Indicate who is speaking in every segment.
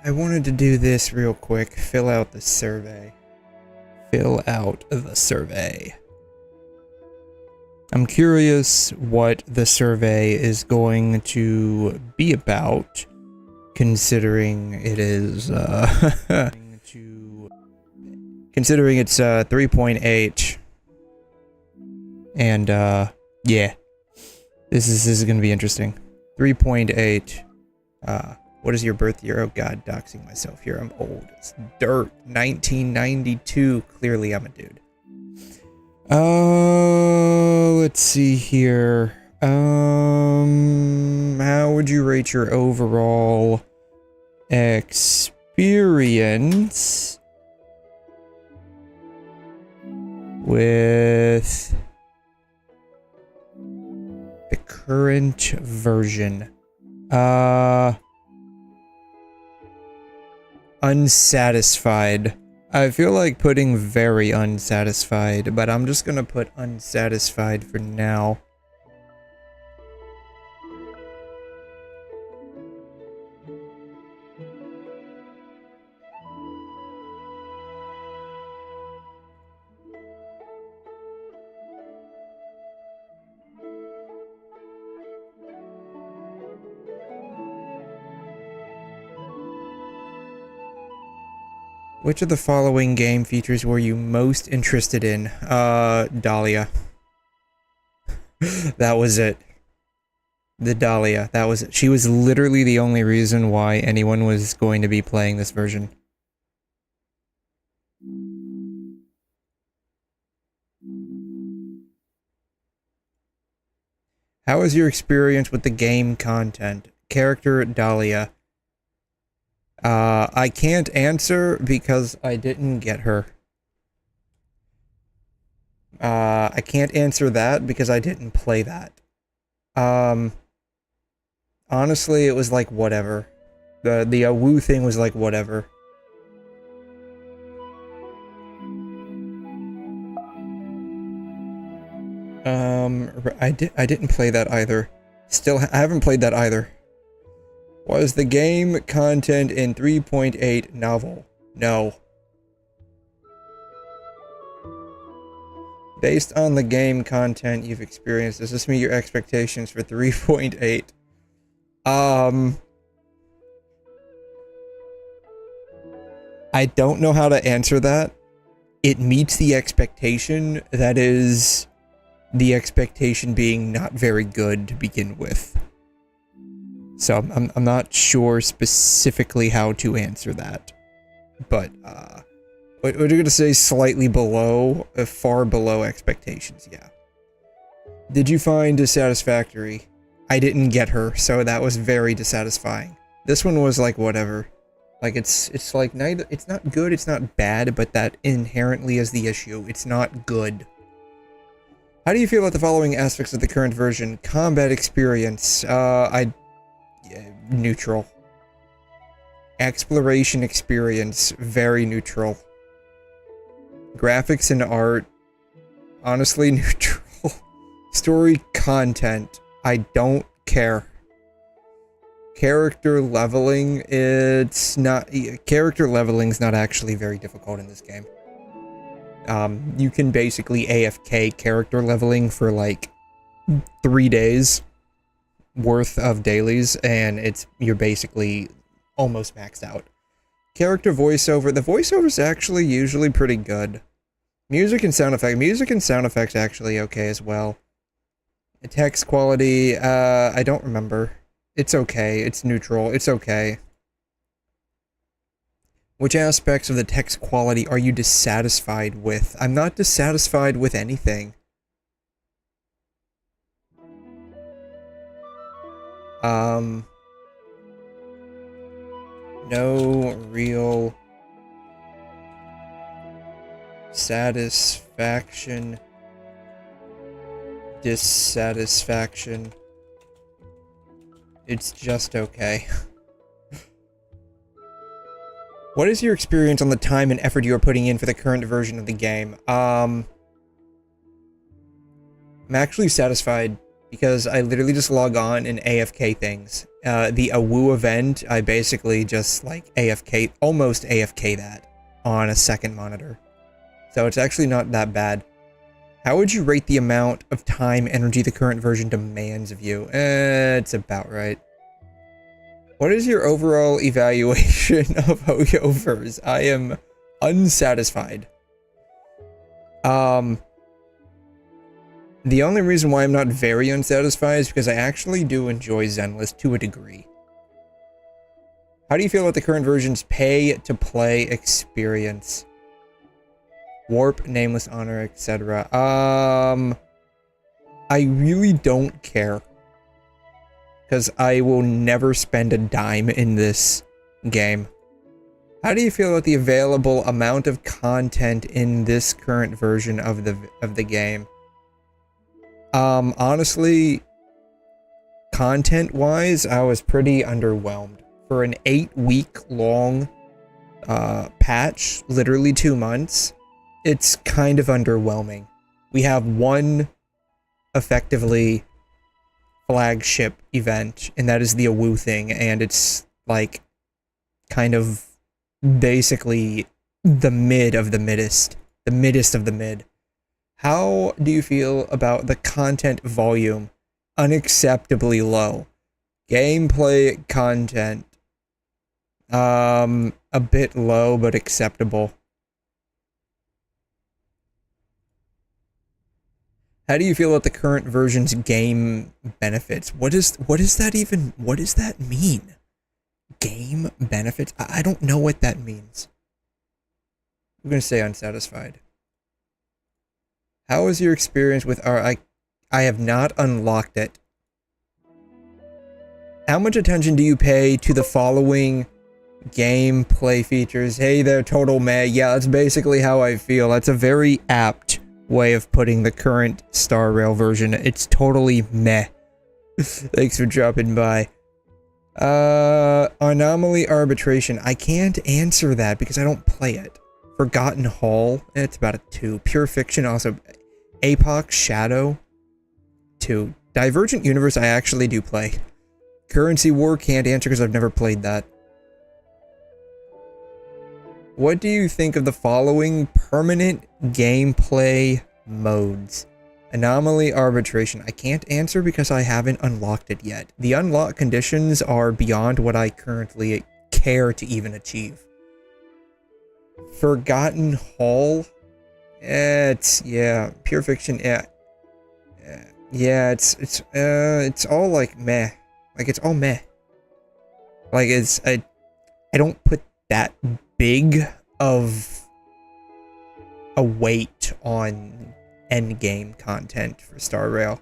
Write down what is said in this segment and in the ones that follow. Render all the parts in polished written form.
Speaker 1: I wanted to do this real quick. Fill out the survey. Fill out the survey. I'm curious what the survey is going to be about, considering it is, considering it's 3.8. And yeah, this is gonna be interesting. 3.8. What is your birth year? Oh god, doxing myself here. I'm old. It's dirt. 1992. Clearly I'm a dude. Let's see here. How would you rate your overall experience with the current version? Unsatisfied. I feel like putting very unsatisfied, but I'm just gonna put unsatisfied for now. Which of the following game features were you most interested in? Dahlia. That was it. The Dahlia. That was it. She was literally the only reason why anyone was going to be playing this version. How was your experience with the game content? Character Dahlia. I can't answer because I didn't get her. I can't answer that because I didn't play that. Honestly, it was like whatever. The Woo thing was like whatever. I didn't play that either. Still, I haven't played that either. Was the game content in 3.8 novel? No. Based on the game content you've experienced, does this meet your expectations for 3.8? I don't know how to answer that. It meets the expectation, that is, the expectation being not very good to begin with. So I'm not sure specifically how to answer that, but what you're gonna say slightly below, far below expectations, yeah. Did you find dissatisfactory? I didn't get her, so that was very dissatisfying. This one was like whatever, like it's like neither, it's not good, it's not bad, but that inherently is the issue. It's not good. How do you feel about the following aspects of the current version? Combat experience. Neutral. Exploration experience, very neutral. Graphics and art, honestly neutral. Story content, I don't care. Character leveling, it's not... Character leveling's not actually very difficult in this game. You can basically AFK character leveling for like 3 days worth of dailies, and you're basically almost maxed out. Character voiceover, the voiceover's actually usually pretty good. Music and sound effects actually okay as well. The text quality, I don't remember. It's okay, it's neutral, it's okay. Which aspects of the text quality are you dissatisfied with? I'm not dissatisfied with anything. No real satisfaction, dissatisfaction. It's just okay. What is your experience on the time and effort you are putting in for the current version of the game? I'm actually satisfied because I literally just log on and AFK things. The AWU event, I basically just like AFK, almost AFK that on a second monitor. So it's actually not that bad. How would you rate the amount of time energy the current version demands of you? It's about right. What is your overall evaluation of 𝘬𝘬𝘕? I am unsatisfied. The only reason why I'm not very unsatisfied is because I actually do enjoy Zenless to a degree. How do you feel about the current version's pay-to-play experience? Warp, Nameless Honor, etc. I really don't care. Because I will never spend a dime in this game. How do you feel about the available amount of content in this current version of the game? Honestly, content-wise, I was pretty underwhelmed. For an 8-week-long patch, literally 2 months, it's kind of underwhelming. We have one, effectively, flagship event, and that is the AWU thing, and it's, like, kind of basically the mid of the middest. The middest of the mid. How do you feel about the content volume? Unacceptably low. Gameplay content. A bit low, but acceptable. How do you feel about the current version's game benefits? What does that mean? Game benefits? I don't know what that means. I'm gonna say unsatisfied. How was your experience with I have not unlocked it. How much attention do you pay to the following gameplay features? Hey there, total meh. Yeah, that's basically how I feel. That's a very apt way of putting the current Star Rail version. It's totally meh. Thanks for dropping by. Anomaly Arbitration. I can't answer that because I don't play it. Forgotten Hall, it's about a 2. Pure Fiction, also. Apoc Shadow, 2. Divergent Universe, I actually do play. Currency War, can't answer because I've never played that. What do you think of the following permanent gameplay modes? Anomaly Arbitration, I can't answer because I haven't unlocked it yet. The unlock conditions are beyond what I currently care to even achieve. Forgotten Hall, yeah, Pure Fiction, yeah, it's all like meh, like it's all meh, like I don't put that big of a weight on endgame content for Star Rail.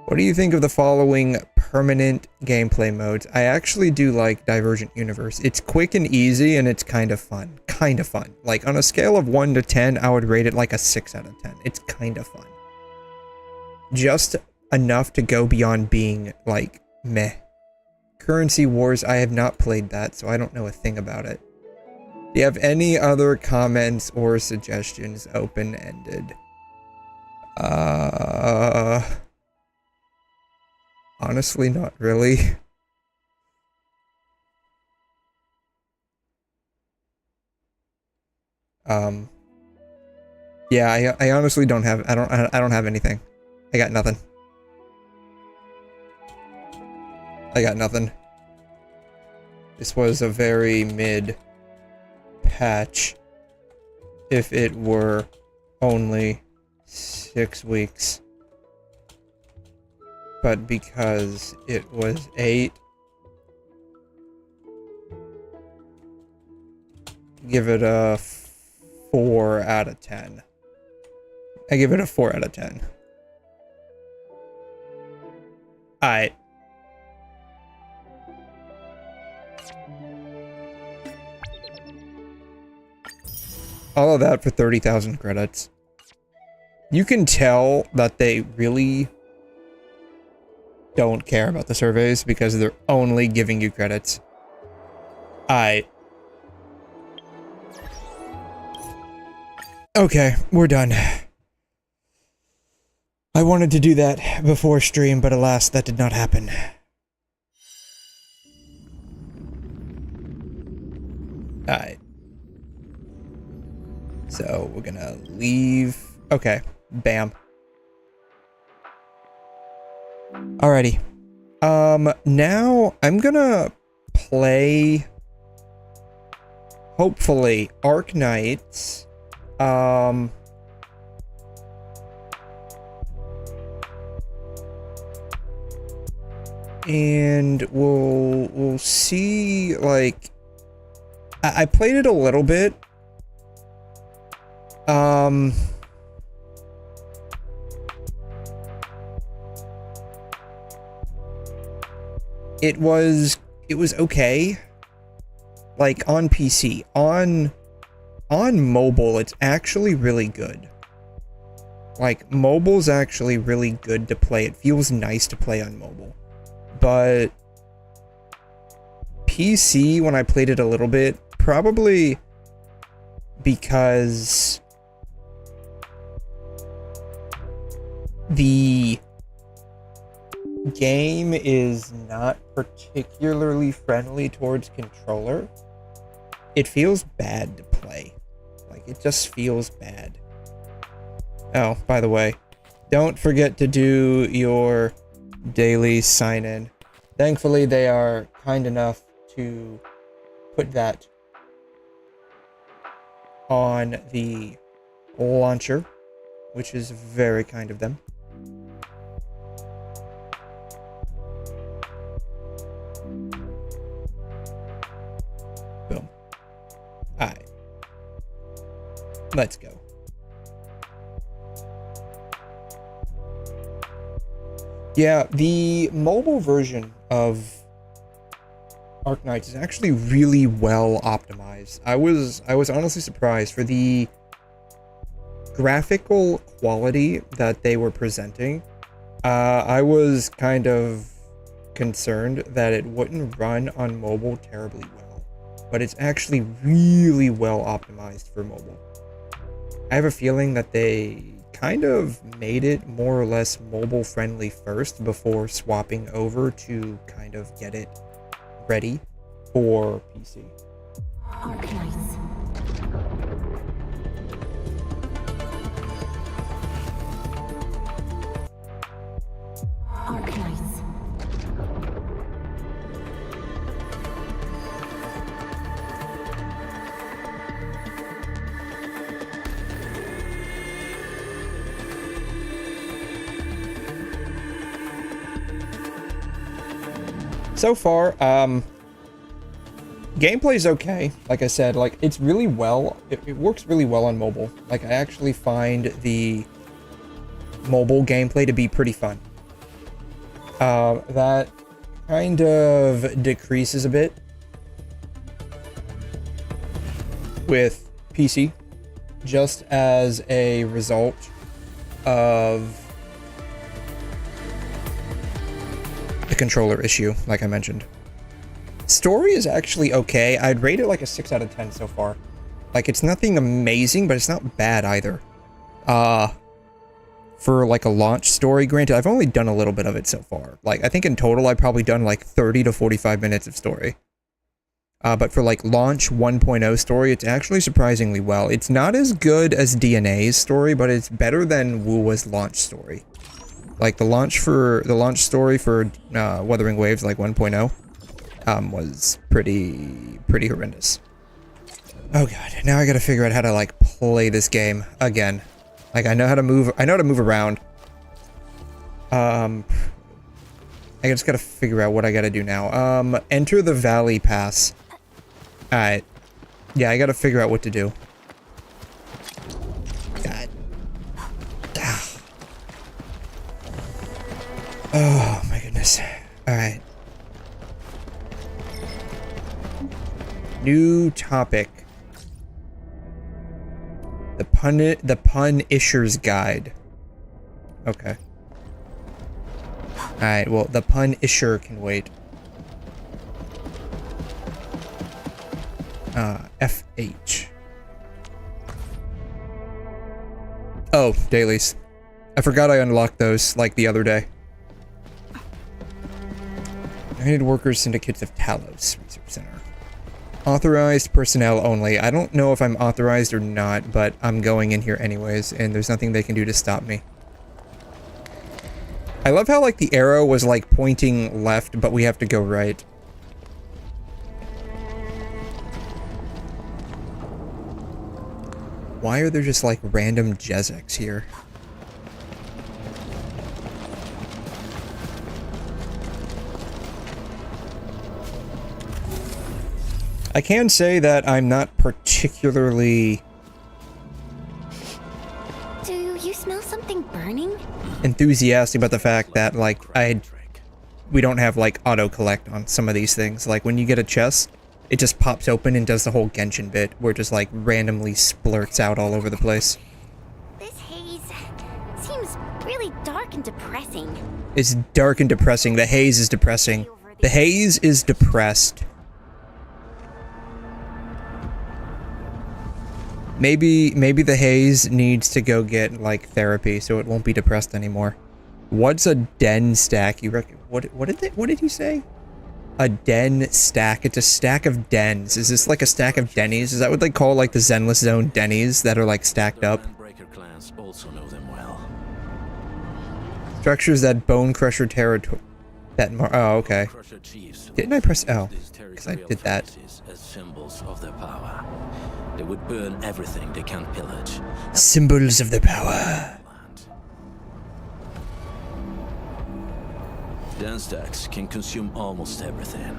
Speaker 1: What do you think of the following permanent gameplay modes? I actually do like Divergent Universe. It's quick and easy, and it's kind of fun. Kind of fun. Like, on a scale of 1 to 10, I would rate it like a 6 out of 10. It's kind of fun. Just enough to go beyond being, like, meh. Currency Wars, I have not played that, so I don't know a thing about it. Do you have any other comments or suggestions? Open-ended. Honestly, not really. Yeah, I honestly don't have, I don't have anything. I got nothing. I got nothing. This was a very mid patch if it were only 6 weeks. But because it was 8, give it a 4 out of 10. I give it a 4 out of 10. Alright. All of that for 30,000 credits. You can tell that they really don't care about the surveys because they're only giving you credits. Okay, we're done. I wanted to do that before stream, but alas, that did not happen. Alright. So, we're gonna leave... Okay. Bam. Alrighty. Now, I'm gonna play... hopefully, Arknights. And we'll see, like... I played it a little bit. It was okay. Like, on PC. On mobile, it's actually really good. Like, mobile's actually really good to play. It feels nice to play on mobile. But PC, when I played it a little bit, probably because the game is not particularly friendly towards controller, it feels bad to play. Like, it just feels bad. Oh, by the way, don't forget to do your daily sign-in. Thankfully, they are kind enough to put that on the launcher, which is very kind of them. Boom. Alright. Let's go. Yeah, the mobile version of Arknights is actually really well optimized. I was honestly surprised for the graphical quality that they were presenting. I was kind of concerned that it wouldn't run on mobile terribly well, but it's actually really well optimized for mobile. I have a feeling that they kind of made it more or less mobile friendly first before swapping over to kind of get it ready for PC.
Speaker 2: Arknights. Arknights.
Speaker 1: So far, gameplay's okay. Like I said, like, it's really well, it works really well on mobile. Like, I actually find the mobile gameplay to be pretty fun. That kind of decreases a bit with PC, just as a result of the controller issue, like I mentioned. Story is actually okay. I'd rate it like a 6 out of 10 so far. Like, it's nothing amazing, but it's not bad either. For like a launch story, granted, I've only done a little bit of it so far. Like, I think in total I've probably done like 30 to 45 minutes of story. But for like launch 1.0 story, it's actually surprisingly well. It's not as good as DNA's story, but it's better than WuWa's launch story. Like, the launch story for Wuthering Waves, like 1.0, was pretty horrendous. Oh god, now I gotta figure out how to like play this game again. Like, I know how to move around. I just gotta figure out what I gotta do now. Enter the Valley Pass. Alright. Yeah, I gotta figure out what to do. God. Oh my goodness. Alright. New topic. The 𝘠𝘮 Guide. Okay. Alright, well, the 𝘠𝘮 can wait. FH. Oh, dailies. I forgot I unlocked those, like, the other day. United Workers Syndicates of Talos Research Center. Authorized personnel only. I don't know if I'm authorized or not, but I'm going in here anyways, and there's nothing they can do to stop me. I love how, like, the arrow was, like, pointing left, but we have to go right. Why are there just, like, random 𝘧𝘬𝘳 here? I can say that I'm not particularly...
Speaker 2: Do you smell something burning?
Speaker 1: Enthusiastic about the fact that, like, we don't have, like, auto-collect on some of these things. Like, when you get a chest, it just pops open and does the whole Genshin bit, where it just, like, randomly splurts out all over the place.
Speaker 2: This haze seems really dark and depressing.
Speaker 1: It's dark and depressing. The haze is depressing. The haze is depressed. Maybe the haze needs to go get, like, therapy so it won't be depressed anymore. What's a den stack? You reckon? What did you say? A den stack. It's a stack of dens. Is this like a stack of dennies? Is that what they call, like, the Zenless Zone dennies that are, like, stacked up?
Speaker 3: Also know them well.
Speaker 1: Structures that bone crusher territory. Oh, okay. Didn't I press L? Because I did that.
Speaker 3: As symbols of their power. They would burn everything they can pillage.
Speaker 1: Symbols of the power.
Speaker 3: Den stacks can consume almost everything.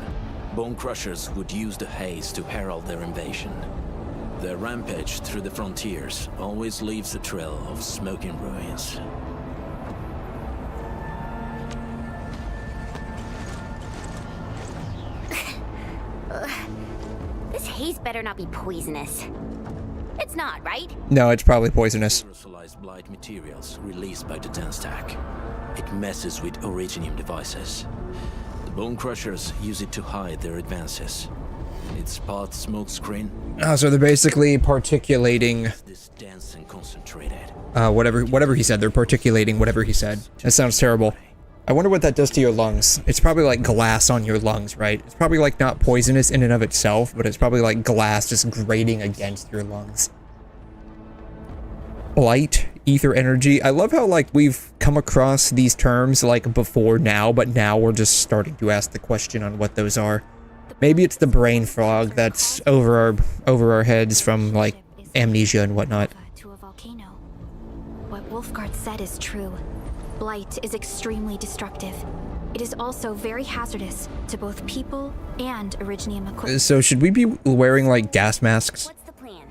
Speaker 3: Bone crushers would use the haze to herald their invasion. Their rampage through the frontiers always leaves a trail of smoking ruins.
Speaker 2: This haze better not be poisonous. It's not, right?
Speaker 1: No, it's probably poisonous.
Speaker 3: Aerosolized blight materials released by the den stack. It messes with originium devices. The bone crushers use it to hide their advances. It's part smoke screen.
Speaker 1: Oh, so they're basically particulating.
Speaker 3: This dense and concentrated.
Speaker 1: Whatever he said. They're particulating whatever he said. That sounds terrible. I wonder what that does to your lungs. It's probably like glass on your lungs, right? It's probably like not poisonous in and of itself, but it's probably like glass just grating against your lungs. Blight, ether energy. I love how, like, we've come across these terms, like, before now, but now we're just starting to ask the question on what those are. Maybe it's the brain fog that's over our heads from, like, amnesia and whatnot.
Speaker 4: To a volcano. What Wulfgar said is true. Blight is extremely destructive. It is also very hazardous to both people and originium equipment.
Speaker 1: So should we be wearing, like, gas masks?
Speaker 2: What's the plan?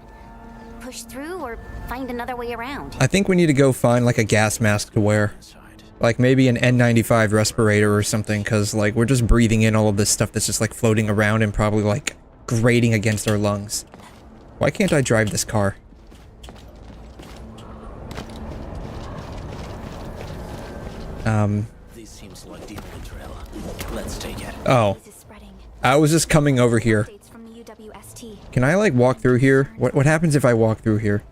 Speaker 2: Push through or find another way around?
Speaker 1: I think we need to go find, like, a gas mask to wear. Like, maybe an N95 respirator or something, because, like, we're just breathing in all of this stuff that's just, like, floating around and probably, like, grating against our lungs. Why can't I drive this car?
Speaker 3: This seems like the only trail. Let's take it.
Speaker 1: Oh. I was just coming over here. Can I, like, walk through here? What happens if I walk through here?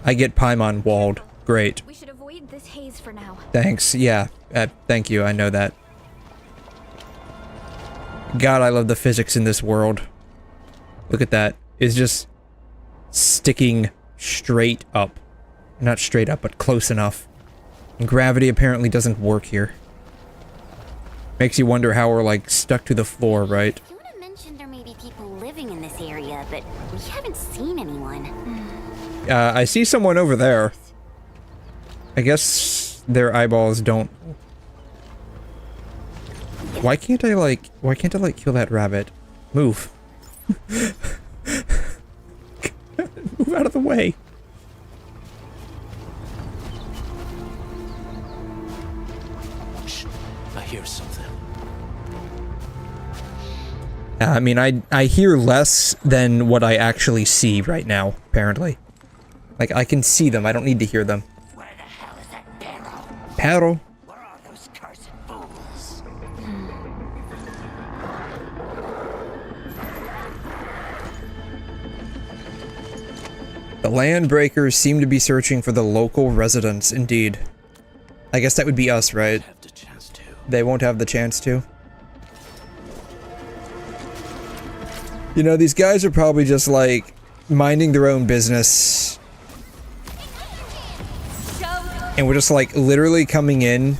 Speaker 1: I get Paimon walled. Great.
Speaker 4: We should avoid this haze for now.
Speaker 1: Thanks. Yeah. Thank you. I know that. God, I love the physics in this world. Look at that. It's just sticking straight up. Not straight up, but close enough. And gravity apparently doesn't work here. Makes you wonder how we're, like, stuck to the floor, right?
Speaker 2: Fiona mentioned there may be people living in this area, but we haven't seen anyone.
Speaker 1: I see someone over there. I guess their eyeballs don't... Why can't I, like, kill that rabbit? Move. Move out of the way.
Speaker 3: I hear something.
Speaker 1: I mean, I hear less than what I actually see right now, apparently. Like, I can see them, I don't need to hear them.
Speaker 5: Where the hell is that 𝘸𝘩𝘦𝘵𝘩𝘦?
Speaker 1: Peril?
Speaker 5: Where are those cursed fools?
Speaker 1: The Landbreakers seem to be searching for the local residents, indeed. I guess that would be us, right? They won't have the chance to. You know, these guys are probably just, like, minding their own business. And we're just, like, literally coming in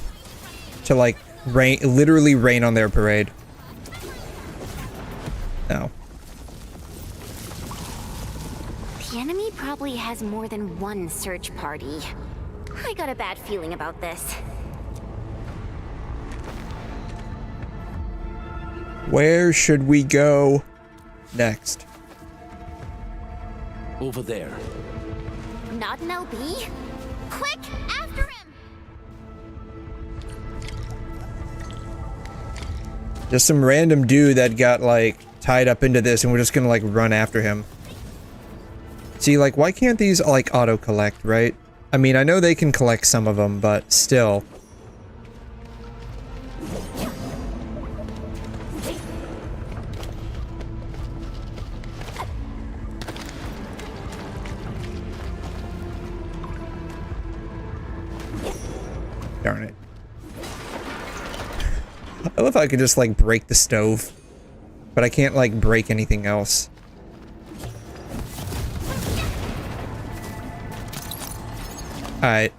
Speaker 1: to, like, literally rain on their parade. No.
Speaker 2: The enemy probably has more than one search party. I got a bad feeling about this.
Speaker 1: Where should we go next?
Speaker 3: Over there.
Speaker 2: Not an LB? Quick, after him!
Speaker 1: Just some random dude that got, like, tied up into this and we're just gonna, like, run after him. See, like, why can't these, like, auto-collect, right? I mean, I know they can collect some of them, but still. Darn it. I love how I could just, like, break the stove. But I can't, like, break anything else. Alright.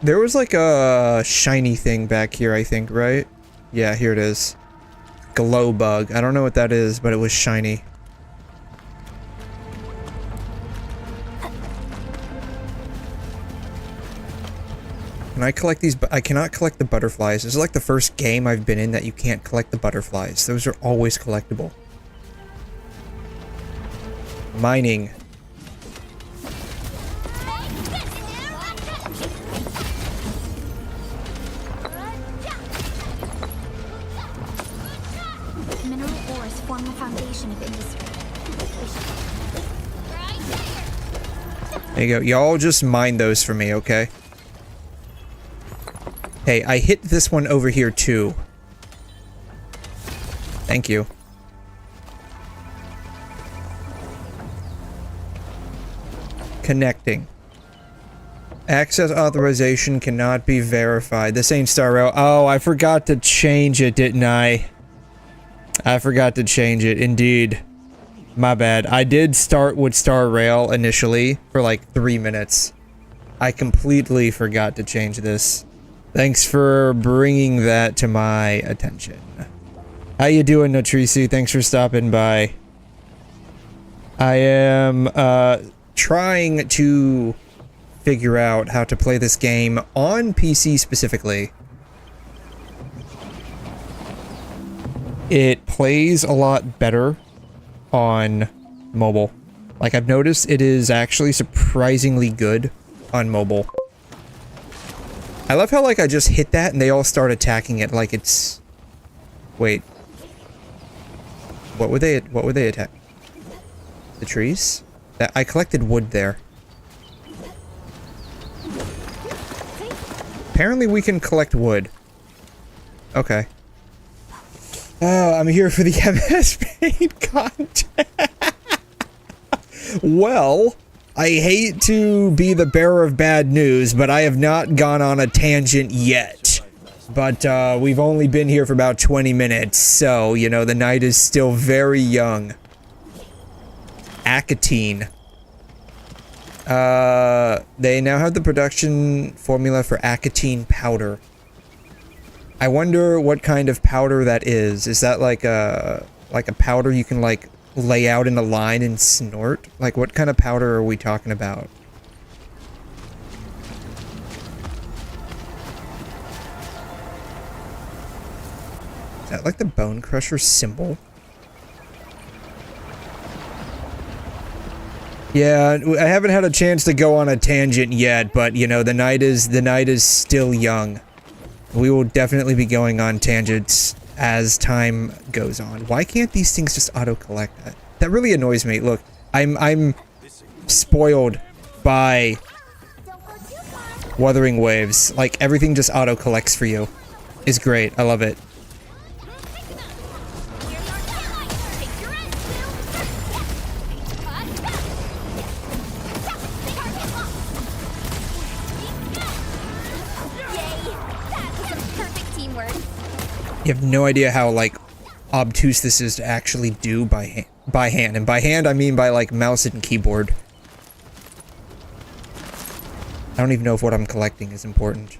Speaker 1: There was, like, a shiny thing back here, I think, right? Yeah, here it is. Glow bug. I don't know what that is, but it was shiny. Can I collect these? I cannot collect the butterflies. This is like the first game I've been in that you can't collect the butterflies. Those are always collectible. Mining.
Speaker 4: Mineral ores form the foundation of industry.
Speaker 1: There you go. Y'all just mine those for me, okay? Hey, I hit this one over here too. Thank you. Connecting. Access authorization cannot be verified. This ain't Star Rail. Oh, I forgot to change it, didn't I? I forgot to change it, indeed. My bad. I did start with Star Rail initially for like 3 minutes. I completely forgot to change this. Thanks for bringing that to my attention. How you doing, Nutrici? Thanks for stopping by. I am trying to figure out how to play this game on PC specifically. It plays a lot better on mobile. Like, I've noticed it is actually surprisingly good on mobile. I love how, like, I just hit that and they all start attacking it like it's... Wait. What would they attack? The trees? I collected wood there. Apparently we can collect wood. Okay. Oh, I'm here for the MS Paint content. Well... I hate to be the bearer of bad news, but I have not gone on a tangent yet. But we've only been here for about 20 minutes, so, you know, the night is still very young. Acetine. They now have the production formula for acetine powder. I wonder what kind of powder that is. Is that like a powder you can, like, lay out in a line and snort? Like, what kind of powder are we talking about? Is that like the Bone Crusher symbol? Yeah, I haven't had a chance to go on a tangent yet, but you know, the night is still young. We will definitely be going on tangents as time goes on. Why can't these things just auto-collect that? That really annoys me. Look, I'm spoiled by Wuthering Waves. Like, everything just auto-collects for you. It's great. I love it. You have no idea how, like, obtuse this is to actually do by hand. And by hand, I mean by, like, mouse and keyboard. I don't even know if what I'm collecting is important.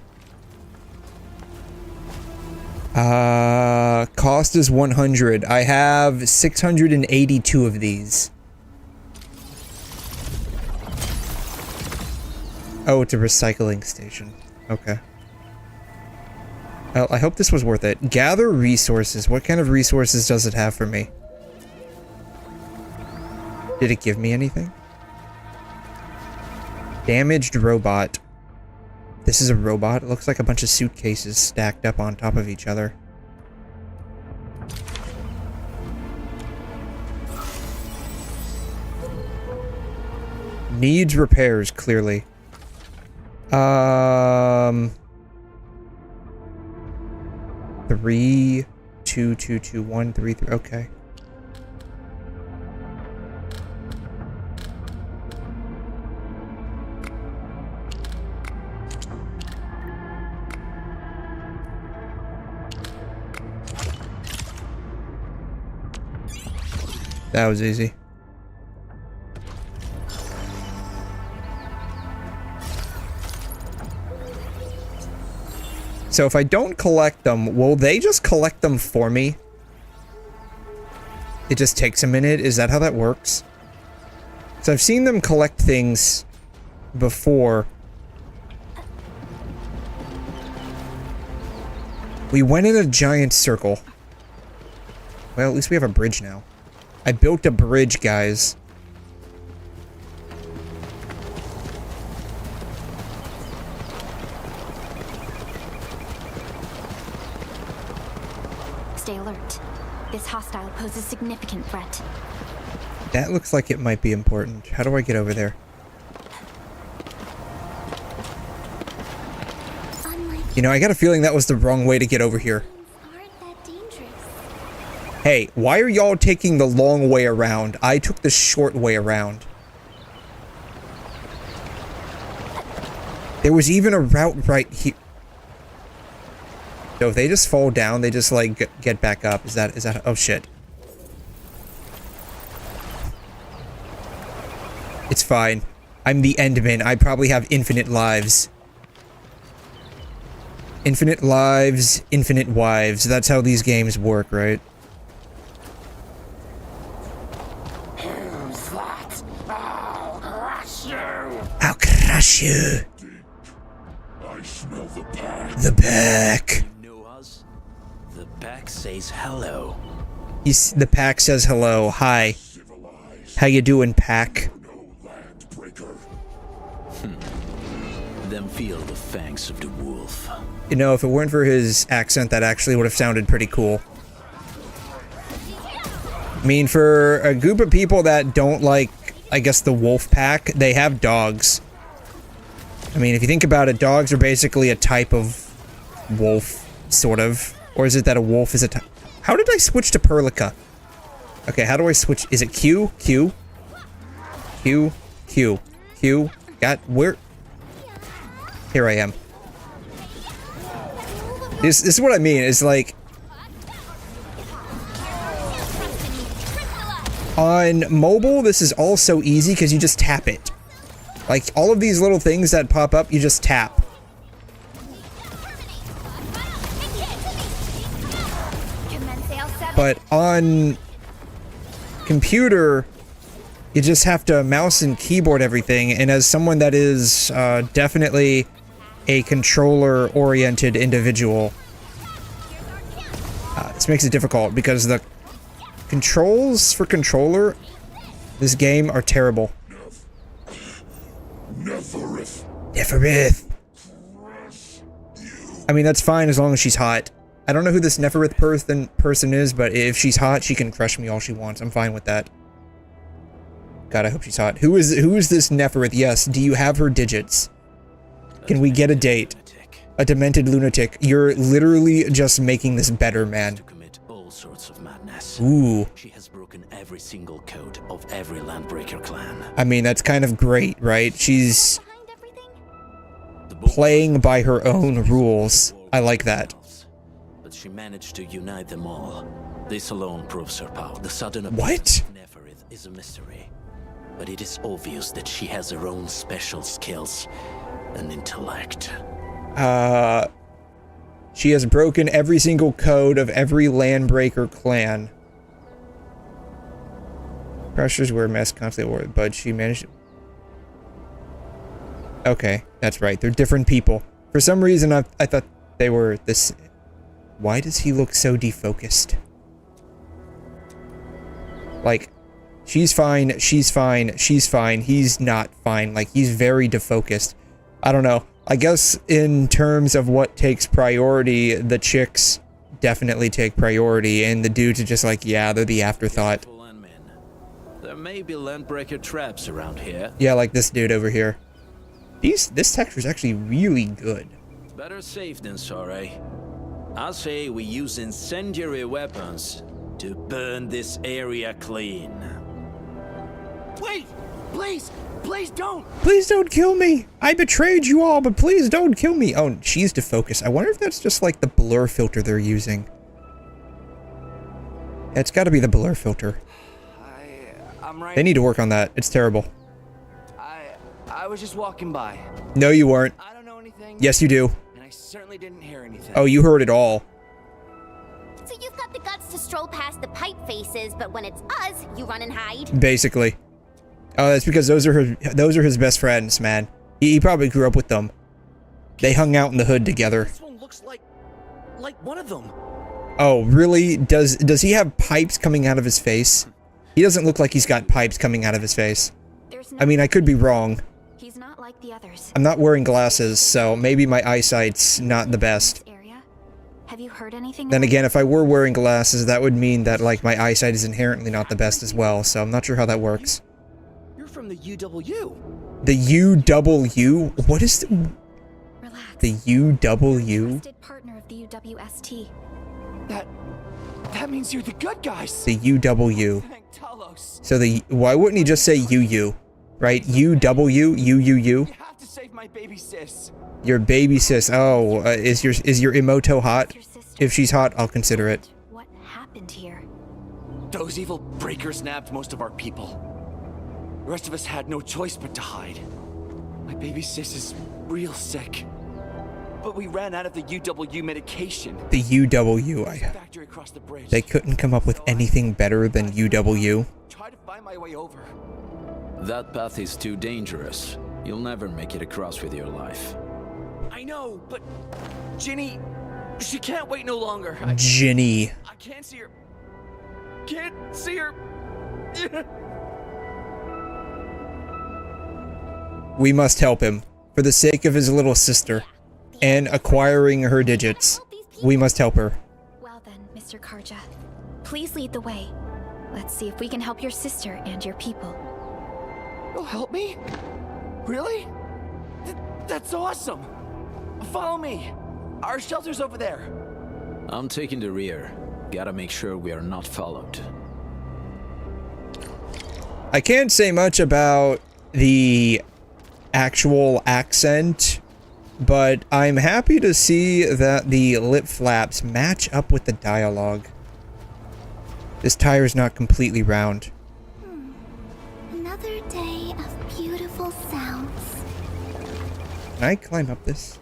Speaker 1: Cost is 100. I have 682 of these. Oh, it's a recycling station. Okay. Well, I hope this was worth it. Gather resources. What kind of resources does it have for me? Did it give me anything? Damaged robot. This is a robot. It looks like a bunch of suitcases stacked up on top of each other. Needs repairs, clearly. 3, 2, 2, 2, 1, 3, 3. Okay. That was easy. So if I don't collect them, will they just collect them for me? It just takes a minute? Is that how that works? So I've seen them collect things before. We went in a giant circle. Well, at least we have a bridge now. I built a bridge, guys.
Speaker 4: Stay alert. This hostile poses significant threat.
Speaker 1: That looks like it might be important. How do I get over there? You know, I got a feeling that was the wrong way to get over here. Hey, why are y'all taking the long way around? I took the short way around. There was even a route right here. So if they just fall down, they just, like, get back up. Is that, oh shit. It's fine. I'm the Endman. I probably have infinite lives. Infinite lives, infinite wives. That's how these games work, right?
Speaker 5: Who's that? I'll crush you!
Speaker 1: I'll crush you.
Speaker 5: I smell the pack.
Speaker 1: The back.
Speaker 3: You know us? The pack says hello.
Speaker 1: The pack says hello. Hi.
Speaker 5: Civilized.
Speaker 1: How you doing, pack?
Speaker 5: No land breaker.
Speaker 3: Then feel the fangs of the wolf.
Speaker 1: You know, if it weren't for his accent, that actually would have sounded pretty cool. I mean, for a group of people that don't like, I guess, the wolf pack, they have dogs. I mean, if you think about it, dogs are basically a type of wolf, sort of. Or is it that a wolf is a type? How did I switch to 𝘵𝑙𝑖𝑐A? Okay, how do I switch? Is it Q? Q? Q? Q? Q? Got where? Here I am. This is what I mean. It's like on mobile, this is all so easy because you just tap it. Like all of these little things that pop up, you just tap. But on computer, you just have to mouse and keyboard everything. And as someone that is definitely a controller-oriented individual, this makes it difficult because the controls for controller this game are terrible. Neferith. I mean, that's fine as long as she's hot. I don't know who this Neferith person is, but if she's hot, she can crush me all she wants. I'm fine with that. God, I hope she's hot. Who is this Neferith? Yes, do you have her digits? Can we get a date? A demented lunatic. You're literally just making this better, man.
Speaker 3: To commit all sorts of madness.
Speaker 1: Ooh.
Speaker 3: She has broken every single code of every Landbreaker clan.
Speaker 1: I mean, that's kind of great, right? She's playing by her own rules. I like that.
Speaker 3: but she managed to unite them all. This alone proves her power. The sudden
Speaker 1: What?
Speaker 3: Neferith is a mystery, but it is obvious that she has her own special skills and intellect.
Speaker 1: She has broken every single code of every Landbreaker clan. Crushers were a mess constantly, but she managed. Okay, that's right. They're different people. For some reason, I thought they were this. Why does he look so defocused? Like, she's fine, she's fine, she's fine. He's not fine. Like, he's very defocused. I don't know. I guess in terms of what takes priority, the chicks definitely take priority, and the dudes are just like, yeah, they're the afterthought.
Speaker 3: There may be Landbreaker traps around here.
Speaker 1: Yeah, like this dude over here. This texture is actually really good.
Speaker 3: Better safe than sorry. I say we use incendiary weapons to burn this area clean.
Speaker 6: Wait! Please! Please don't!
Speaker 1: Please don't kill me! I betrayed you all, but please don't kill me! Oh, she's defocused. I wonder if that's just like the blur filter they're using. It's gotta be the blur filter.
Speaker 6: I'm right.
Speaker 1: They need to work on that. It's terrible.
Speaker 6: I was just walking by.
Speaker 1: No, you weren't.
Speaker 6: I don't know anything.
Speaker 1: Yes, you do.
Speaker 6: And I certainly didn't hear anything.
Speaker 1: Oh, you heard it all.
Speaker 2: So you've got the guts to stroll past the pipe faces, but when it's us, you run and hide.
Speaker 1: Basically. Oh, that's because those are his best friends, man. He probably grew up with them. They hung out in the hood together.
Speaker 6: This one looks like one of them.
Speaker 1: Oh, really? Does he have pipes coming out of his face? He doesn't look like he's got pipes coming out of his face. I mean, I could be wrong.
Speaker 4: He's not like the others.
Speaker 1: I'm not wearing glasses, so maybe my eyesight's not the best.
Speaker 4: Have you heard anything?
Speaker 1: Then again, if I were wearing glasses, that would mean that, like, my eyesight is inherently not the best as well, so I'm not sure how that works.
Speaker 6: You're from the UW.
Speaker 1: The UW? What is the...
Speaker 4: Relax.
Speaker 1: The UW?
Speaker 4: Trusted partner of the UWST.
Speaker 6: That means you're the good guys.
Speaker 1: The UW.
Speaker 6: Thank Talos.
Speaker 1: So why wouldn't he just say UU? Right? UW? UUU?
Speaker 6: You have to save my baby sis.
Speaker 1: Your baby sis. Oh, is your 𝘠𝘠𝘠𝘠 hot? If she's hot, I'll consider it.
Speaker 4: What happened here?
Speaker 6: Those evil breakers nabbed most of our people. The rest of us had no choice but to hide. My baby sis is real sick. But we ran out of the UW medication.
Speaker 1: The UW.
Speaker 6: Factory across the bridge.
Speaker 1: They couldn't come up with anything better than UW.
Speaker 6: Try to find my way over.
Speaker 3: That path is too dangerous. You'll never make it across with your life.
Speaker 6: I know, but Ginny, she can't wait no longer.
Speaker 1: Ginny.
Speaker 6: I can't see her. Can't see her.
Speaker 1: We must help him. For the sake of his little sister. And acquiring her digits. We must help her.
Speaker 4: Well then, Mr. 𝘐'𝘮. Please lead the way. Let's see if we can help your sister and your people.
Speaker 6: You'll help me? Really? That's awesome. Follow me. Our shelter's over there.
Speaker 3: I'm taking the rear. Gotta make sure we are not followed.
Speaker 1: I can't say much about the actual accent, but I'm happy to see that the lip flaps match up with the dialogue. This tire's not completely round.
Speaker 2: Another day of beautiful sounds.
Speaker 1: Can I climb up this?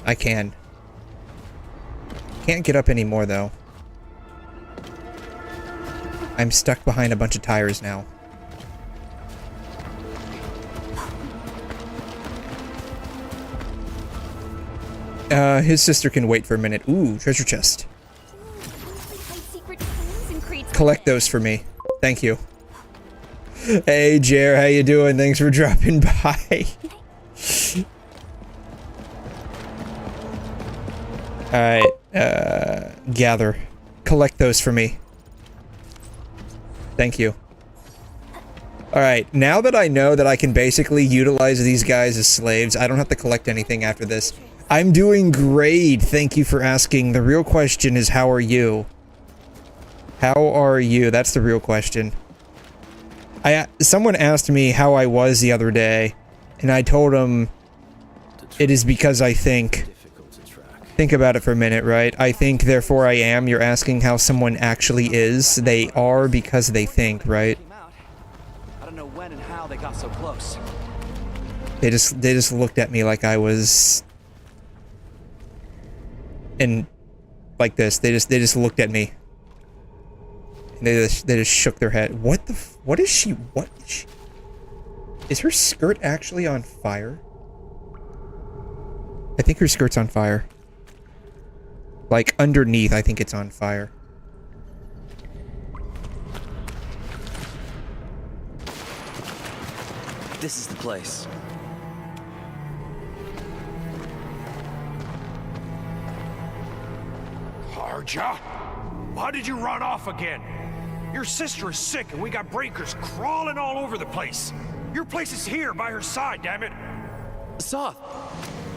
Speaker 1: I can. Can't get up anymore, though. I'm stuck behind a bunch of tires now. His sister can wait for a minute. Ooh, treasure chest. Collect those for me. Thank you. Hey, Jer, how you doing? Thanks for dropping by. Alright, gather. Collect those for me. Thank you. Alright, now that I know that I can basically utilize these guys as slaves, I don't have to collect anything after this. I'm doing great. Thank you for asking. The real question is, how are you? How are you? That's the real question. Someone asked me how I was the other day, and I told them it is because I think. Think about it for a minute, right? I think, therefore I am. You're asking how someone actually is. They are because they think, right?
Speaker 6: I don't know when and how they got so close.
Speaker 1: They just looked at me like I was... And... like this. They just looked at me. And they just shook their head. What the what is she? What is she? Is her skirt actually on fire? I think her skirt's on fire. Like, underneath, I think it's on fire.
Speaker 6: This is the place.
Speaker 7: 𝘠𝘮? Why did you run off again? Your sister is sick and we got breakers crawling all over the place. Your place is here by her side, damn it.
Speaker 6: Soth.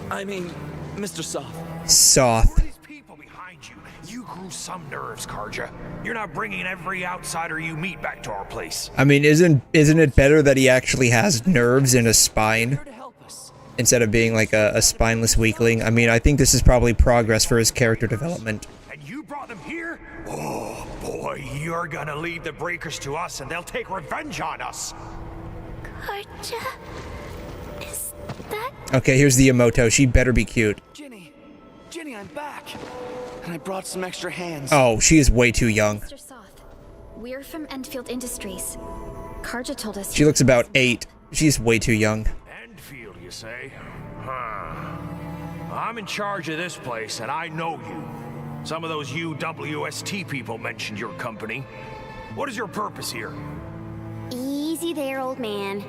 Speaker 6: I mean, Mr. Soth.
Speaker 1: Soth.
Speaker 7: Who are these people behind you? You grew some nerves, 𝘠𝘮. You're not bringing every outsider you meet back to our place.
Speaker 1: I mean, isn't it better that he actually has nerves and a spine?
Speaker 6: Here to help us.
Speaker 1: Instead of being like a spineless weakling? I mean, I think this is probably progress for his character development.
Speaker 7: And you brought them here? Oh, boy, you're gonna lead the breakers to us and they'll take revenge on us.
Speaker 2: 𝘠𝘮? Is that...
Speaker 1: Okay, here's the Emoto. She better be cute.
Speaker 6: Ginny, I'm back. And I brought some extra hands.
Speaker 1: Oh, she is way too young.
Speaker 4: Mr. Soth, we're from Endfield Industries. 𝘠𝘮 told us...
Speaker 1: She looks about 8. She's way too young.
Speaker 7: Endfield, you say? Huh. I'm in charge of this place, and I know you. Some of those UWST people mentioned your company. What is your purpose here?
Speaker 2: Easy there, old man.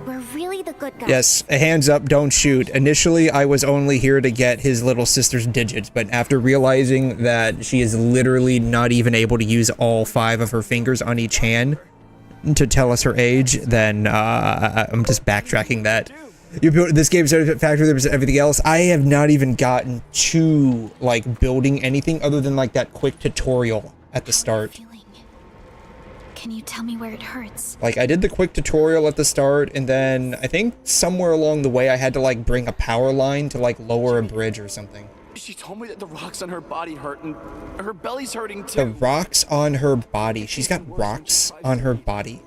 Speaker 2: We're really the good guys.
Speaker 1: Yes, hands up, don't shoot. Initially, I was only here to get his little sister's digits, but after realizing that she is literally not even able to use all 5 of her fingers on each hand to tell us her age, then I'm just backtracking that. You built this game started at factory, there was everything else. I have not even gotten to like building anything other than like that quick tutorial at the start.
Speaker 4: Can you tell me where it hurts?
Speaker 1: Like, I did the quick tutorial at the start, and then I think somewhere along the way I had to, like, bring a power line to, like, lower a bridge or something.
Speaker 6: She told me that the rocks on her body hurt, and her belly's hurting too.
Speaker 1: The rocks on her body. She's got rocks on her body.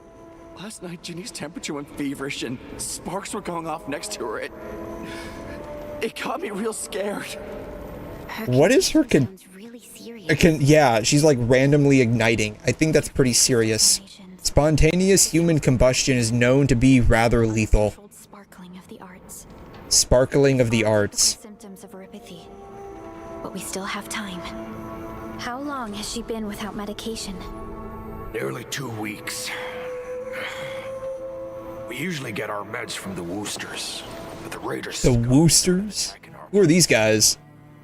Speaker 6: Last night, Ginny's temperature went feverish, and sparks were going off next to her. It got me real scared.
Speaker 1: What is her yeah, she's like randomly igniting. I think that's pretty serious. Spontaneous human combustion is known to be rather lethal.
Speaker 4: Sparkling of the arts.
Speaker 1: Sparkling of the arts.
Speaker 4: Symptoms of neuropathy. But we still have time. How long has she been without medication?
Speaker 7: Nearly 2 weeks. We usually get our meds from the Woosters, but the raiders...
Speaker 1: The Woosters? Who are these guys?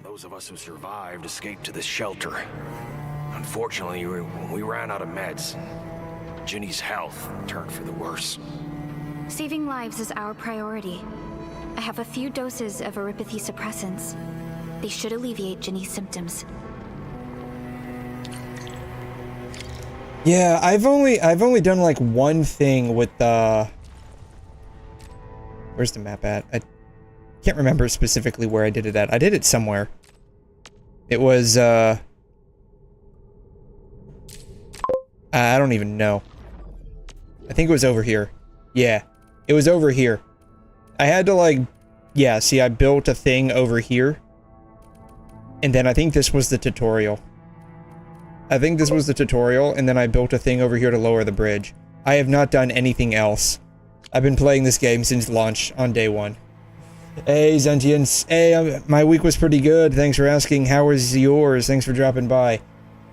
Speaker 7: Those of us who survived escaped to this shelter. Unfortunately, we ran out of meds. Ginny's health turned for the worse.
Speaker 4: Saving lives is our priority. I have a few doses of neuropathy suppressants. They should alleviate Ginny's symptoms.
Speaker 1: Yeah, I've only done like one thing with the... Where's the map at? I can't remember specifically where I did it at. I did it somewhere. It was, I don't even know. I think it was over here. Yeah, it was over here. I had to, like, yeah, see, I built a thing over here. And then I think this was the tutorial. And then I built a thing over here to lower the bridge. I have not done anything else. I've been playing this game since launch on day 1. Hey, Zentians. Hey, my week was pretty good. Thanks for asking. How was yours? Thanks for dropping by.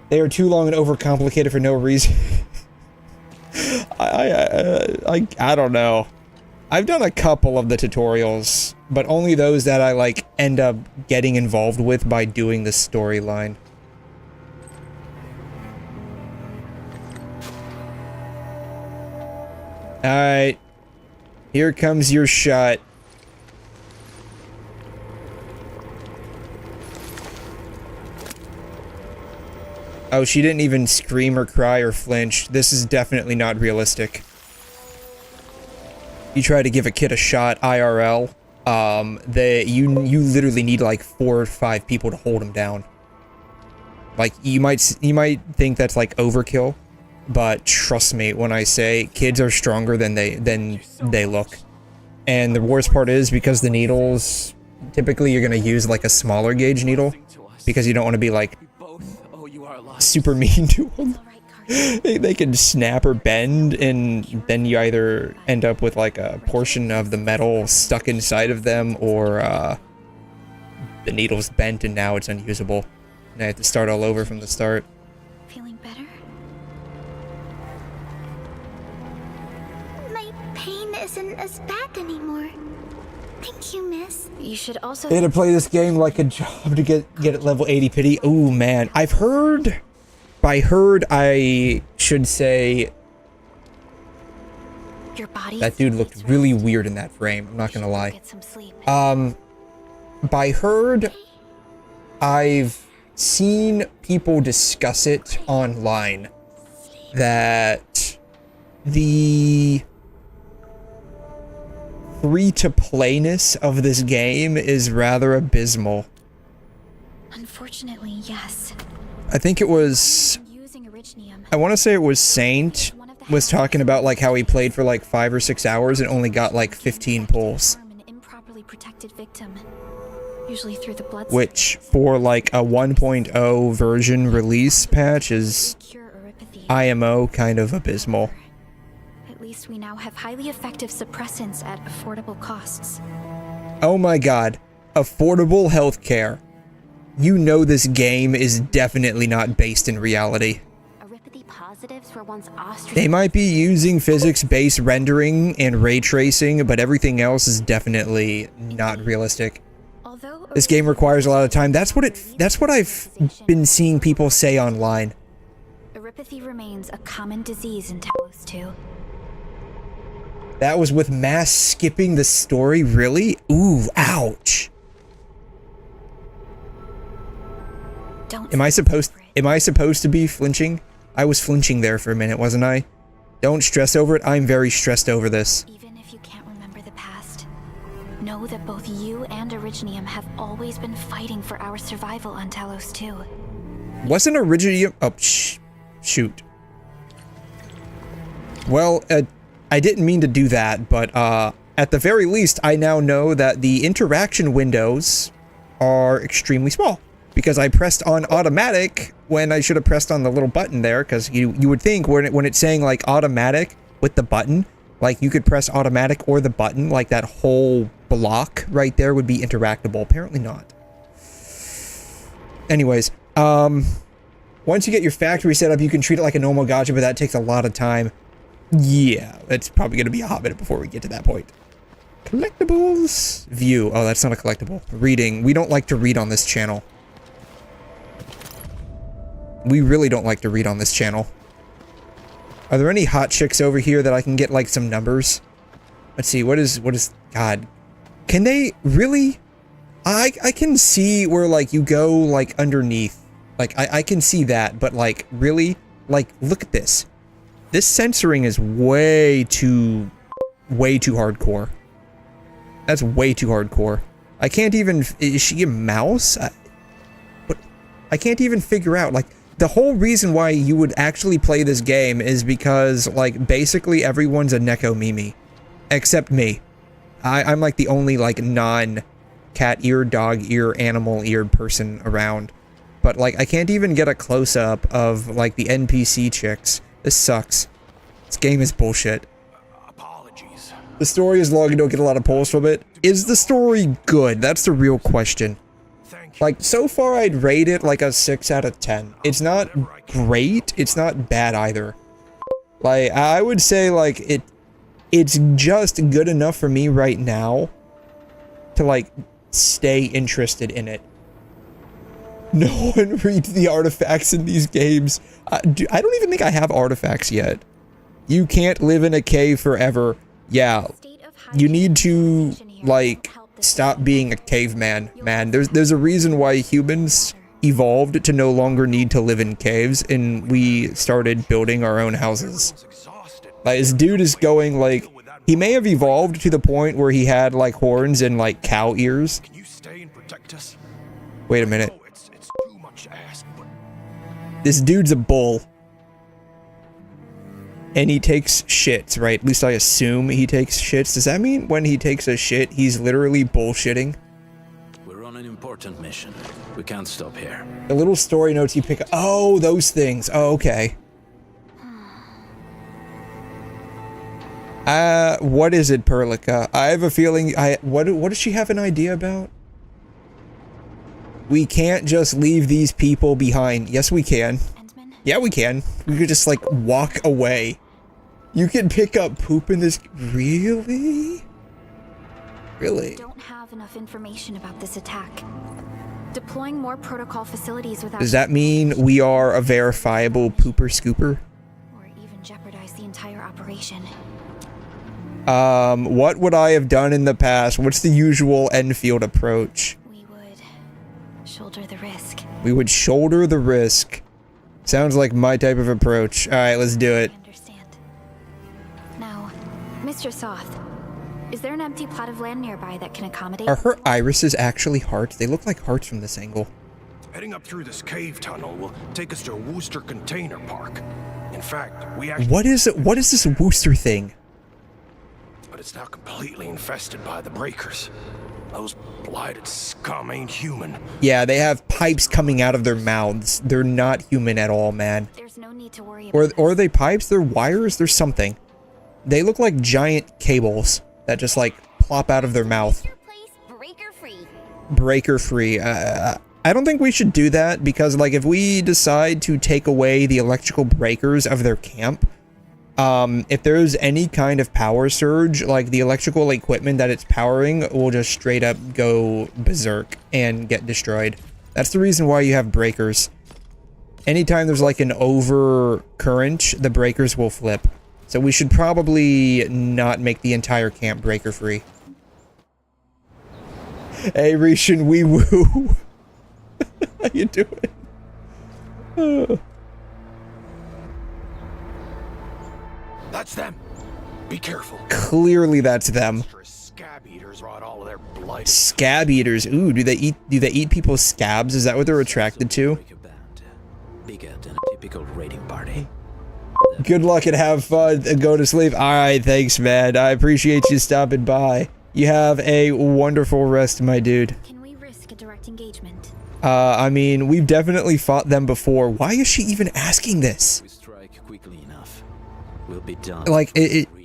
Speaker 1: They are too long and overcomplicated for no reason. I don't know. I've done a couple of the tutorials, but only those that I, like, end up getting involved with by doing the storyline. Alright. Here comes your shot. Oh, she didn't even scream or cry or flinch. This is definitely not realistic. You try to give a kid a shot IRL. you literally need like 4 or 5 people to hold them down. Like you might think that's like overkill, but trust me when I say kids are stronger than they look. And the worst part is because the needles, typically you're gonna use like a smaller gauge needle because you don't want to be like super mean to them. They can snap or bend, and then you either end up with like a portion of the metal stuck inside of them, or the needle's bent and now it's unusable. And I have to start all over from the start.
Speaker 4: Feeling better?
Speaker 2: My pain isn't as bad anymore. Thank you, miss.
Speaker 4: You should also...
Speaker 1: They had to play this game like a job to get it level 80 pity. Ooh, man. I've heard... By heard, I should say...
Speaker 4: Your body
Speaker 1: That dude looked really weird in that frame. I'm not gonna lie.
Speaker 4: Get some sleep.
Speaker 1: By heard, I've seen people discuss it online. That the free-to-playness of this game is rather abysmal.
Speaker 4: Unfortunately, yes.
Speaker 1: I think it was, I want to say it was Saint was talking about like how he played for like 5 or 6 hours and only got like 15 pulls.
Speaker 4: An improperly protected victim, usually through the blood.
Speaker 1: Which for like a 1.0 version release patch is IMO kind of abysmal.
Speaker 4: At least we now have highly effective suppressants at affordable costs.
Speaker 1: Oh my god, affordable healthcare. You know this game is definitely not based in reality.
Speaker 2: Positives were once ostracized.
Speaker 1: They might be using physics-based rendering and ray tracing, but everything else is definitely not realistic. This game requires a lot of time. That's what I've been seeing people say online.
Speaker 4: Erypathy remains a common disease in Talos 2.
Speaker 1: That was with mass skipping the story? Really? Ooh, ouch. Am I supposed to be flinching? I was flinching there for a minute, wasn't I? Don't stress over it. I'm very stressed over this.
Speaker 4: Even if you can't remember the past, know that both you and Originium have always been fighting for our survival on Talos 2.
Speaker 1: Wasn't Originium... Oh, shoot. Well, I didn't mean to do that, but at the very least, I now know that the interaction windows are extremely small. Because I pressed on automatic when I should have pressed on the little button there, because you would think when it's saying like automatic with the button, like you could press automatic or the button, like that whole block right there would be interactable. Apparently not. Anyways, once you get your factory set up, you can treat it like a normal gacha, but that takes a lot of time. Yeah, it's probably going to be a hot minute before we get to that point. Collectibles? View. Oh, that's not a collectible. Reading. We don't like to read on this channel. We really don't like to read on this channel. Are there any hot chicks over here that I can get like some numbers? Let's see, what is, God. Can they really? I can see where like you go like underneath. Like I can see that, but like really? Like look at this. This censoring is way too hardcore. That's way too hardcore. I can't even, is she a mouse? I can't even figure out, like, the whole reason why you would actually play this game is because, like, basically everyone's a Neko Mimi. Except me. I'm like the only, like, non-cat ear, dog ear, animal eared person around. But, like, I can't even get a close-up of, like, the NPC chicks. This sucks. This game is bullshit.
Speaker 7: Apologies.
Speaker 1: The story is long, you don't get a lot of polls from it. Is the story good? That's the real question. Like, so far I'd rate it like a 6 out of 10. It's not great, it's not bad either. Like, I would say, like, it's just good enough for me right now to, like, stay interested in it. No one reads the artifacts in these games. I don't even think I have artifacts yet. You can't live in a cave forever. Yeah, you need to, like, stop being a caveman, man. There's a reason why humans evolved to no longer need to live in caves, and we started building our own houses. Like, this dude is going, like, He may have evolved to the point where he had like horns and like cow ears.
Speaker 7: Can you stay and protect us?
Speaker 1: Wait a minute.
Speaker 7: Oh, it's too much to ask, but
Speaker 1: This dude's a bull. And he takes shits, right? At least I assume he takes shits. Does that mean when he takes a shit, he's literally bullshitting?
Speaker 3: We're on an important mission. We can't stop here.
Speaker 1: The little story notes you pick up. Oh, those things. Oh, okay. What is it, Perlica? I have a feeling what does she have an idea about? We can't just leave these people behind. Yes, we can. Yeah, we can. We could just, like, walk away. You can pick up poop in this... Really? Really?
Speaker 4: We don't have enough information about this attack. Deploying more protocol facilities without...
Speaker 1: Does that mean we are a verifiable pooper scooper?
Speaker 4: Or even jeopardize the entire operation.
Speaker 1: What would I have done in the past? What's the usual Endfield approach?
Speaker 4: We would shoulder the risk.
Speaker 1: We would shoulder the risk. Sounds like my type of approach. Alright, let's do it.
Speaker 4: I understand. Now, Mr. Soth, is there an empty plot of land nearby that can accommodate...
Speaker 1: Are her irises actually hearts? They look like hearts from this angle.
Speaker 7: heading up through this cave tunnel will take us to a Worcester container park. In fact, we actually...
Speaker 1: What is this Worcester thing?
Speaker 7: But it's now completely infested by the breakers. Those blighted scum ain't human.
Speaker 1: Yeah, they have pipes coming out of their mouths. They're not human at all, man.
Speaker 4: There's no need to worry about
Speaker 1: Or are they pipes? They're wires? They're something. They look like giant cables that just like plop out of their mouth. Breaker free. I don't think we should do that because like if we decide to take away the electrical breakers of their camp, if there's any kind of power surge, like the electrical equipment that it's powering will just straight up go berserk and get destroyed. That's the reason why you have breakers. Anytime there's like an overcurrent, the breakers will flip. So we should probably not make the entire camp breaker free. Hey, Rishin, wee woo. How you doing?
Speaker 7: That's them. Be careful.
Speaker 1: Clearly that's them.
Speaker 7: Scab eaters brought all of their blight.
Speaker 1: Scab eaters. Ooh, do they eat people's scabs? Is that what they're attracted to?
Speaker 3: Bigger than a typical raiding party.
Speaker 1: Good luck and have fun and go to sleep. Alright, thanks, man. I appreciate you stopping by. You have a wonderful rest, my dude.
Speaker 4: Can we risk a direct engagement?
Speaker 1: I mean, we've definitely fought them before. Why is she even asking this?
Speaker 3: We strike quickly enough. We'll be done.
Speaker 1: Like,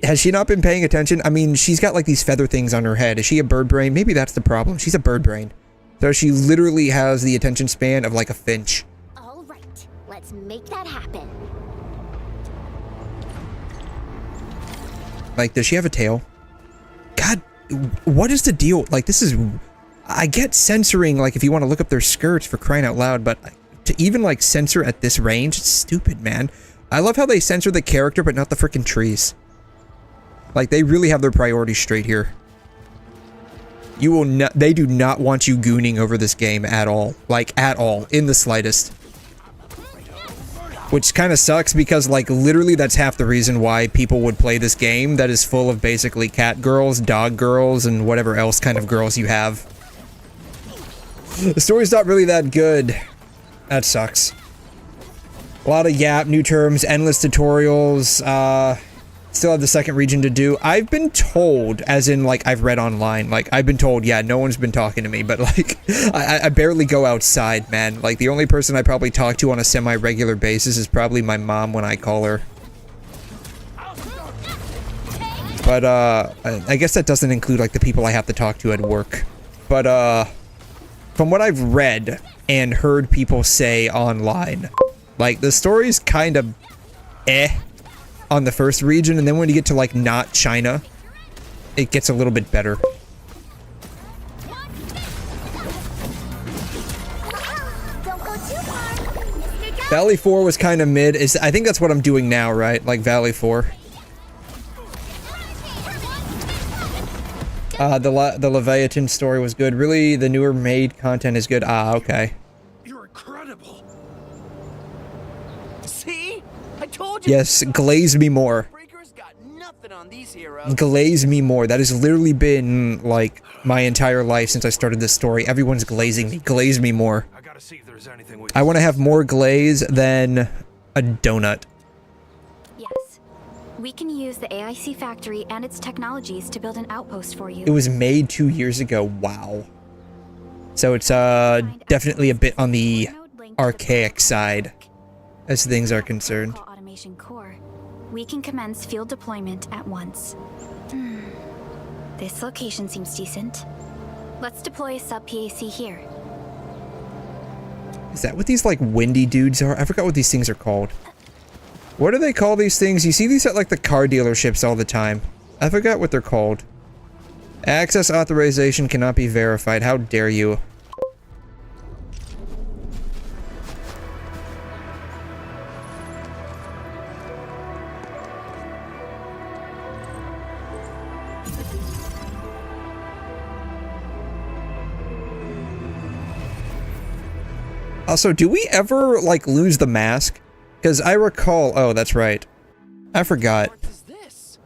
Speaker 1: has she not been paying attention? I mean, she's got like these feather things on her head. Is she a bird brain? Maybe that's the problem. She's a bird brain. So she literally has the attention span of like a finch.
Speaker 2: All right, let's make that happen.
Speaker 1: Like, does she have a tail? God, what is the deal? Like, this is... I get censoring, like, if you want to look up their skirts for crying out loud, but to even, like, censor at this range, it's stupid, man. I love how they censor the character, but not the freaking trees. Like, they really have their priorities straight here. You will not... They do not want you gooning over this game at all. Like, at all. In the slightest. Which kind of sucks because, like, literally that's half the reason why people would play this game that is full of basically cat girls, dog girls, and whatever else kind of girls you have. The story's not really that good. That sucks. A lot of yap, new terms, endless tutorials, still have the second region to do. I've been told, as in, like, I've read online, like, I've been told, yeah, no one's been talking to me, but, like, I barely go outside, man. Like, the only person I probably talk to on a semi-regular basis is probably my mom when I call her. But, I guess that doesn't include, like, the people I have to talk to at work. But, from what I've read and heard people say online, like, the story's kind of on the first region, and then when you get to, like, not China, it gets a little bit better. Valley 4 was kind of mid. I think that's what I'm doing now, right? Like, Valley 4. The Leviathan story was good. Really, the newer made content is good. Ah, okay.
Speaker 7: You're incredible.
Speaker 6: See? I told you.
Speaker 1: Yes, glaze me more.
Speaker 6: Breakers got nothing nothing on these heroes.
Speaker 1: Glaze me more. That has literally been, like, my entire life since I started this story. Everyone's glazing me. Glaze me more.
Speaker 7: I gotta see if there's anything we
Speaker 1: I want to have more glaze than a donut.
Speaker 4: Yes. We can use the AIC factory and its technologies to build an outpost for you.
Speaker 1: It was made 2 years ago. Wow. So it's definitely a bit on the archaic side as things are concerned.
Speaker 4: Automation core. We can commence field deployment at once. This location seems decent. Let's deploy a sub-PAC here.
Speaker 1: Is that what these, like, windy dudes are? I forgot what these things are called. What do they call these things? You see these at, like, the car dealerships all the time. I forgot what they're called. Access authorization cannot be verified. How dare you? Also, do we ever, like, lose the mask? Because I recall... Oh, that's right. I forgot.
Speaker 6: What is this?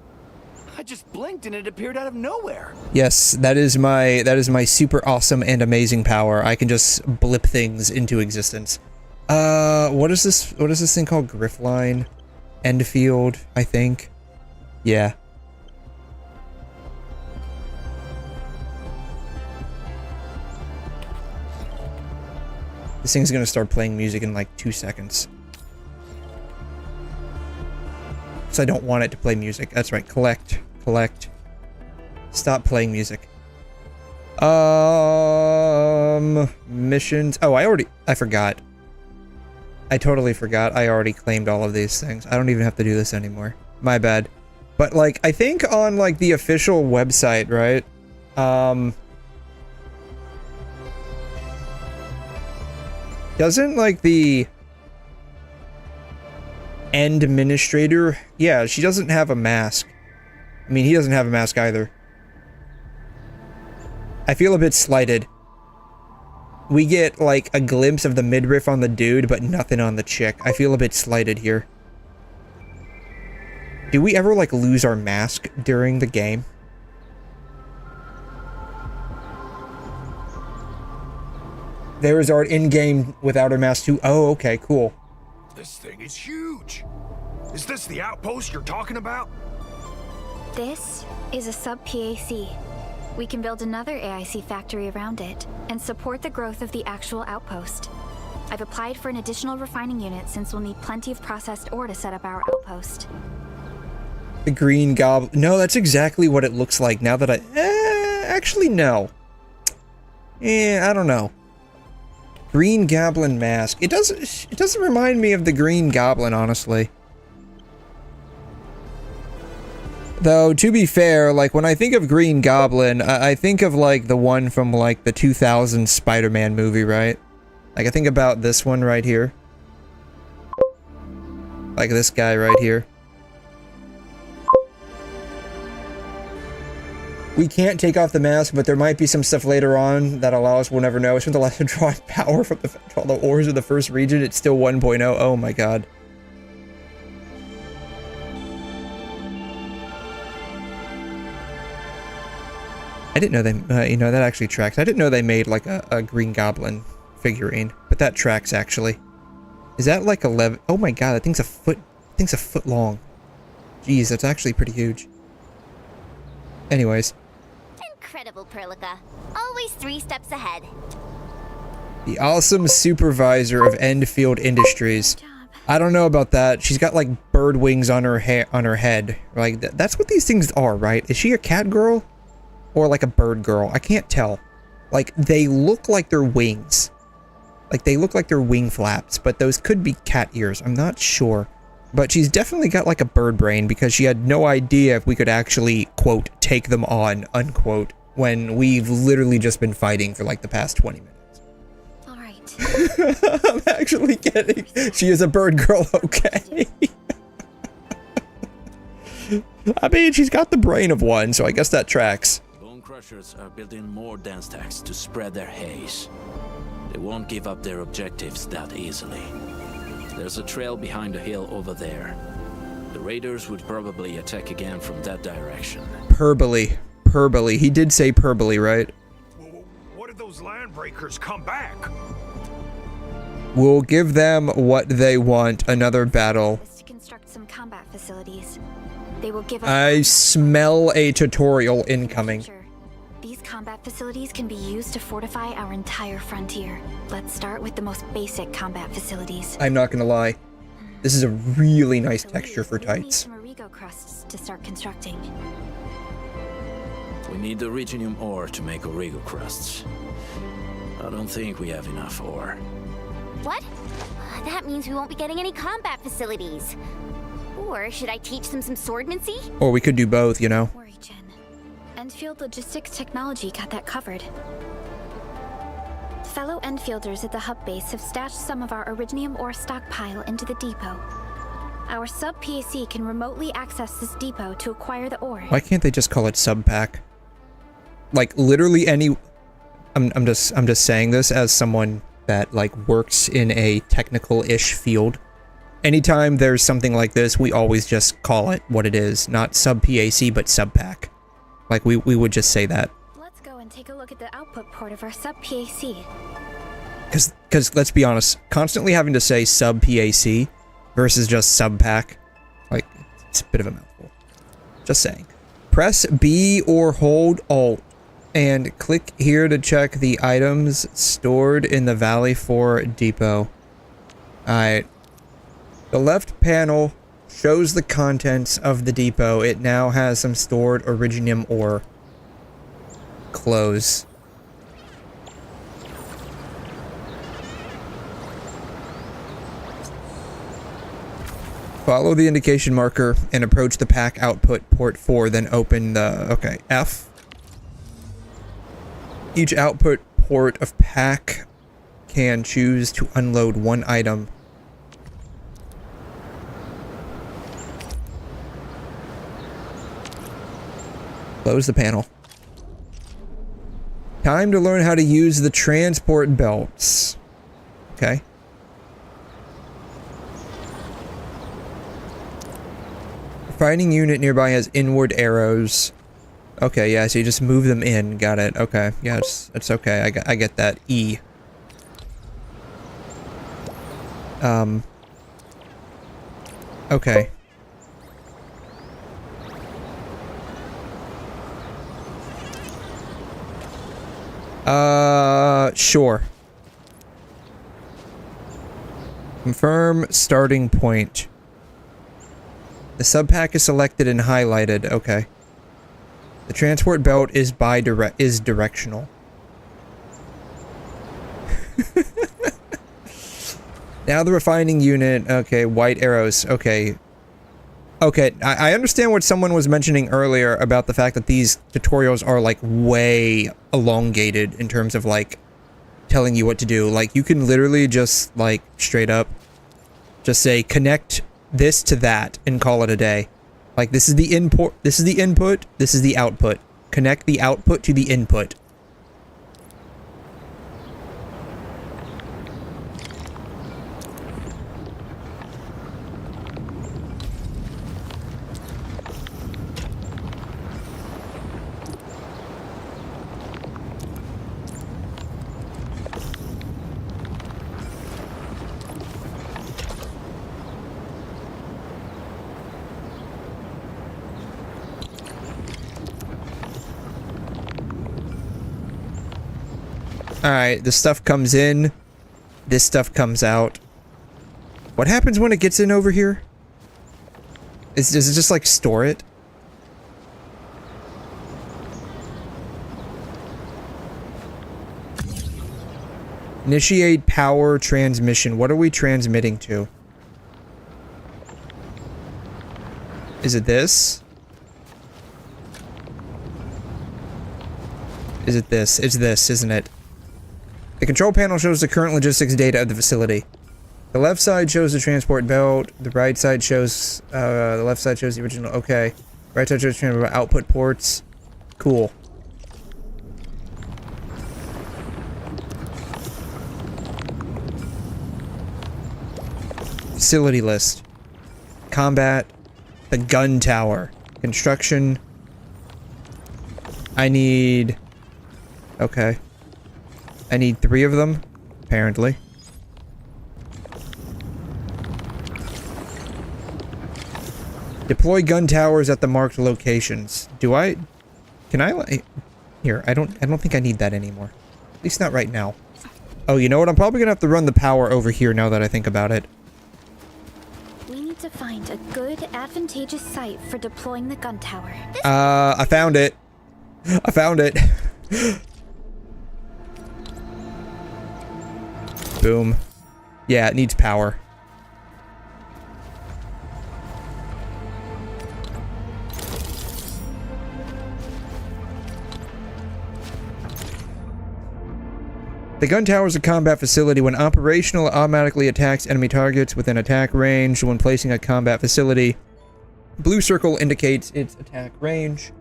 Speaker 6: I just blinked and it appeared out of nowhere.
Speaker 1: Yes, that is my super awesome and amazing power. I can just blip things into existence. What is this thing called? Griffline? Endfield, I think. Yeah. This thing's gonna start playing music in like 2 seconds. So I don't want it to play music. That's right. Collect. Collect. Stop playing music. Missions. Oh, I forgot. I totally forgot. I already claimed all of these things. I don't even have to do this anymore. My bad. But, like, I think on, like, the official website, right? Doesn't, like, the end administrator... Yeah, she doesn't have a mask. I mean, he doesn't have a mask either. I feel a bit slighted. We get, like, a glimpse of the midriff on the dude, but nothing on the chick. I feel a bit slighted here. Do we ever, like, lose our mask during the game? There is our in-game without our mask too. Oh, okay, cool.
Speaker 7: This thing is huge. Is this the outpost you're talking about?
Speaker 4: This is a sub-PAC. We can build another AIC factory around it and support the growth of the actual outpost. I've applied for an additional refining unit since we'll need plenty of processed ore to set up our outpost.
Speaker 1: The green goblin. No, that's exactly what it looks like now that I... actually, no. I don't know. Green Goblin mask. It doesn't remind me of the Green Goblin, honestly. Though, to be fair, like, when I think of Green Goblin, I think of, like, the one from, like, the 2000 Spider-Man movie, right? Like, I think about this one right here. Like this guy right here. We can't take off the mask, but there might be some stuff later on that allows, we'll never know. It's from the last drawing power from all the ores of the first region. It's still 1.0. Oh my god. I didn't know they, you know, that actually tracks. I didn't know they made like a Green Goblin figurine, but that tracks actually. Is that like 11? Oh my god, that thing's a foot long. Jeez, that's actually pretty huge. Anyways.
Speaker 2: Incredible, Perlica. Always 3 steps ahead.
Speaker 1: The awesome supervisor of Endfield Industries. I don't know about that. She's got like bird wings on her head. Like that's what these things are, right? Is she a cat girl or like a bird girl? I can't tell. Like they look like they're wings. Like they look like they're wing flaps, but those could be cat ears. I'm not sure. But she's definitely got like a bird brain because she had no idea if we could actually, quote, take them on, unquote, when we've literally just been fighting for like the past 20 minutes.
Speaker 4: All right.
Speaker 1: I'm actually kidding. She is a bird girl, okay? I mean, she's got the brain of one, so I guess that tracks.
Speaker 3: Bone crushers are building more dance stacks to spread their haze. They won't give up their objectives that easily. There's a trail behind the hill over there. The Raiders would probably attack again from that direction.
Speaker 1: Purbley. Purbley. He did say Purbley, right?
Speaker 7: What if those landbreakers come back?
Speaker 1: We'll give them what they want. Another battle.
Speaker 4: To construct some combat facilities. They will give us
Speaker 1: I smell a tutorial incoming.
Speaker 4: These combat facilities can be used to fortify our entire frontier. Let's start with the most basic combat facilities.
Speaker 1: I'm not gonna lie. This is a really nice texture for
Speaker 4: We'll need
Speaker 1: tights.
Speaker 4: some 𝘬𝘮𝘳 crusts to start constructing.
Speaker 3: We need the iridium ore to make 𝘬𝘮𝘳 crusts. I don't think we have enough ore.
Speaker 2: What? That means we won't be getting any combat facilities. Or should I teach them some swordmancy?
Speaker 1: Or we could do both, you know.
Speaker 4: Don't worry, Jen. Endfield Logistics Technology got that covered. Fellow Endfielders at the hub base have stashed some of our iridium ore stockpile into the depot. Our sub-PAC can remotely access this depot to acquire the ore.
Speaker 1: Why can't they just call it sub-pack? Like literally any. I'm just saying this as someone that like works in a technical-ish field. Anytime there's something like this, we always just call it what it is, not sub-PAC but sub-pack. Like we would just say that.
Speaker 4: Let's go and take a look at the output port of our sub-PAC.
Speaker 1: Because let's be honest, constantly having to say sub-PAC versus just sub-pack, like, it's a bit of a mouthful. Just saying. Press B or hold Alt and click here to check the items stored in the Valley 4 depot. Alright. The left panel shows the contents of the depot. It now has some stored iridium ore. Close. Follow the indication marker and approach the pack output port 4, then open the... okay, F. Each output port of pack can choose to unload one item. Close the panel. Time to learn how to use the transport belts. Okay. Fighting unit nearby has inward arrows. Okay, yeah, so you just move them in. Got it. Okay. Yes, it's okay. I get that. E. Okay. Sure. Confirm starting point. The subpack is selected and highlighted. Okay. The transport belt is directional. Now the refining unit. Okay, white arrows. Okay. Okay, I understand what someone was mentioning earlier about the fact that these tutorials are like way elongated in terms of like telling you what to do. Like you can literally just like straight up just say connect this to that and call it a day. Like this is the input, this is the input, this is the output. Connect the output to the input. Alright, this stuff comes in. This stuff comes out. What happens when it gets in over here? Does it just like store it? Initiate power transmission. What are we transmitting to? Is it this? Is it this? It's this, isn't it? The control panel shows the current logistics data of the facility. The left side shows the transport belt. The right side shows, the left side shows the original. Okay. Right side shows transport output ports. Cool. Facility list. Combat. The gun tower. Construction. I need... Okay. I need 3 of them, apparently. Deploy gun towers at the marked locations. Do I... Can I... Here, I don't think I need that anymore. At least not right now. Oh, you know what? I'm probably gonna have to run the power over here now that I think about it.
Speaker 4: We need to find a good, advantageous site for deploying the gun tower.
Speaker 1: I found it. I found it. Boom. Yeah, it needs power. The gun tower is a combat facility. When operational, it automatically attacks enemy targets within attack range. When placing a combat facility, blue circle indicates its attack range.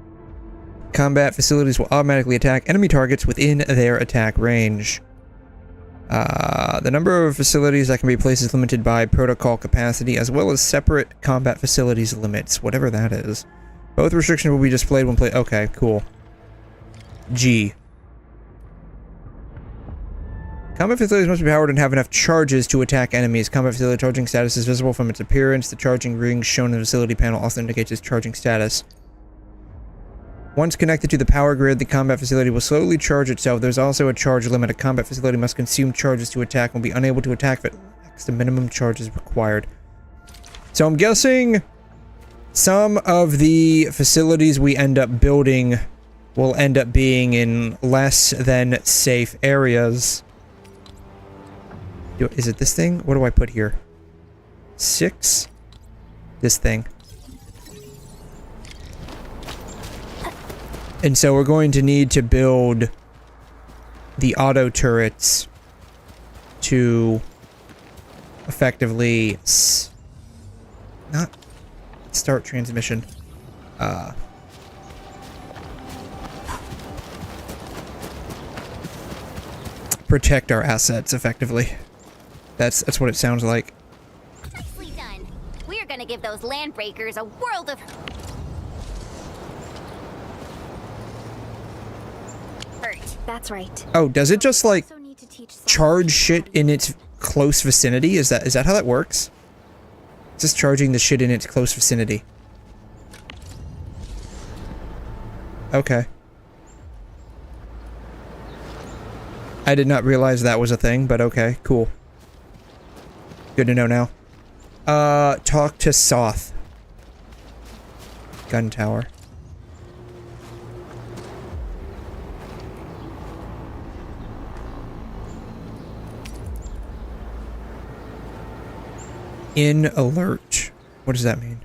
Speaker 1: Combat facilities will automatically attack enemy targets within their attack range. The number of facilities that can be placed is limited by protocol capacity, as well as separate combat facilities limits, whatever that is. Both restrictions will be displayed when played. Okay, cool. G. Combat facilities must be powered and have enough charges to attack enemies. Combat facility charging status is visible from its appearance. The charging ring shown in the facility panel also indicates its charging status. Once connected to the power grid, the combat facility will slowly charge itself. There's also a charge limit. A combat facility must consume charges to attack and will be unable to attack if it lacks the minimum charges required. So I'm guessing some of the facilities we end up building will end up being in less than safe areas. Is it this thing? What do I put here? 6? This thing. And so we're going to need to build the auto turrets to effectively not start transmission. Protect our assets effectively. That's what it sounds like.
Speaker 2: Nicely done. We're gonna give those landbreakers a world of hurt.
Speaker 4: That's right.
Speaker 1: Oh, does it just like
Speaker 4: Also need to teach
Speaker 1: charge shit in its close vicinity? Is that how that works? It's just charging the shit in its close vicinity. Okay. I did not realize that was a thing, but okay, cool. Good to know now. Talk to Soth. Gun tower. In alert. What does that mean?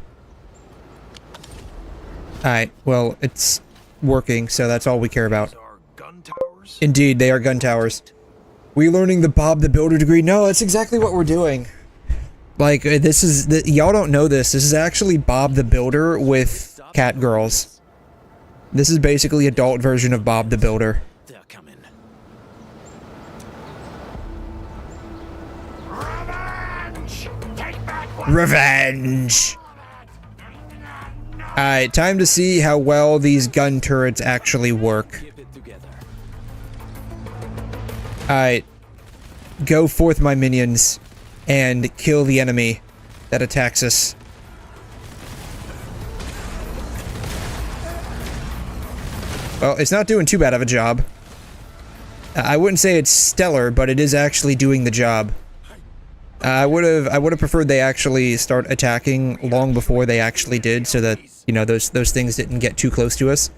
Speaker 1: Alright, well, it's working, so that's all we care about.
Speaker 7: These are gun towers?
Speaker 1: Indeed, they are gun towers. We learning the Bob the Builder degree? No, that's exactly what we're doing. Like, this is... y'all don't know this. This is actually Bob the Builder with cat girls. This is basically adult version of Bob the Builder.
Speaker 3: They're coming.
Speaker 5: Revenge! Take back what
Speaker 1: Revenge! Alright, time to see how well these gun turrets actually work.
Speaker 3: Keep it together.
Speaker 1: Alright. Go forth, my minions, and kill the enemy that attacks us. Well, it's not doing too bad of a job. I wouldn't say it's stellar, but it is actually doing the job. I would have preferred they actually start attacking long before they actually did, so that, you know, those things didn't get too close to us.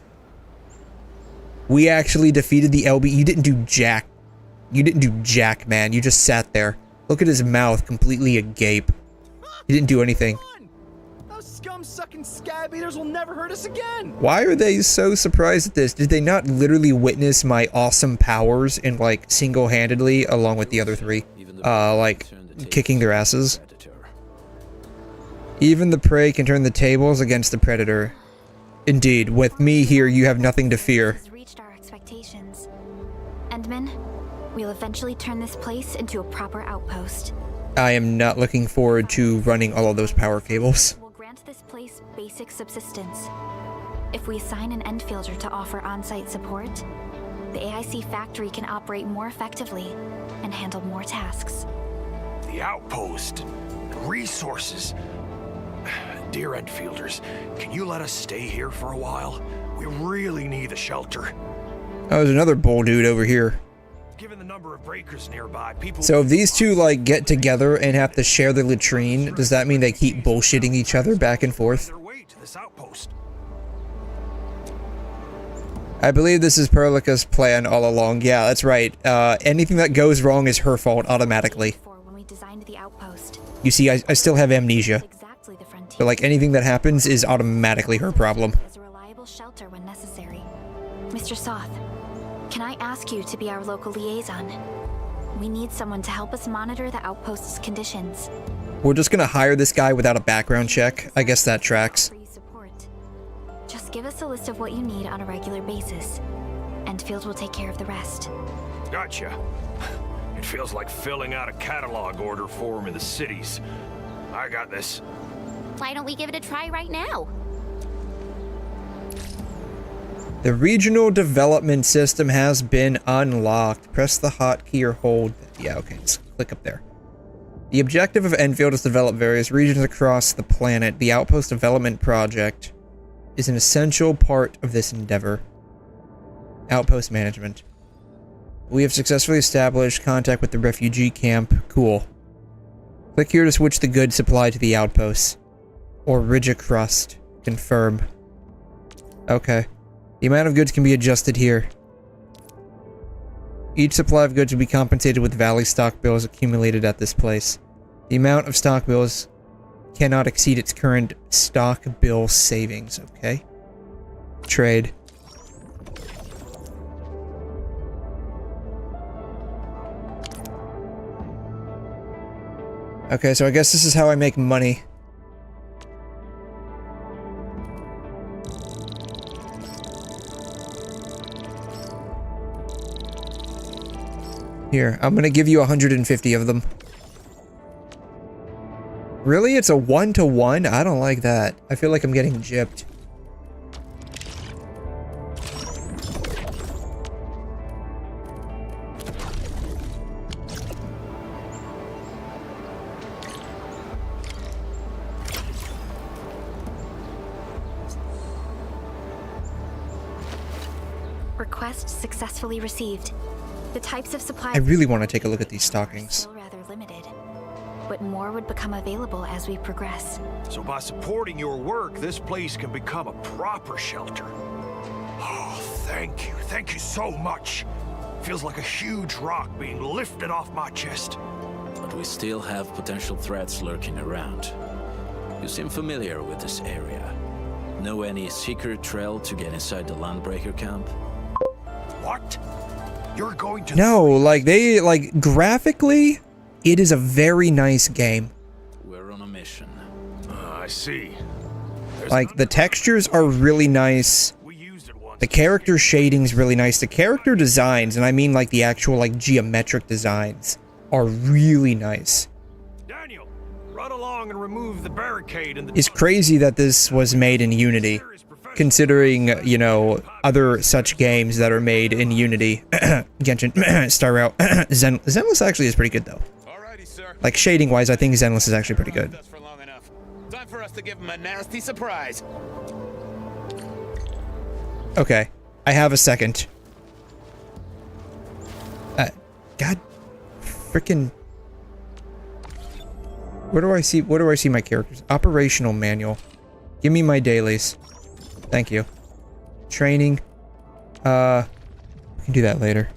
Speaker 1: We actually defeated the LB. You didn't do jack. You didn't do jack, man. You just sat there. Look at his mouth, completely agape. He didn't do anything.
Speaker 6: Those scum-sucking scab eaters will never hurt us again.
Speaker 1: Why are they so surprised at this? Did they not literally witness my awesome powers and, like, single-handedly, along with the other three, like, kicking their asses? Even the prey can turn the tables against the predator. Indeed, with me here, you have nothing to fear.
Speaker 4: has reached our expectations. Endman, we'll eventually turn this place into a proper outpost.
Speaker 1: I am not looking forward to running all of those power cables.
Speaker 4: We'll grant this place suffice basic subsistence. If we assign an Endfielder to offer on-site support, the AIC factory can operate more effectively and handle more tasks.
Speaker 7: The outpost, the resources. Dear Endfielders, can you let us stay here for a while? We really need a shelter.
Speaker 1: Oh, there's another bull dude over here.
Speaker 7: Given the number of breakers nearby, people...
Speaker 1: So if these two, like, get together and have to share the latrine, does that mean they keep bullshitting each other back and forth?
Speaker 7: their way to this outpost.
Speaker 1: I believe this is Perlica's plan all along. Yeah, that's right. Anything that goes wrong is her fault automatically.
Speaker 4: When we designed the outpost,
Speaker 1: You see, I still have amnesia.
Speaker 4: exactly the frontier.
Speaker 1: So, like, anything that happens is automatically her problem.
Speaker 4: As a reliable shelter when necessary. Mr. Soth, can I ask you to be our local liaison? We need someone to help us monitor the outpost's conditions.
Speaker 1: We're just gonna hire this guy without a background check. I guess that tracks.
Speaker 4: Free support. Just give us a list of what you need on a regular basis. Endfield will take care of the rest.
Speaker 7: Gotcha. It feels like filling out a catalog order form in the cities. I got this.
Speaker 2: Why don't we give it a try right now?
Speaker 1: The regional development system has been unlocked. Press the hotkey or hold. Yeah, okay, just click up there. The objective of Endfield is to develop various regions across the planet. The Outpost Development Project is an essential part of this endeavor. Outpost management. We have successfully established contact with the refugee camp. Cool. Click here to switch the goods supply to the outposts. Or 𝘧𝘬𝘃. Confirm. Okay. The amount of goods can be adjusted here. Each supply of goods will be compensated with valley stock bills accumulated at this place. The amount of stock bills cannot exceed its current stock bill savings. Okay. Trade. Okay, so I guess this is how I make money. Here, I'm gonna give you 150 of them. Really? It's a 1-to-1? I don't like that. I feel like I'm getting gypped.
Speaker 4: Request successfully received. The types of supplies
Speaker 1: I really want to take a look at these stockings.
Speaker 4: still rather limited, but more would become available as we progress.
Speaker 7: So by supporting your work, this place can become a proper shelter. Oh, thank you. Thank you so much. Feels like a huge rock being lifted off my chest.
Speaker 3: But we still have potential threats lurking around. You seem familiar with this area. Know any secret trail to get inside the Landbreaker camp?
Speaker 7: What? You're going to...
Speaker 1: No, like, graphically, it is a very nice game.
Speaker 3: We're on a mission.
Speaker 7: I see.
Speaker 1: Like, the textures are really nice.
Speaker 7: We used it once.
Speaker 1: The character shading's really nice. The character designs, and I mean like the actual like geometric designs, are really nice.
Speaker 7: Daniel, run along and remove the barricade in the...
Speaker 1: It's crazy that this was made in Unity, considering, you know, other such games that are made in Unity. Genshin, 𝘺𝘬𝘕, Zenless actually is pretty good though.
Speaker 8: Alrighty, sir.
Speaker 1: Like shading wise, I think Zenless is actually pretty good.
Speaker 8: For long enough. Time for us to give him a nasty surprise.
Speaker 1: Okay, I have a second. God, frickin'. Where do I see my characters? Operational manual. Give me my dailies. Thank you. Training. We can do that later.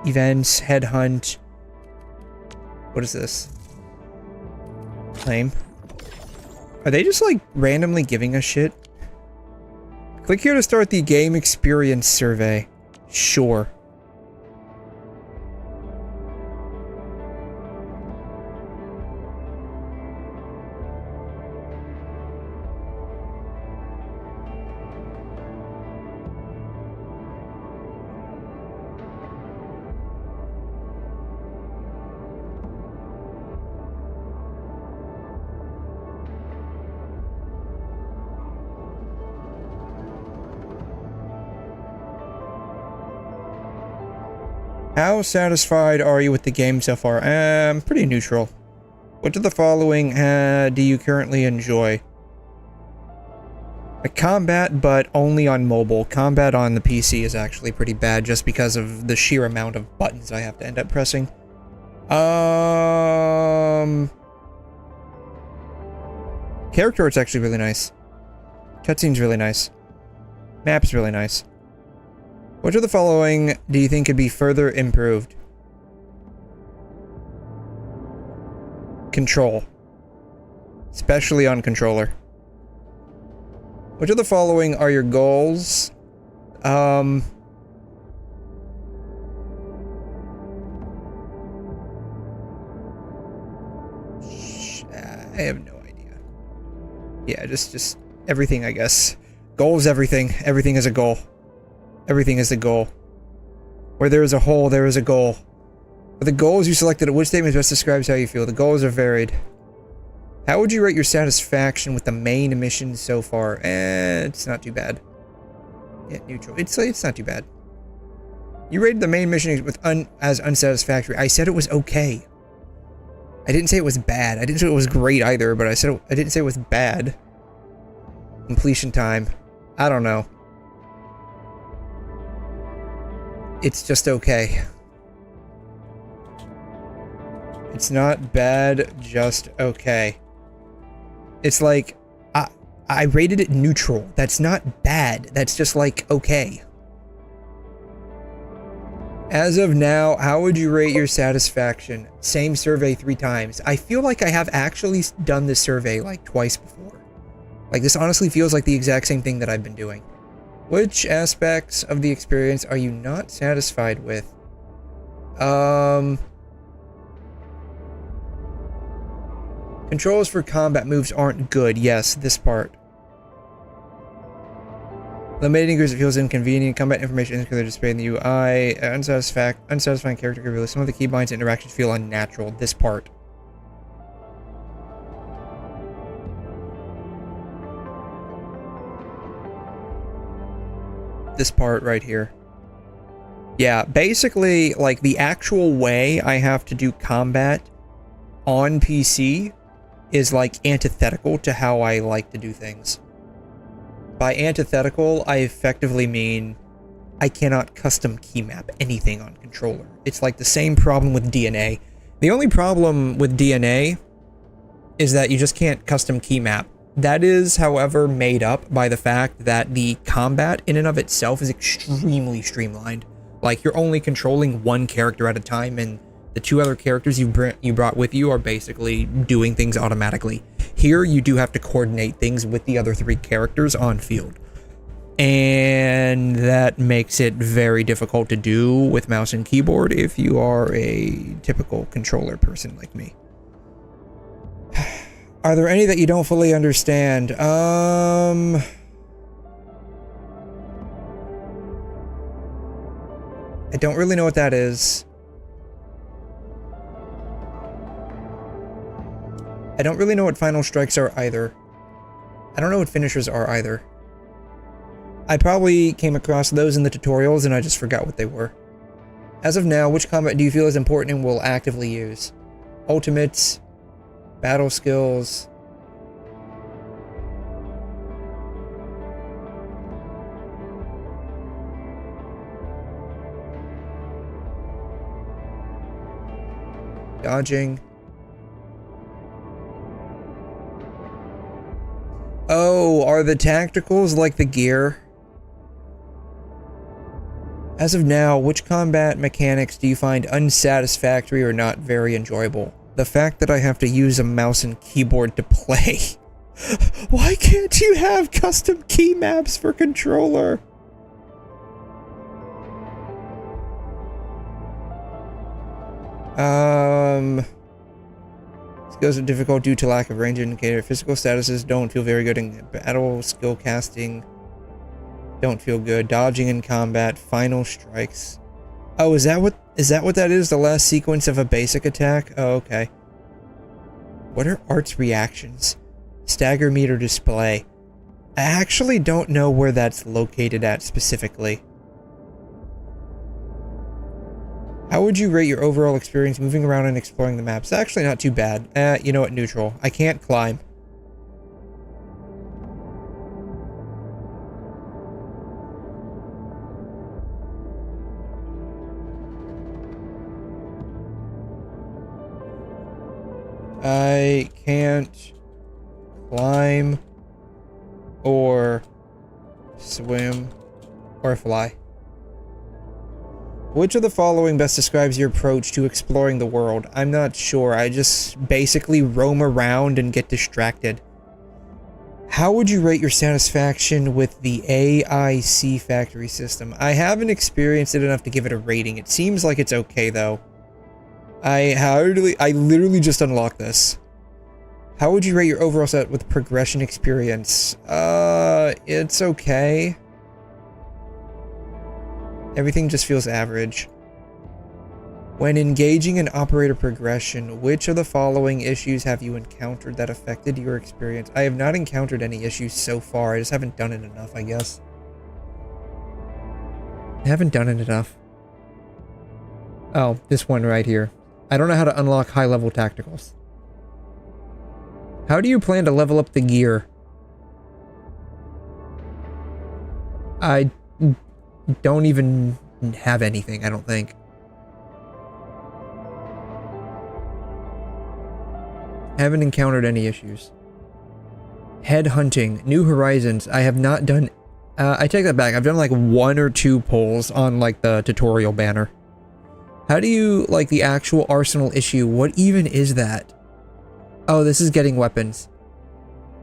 Speaker 1: Events, headhunt. What is this? Claim. Are they just like randomly giving us shit? Click here to start the game experience survey. Sure. How satisfied are you with the game so far? Pretty neutral. Which of the following do you currently enjoy? Combat, but only on mobile. Combat on the PC is actually pretty bad just because of the sheer amount of buttons I have to end up pressing. Character art's actually really nice. Cutscene's really nice. Map's really nice. Which of the following do you think could be further improved? Control. Especially on controller. Which of the following are your goals? I have no idea. Yeah, just everything, I guess. Goal is everything. Everything is a goal. Everything is a goal. Where there is a hole, there is a goal. For the goals you selected, which statement best describes how you feel? The goals are varied. How would you rate your satisfaction with the main mission so far? It's not too bad. Yeah, neutral. It's not too bad. You rated the main mission with as unsatisfactory. I said it was okay. I didn't say it was bad. I didn't say it was great either, but I didn't say it was bad. Completion time. I don't know. It's just okay. It's not bad, just okay. It's like, I rated it neutral. That's not bad. That's just like, okay. As of now, how would you rate your satisfaction? Same survey 3 times. I feel like I have actually done this survey like twice before. Like, this honestly feels like the exact same thing that I've been doing. Which aspects of the experience are you not satisfied with? Controls for combat moves aren't good. Yes, this part. Limiting because it feels inconvenient. Combat information isn't clearly displayed in the UI. Unsatisfying character reveal. Some of the keybinds and interactions feel unnatural. This part. This part right here. Yeah, basically, like, the actual way I have to do combat on PC is, like, antithetical to how I like to do things. By antithetical, I effectively mean I cannot custom key map anything on controller. It's like the same problem with DNA. The only problem with DNA is that you just can't custom key map. That is, however, made up by the fact that the combat in and of itself is extremely streamlined. Like, you're only controlling one character at a time, and the 2 other characters you brought with you are basically doing things automatically. Here, you do have to coordinate things with the other 3 characters on field. And that makes it very difficult to do with mouse and keyboard if you are a typical controller person like me. Are there any that you don't fully understand? I don't really know what that is. I don't really know what final strikes are either. I don't know what finishers are either. I probably came across those in the tutorials and I just forgot what they were. As of now, which combat do you feel is important and will actively use? Ultimates, battle skills. Dodging. Oh, are the tacticals like the gear? As of now, which combat mechanics do you find unsatisfactory or not very enjoyable? The fact that I have to use a mouse and keyboard to play. Why can't you have custom key maps for controller? Skills are difficult due to lack of range indicator. Physical statuses don't feel very good in battle. Skill casting don't feel good. Dodging in combat. Final strikes. Oh, is that what that is? The last sequence of a basic attack? Oh, okay. What are art's reactions? Stagger meter display. I actually don't know where that's located at specifically. How would you rate your overall experience moving around and exploring the maps? Actually not too bad. You know what, neutral. I can't climb. I can't climb or swim or fly. Which of the following best describes your approach to exploring the world? I'm not sure. I just basically roam around and get distracted. How would you rate your satisfaction with the AIC factory system? I haven't experienced it enough to give it a rating. It seems like it's okay though. I literally just unlocked this. How would you rate your overall set with progression experience? It's okay. Everything just feels average. When engaging in operator progression, which of the following issues have you encountered that affected your experience? I have not encountered any issues so far. I just haven't done it enough, I guess. I haven't done it enough. Oh, this one right here. I don't know how to unlock high-level tacticals. How do you plan to level up the gear? I don't even have anything, I don't think. Haven't encountered any issues. Head hunting, New Horizons. I have not done... I take that back. I've done like 1 or 2 polls on like the tutorial banner. How do you like the actual arsenal issue? What even is that? Oh, this is getting weapons.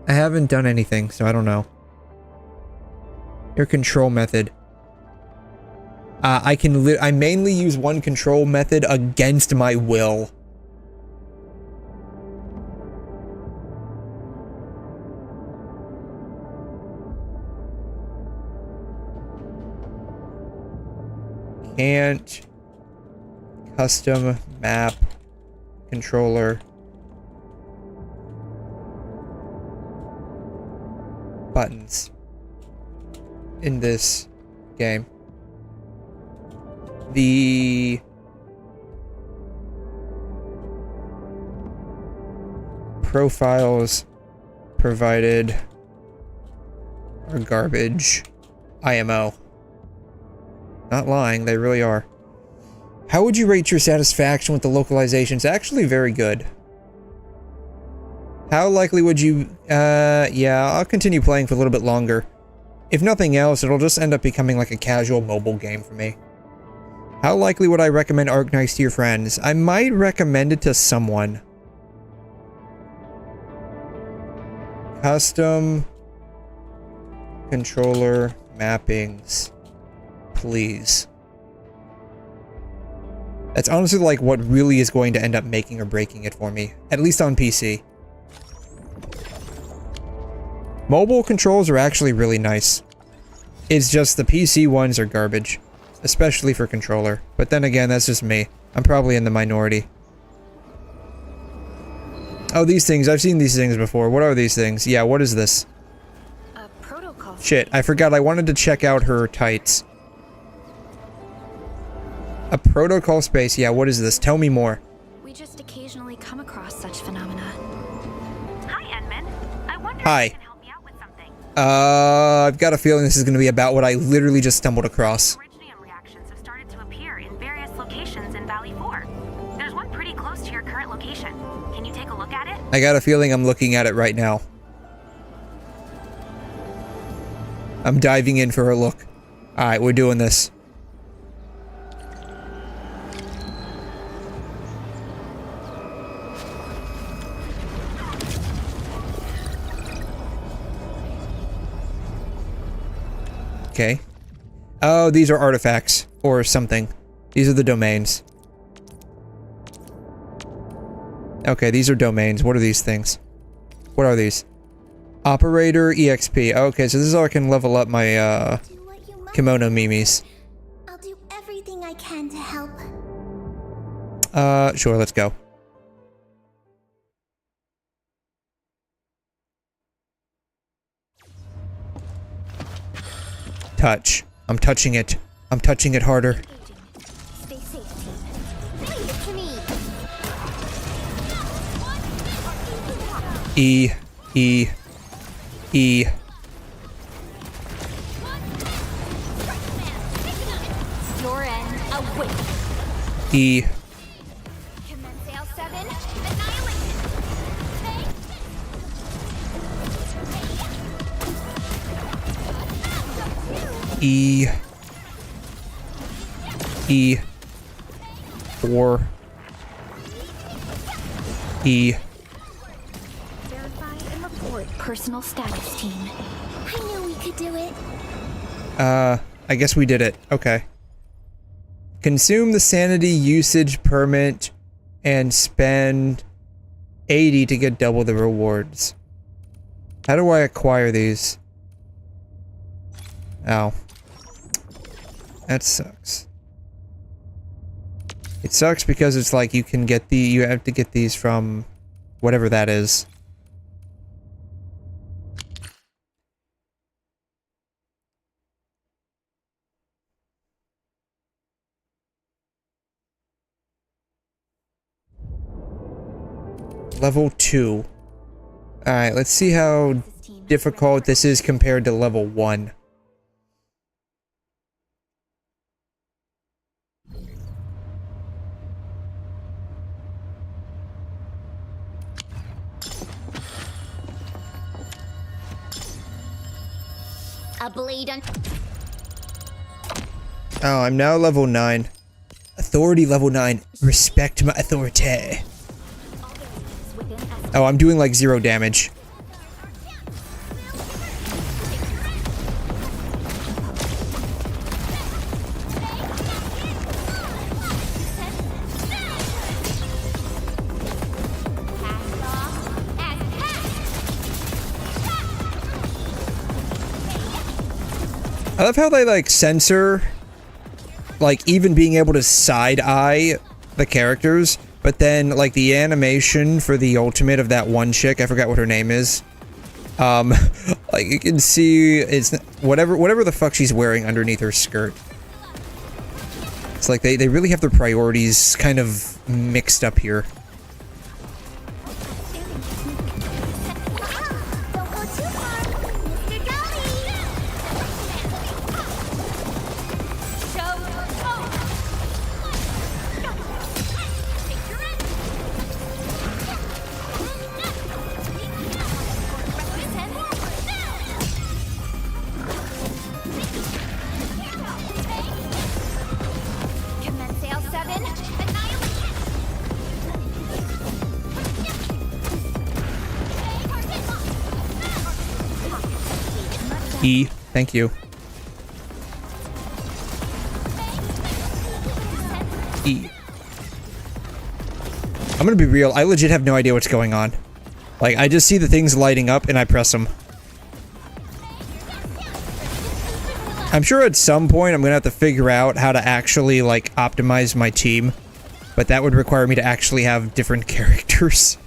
Speaker 1: I haven't done anything, so I don't know. Your control method. I mainly use one control method against my will. Can't custom map controller buttons in this game. The profiles provided are garbage. IMO. Not lying, they really are. How would you rate your satisfaction with the localizations? Actually very good. How likely would you... yeah, I'll continue playing for a little bit longer. If nothing else, it'll just end up becoming like a casual mobile game for me. How likely would I recommend Arknights to your friends? I might recommend it to someone. Custom controller mappings, please. That's honestly like what really is going to end up making or breaking it for me, at least on PC. Mobile controls are actually really nice. It's just the PC ones are garbage, especially for controller. But then again, that's just me. I'm probably in the minority. Oh, these things. I've seen these things before. What are these things? Yeah, what is this?
Speaker 4: A protocol.
Speaker 1: Shit, I forgot. I wanted to check out her tights. A protocol space. Yeah, what is this? Tell me more.
Speaker 4: We just occasionally come across such phenomena.
Speaker 2: Hi, Edmund. I wonder
Speaker 1: Hi.
Speaker 2: if you can help me out with something.
Speaker 1: I've got a feeling this is going to be about what I literally just stumbled across.
Speaker 2: Originium reactions have started to appear in various locations in Valley 4. There's one pretty close to your current location. Can you take a look at it?
Speaker 1: I got a feeling I'm looking at it right now. I'm diving in for a look. Alright, we're doing this. Okay. Oh, these are artifacts or something. These are the domains. Okay, these are domains. What are these things? What are these? Operator EXP. Okay, so this is how I can level up my kimono mimis.
Speaker 9: I'll do everything I can to help.
Speaker 1: Sure, let's go. Touch. I'm touching it. I'm touching it harder.
Speaker 4: Stay safe, team.
Speaker 1: E, E, E.
Speaker 4: Your end awaits.
Speaker 1: E.
Speaker 4: 𝘐𝘮 𝘕𝘖𝘛, annihilation.
Speaker 1: E. E. 4. E.
Speaker 4: Verify and report personal status team.
Speaker 9: I knew we could do it.
Speaker 1: I guess we did it. Okay. Consume the sanity usage permit and spend 80 to get double the rewards. How do I acquire these? Ow. That sucks. It sucks because it's like you can get you have to get these from whatever that is. Level 2. Alright, let's see how difficult this is compared to level 1.
Speaker 9: A blade on.
Speaker 1: Oh, I'm now level 9. Authority level 9. Respect my authority. Oh, I'm doing like 0 damage. I love how they like censor, like even being able to side eye the characters, but then like the animation for the ultimate of that one chick, I forgot what her name is. Like you can see it's whatever the fuck she's wearing underneath her skirt. It's like they really have their priorities kind of mixed up here.
Speaker 9: Don't go too far, Mr. Dolly.
Speaker 1: E, thank you. E. I'm gonna be real, I legit have no idea what's going on. Like, I just see the things lighting up and I press them. I'm sure at some point I'm gonna have to figure out how to actually, like, optimize my team. But that would require me to actually have different characters.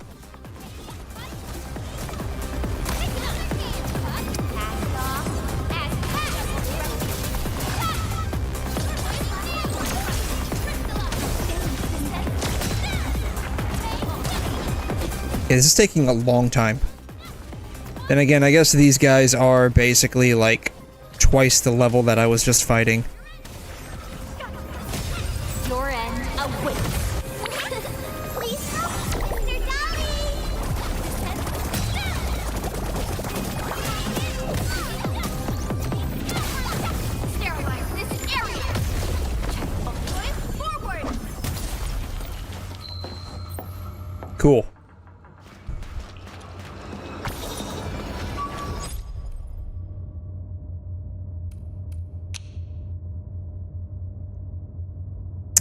Speaker 1: Yeah, this is taking a long time. Then again, I guess these guys are basically like twice the level that I was just fighting.
Speaker 4: Your end awaits.
Speaker 9: Please help, Mr. Dolly.
Speaker 4: Sterilize this area. Forward.
Speaker 1: Cool.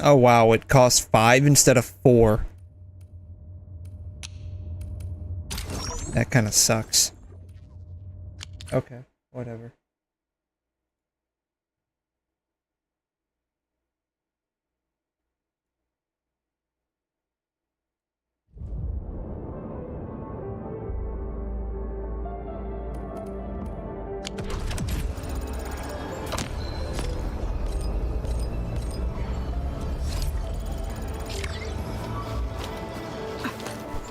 Speaker 1: Oh wow, it costs 5 instead of 4. That kind of sucks. Okay, whatever.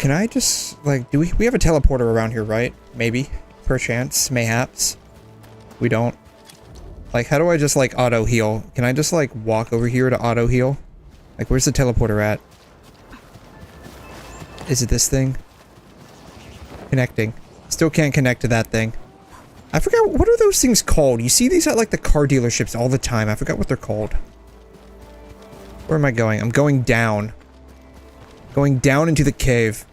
Speaker 1: can I just, like, do we have a teleporter around here, right? Maybe. Perchance. Mayhaps. We don't. Like, how do I just, like, auto-heal? Can I just, like, walk over here to auto-heal? Like, where's the teleporter at? Is it this thing? Connecting. Still can't connect to that thing. I forgot, what are those things called? You see these at, like, the car dealerships all the time. I forgot what they're called. Where am I going? I'm going down. Going down into the cave.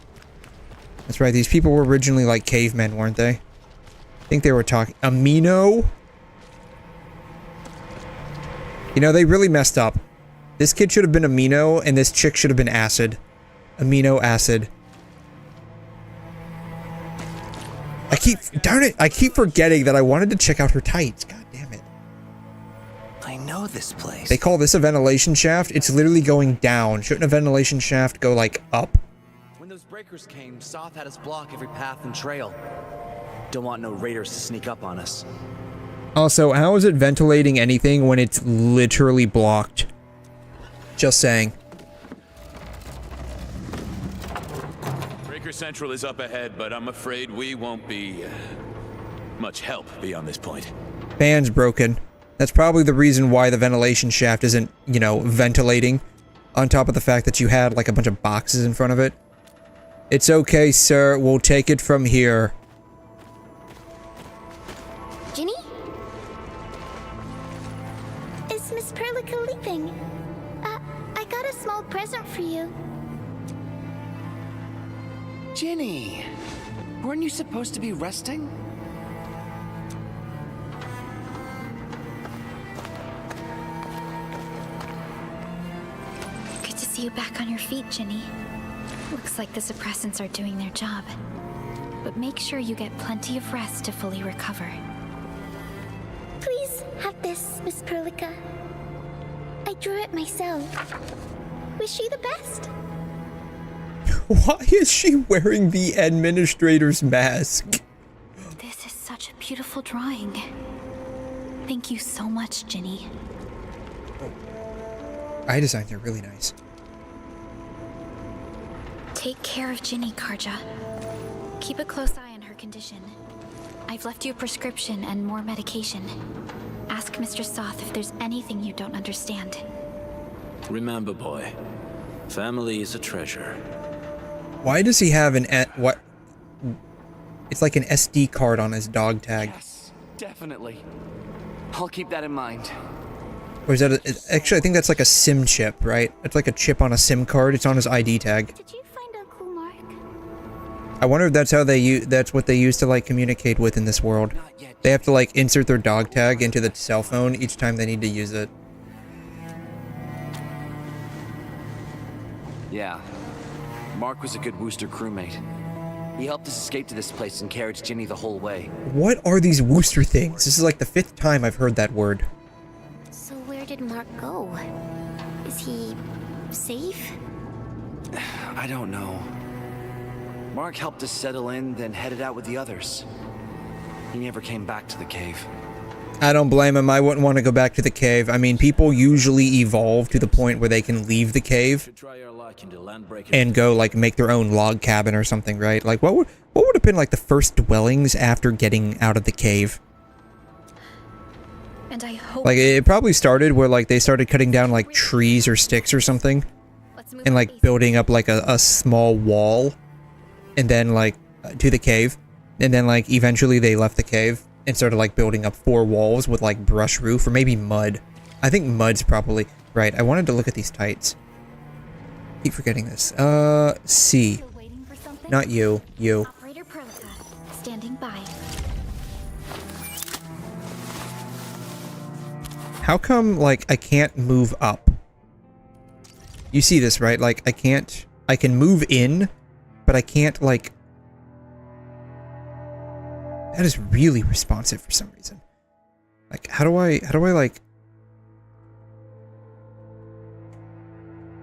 Speaker 1: That's right, these people were originally, like, cavemen, weren't they? I think they were talking... Amino? You know, they really messed up. This kid should have been Amino, and this chick should have been Acid. Amino Acid. Darn it, I keep forgetting that I wanted to check out her tights. God damn it.
Speaker 6: I know this place.
Speaker 1: They call this a ventilation shaft. It's literally going down. Shouldn't a ventilation shaft go, like, up?
Speaker 6: When those breakers came, Soth had us block every path and trail. Don't want no raiders to sneak up on us.
Speaker 1: Also, how is it ventilating anything when it's literally blocked? Just saying.
Speaker 8: Breaker Central is up ahead, but I'm afraid we won't be much help beyond this point.
Speaker 1: Fan's broken. That's probably the reason why the ventilation shaft isn't, you know, ventilating. On top of the fact that you had, like, a bunch of boxes in front of it. It's okay, sir. We'll take it from here.
Speaker 9: Ginny? Is Miss Perlica leaving? I got a small present for you.
Speaker 6: Ginny, weren't you supposed to be resting?
Speaker 4: Good to see you back on your feet, Ginny. Looks like the suppressants are doing their job. But make sure you get plenty of rest to fully recover.
Speaker 9: Please have this, Miss Perlica. I drew it myself. Wish you the best.
Speaker 1: Why is she wearing the administrator's mask?
Speaker 4: This is such a beautiful drawing. Thank you so much, Ginny.
Speaker 1: I designed it really nice.
Speaker 4: Take care of Ginny, 𝘵𝘮. Keep a close eye on her condition. I've left you a prescription and more medication. Ask Mr. Soth if there's anything you don't understand.
Speaker 3: Remember, boy, family is a treasure.
Speaker 1: Why does he have an what? It's like an SD card on his dog tag.
Speaker 6: Yes, definitely. I'll keep that in mind.
Speaker 1: Or is that actually, I think that's like a SIM chip, right? It's like a chip on a SIM card. It's on his ID tag.
Speaker 9: Did you find a clue mark?
Speaker 1: I wonder if that's how that's what they use to, like, communicate with in this world. They have to, like, insert their dog tag into the cell phone each time they need to use it.
Speaker 6: Yeah. Mark was a good Wooster crewmate. He helped us escape to this place and carried Ginny the whole way.
Speaker 1: What are these Wooster things? This is like the 5th time I've heard that word.
Speaker 9: So where did Mark go? Is he safe?
Speaker 6: I don't know. Mark helped us settle in, then headed out with the others. He never came back to the cave.
Speaker 1: I don't blame him. I wouldn't want to go back to the cave. I mean, people usually evolve to the point where they can leave the cave and go, like, make their own log cabin or something, right? Like, what would have been, like, the first dwellings after getting out of the cave?
Speaker 4: And I hope...
Speaker 1: Like, it probably started where, like, they started cutting down, like, trees or sticks or something. And, like, building up, like, a small wall. And then, like, to the cave. And then, like, eventually they left the cave and started, like, building up 4 walls with, like, brush roof or maybe mud. I think mud's probably... Right, I wanted to look at these tights. Keep forgetting this. C. Not you. You.
Speaker 4: Operator Perlica, standing by.
Speaker 1: How come, like, I can't move up? You see this, right? Like, I can move in, but I can't, like... That is really responsive for some reason. Like, how do I, like...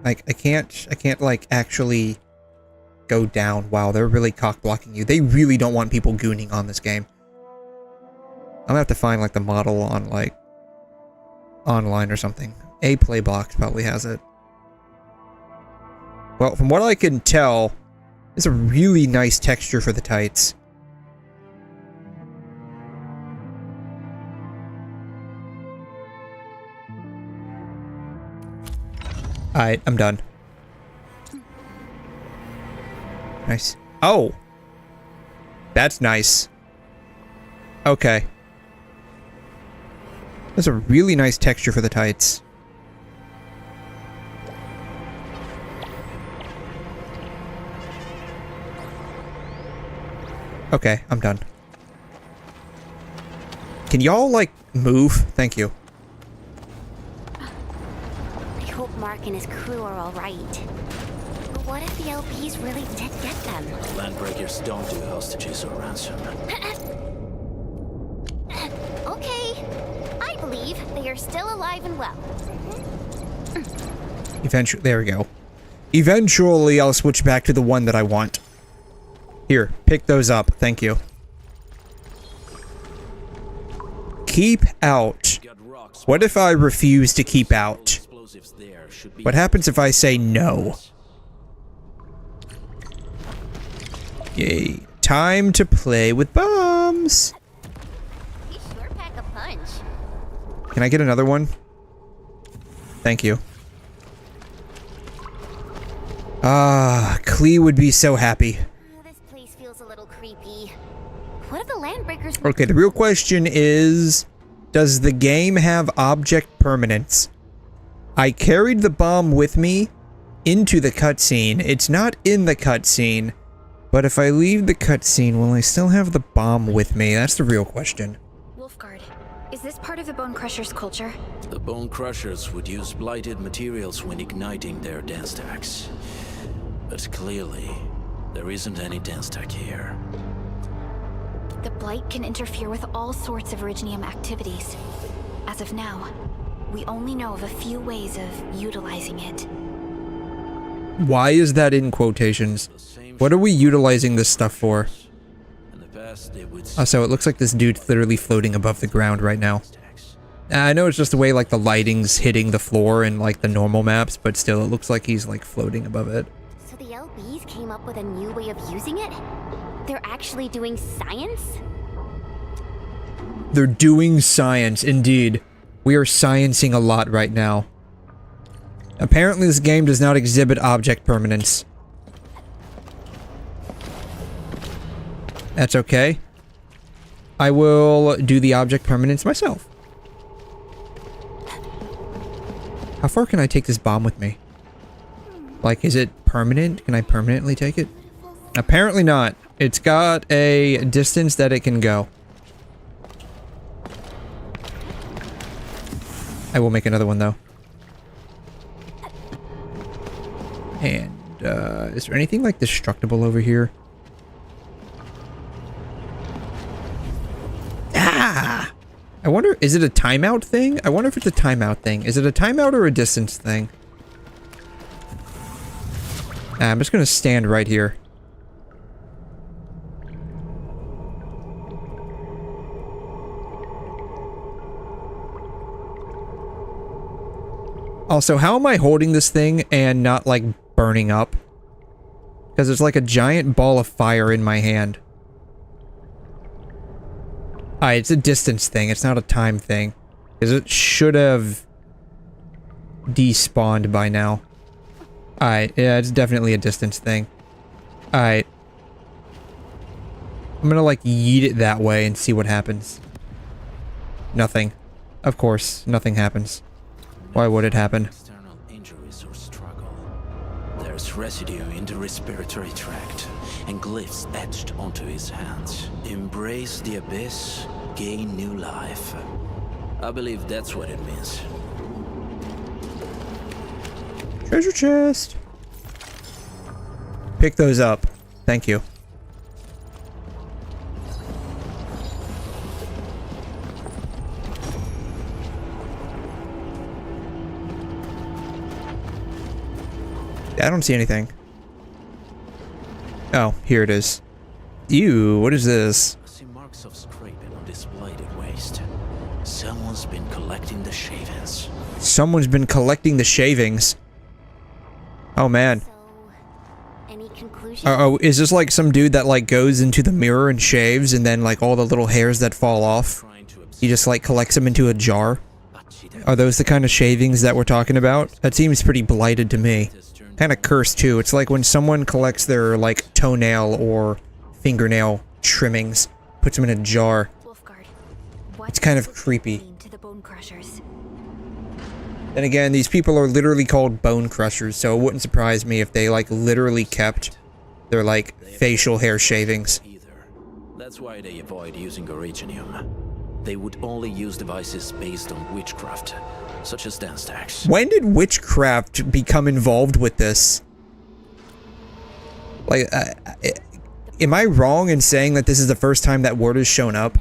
Speaker 1: Like, I can't, like, actually go down. Wow, they're really cock-blocking you. They really don't want people gooning on this game. I'm gonna have to find, like, the model on, like, online or something. Playbox probably has it. Well, from what I can tell, It's a really nice texture for the tights. Alright, I'm done. Nice. Oh! That's nice. Okay. That's a really nice texture for the tights. Okay, I'm done. Can y'all, like, move? Thank you.
Speaker 9: I hope Mark and his crew are alright. But what if the LPs really did get them?
Speaker 3: Landbreakers don't do hostages or ransom.
Speaker 9: Okay. I believe they are still alive and well.
Speaker 1: Eventually, there we go. Eventually, I'll switch back to the one that I want. Here, pick those up. Thank you. Keep out. What if I refuse to keep out? What happens if I say no? Yay. Time to play with bombs.
Speaker 9: You sure pack a punch.
Speaker 1: Can I get another one? Thank you. Ah, 𝘬𝘮 would be so happy.
Speaker 9: This place feels a little creepy. What if the Landbreakers...
Speaker 1: Okay, the real question is, does the game have object permanence? I carried the bomb with me into the cutscene. It's not in the cutscene, but if I leave the cutscene, will I still have the bomb with me? That's the real question.
Speaker 4: Wolfguard, is this part of the Bone Crusher's culture?
Speaker 3: The Bone Crushers would use blighted materials when igniting their dance stacks. But clearly, there isn't any dance stack here.
Speaker 4: The Blight can interfere with all sorts of Originium activities. As of now, we only know of a few ways of utilizing it.
Speaker 1: Why is that in quotations? What are we utilizing this stuff for? Oh, so it looks like this dude's literally floating above the ground right now. I know it's just the way like the lighting's hitting the floor in like the normal maps, but still it looks like he's like floating above it.
Speaker 9: So the LBs came up with a new way of using it? They're actually doing science?
Speaker 1: They're doing science, indeed. We are sciencing a lot right now. Apparently this game does not exhibit object permanence. That's okay. I will do the object permanence myself. How far can I take this bomb with me? Like, is it permanent? Can I permanently take it? Apparently not. It's got a distance that it can go. I will make another one, though. And, is there anything, like, destructible over here? Ah! I wonder, is it a timeout thing? I wonder if it's a timeout thing. Is it a timeout or a distance thing? I'm just gonna stand right here. Also, how am I holding this thing and not, like, burning up? Because there's, like, a giant ball of fire in my hand. Alright, it's a distance thing. It's not a time thing. Because it should have despawned by now. Alright, yeah, it's definitely a distance thing. Alright. I'm gonna, like, yeet it that way and see what happens. Nothing. Of course, nothing happens. Why would it happen?
Speaker 3: External injuries or struggle. There's residue in the respiratory tract and glyphs etched onto his hands. Embrace the abyss, gain new life. I believe that's what it means.
Speaker 1: Treasure chest. Pick those up. Thank you. I don't see anything. Oh, here it is. Ew, what is this?
Speaker 3: I see marks of scraping on this blighted waste. Someone's been collecting the shavings.
Speaker 1: Someone's been collecting the shavings. Oh man.
Speaker 9: So, any conclusions?
Speaker 1: Oh, is this like some dude that like goes into the mirror and shaves and then like all the little hairs that fall off, he just like collects them into a jar? Are those the kind of shavings that we're talking about? That seems pretty blighted to me. Kind of cursed too. It's like when someone collects their like toenail or fingernail trimmings, puts them in a jar. It's kind of creepy. Then again, these people are literally called bone crushers, so it wouldn't surprise me if they like literally kept their like facial hair shavings.
Speaker 3: That's why they avoid using originium. They would only use devices based on witchcraft, such as dance tags.
Speaker 1: When did witchcraft become involved with this? Like, am I wrong in saying that this is the first time that word has shown up?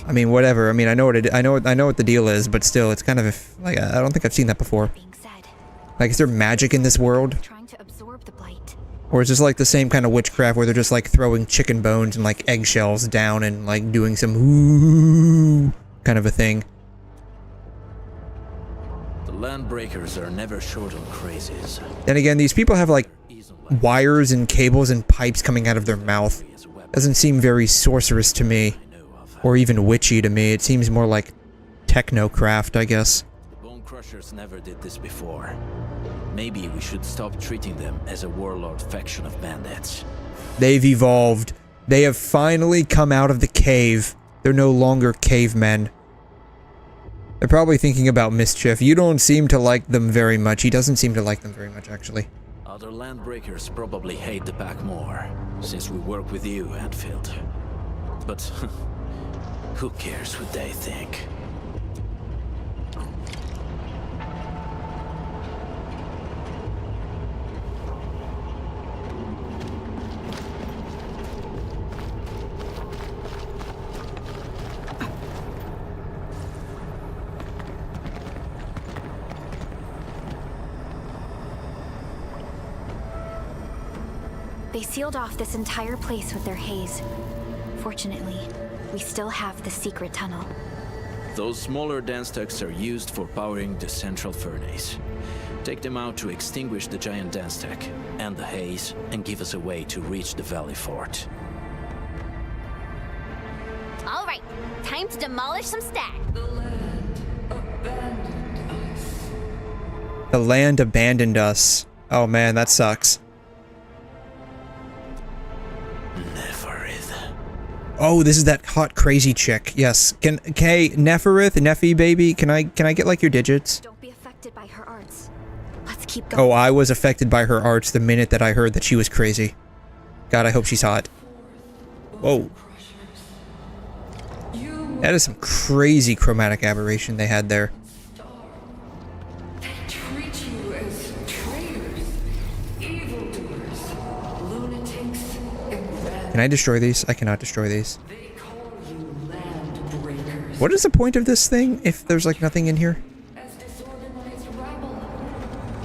Speaker 1: I mean, whatever. I mean, I know what the deal is, but still, it's kind of like I don't think I've seen that before. Like, is there magic in this world? Or is this like the same kind of witchcraft where they're just like throwing chicken bones and like eggshells down and like doing some ooh kind of a thing?
Speaker 3: The Landbreakers are never short on crazes.
Speaker 1: Then again, these people have like wires and cables and pipes coming out of their mouth. Doesn't seem very sorcerous to me. Or even witchy to me. It seems more like technocraft, I guess.
Speaker 3: The Bone Crushers never did this before. Maybe we should stop treating them as a warlord faction of bandits.
Speaker 1: They've evolved. They have finally come out of the cave. They're no longer cavemen. They're probably thinking about mischief. You don't seem to like them very much. He doesn't seem to like them very much, actually.
Speaker 3: Other Landbreakers probably hate the pack more, since we work with you, Endfield. But who cares what they think?
Speaker 4: They sealed off this entire place with their haze. Fortunately, we still have the secret tunnel.
Speaker 3: Those smaller dance tags are used for powering the central furnace. Take them out to extinguish the giant dance tag and the haze, and give us a way to reach the valley fort.
Speaker 9: All right, time to demolish some stacks.
Speaker 1: The land abandoned us. Oh man, that sucks. Oh, this is that hot crazy chick. Yes. Hey, Neffi baby, can I get like your digits?
Speaker 4: Don't be affected by her arts. Let's keep going.
Speaker 1: Oh, I was affected by her arts the minute that I heard that she was crazy. God, I hope she's hot. Whoa. That is some crazy chromatic aberration they had there. Can I destroy these? I cannot destroy these. What is the point of this thing if there's like nothing in here?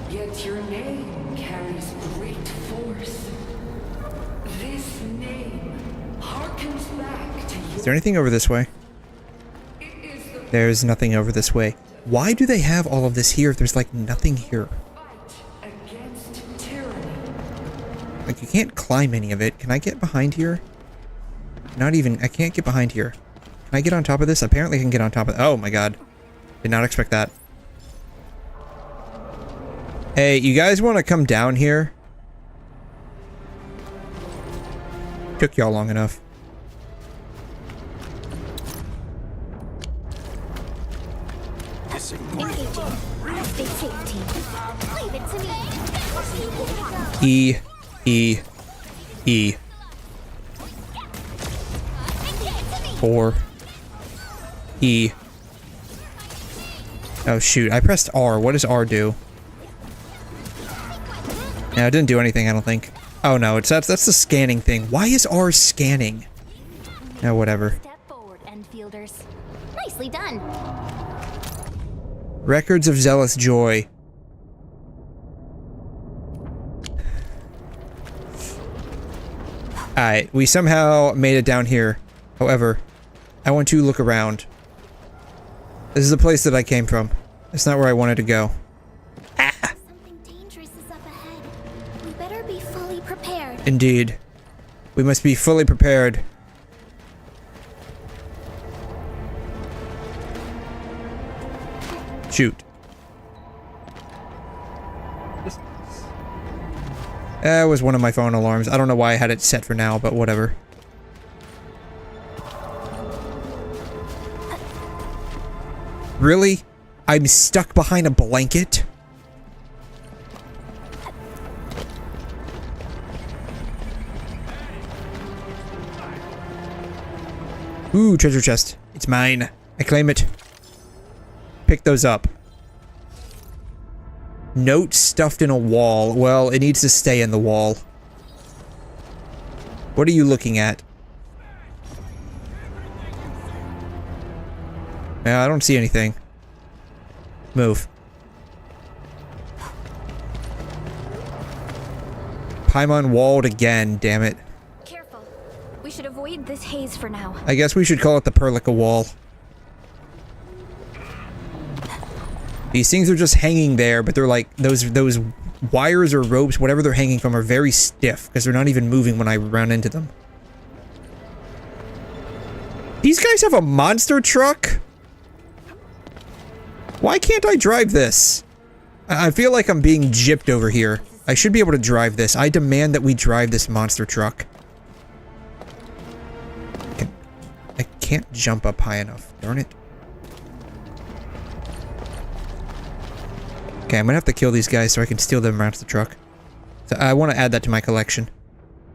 Speaker 10: Yet your name carries great force. This name harkens back to you.
Speaker 1: Is there anything over this way? There's nothing over this way. Why do they have all of this here if there's like nothing here? Like, you can't climb any of it. Can I get behind here? Not even. I can't get behind here. Can I get on top of this? Apparently I can get on top of... Oh my god. Did not expect that. Hey, you guys want to come down here? Took y'all long enough. E. E. 4. E. Oh shoot, I pressed R. What does R do? Yeah, it didn't do anything, I don't think. Oh no, that's the scanning thing. Why is R scanning? Oh, whatever.
Speaker 9: Step forward, Endfielders. Nicely done.
Speaker 1: Records of 𝘧𝘬𝘳. Alright, we somehow made it down here. However, I want to look around. This is the place that I came from. It's not where I wanted to go. Ah!
Speaker 9: Something dangerous is up ahead. We better
Speaker 1: Indeed. We must be fully prepared. Shoot. That was one of my phone alarms. I don't know why I had it set for now, but whatever. Really? I'm stuck behind a blanket? Ooh, treasure chest. It's mine. I claim it. Pick those up. Note stuffed in a wall. Well, it needs to stay in the wall. What are you looking at? Yeah, I don't see anything. Move. Paimon walled again, damn it.
Speaker 4: Careful. We should avoid this haze for now.
Speaker 1: I guess we should call it the 𝘬𝘠𝘦𝘵𝘩𝘦𝘥 wall. These things are just hanging there, but they're like, those wires or ropes, whatever they're hanging from, are very stiff, because they're not even moving when I run into them. These guys have a monster truck? Why can't I drive this? I feel like I'm being gypped over here. I should be able to drive this. I demand that we drive this monster truck. I can't jump up high enough. Darn it. Okay, I'm gonna have to kill these guys so I can steal them around to the truck. So I want to add that to my collection.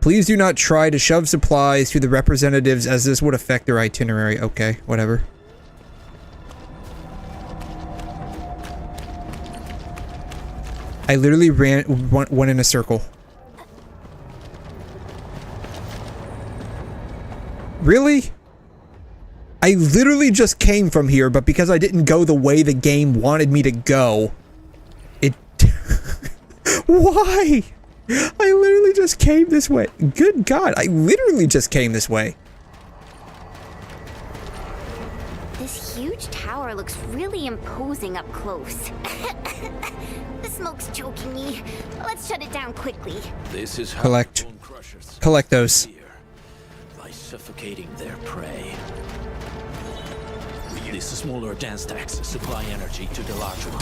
Speaker 1: Please do not try to shove supplies to the representatives as this would affect their itinerary. Okay, whatever. I literally went in a circle. Really? I literally just came from here, but because I didn't go the way the game wanted me to go, it... Why? I literally just came this way. Good God, I literally just came this way.
Speaker 9: This huge tower looks really imposing up close. The smoke's choking me. Let's shut it down quickly.
Speaker 3: This is how
Speaker 1: Collect.
Speaker 3: bone crushers
Speaker 1: Collect those.
Speaker 3: by suffocating their prey. These smaller dance stacks supply energy to the larger one.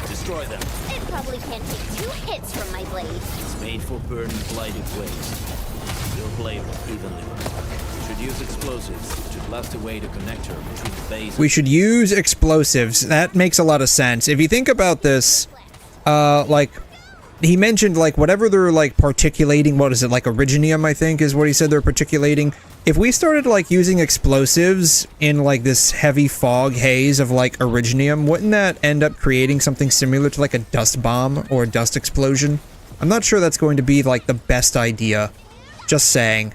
Speaker 3: Destroy them.
Speaker 9: It probably can't take 2 hits from my blade.
Speaker 3: It's made for burning blighted waste. Your blade will evenly work. You should use explosives to blast away the connector between the base.
Speaker 1: We should use explosives. That makes a lot of sense. If you think about this, like, he mentioned, like, whatever they're, like, particulating, what is it, like, originium, I think, is what he said they're particulating. If we started, like, using explosives in, like, this heavy fog haze of, like, originium, wouldn't that end up creating something similar to, like, a dust bomb or a dust explosion? I'm not sure that's going to be, like, the best idea. Just saying.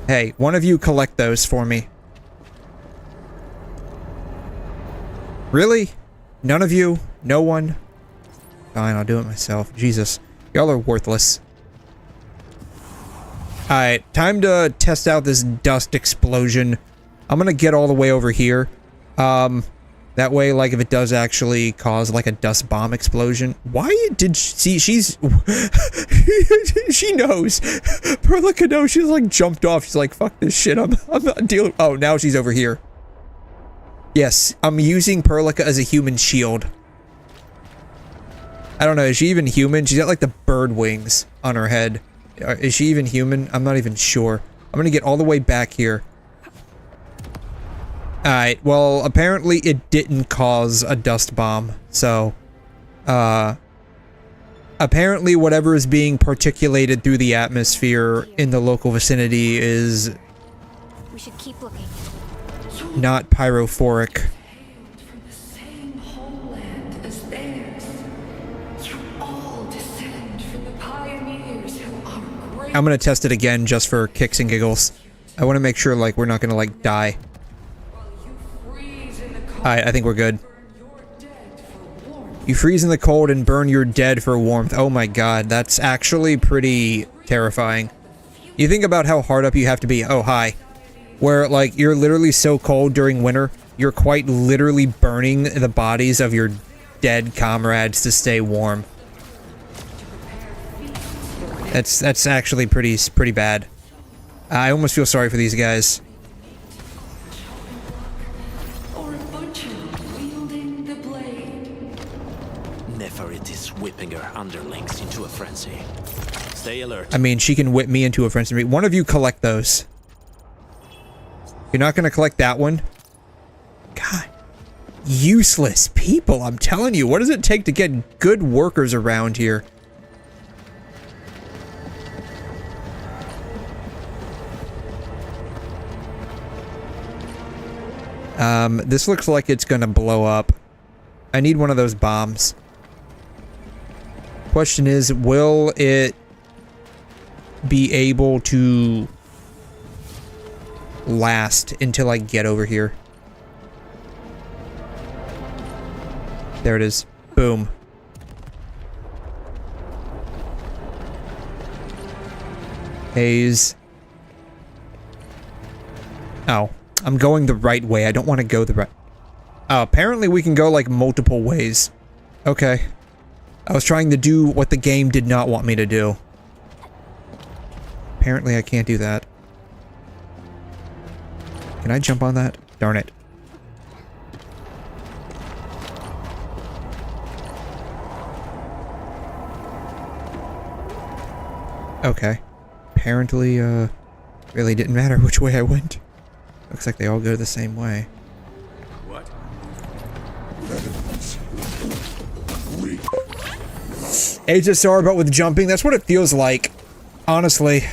Speaker 1: Hey, one of you collect those for me. Really? None of you? No one? Fine, I'll do it myself. Jesus. Y'all are worthless. Alright, time to test out this dust explosion. I'm gonna get all the way over here. That way, like, if it does actually cause, like, a dust bomb explosion. Why did she... See, she's... she knows. 𝘬𝘠𝘦𝘵 knows. She's, like, jumped off. She's like, fuck this shit. I'm not dealing... Oh, now she's over here. Yes, I'm using 𝘬𝘠𝘦 as a human shield. I don't know, is she even human? She's got, like, the bird wings on her head. Is she even human? I'm not even sure. I'm gonna get all the way back here. Alright, well, apparently it didn't cause a dust bomb, so... apparently whatever is being particulated through the atmosphere in the local vicinity is...
Speaker 4: We should keep looking.
Speaker 1: Not pyrophoric.
Speaker 10: From the same homeland as theirs. You all descend from the pioneers who are great.
Speaker 1: I'm gonna test it again just for kicks and giggles. I want to make sure, like, we're not gonna, like, die. Alright, I think we're good. You freeze in the cold and burn your dead for warmth. Oh my god, that's actually pretty terrifying. You think about how hard up you have to be. Oh, hi. Where, like, you're literally so cold during winter, you're quite literally burning the bodies of your dead comrades to stay warm. That's actually pretty bad. I almost feel sorry for these guys.
Speaker 10: Or a butcher wielding the blade.
Speaker 3: Neferit is whipping her underlings into a frenzy. Stay alert.
Speaker 1: I mean, she can whip me into a frenzy. One of you collect those. You're not gonna collect that one? God. Useless people, I'm telling you. What does it take to get good workers around here? This looks like it's gonna blow up. I need one of those bombs. Question is, will it be able to last until I get over here? There it is. Boom. Haze. Oh. I'm going the right way. I don't want to go the right... Oh, apparently we can go, like, multiple ways. Okay. I was trying to do what the game did not want me to do. Apparently I can't do that. Can I jump on that? Darn it. Okay. Apparently, really didn't matter which way I went. Looks like they all go the same way.
Speaker 3: What?
Speaker 1: HSR, but with jumping, that's what it feels like. Honestly.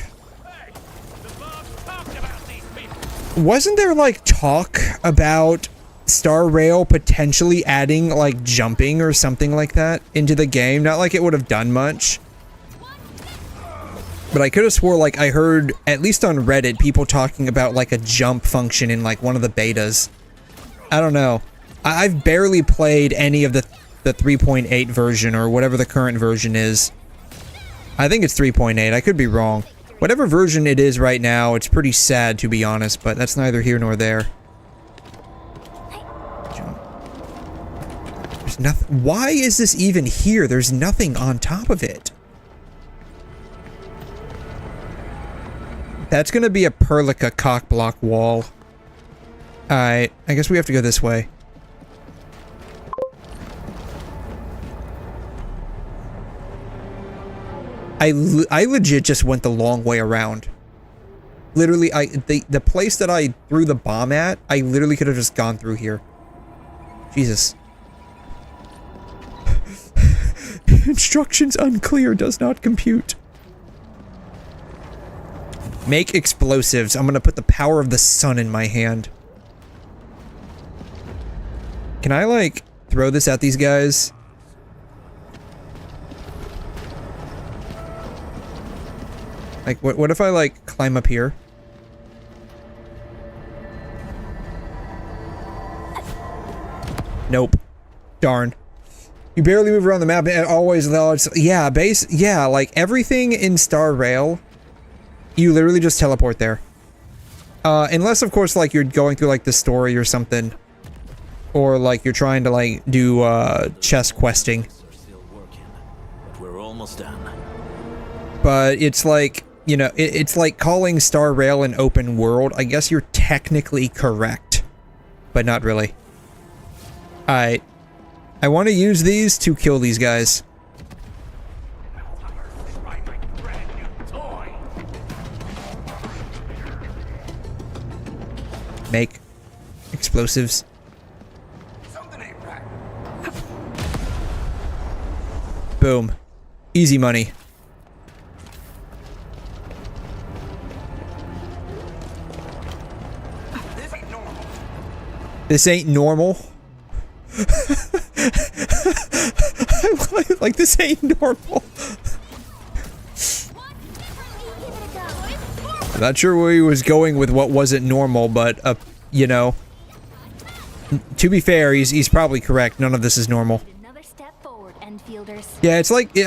Speaker 1: Wasn't there, like, talk about Star Rail potentially adding, like, jumping or something like that into the game? Not like it would have done much. But I could have swore, like, I heard, at least on Reddit, people talking about, like, a jump function in, like, one of the betas. I don't know. I've barely played any of the 3.8 version, or whatever the current version is. I think it's 3.8, I could be wrong. Whatever version it is right now, it's pretty sad, to be honest, but that's neither here nor there. Jump. There's nothing. Why is this even here? There's nothing on top of it. That's gonna be a Perlica cockblock wall. Alright, I guess we have to go this way. I legit just went the long way around. Literally, the place that I threw the bomb at, I literally could have just gone through here. Jesus. Instructions unclear, does not compute. Make explosives. I'm gonna put the power of the sun in my hand. Can I, like, throw this at these guys? Like, what if I, like, climb up here? Nope. Darn. You barely move around the map and always, yeah, yeah, like, everything in Star Rail, you literally just teleport there. Unless, of course, like, you're going through, like, the story or something. Or, like, you're trying to, like, do, chest questing.
Speaker 3: We're almost done.
Speaker 1: But it's like, you know, it's like calling Star Rail an open world. I guess you're technically correct. But not really. Alright. I want to use these to kill these guys. Make explosives. Boom. Easy money. This ain't normal. Like, this ain't normal. I'm not sure where he was going with what wasn't normal, but, you know. To be fair, he's probably correct. None of this is normal. Yeah, it's like,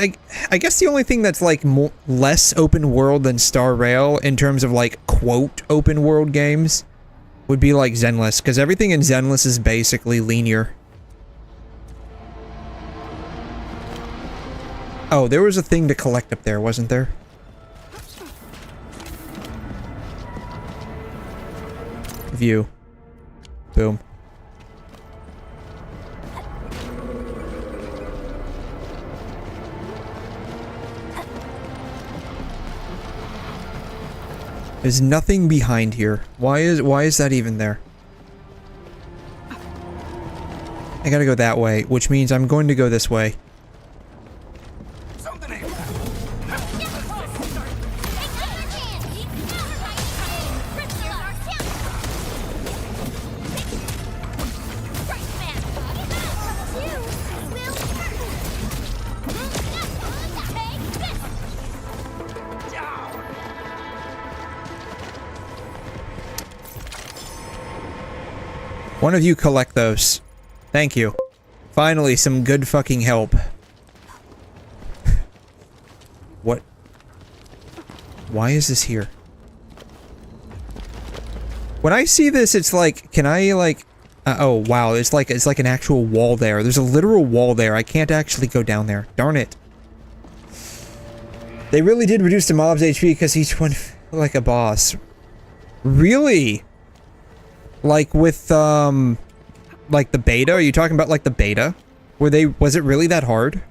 Speaker 1: I guess the only thing that's, like, less open world than Star Rail, in terms of, like, quote, open world games, would be, like, Zenless, because everything in Zenless is basically linear. Oh, there was a thing to collect up there, wasn't there? View. Boom. There's nothing behind here. Why is that even there? I gotta go that way, which means I'm going to go this way. One of you collect those. Thank you. Finally, some good fucking help. What? Why is this here? When I see this, it's like, can I like... oh, wow, it's like an actual wall there. There's a literal wall there. I can't actually go down there. Darn it. They really did reduce the mob's HP because each one felt like a boss. Really? Like with, like the beta? Are you talking about like the beta? Was it really that hard?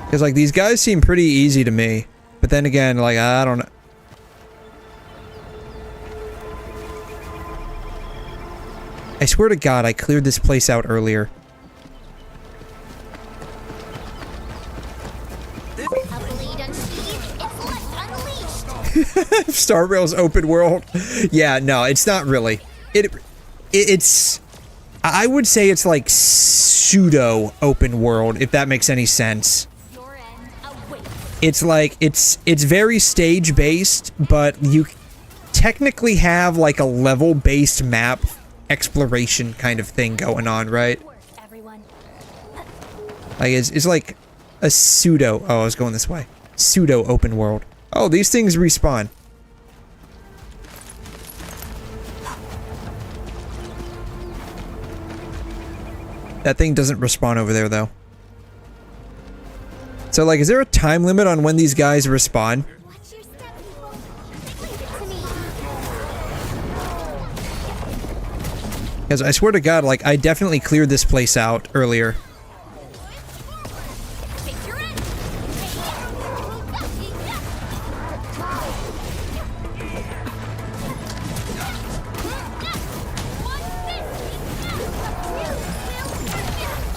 Speaker 1: Because like these guys seem pretty easy to me. But then again, like, I don't know. I swear to God, I cleared this place out earlier. Star Rail's open world. Yeah, no, it's not really. It's I would say it's like pseudo open world, if that makes any sense. It's like it's very stage based, but you technically have like a level based map exploration kind of thing going on, right? Like it's like a pseudo. Oh, I was going this way. Pseudo open world. Oh, these things respawn. That thing doesn't respawn over there, though. So, like, is there a time limit on when these guys respawn? Because I swear to God, like, I definitely cleared this place out earlier.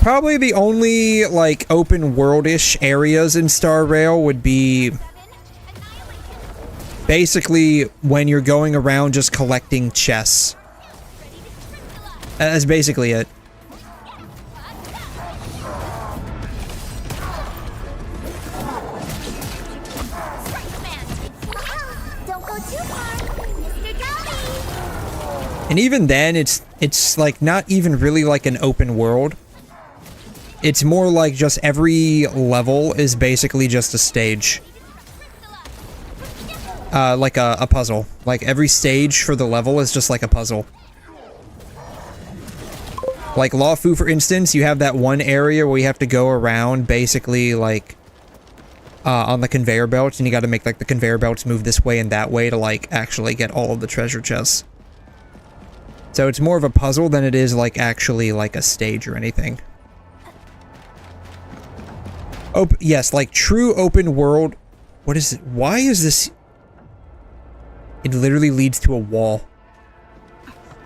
Speaker 1: Probably the only, like, open world-ish areas in Star Rail would be basically when you're going around just collecting chests. That's basically it. And even then, it's like not even really like an open world. It's more like just every level is basically just a stage. Like a puzzle. Like every stage for the level is just like a puzzle. Like Lawfu, for instance, you have that one area where you have to go around basically like on the conveyor belts, and you gotta make like the conveyor belts move this way and that way to like actually get all of the treasure chests. So it's more of a puzzle than it is like actually like a stage or anything. Oh, yes, like true open world. What is it? Why is this? It literally leads to a wall.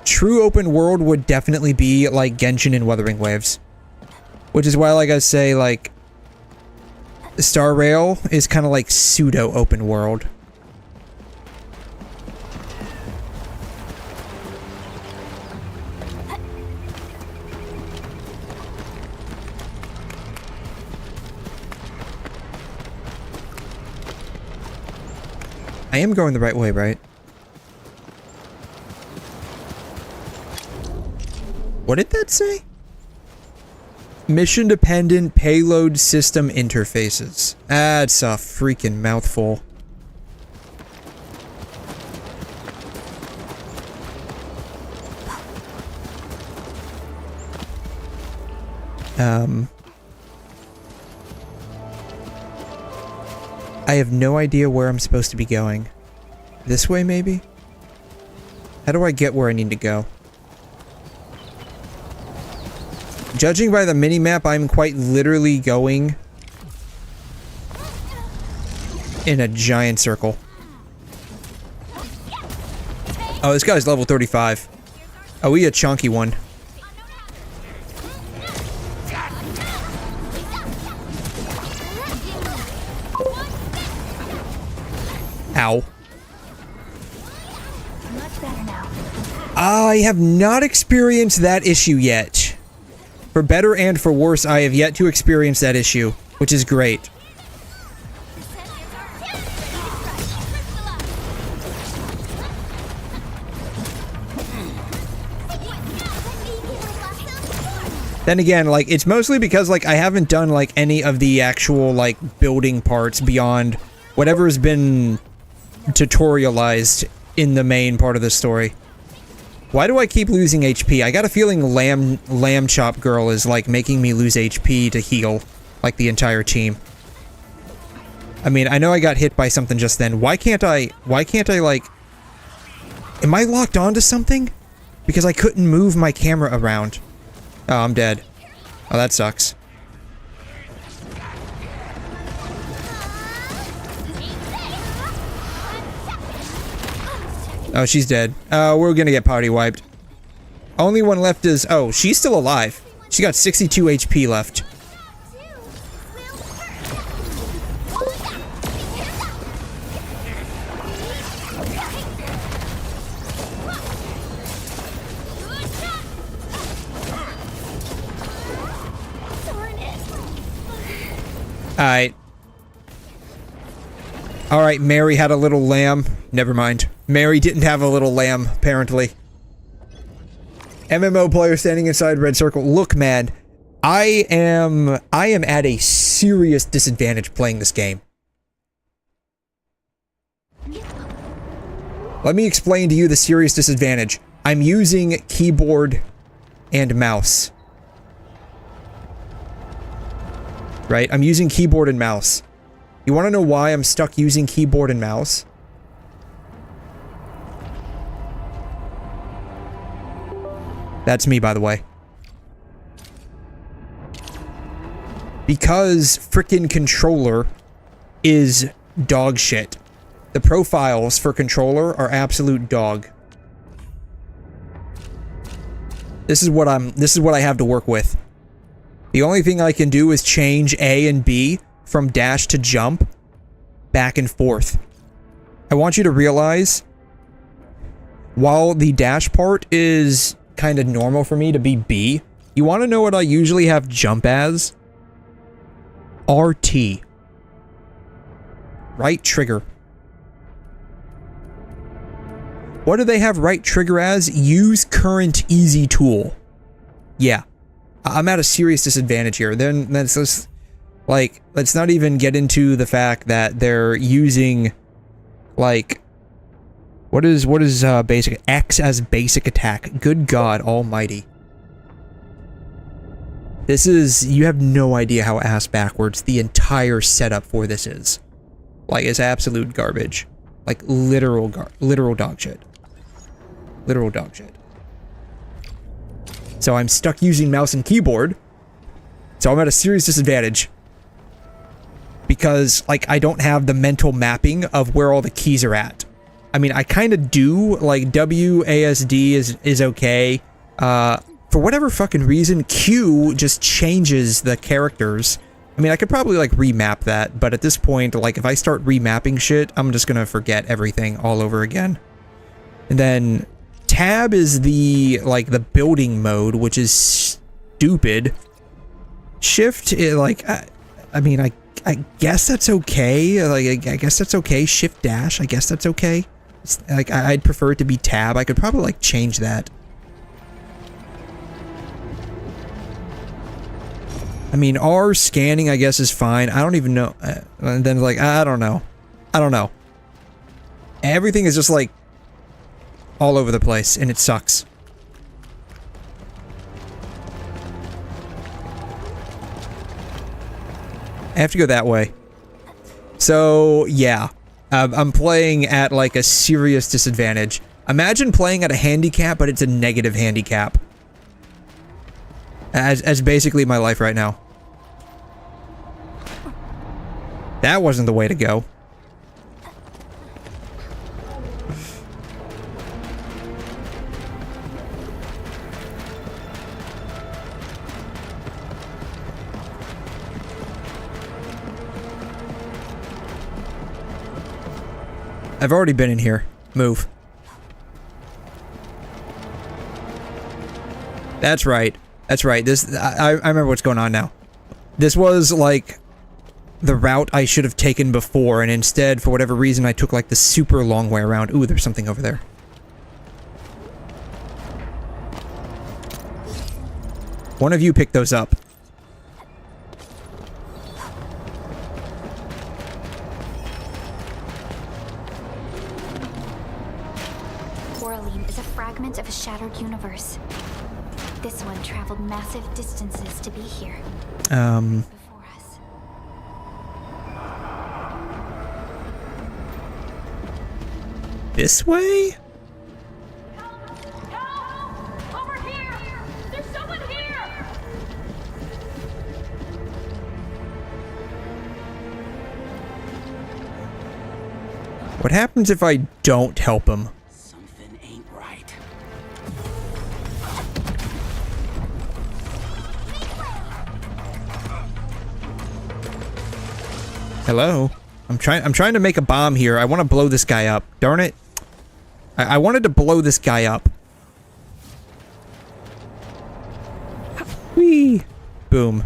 Speaker 1: True open world would definitely be like Genshin and Wuthering Waves. Which is why, like I say, like Star Rail is kind of like pseudo open world. I am going the right way, right? What did that say? Mission-dependent payload system interfaces. That's a freaking mouthful. I have no idea where I'm supposed to be going. This way, maybe? How do I get where I need to go? Judging by the minimap, I'm quite literally going in a giant circle. Oh, this guy's level 35. Oh, we a chunky one. Ow. I have not experienced that issue yet. For better and for worse, I have yet to experience that issue, which is great. Then again, like, it's mostly because, like, I haven't done, like, any of the actual, like, building parts beyond whatever has been tutorialized in the main part of the story. Why do I keep losing HP? I got a feeling Lamb Chop Girl is, like, making me lose HP to heal, like, the entire team. I mean, I know I got hit by something just then. Why can't I, like... Am I locked onto something? Because I couldn't move my camera around. Oh, I'm dead. Oh, that sucks. Oh, she's dead. We're gonna get party wiped. Only one left is... Oh, she's still alive. She got 62 HP left. Alright. Alright, Mary had a little lamb. Never mind. Mary didn't have a little lamb, apparently. MMO player standing inside red circle. Look, man. I am at a serious disadvantage playing this game. Let me explain to you the serious disadvantage. I'm using keyboard and mouse. Right? I'm using keyboard and mouse. You want to know why I'm stuck using keyboard and mouse? That's me, by the way. Because frickin' controller is dog shit. The profiles for controller are absolute dog. This is what I have to work with. The only thing I can do is change A and B from dash to jump back and forth. I want you to realize, while the dash part is kind of normal for me to be B, you want to know what I usually have jump as? RT. Right trigger. What do they have right trigger as? Use current easy tool. Yeah. I'm at a serious disadvantage here. Then that's just, like, let's not even get into the fact that they're using, like, what is basic X as basic attack? Good God Almighty. This is, you have no idea how ass backwards the entire setup for this is. Like, it's absolute garbage. Like, literal dog shit. Literal dog shit. So I'm stuck using mouse and keyboard. So I'm at a serious disadvantage. Because, like, I don't have the mental mapping of where all the keys are at. I mean, I kind of do. Like, WASD is okay. For whatever fucking reason, Q just changes the characters. I mean, I could probably, like, remap that. But at this point, like, if I start remapping shit, I'm just gonna forget everything all over again. And then tab is the, like, the building mode, which is stupid. Shift, I mean, I guess that's okay. Like, I guess that's okay. Shift dash, I guess that's okay. It's, like, I'd prefer it to be tab. I could probably, like, change that. I mean, R scanning, I guess, is fine. I don't even know. And then, like, I don't know. I don't know. Everything is just, like, all over the place, and it sucks. I have to go that way. So, yeah. I'm playing at, like, a serious disadvantage. Imagine playing at a handicap, but it's a negative handicap. As basically my life right now. That wasn't the way to go. I've already been in here. Move. That's right. That's right. This I remember what's going on now. This was like the route I should have taken before, and instead, for whatever reason, I took like the super long way around. Ooh, there's something over there. One of you pick those up.
Speaker 4: 𝘬𝘰𝘮 is a fragment of a shattered universe. This one traveled massive distances to be here. Before us.
Speaker 1: This way?
Speaker 2: Help! Over here! There's someone here!
Speaker 1: What happens if I don't help him?
Speaker 6: Something ain't right.
Speaker 1: Hello? I'm trying to make a bomb here. I want to blow this guy up. Darn it. I wanted to blow this guy up. Whee! Boom.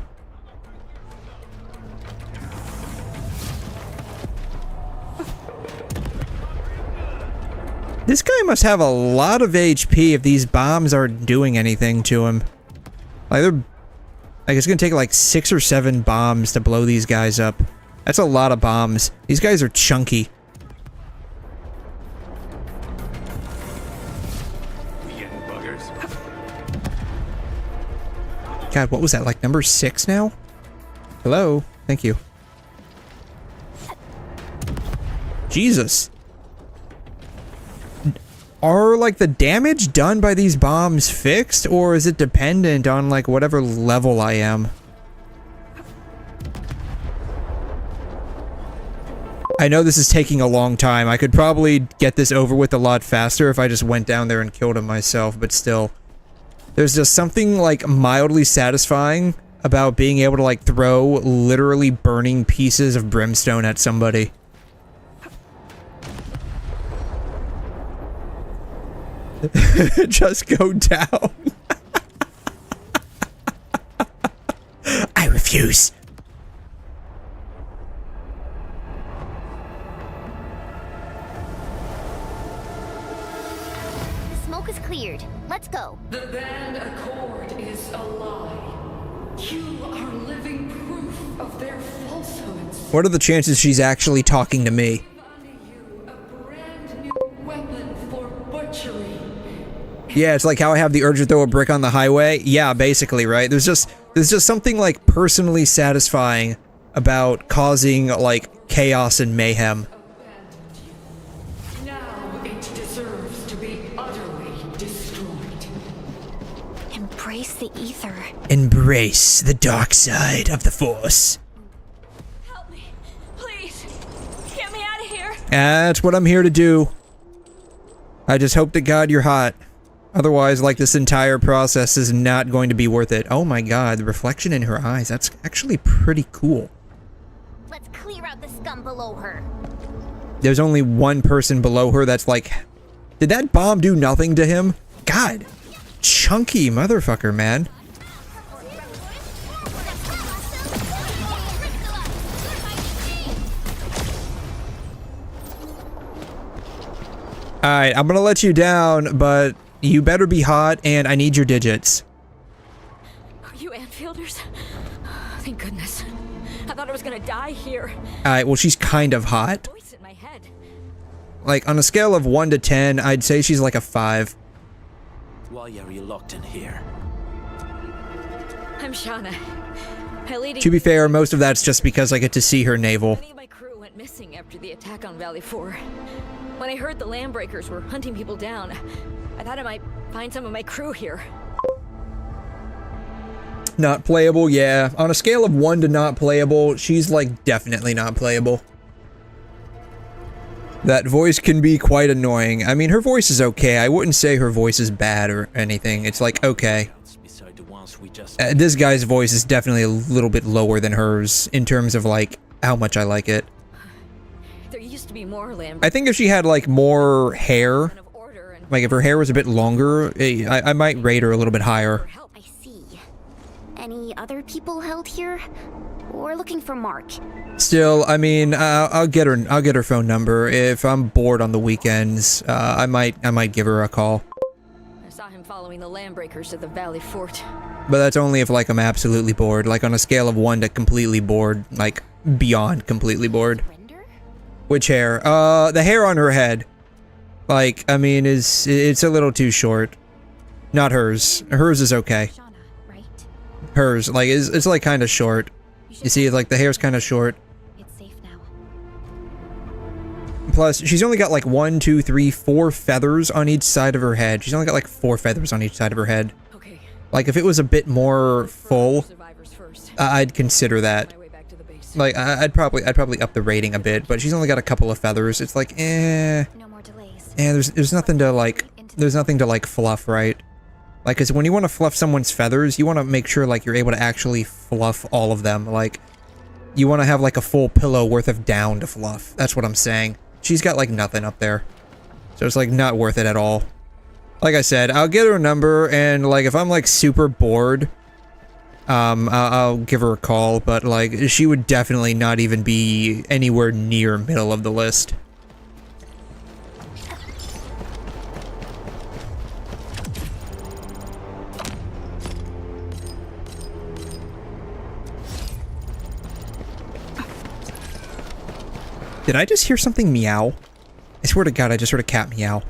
Speaker 1: This guy must have a lot of HP if these bombs aren't doing anything to him. Like, it's gonna take like 6 or 7 bombs to blow these guys up. That's a lot of bombs. These guys are chunky. God, what was that? Like number 6 now? Hello? Thank you. Jesus. Are, like, the damage done by these bombs fixed, or is it dependent on, like, whatever level I am? I know this is taking a long time. I could probably get this over with a lot faster if I just went down there and killed him myself, but still. There's just something, like, mildly satisfying about being able to, like, throw literally burning pieces of brimstone at somebody. Just go down. I refuse.
Speaker 9: The smoke is cleared. Let's go.
Speaker 10: The band accord is a lie. You are living proof of their falsehoods.
Speaker 1: What are the chances she's actually talking to me?
Speaker 10: A brand new weapon for butchery.
Speaker 1: Yeah, it's like how I have the urge to throw a brick on the highway. Yeah, basically, right? There's just something, like, personally satisfying about causing, like, chaos and mayhem.
Speaker 10: Now it deserves to be utterly destroyed.
Speaker 4: Embrace the ether.
Speaker 1: Embrace the dark side of the Force.
Speaker 2: Help me. Please. Get me out of here.
Speaker 1: That's what I'm here to do. I just hope to God you're hot. Otherwise, like, this entire process is not going to be worth it. Oh my god, the reflection in her eyes. That's actually pretty cool.
Speaker 9: Let's clear out the scum below her.
Speaker 1: There's only one person below her that's like... Did that bomb do nothing to him? God. Chunky motherfucker, man. Alright, I'm gonna let you down, but... You better be hot, and I need your digits.
Speaker 2: Are you Endfielders? Thank goodness. I thought I was gonna die here.
Speaker 1: Alright, well, she's kind of hot.
Speaker 2: Voice in my head.
Speaker 1: Like, on a scale of 1 to 10, I'd say she's like a 5.
Speaker 3: Why are you locked in here?
Speaker 2: I'm Shauna. I lead
Speaker 1: To be fair, most of that's just because I get to see her navel.
Speaker 2: Many of my crew went
Speaker 11: missing after the attack on Valley 4. When I heard the Landbreakers were hunting people down, I thought I might find some of my crew here.
Speaker 1: Not playable, yeah. On a scale of 1 to not playable, she's like definitely not playable. That voice can be quite annoying. I mean, her voice is okay. I wouldn't say her voice is bad or anything. It's like, okay. This guy's voice is definitely a little bit lower than hers in terms of like how much I like it.
Speaker 11: There used to be more
Speaker 1: I think if she had like more hair, like if her hair was a bit longer, I might rate her a little bit higher.
Speaker 9: I see. Any other people held here? We're looking for Mark.
Speaker 1: Still, I mean, I'll get her phone number. If I'm bored on the weekends, I might give her a call.
Speaker 11: I saw him following the Landbreakers to the Valley Fort.
Speaker 1: But that's only if like I'm absolutely bored, like on a scale of 1 to completely bored, like beyond completely bored. Which hair? The hair on her head. Like, I mean, it's a little too short. Not hers. Hers is okay. Hers, like, it's like kind of short. You see, like, the hair's kind of short.
Speaker 4: It's safe now.
Speaker 1: Plus, she's only got like 1, 2, 3, 4 feathers on each side of her head. She's only got like 4 feathers on each side of her head.
Speaker 11: Okay.
Speaker 1: Like, if it was a bit more full, I'd consider that. Like, I'd probably up the rating a bit, but she's only got a couple of feathers. It's like, eh.
Speaker 4: No more delays.
Speaker 1: There's nothing to like fluff, right? Like, cause when you want to fluff someone's feathers, you want to make sure like you're able to actually fluff all of them. Like, you want to have like a full pillow worth of down to fluff. That's what I'm saying. She's got like nothing up there. So it's like not worth it at all. Like I said, I'll get her a number, and like if I'm like super bored, I'll give her a call, but like she would definitely not even be anywhere near middle of the list. Did I just hear something meow? I swear to God, I just heard a cat meow.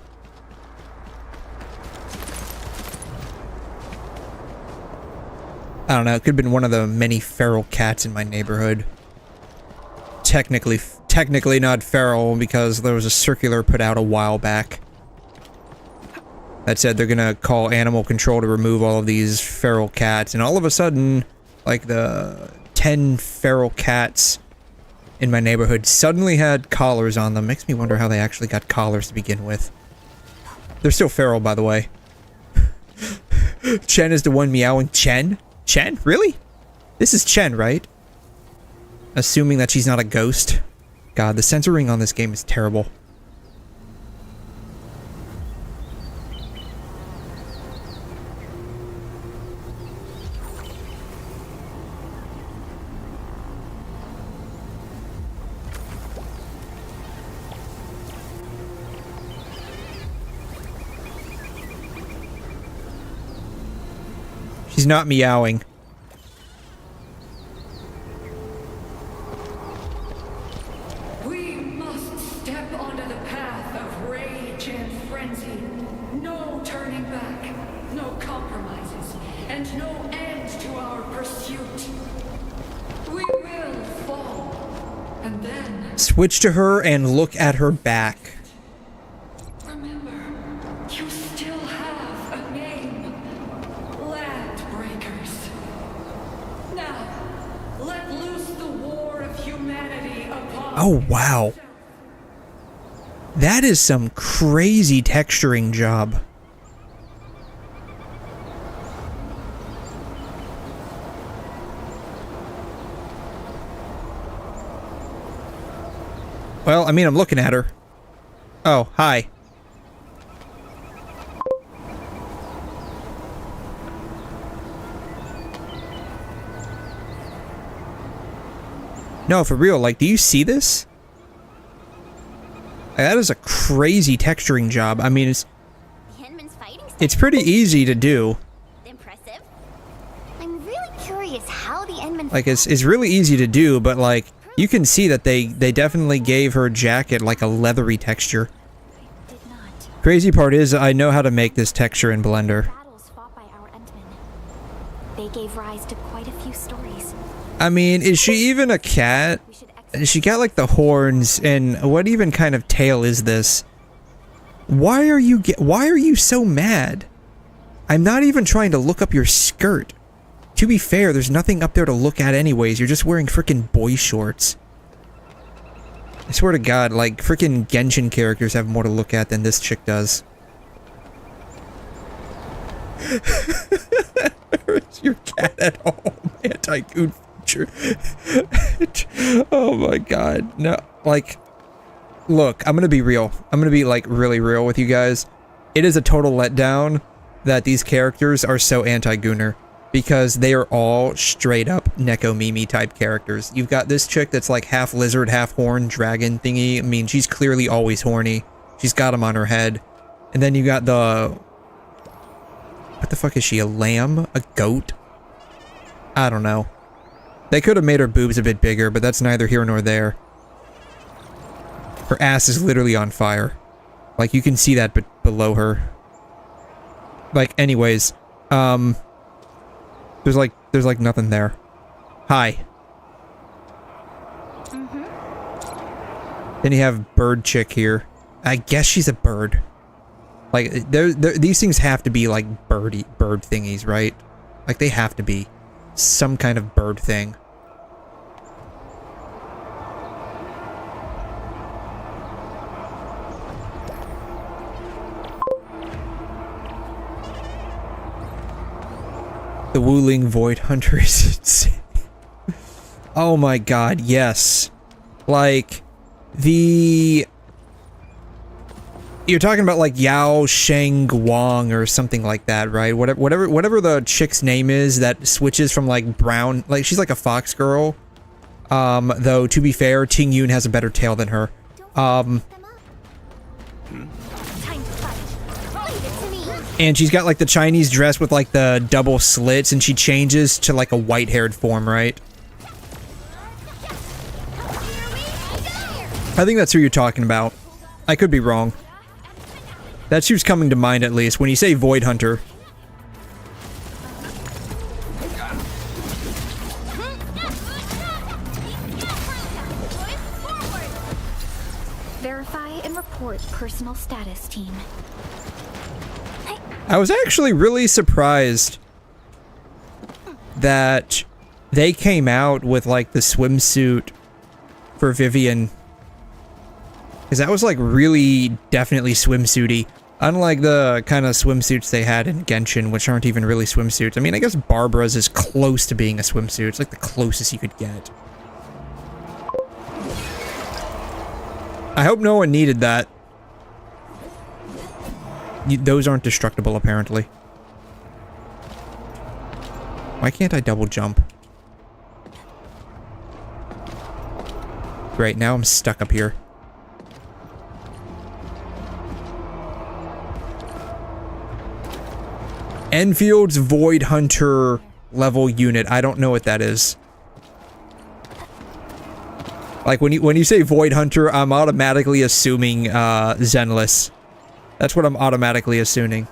Speaker 1: I don't know, it could have been one of the many feral cats in my neighborhood. Technically not feral because there was a circular put out a while back that said they're gonna call animal control to remove all of these feral cats, and all of a sudden, like the 10 feral cats in my neighborhood suddenly had collars on them. Makes me wonder how they actually got collars to begin with. They're still feral, by the way. Chen is the one meowing. Chen? Chen? Really? This is Chen, right? Assuming that she's not a ghost. God, the censoring on this game is terrible. She's not meowing.
Speaker 10: We must step onto the path of rage and frenzy. No turning back, no compromises, and no end to our pursuit. We will fall, and then
Speaker 1: Switch to her and look at her back.
Speaker 10: remember, you still have a name. Landbreakers. Now, let loose the war of humanity upon.
Speaker 1: Oh, wow. That is some crazy texturing job. Well, I mean, I'm looking at her. Oh, hi. No, for real, like, do you see this? That is a crazy texturing job. I mean, it's pretty easy to do.
Speaker 9: Impressive. I'm really curious how the Endman.
Speaker 1: Like, it's really easy to do, but like, you can see that they definitely gave her jacket like a leathery texture. Crazy part is, I know how to make this texture in Blender.
Speaker 4: Battles fought by our Endmen. They gave rise to quite a few stories.
Speaker 1: I mean, is she even a cat? She got like the horns, and what even kind of tail is this? Why are you so mad? I'm not even trying to look up your skirt. To be fair, there's nothing up there to look at anyways. You're just wearing frickin' boy shorts. I swear to God, like, frickin' Genshin characters have more to look at than this chick does. Is your cat at home? Anti-goon feature. Oh my God. No, like, look, I'm gonna be real. I'm gonna be, like, really real with you guys. It is a total letdown that these characters are so anti-gooner, because they are all straight up 𝘠𝘠𝘕𝘬𝘕 type characters. You've got this chick that's like half lizard, half horn, dragon thingy. I mean, she's clearly always horny. She's got him on her head. And then you got the... What the fuck is she? A lamb? A goat? I don't know. They could have made her boobs a bit bigger, but that's neither here nor there. Her ass is literally on fire. Like, you can see that below her. Like, anyways, there's like nothing there. Hi. Then you have bird chick here. I guess she's a bird. Like, these things have to be like bird thingies, right? Like, they have to be some kind of bird thing. The Wuling Void Hunter is insane. Oh my God, yes. Like, you're talking about like 𝘤𝘠𝘬𝘠 or something like that, right? Whatever the chick's name is that switches from like brown, like she's like a fox girl. Though to be fair, Ting-Yun has a better tail than her. And she's got like the Chinese dress with like the double slits, and she changes to like a white-haired form, right? I think that's who you're talking about. I could be wrong. That's who's coming to mind, at least, when you say Void Hunter.
Speaker 4: Verify and report personal status, team.
Speaker 1: I was actually really surprised that they came out with like the swimsuit for Vivian. Because that was like really definitely swimsuity. Unlike the kind of swimsuits they had in Genshin, which aren't even really swimsuits. I mean, I guess Barbara's is close to being a swimsuit. It's like the closest you could get. I hope no one needed that. Those aren't destructible, apparently. Why can't I double jump? Great, now I'm stuck up here. Enfield's Void Hunter level unit. I don't know what that is. Like, when you say Void Hunter, I'm automatically assuming Zenless. That's what I'm automatically assuming.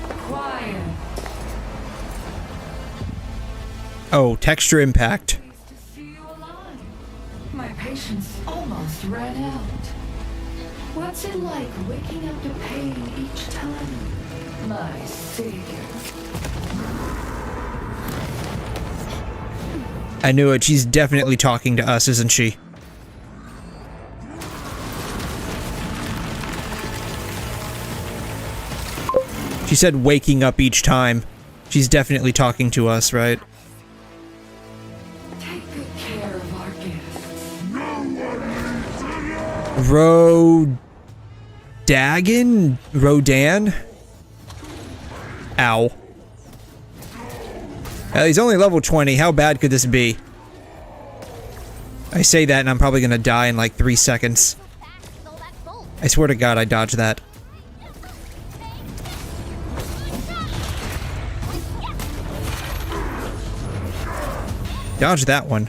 Speaker 10: Quiet.
Speaker 1: Oh, texture impact.
Speaker 10: My patience almost ran out. What's it like waking up to pain each time? My savior.
Speaker 1: I knew it. She's definitely talking to us, isn't she? She said waking up each time. She's definitely talking to us, right? Rodan? Ow. He's only level 20. How bad could this be? I say that and I'm probably gonna die in like 3 seconds. I swear to God I dodged that. Dodge that one.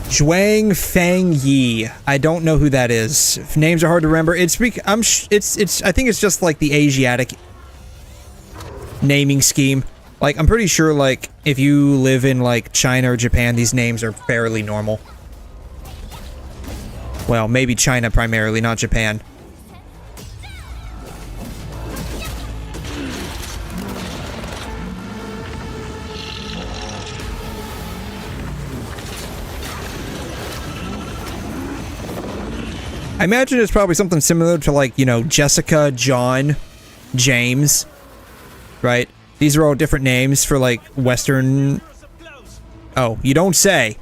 Speaker 1: 𝘬𝘮 I don't know who that is. If names are hard to remember. I think it's just like the Asiatic naming scheme. Like, I'm pretty sure, like, if you live in, like, China or Japan, these names are fairly normal. Well, maybe China primarily, not Japan. I imagine it's probably something similar to, like, you know, Jessica, John, James, right? These are all different names for, like, Western... Oh, you don't say.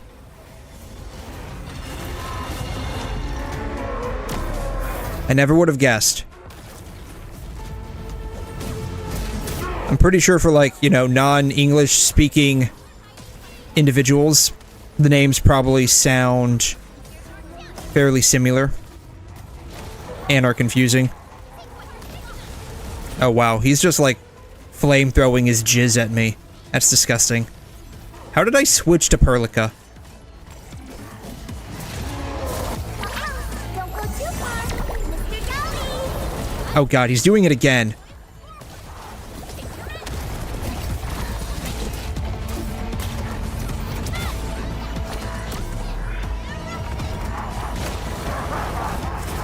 Speaker 1: I never would have guessed. I'm pretty sure for, like, you know, non-English speaking individuals, the names probably sound fairly similar. And are confusing. Oh wow, he's just like flame-throwing his jizz at me. That's disgusting. How did I switch to Perlica? Oh god, he's doing it again.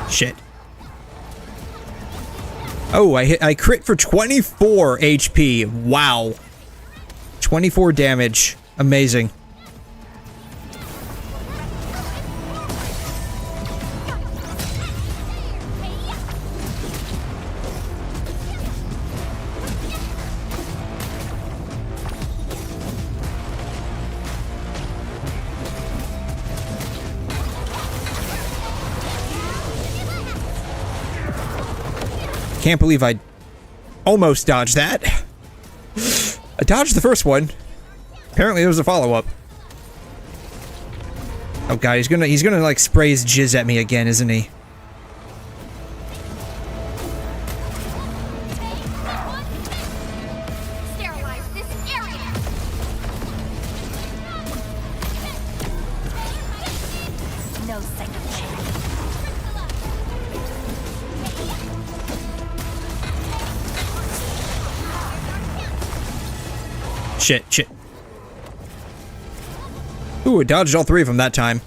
Speaker 1: Shit. Oh, I crit for 24 HP. Wow. 24 damage. Amazing. Can't believe I almost dodged that. I dodged the first one. Apparently there was a follow-up. Oh god, he's gonna like spray his jizz at me again, isn't he? Shit. Ooh, I dodged all three of them that time.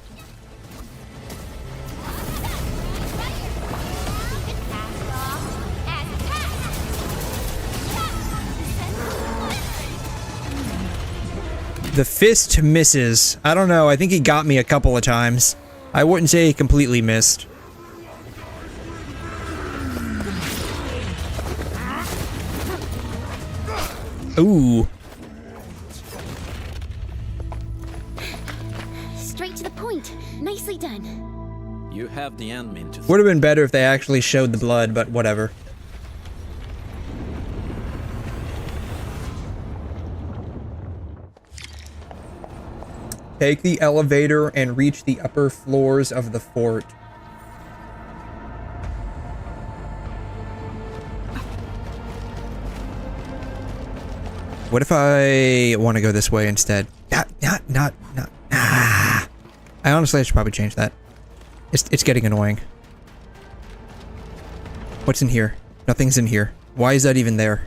Speaker 1: The fist misses. I don't know, I think he got me a couple of times. I wouldn't say he completely missed. Ooh.
Speaker 9: Nicely done.
Speaker 3: You have the admin to...
Speaker 1: Would have been better if they actually showed the blood, but whatever. Take the elevator and reach the upper floors of the fort. What if I want to go this way instead? Not. I honestly should probably change that. It's getting annoying. What's in here? Nothing's in here. Why is that even there?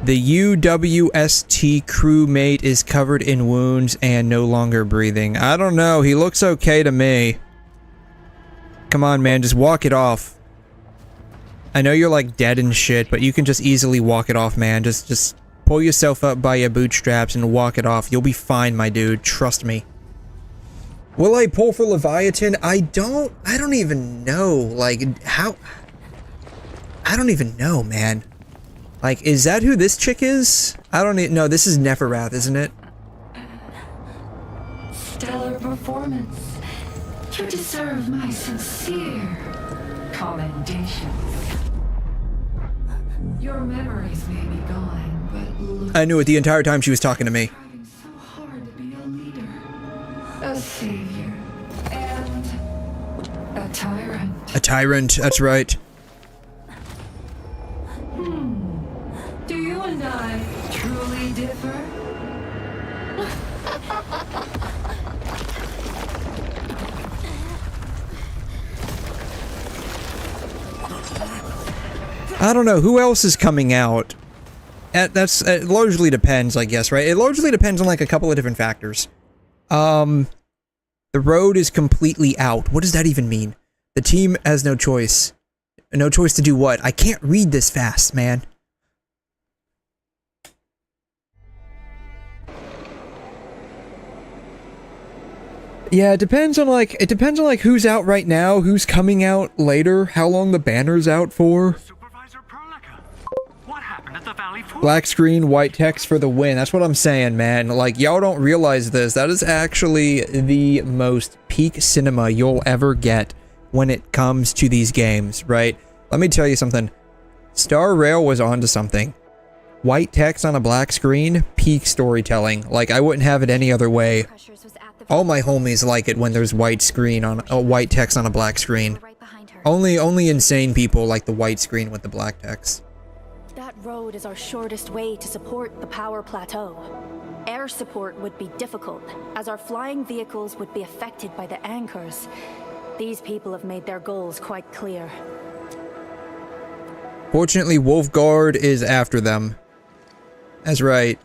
Speaker 1: The UWST crewmate is covered in wounds and no longer breathing. I don't know. He looks okay to me. Come on, man. Just walk it off. I know you're like dead and shit, but you can just easily walk it off, man. Just pull yourself up by your bootstraps and walk it off. You'll be fine, my dude. Trust me. Will I pull for Leviathan? I don't even know. Like, how... I don't even know, man. Like, is that who this chick is? I don't even know. This is Neferrath, isn't it?
Speaker 10: Stellar performance. You deserve my sincere commendations. Your memories may be gone, but look.
Speaker 1: I knew it the entire time she was talking to me.
Speaker 10: Striving so hard to be a leader, a savior, and a tyrant.
Speaker 1: A tyrant, that's right.
Speaker 10: Do you and I truly differ?
Speaker 1: I don't know, who else is coming out? It largely depends, I guess, right? It largely depends on like a couple of different factors. The road is completely out. What does that even mean? The team has no choice. No choice to do what? I can't read this fast, man. Yeah, it depends on like who's out right now, who's coming out later, how long the banner's out for.
Speaker 5: Supervisor 𝘵𝘠, what happened at the Valley Forge?
Speaker 1: Black screen, white text for the win. That's what I'm saying, man. Like, y'all don't realize this. That is actually the most peak cinema you'll ever get when it comes to these games, right? Let me tell you something. Star Rail was onto something. White text on a black screen, peak storytelling. Like, I wouldn't have it any other way. All my homies like it when there's white screen on white text on a black screen. Only insane people like the white screen with the black text.
Speaker 12: That road is our shortest way to support the power plateau. Air support would be difficult, as our flying vehicles would be affected by the anchors. These people have made their goals quite clear.
Speaker 1: Fortunately, Wolfguard is after them. That's right.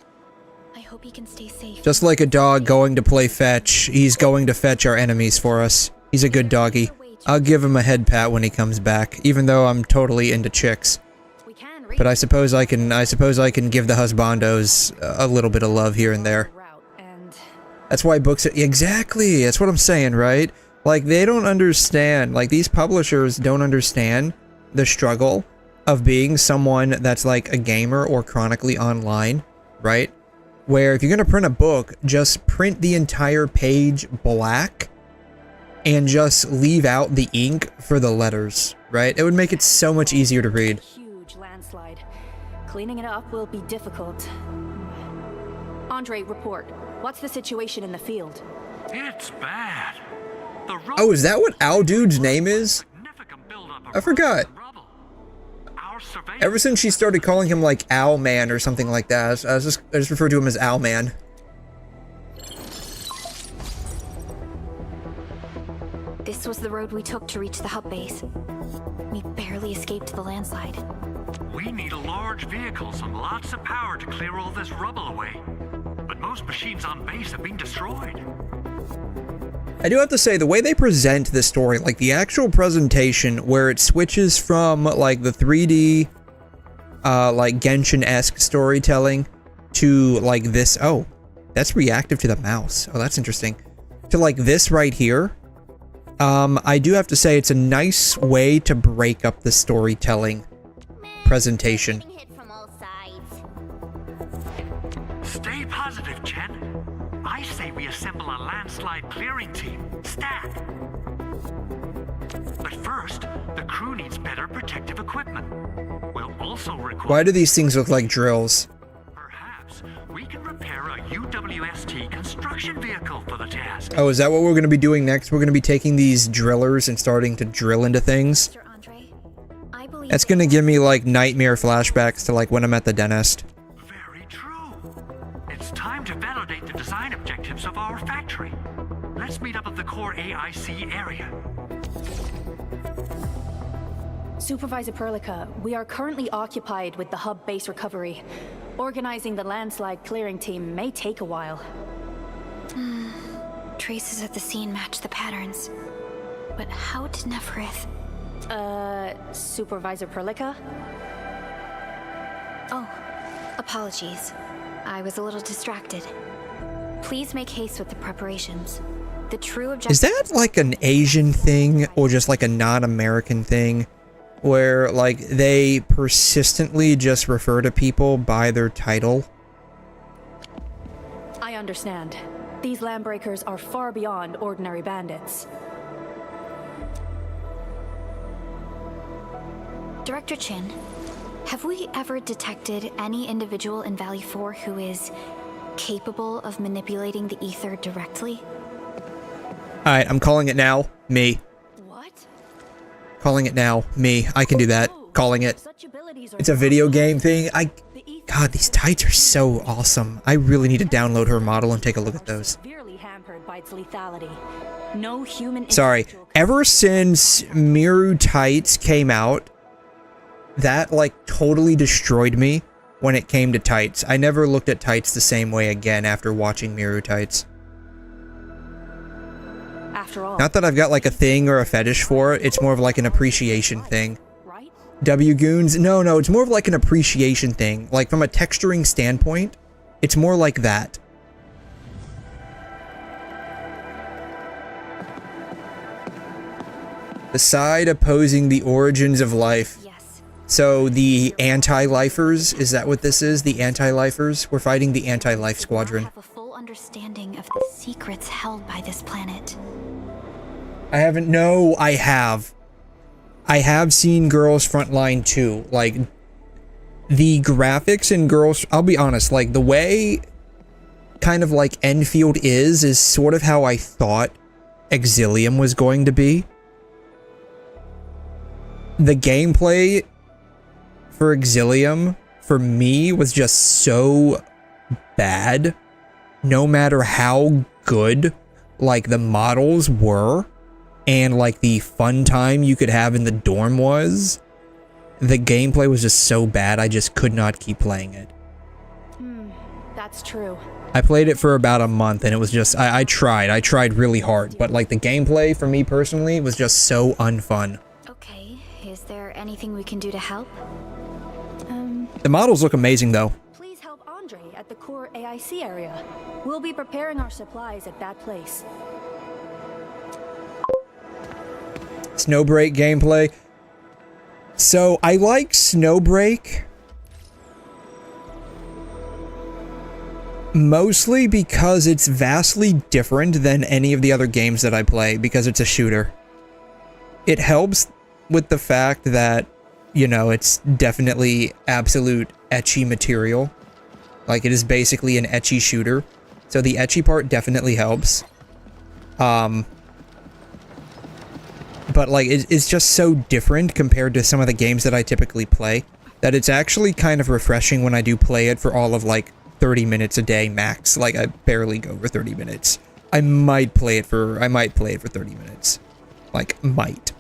Speaker 4: I hope he can stay safe.
Speaker 1: Just like a dog going to play fetch, he's going to fetch our enemies for us. He's a good doggy. I'll give him a head pat when he comes back, even though I'm totally into chicks. But I suppose I can give the husbandos a little bit of love here and there. That's why books exactly, that's what I'm saying, right? Like, they don't understand, like, these publishers don't understand the struggle of being someone that's like a gamer or chronically online, right? Where if you're gonna print a book, just print the entire page black and just leave out the ink for the letters, right? It would make it so much easier to read.
Speaker 12: Huge landslide. Cleaning it up will be difficult. Andre, report. What's the situation in the field?
Speaker 5: It's bad. The road
Speaker 1: Oh, is that what Owl Dude's name is? I forgot. Ever since she started calling him like Owl Man or something like that, I just refer to him as Owl Man.
Speaker 4: This was the road we took to reach the hub base. We barely escaped the landslide.
Speaker 5: We need large vehicles and lots of power to clear all this rubble away. But most machines on base have been destroyed.
Speaker 1: I do have to say, the way they present this story, like the actual presentation where it switches from like the 3D, like Genshin-esque storytelling to like this, oh, that's reactive to the mouse. Oh, that's interesting. To like this right here. I do have to say it's a nice way to break up the storytelling presentation.
Speaker 5: Stay positive, 𝘵. I say we assemble a landslide clearing team. Stat. But first, the crew needs better protective equipment. We'll also require...
Speaker 1: Why do these things look like drills?
Speaker 5: Perhaps we can repair a UWST construction vehicle for the task.
Speaker 1: Oh, is that what we're going to be doing next? We're going to be taking these drillers and starting to drill into things? That's going to give me like nightmare flashbacks to like when I'm at the dentist.
Speaker 5: Very true. It's time to validate the design objectives of our factory. Let's meet up at the core AIC area.
Speaker 12: Supervisor 𝘵𝘠, we are currently occupied with the hub base recovery. Organizing the landslide clearing team may take a while.
Speaker 4: Traces at the scene match the patterns. But how did Neferith...
Speaker 12: Supervisor 𝘵𝘠?
Speaker 4: Oh, apologies. I was a little distracted. Please make haste with the preparations. The true objective...
Speaker 1: Is that like an Asian thing or just like a non-American thing? Where like they persistently just refer to people by their title?
Speaker 12: I understand. These landbreakers are far beyond ordinary bandits.
Speaker 4: Director 𝘵, Have we ever detected any individual in Valley 4 who is capable of manipulating the ether directly?
Speaker 1: Alright, I'm calling it now. Me.
Speaker 12: What?
Speaker 1: Calling it now. Me. I can do that. Calling it. It's a video game thing. God, these tights are so awesome. I really need to download her model and take a look at those.
Speaker 12: Severely hampered by its lethality. No human.
Speaker 1: Sorry. Ever since 𝘠𝘰 tights came out, that like totally destroyed me when it came to tights. I never looked at tights the same way again after watching 𝘠𝘰 tights.
Speaker 12: After all.
Speaker 1: Not that I've got like a thing or a fetish for it. It's more of like an appreciation thing. 𝘠𝑚? No, it's more of like an appreciation thing. Like from a texturing standpoint, it's more like that. The side opposing the origins of life.
Speaker 4: Yes.
Speaker 1: So the anti-lifers, is that what this is? The anti-lifers? We're fighting the anti-life squadron.
Speaker 4: I have a full understanding of the secrets held by this planet.
Speaker 1: I haven't. No, I have. I have seen Girls Frontline 2. Like, the graphics in Girls... I'll be honest, like, the way kind of like Endfield is sort of how I thought 𝘐'𝘮 was going to be. The gameplay for 𝘐'𝘮, for me, was just so bad. No matter how good, like, the models were, and like the fun time you could have in the dorm was, the gameplay was just so bad I just could not keep playing it.
Speaker 12: That's true.
Speaker 1: I played it for about a month and it was just, I tried really hard, but like the gameplay for me personally was just so unfun.
Speaker 4: Okay, is there anything we can do to help?
Speaker 1: The models look amazing though.
Speaker 12: Please help Andre at the core AIC area. We'll be preparing our supplies at that place.
Speaker 1: Snowbreak gameplay. So I like Snowbreak mostly because it's vastly different than any of the other games that I play, because it's a shooter. It helps with the fact that, you know, it's definitely absolute ecchi material. Like, it is basically an ecchi shooter. So the ecchi part definitely helps. But like, it's just so different compared to some of the games that I typically play, that it's actually kind of refreshing when I do play it for all of like 30 minutes a day max. Like, I barely go over 30 minutes. I might play it for 30 minutes. Like, might.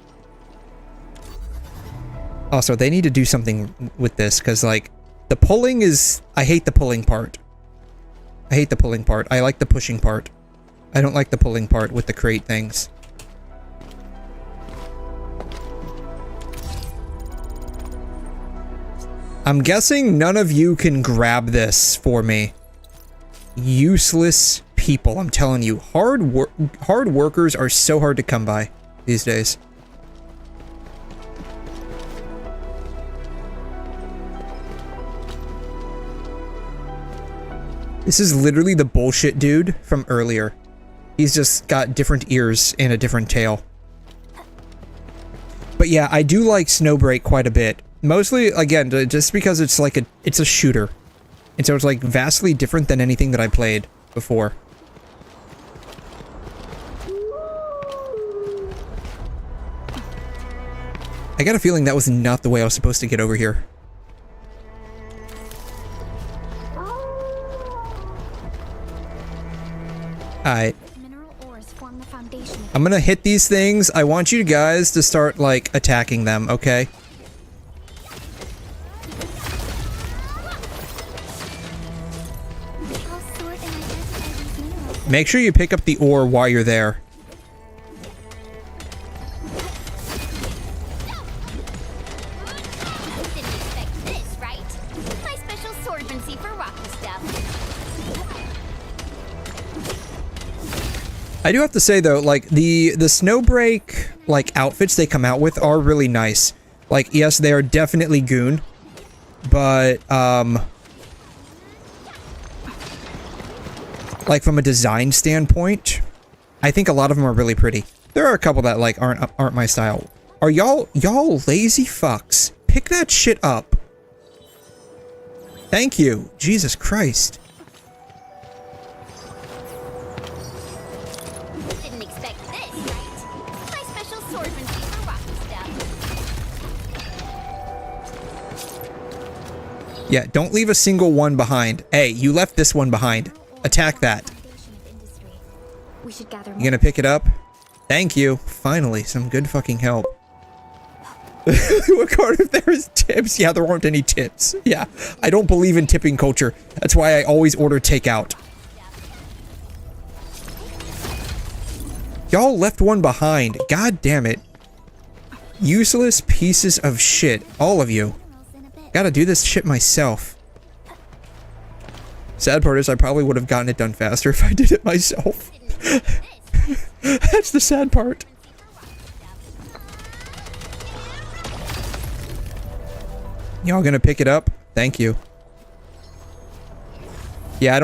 Speaker 1: Also, they need to do something with this, because like, the pulling is... I hate the pulling part. I hate the pulling part. I like the pushing part. I don't like the pulling part with the crate things. I'm guessing none of you can grab this for me. Useless people, I'm telling you. Hard workers are so hard to come by these days. This is literally the bullshit dude from earlier. He's just got different ears and a different tail. But yeah, I do like Snowbreak quite a bit. Mostly, again, just because it's like it's a shooter. And so it's like vastly different than anything that I played before. I got a feeling that was not the way I was supposed to get over here. Alright. I'm gonna hit these things. I want you guys to start, like, attacking them, okay? Make sure you pick up the ore while you're there.
Speaker 9: Didn't expect this, right? My special swordsmancy for rocky stuff.
Speaker 1: I do have to say though, like the Snowbreak like outfits they come out with are really nice. Like, yes, they are definitely goon, but like from a design standpoint, I think a lot of them are really pretty. There are a couple that like aren't my style. Are y'all lazy fucks? Pick that shit up. Thank you. Jesus Christ.
Speaker 9: Didn't expect this, right? My special swordsmanship for rocky stuff.
Speaker 1: Yeah, don't leave a single one behind. Hey, you left this one behind. Attack that.
Speaker 4: We should gather
Speaker 1: You gonna pick it up? Thank you. Finally, some good fucking help. What card if there's tips? Yeah, there aren't any tips. Yeah, I don't believe in tipping culture. That's why I always order takeout. Y'all left one behind. God damn it. Useless pieces of shit. All of you. Gotta do this shit myself. Sad part is I probably would have gotten it done faster if I did it myself. That's the sad part. Y'all gonna pick it up? Thank you. Yeah,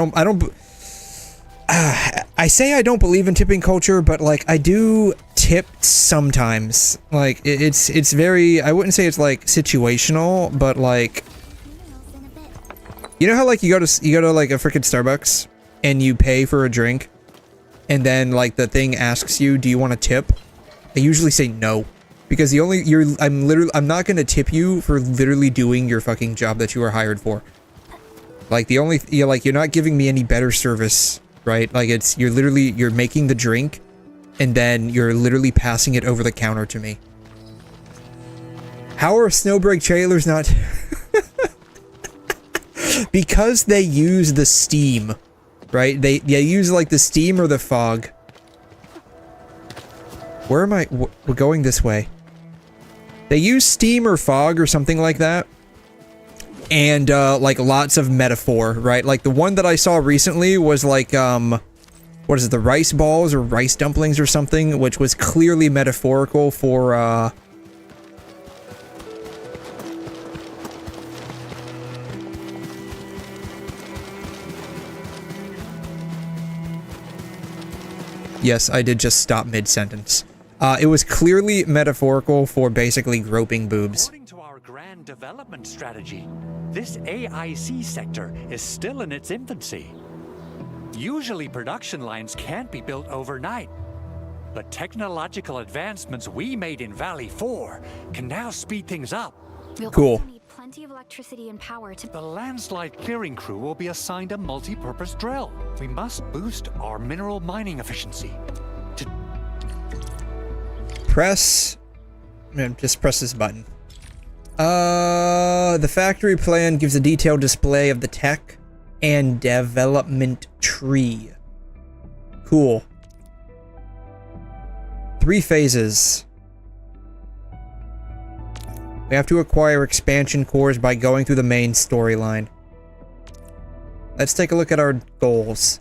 Speaker 1: I say I don't believe in tipping culture, but like I do tip sometimes. Like it's very, I wouldn't say it's like situational, but like, you know how like you go to like a freaking Starbucks and you pay for a drink and then like the thing asks you, do you want to tip? I usually say no. Because I'm not gonna tip you for literally doing your fucking job that you were hired for. Like you're not giving me any better service, right? Like you're making the drink and then you're literally passing it over the counter to me. How are snowbreak trailers not? Because they use the steam, right? They use like the steam or the fog. Where am I? We're going this way. They use steam or fog or something like that. And, like, lots of metaphor, right? Like, the one that I saw recently was, like, what is it, the rice balls or rice dumplings or something, which was clearly metaphorical for, Yes, I did just stop mid-sentence. It was clearly metaphorical for basically groping boobs.
Speaker 5: According to our grand development strategy, this AIC sector is still in its infancy. Usually production lines can't be built overnight, but technological advancements we made in Valley 4 can now speed things up.
Speaker 4: We'll
Speaker 1: cool.
Speaker 4: also need plenty of electricity and power to...
Speaker 5: The landslide clearing crew will be assigned a multi-purpose drill. We must boost our mineral mining efficiency.
Speaker 1: Just press this button. The factory plan gives a detailed display of the tech and development tree. Cool. 3 phases. We have to acquire expansion cores by going through the main storyline. Let's take a look at our goals.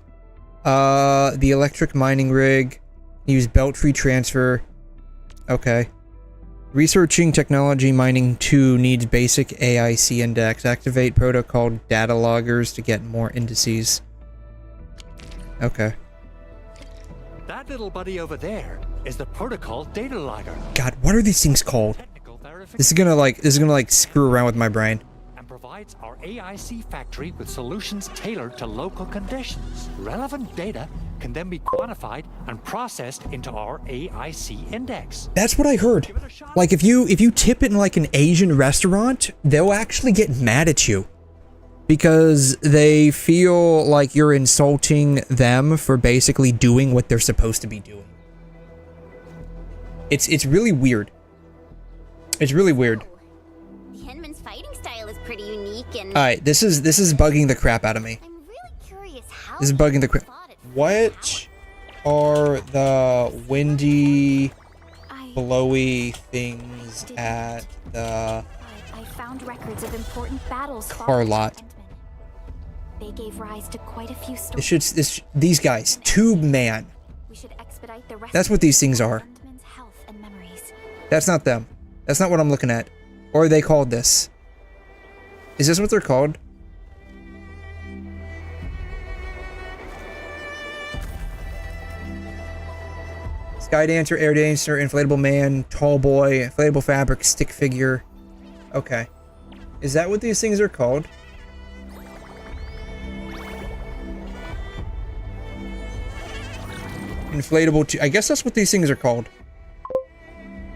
Speaker 1: The electric mining rig. Use belt tree transfer. Okay. Researching technology mining 2 needs basic AIC index. Activate protocol data loggers to get more indices. Okay.
Speaker 5: That little buddy over there is the protocol data logger.
Speaker 1: God, what are these things called? This is gonna like screw around with my brain.
Speaker 5: And provides our AIC factory with solutions tailored to local conditions. Relevant data can then be quantified and processed into our AIC index.
Speaker 1: That's what I heard. Like if you tip it in like an Asian restaurant, they'll actually get mad at you because they feel like you're insulting them for basically doing what they're supposed to be doing. It's really weird. It's really weird.
Speaker 9: Henman's fighting style is pretty unique and...
Speaker 1: Alright, this is bugging the crap out of me.
Speaker 9: I'm really curious how...
Speaker 1: This is bugging the crap. What are the windy, blowy things at the
Speaker 4: I found records of important battles
Speaker 1: car lot?
Speaker 4: They gave rise to quite a few stories.
Speaker 1: These guys, Tube Man.
Speaker 4: We should expedite the rest.
Speaker 1: That's what these things are.
Speaker 4: Health and memories.
Speaker 1: That's not them. That's not what I'm looking at. Or are they called this? Is this what they're called? Sky Dancer, Air Dancer, Inflatable Man, Tall Boy, Inflatable Fabric, Stick Figure. Okay. Is that what these things are called? Inflatable. I guess that's what these things are called.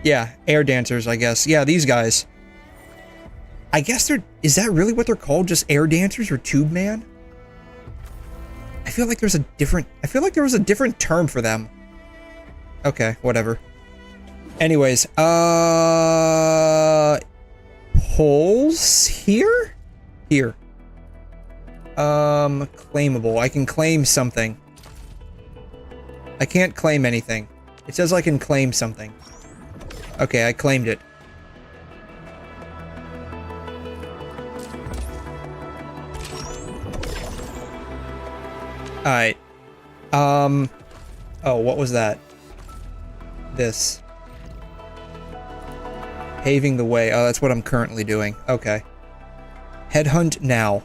Speaker 1: Yeah, air dancers, I guess. Yeah, these guys. I guess they're... Is that really what they're called? Just air dancers or tube man? I feel like there's a different... I feel like there was a different term for them. Okay, whatever. Anyways, Pulls here? Here. Claimable. I can claim something. I can't claim anything. It says I can claim something. Okay, I claimed it. Alright. Oh, what was that? This. Paving the way. Oh, that's what I'm currently doing. Okay. Headhunt now.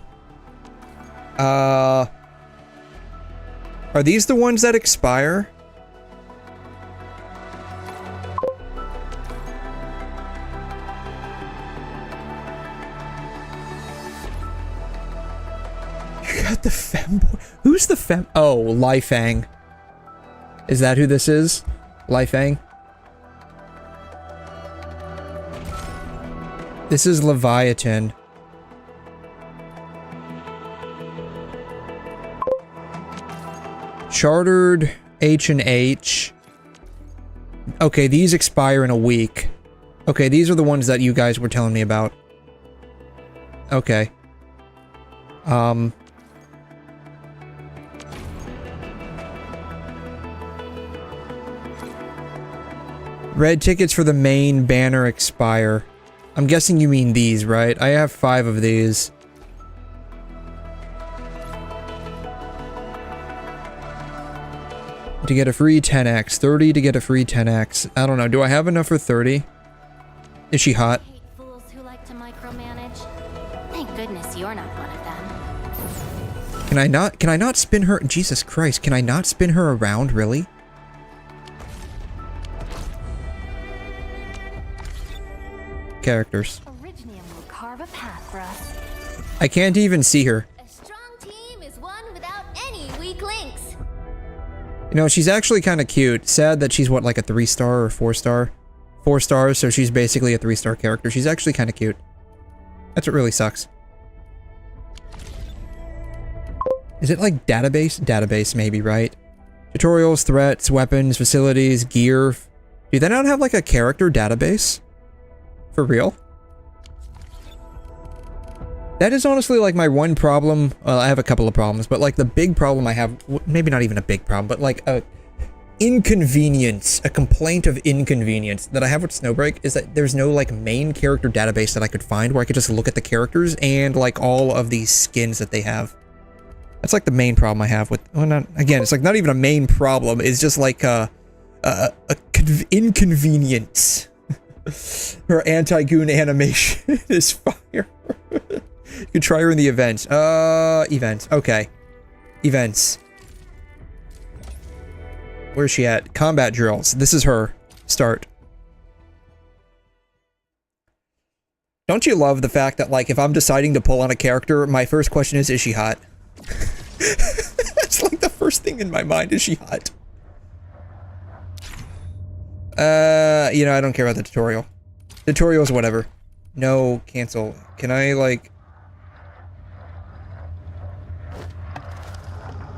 Speaker 1: Are these the ones that expire? You got the femboy. Who's the fem? Oh, Lifang. Is that who this is? Lifang? This is Leviathan. Chartered H&H. Okay, these expire in a week. Okay, these are the ones that you guys were telling me about. Okay. Red tickets for the main banner expire. I'm guessing you mean these, right? I have 5 of these. To get a free 10x. 30 to get a free 10x. I don't know. Do I have enough for 30? Is she hot?
Speaker 9: Hate fools who like to micromanage. Thank goodness you're not one of them.
Speaker 1: Can I not spin her? Jesus Christ, can I not spin her around, really? Characters.
Speaker 9: Originium will carve a path for us.
Speaker 1: I can't even see her.
Speaker 9: A strong team is one without any weak links.
Speaker 1: You know, she's actually kind of cute. Sad that she's what, like a 3-star or 4-star? 4 stars, so she's basically a 3-star character. She's actually kind of cute. That's what really sucks. Is it like database? Database, maybe, right? Tutorials, threats, weapons, facilities, gear. Do they not have like a character database? For real? That is honestly like my one problem. Well, I have a couple of problems, but like the big problem I have, maybe not even a big problem, but like a inconvenience, a complaint of inconvenience that I have with Snowbreak is that there's no like main character database that I could find where I could just look at the characters and like all of these skins that they have. That's like the main problem I have with, well, not, again, it's like not even a main problem. It's just like a inconvenience. Her anti-goon animation is fire. You can try her in the events. Events. Okay. Events. Where's she at? Combat drills. This is her. Start. Don't you love the fact that, like, if I'm deciding to pull on a character, my first question is she hot? That's like the first thing in my mind. Is she hot? You know, I don't care about the tutorial. Tutorials, whatever. No, cancel. Can I, like...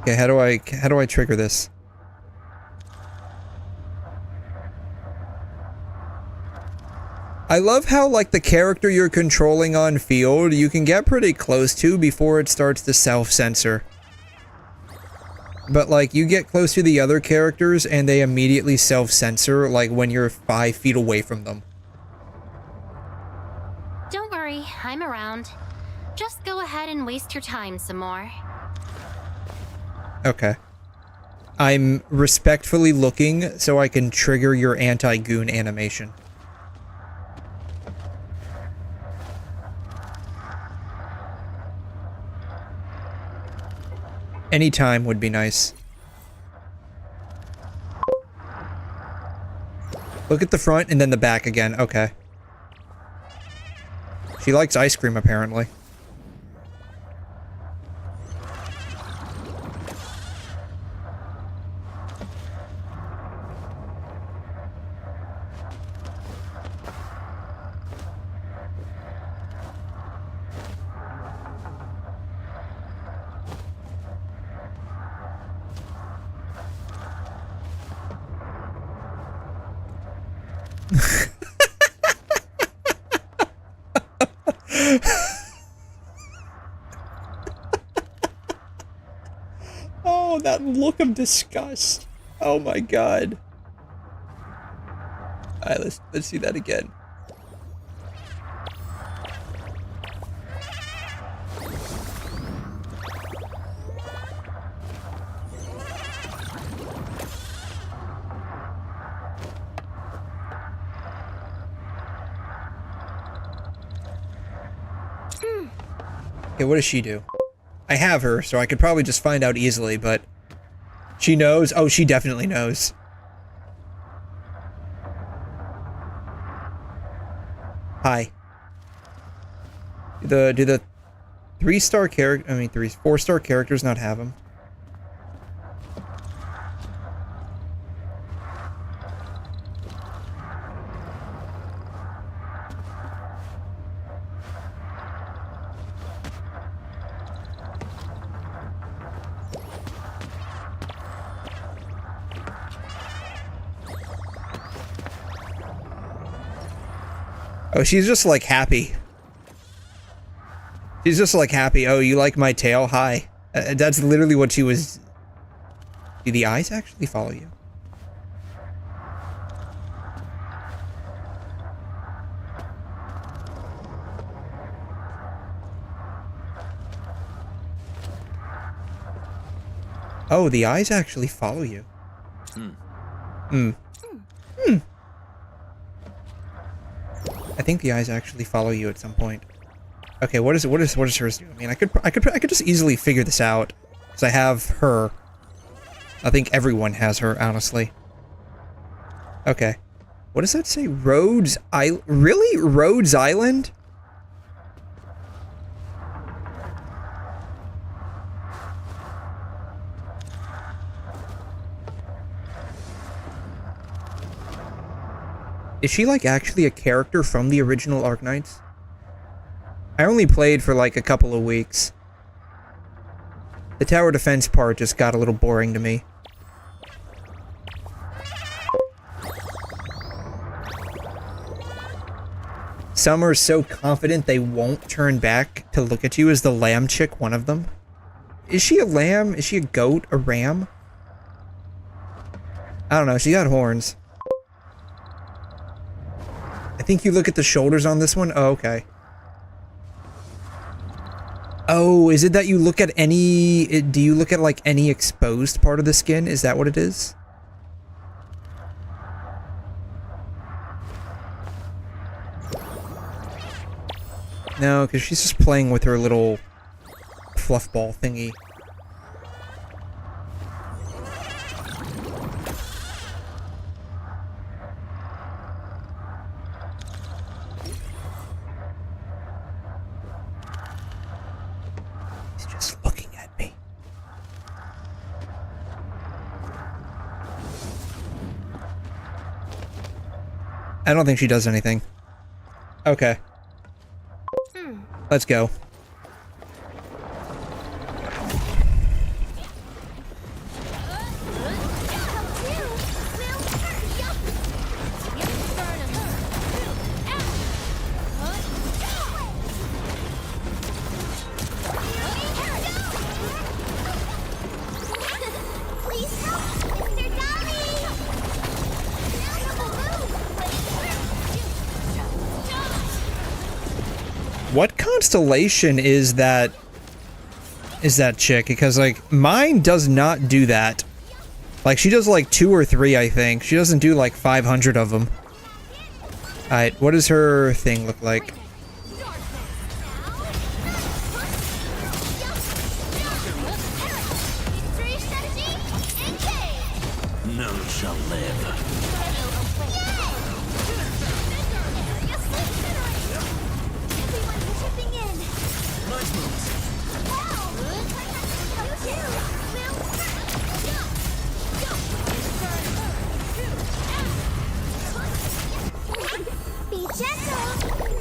Speaker 1: Okay, how do I trigger this? I love how, like, the character you're controlling on field, you can get pretty close to before it starts to self-censor. But, like, you get close to the other characters and they immediately self-censor, like, when you're 5 feet away from them.
Speaker 9: Don't worry, I'm around. Just go ahead and waste your time some more.
Speaker 1: Okay. I'm respectfully looking so I can trigger your anti-goon animation. Any time would be nice. Look at the front and then the back again. Okay. She likes ice cream, apparently. Oh, that look of disgust. Oh my god. Alright, let's see that again. Okay, what does she do? I have her, so I could probably just find out easily, but... She knows? Oh, she definitely knows. Hi. Do the 3-star character... I mean, 4-star characters not have them? Oh, she's just like happy. She's just like happy. Oh, you like my tail? Hi. That's literally what she was... Do the eyes actually follow you? Oh, the eyes actually follow you. I think the eyes actually follow you at some point. Okay, what is hers do? I mean, I could just easily figure this out because I have her. I think everyone has her, honestly. Okay, what does that say? Rhodes Island? Really, Rhodes Island? Is she, like, actually a character from the original Arknights? I only played for, like, a couple of weeks. The tower defense part just got a little boring to me. Some are so confident they won't turn back to look at you. Is the lamb chick one of them? Is she a lamb? Is she a goat? A ram? I don't know. She got horns. I think you look at the shoulders on this one. Oh, okay. Oh, is it that you look at any... Do you look at, like, any exposed part of the skin? Is that what it is? No, because she's just playing with her little fluff ball thingy. I don't think she does anything. Okay. Let's go. What constellation is that chick? Because, like, mine does not do that. Like, she does, like, 2 or 3, I think. She doesn't do, like, 500 of them. Alright, what does her thing look like?
Speaker 3: None shall live.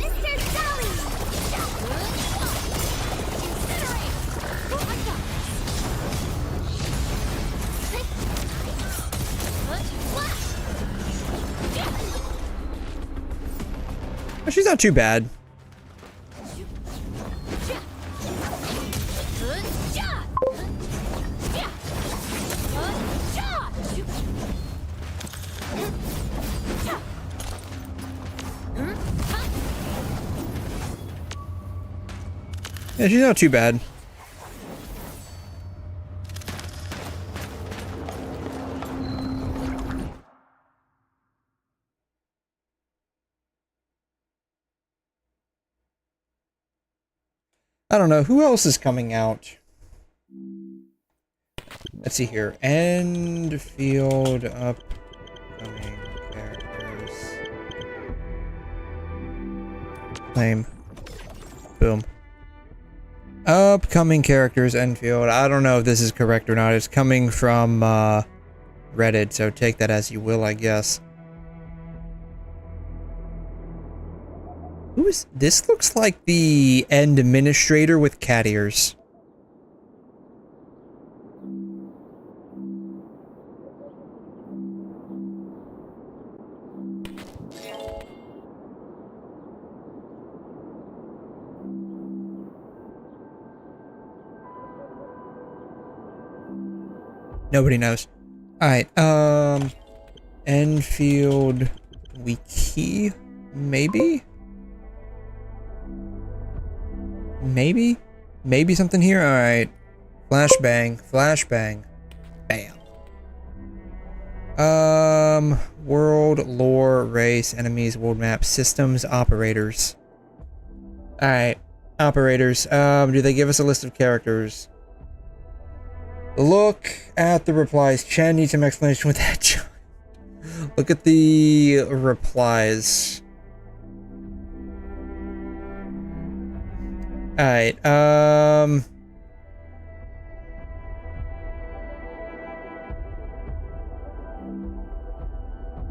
Speaker 9: Incinerate!
Speaker 1: She's not too bad. Yeah, she's not too bad. I don't know, who else is coming out? Let's see here. Endfield upcoming characters. Claim. Boom. Upcoming characters, Endfield. I don't know if this is correct or not. It's coming from Reddit, so take that as you will, I guess. Who is this? Looks like the end administrator with cat ears. Nobody knows. Alright, Endfield Wiki, maybe? Maybe something here? Alright. Flashbang, flashbang. Bam. World, lore, race, enemies, world map, systems, operators. Alright. Operators. Do they give us a list of characters? Look at the replies. Chen needs some explanation with that. Look at the replies. Alright,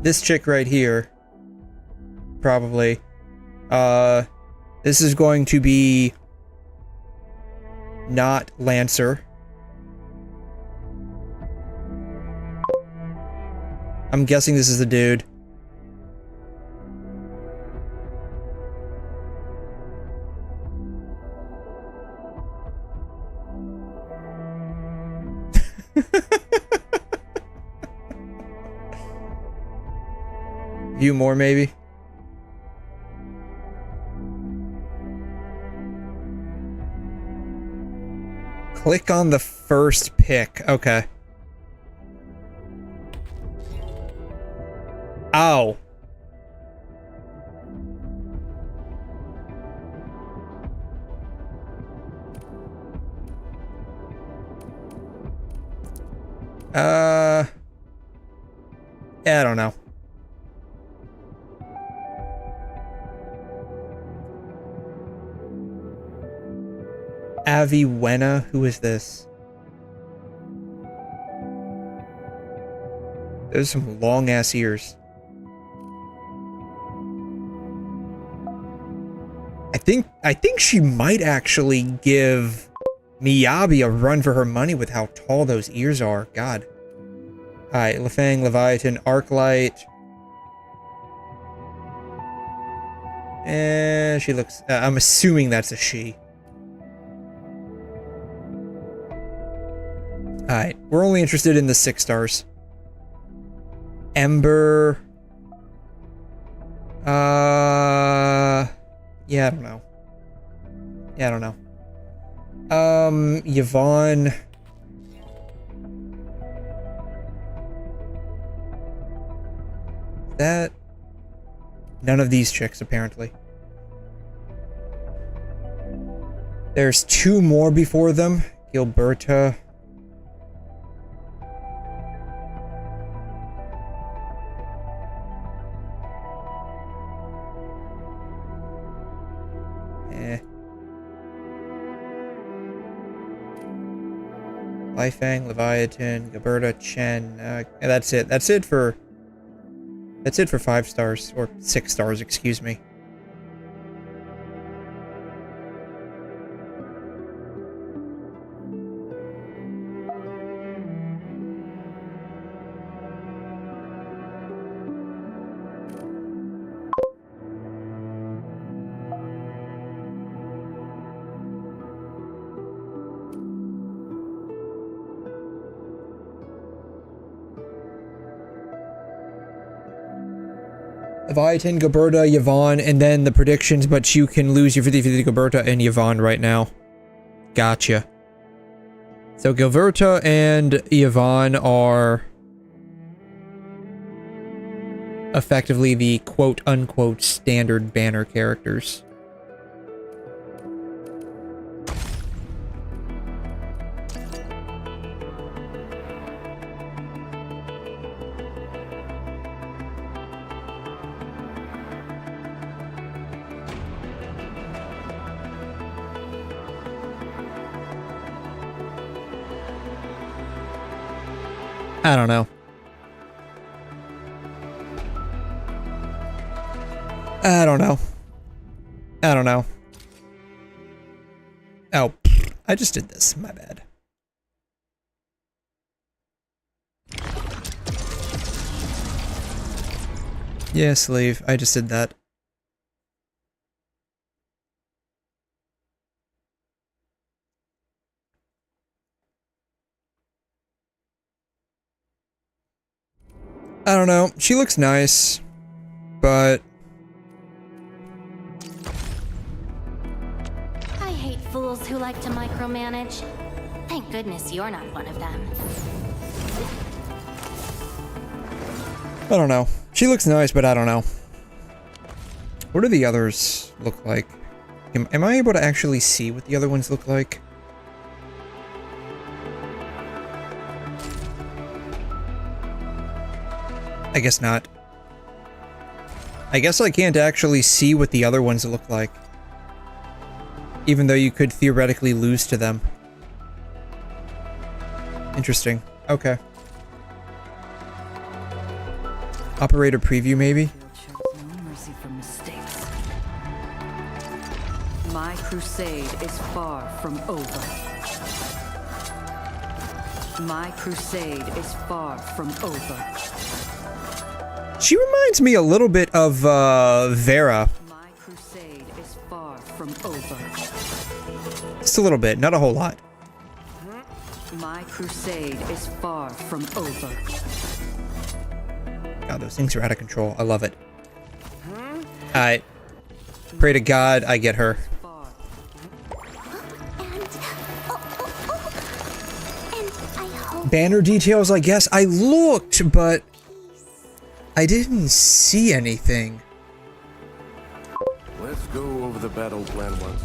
Speaker 1: this chick right here. Probably. This is going to be not Lancer. I'm guessing this is the dude. View more, maybe? Click on the first pick. Okay. Ow. Yeah, I don't know. 𝘬𝘦𝘦𝘥, who is this? There's some long ass ears. I think she might actually give Miyabi a run for her money with how tall those ears are. God. Alright, Lefang, Leviathan, Arclight. She looks... I'm assuming that's a she. Alright, we're only interested in the 6 stars. Ember... yeah, I don't know. Yeah, I don't know. Yvonne... That... None of these chicks, apparently. There's 2 more before them. 𝘠𝘮. Lifang, Leviathan, 𝘠𝘮, Chen. That's it. That's it for 5 stars. Or 6 stars, excuse me. Leviathan, Gilberta, Yvonne, and then the predictions, but you can lose your 50-50 to Gilberta and Yvonne right now. Gotcha. So Gilberta and Yvonne are effectively the quote-unquote standard banner characters. I don't know. I don't know. I don't know. Oh, I just did this. My bad. Yeah, slave. I just did that. I don't know. She looks nice, but
Speaker 9: I hate fools who like to micromanage. Thank goodness you're not one of them.
Speaker 1: I don't know. She looks nice, but I don't know. What do the others look like? Am I able to actually see what the other ones look like? I guess not. I guess I can't actually see what the other ones look like. Even though you could theoretically lose to them. Interesting. Okay. Operator preview, maybe?
Speaker 10: No mercy for mistakes. My crusade is far from over. My crusade is far from over.
Speaker 1: She reminds me a little bit of Vera.
Speaker 10: My crusade is far from over.
Speaker 1: Just a little bit, not a whole lot.
Speaker 10: My crusade is far from over.
Speaker 1: God, those things are out of control. I love it. I pray to God I get her. Banner details, I guess. I looked, but I didn't see anything.
Speaker 13: Let's go over the battle plan once.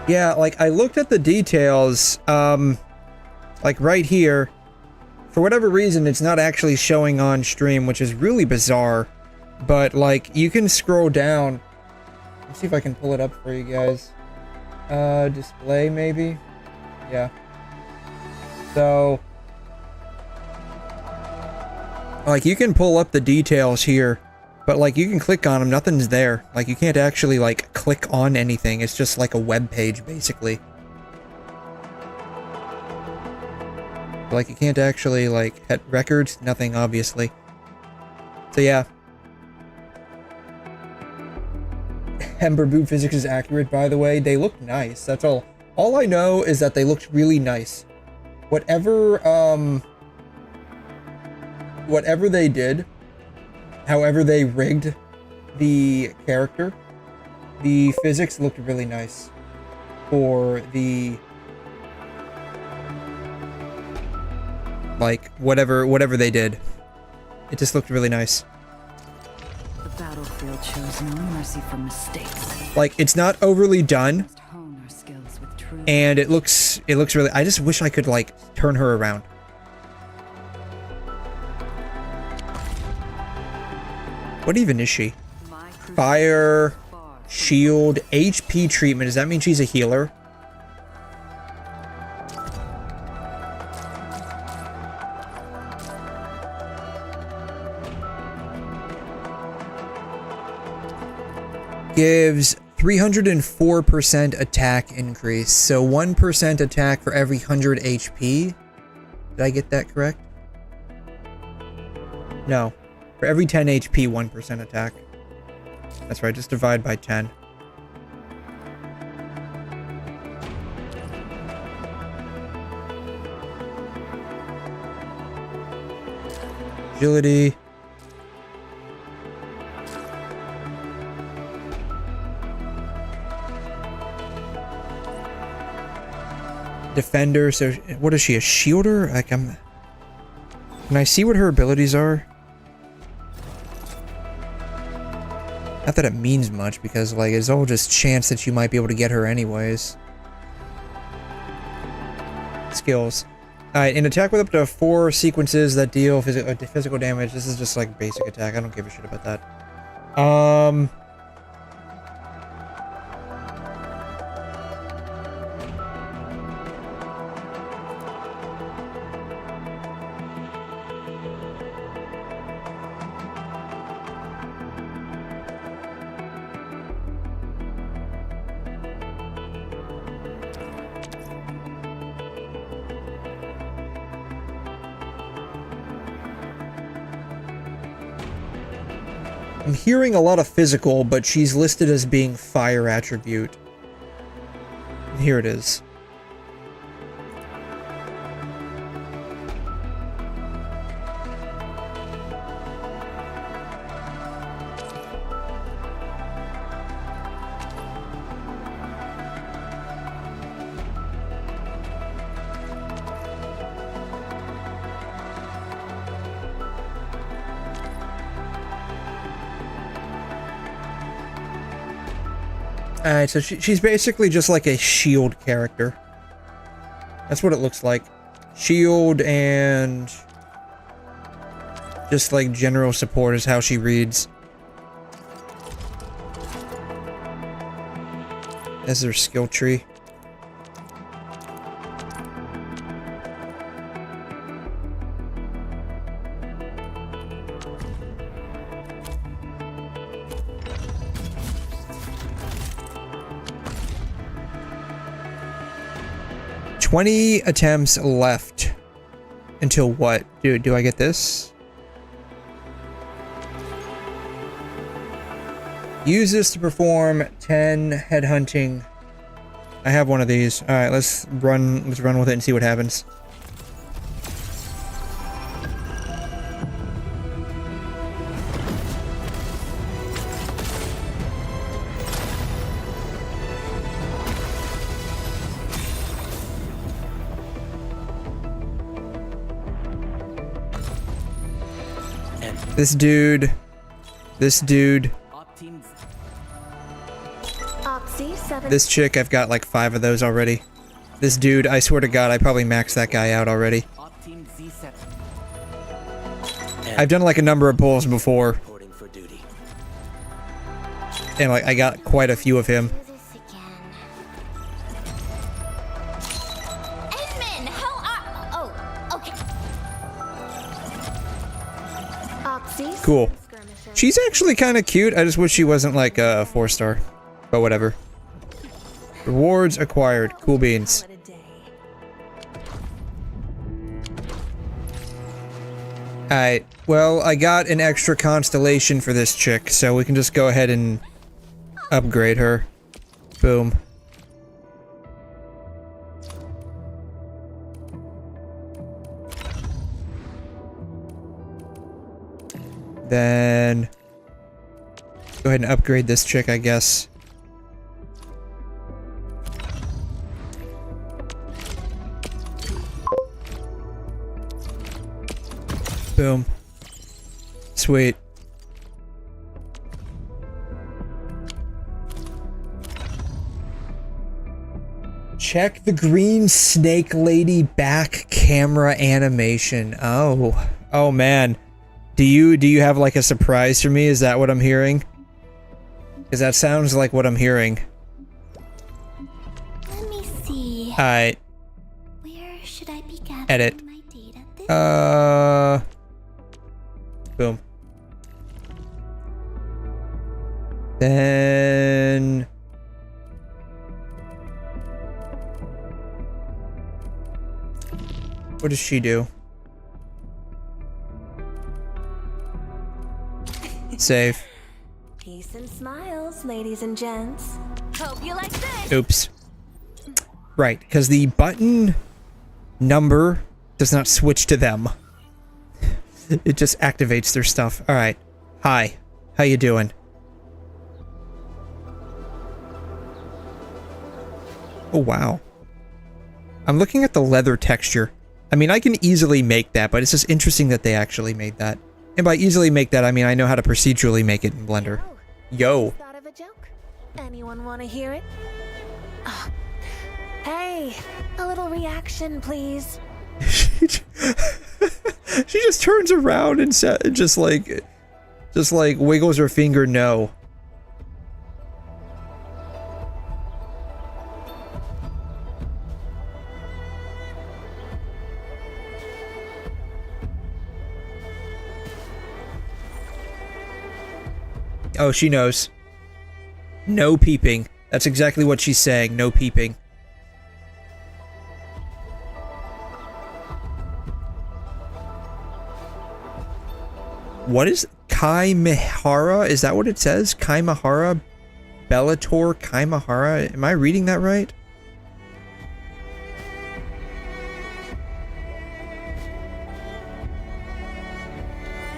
Speaker 1: Yeah, like, I looked at the details, like, right here. For whatever reason, it's not actually showing on stream, which is really bizarre. But, like, you can scroll down. Let's see if I can pull it up for you guys. Display, maybe? Yeah. So, like, you can pull up the details here, but, like, you can click on them, nothing's there. Like, you can't actually, like, click on anything. It's just like a web page, basically. Like, you can't actually, like, hit records, nothing, obviously. So, yeah. Ember boot physics is accurate, by the way. They look nice, that's all. All I know is that they looked really nice. Whatever they did, however they rigged the character, the physics looked really nice for the, like, whatever they did. It just looked really nice.
Speaker 10: The battlefield shows no mercy for mistakes.
Speaker 1: Like, it's not overly done, and it looks really, I just wish I could, like, turn her around. What even is she? Fire, shield, HP treatment. Does that mean she's a healer? Gives 304% attack increase. So 1% attack for every 100 HP. Did I get that correct? No. For every 10 HP, 1% attack. That's right, just divide by 10. Agility. defender, so what is she, a shielder? Like, can I see what her abilities are? Not that it means much, because, like, it's all just chance that you might be able to get her anyways. Skills. Alright, an attack with up to 4 sequences that deal physical damage. This is just, like, basic attack. I don't give a shit about that. I'm hearing a lot of physical, but she's listed as being fire attribute. Here it is. Alright, so she's basically just like a shield character. That's what it looks like. Shield and just like general support is how she reads. That's her skill tree. $20 attempts left until what? Do I get this? Use this to perform 10 headhunting. I have one of these. All right, let's run with it and see what happens. This dude. This chick, I've got like 5 of those already. This dude, I swear to God, I probably maxed that guy out already. I've done like a number of pulls before. And like, I got quite a few of him. Cool. She's actually kind of cute. I just wish she wasn't like a 4-star. But whatever. Rewards acquired. Cool beans. Alright. Well, I got an extra constellation for this chick, so we can just go ahead and upgrade her. Boom. Then go ahead and upgrade this chick, I guess. Boom. Sweet. Check the green snake lady back camera animation. Oh man. Do you have like a surprise for me? Is that what I'm hearing? Because that sounds like what I'm hearing.
Speaker 9: Let me see.
Speaker 1: Alright.
Speaker 9: Where should I be gathering
Speaker 1: Edit.
Speaker 9: my data?
Speaker 1: Boom. Then what does she do? Save.
Speaker 14: Peace and smiles, ladies and gents. Hope you like this.
Speaker 1: Oops. Right, because the button number does not switch to them. It just activates their stuff. Alright. Hi. How you doing? Oh, wow. I'm looking at the leather texture. I mean, I can easily make that, but it's just interesting that they actually made that. And by easily make that, I mean I know how to procedurally make it in Blender. Yo.
Speaker 14: Thought of a joke? Anyone want to hear it? Oh. Hey, a little reaction, please.
Speaker 1: She just turns around and just like wiggles her finger no. Oh, she knows. No peeping. That's exactly what she's saying. No peeping. What is 𝘬𝘮? Is that what it says? 𝘬𝘮? Bellator 𝘬𝘮? Am I reading that right?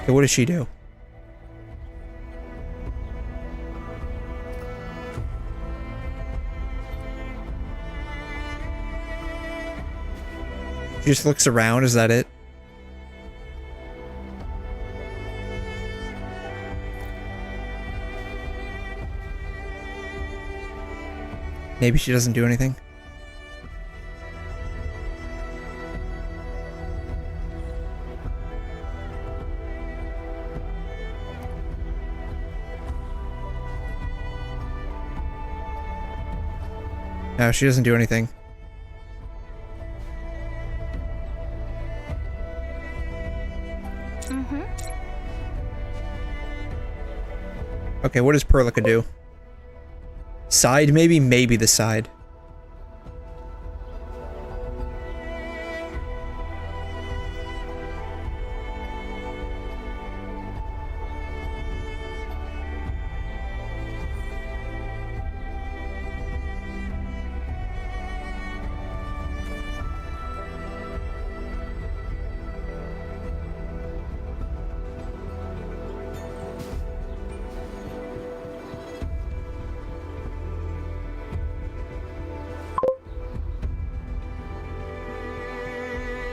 Speaker 1: Okay, what does she do? She just looks around, is that it? Maybe she doesn't do anything. No, she doesn't do anything. Okay, what does Perlica do? Side, maybe? Maybe the side.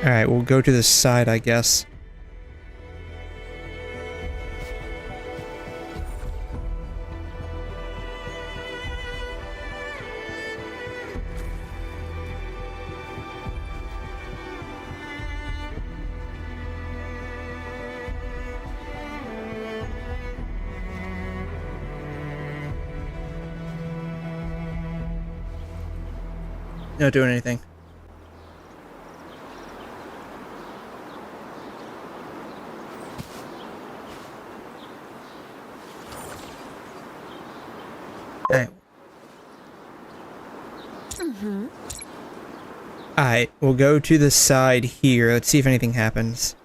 Speaker 1: Alright, we'll go to the side, I guess. Not doing anything. Alright. Alright, we'll go to the side here. Let's see if anything happens.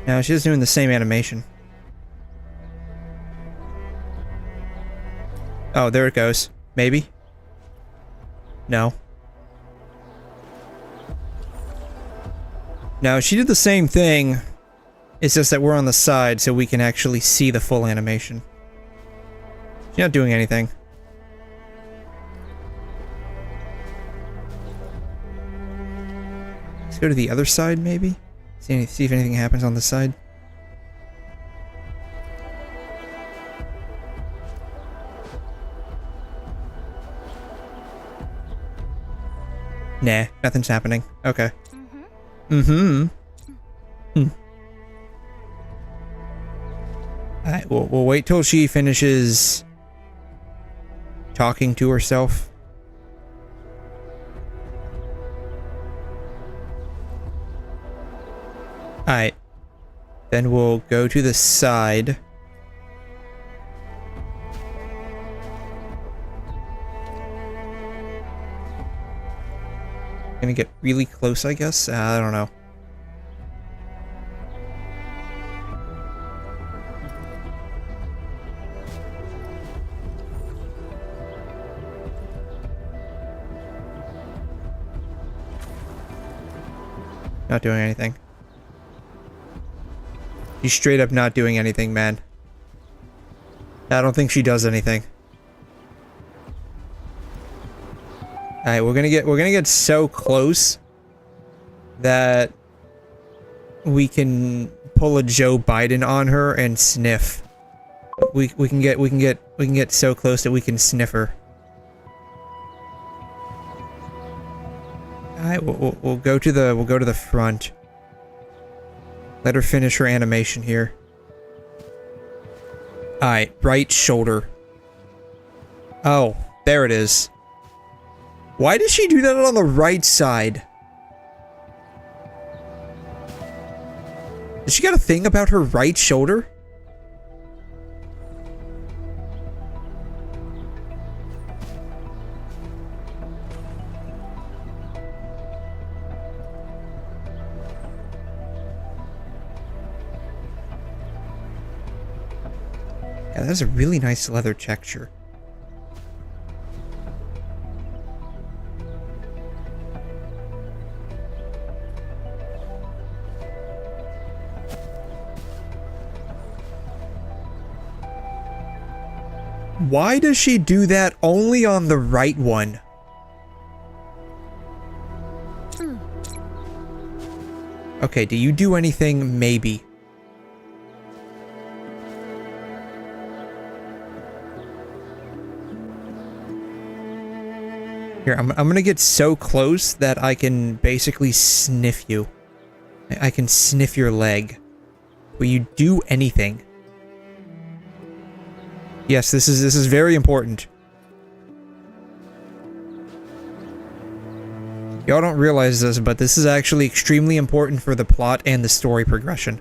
Speaker 1: No, she's doing the same animation. Oh, there it goes. Maybe? No. No, she did the same thing. It's just that we're on the side so we can actually see the full animation. She's not doing anything. Let's go to the other side, maybe? See if anything happens on the side. Nah, nothing's happening. Okay. Alright, we'll wait till she finishes talking to herself. Alright. Then we'll go to the side. Gonna get really close, I guess? I don't know. Not doing anything. She's straight up not doing anything, man. I don't think she does anything. Alright, we're gonna get so close that we can pull a Joe Biden on her and sniff. We can get so close that we can sniff her. Alright, we'll go to the front. Let her finish her animation here. Alright, right shoulder. Oh, there it is. Why did she do that on the right side? Does she got a thing about her right shoulder? Yeah, that's a really nice leather texture. Why does she do that only on the right one? Okay, do you do anything? Maybe. Here, I'm gonna get so close that I can basically sniff you. I can sniff your leg. Will you do anything? Yes, this is very important. Y'all don't realize this, but this is actually extremely important for the plot and the story progression.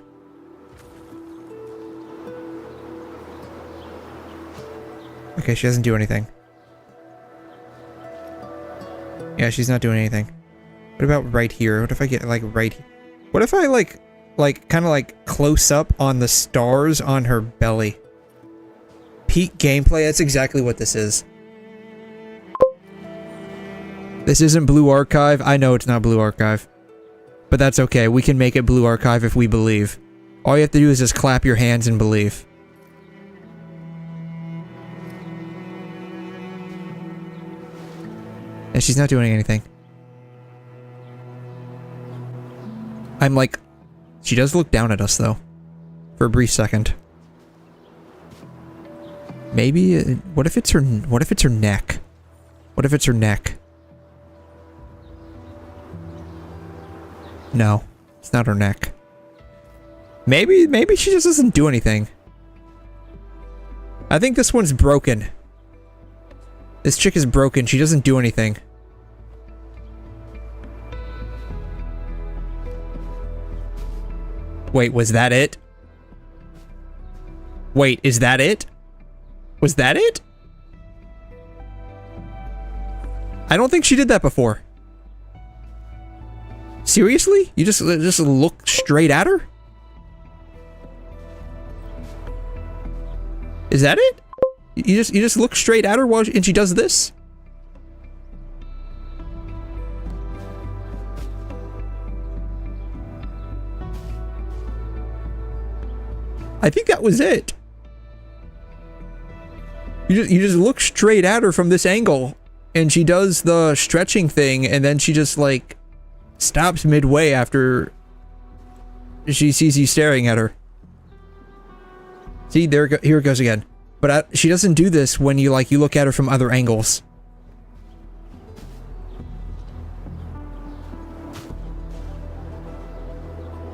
Speaker 1: Okay, she doesn't do anything. Yeah, she's not doing anything. What about right here? What if I get, like, right here? What if I, kind of, close up on the stars on her belly? Peak gameplay, that's exactly what this is. This isn't Blue Archive. I know it's not Blue Archive. But that's okay. We can make it Blue Archive if we believe. All you have to do is just clap your hands and believe. And she's not doing anything. I'm like... She does look down at us, though. For a brief second. Maybe... what if it's her neck? What if it's her neck? No. It's not her neck. Maybe she just doesn't do anything. I think this one's broken. This chick is broken. She doesn't do anything. Wait, was that it? Wait, is that it? Was that it? I don't think she did that before. Seriously? You just look straight at her? Is that it? You just look straight at her while and she does this? I think that was it. You just look straight at her from this angle and she does the stretching thing and then she just like stops midway after she sees you staring at her. See, here it goes again. But she doesn't do this when you look at her from other angles.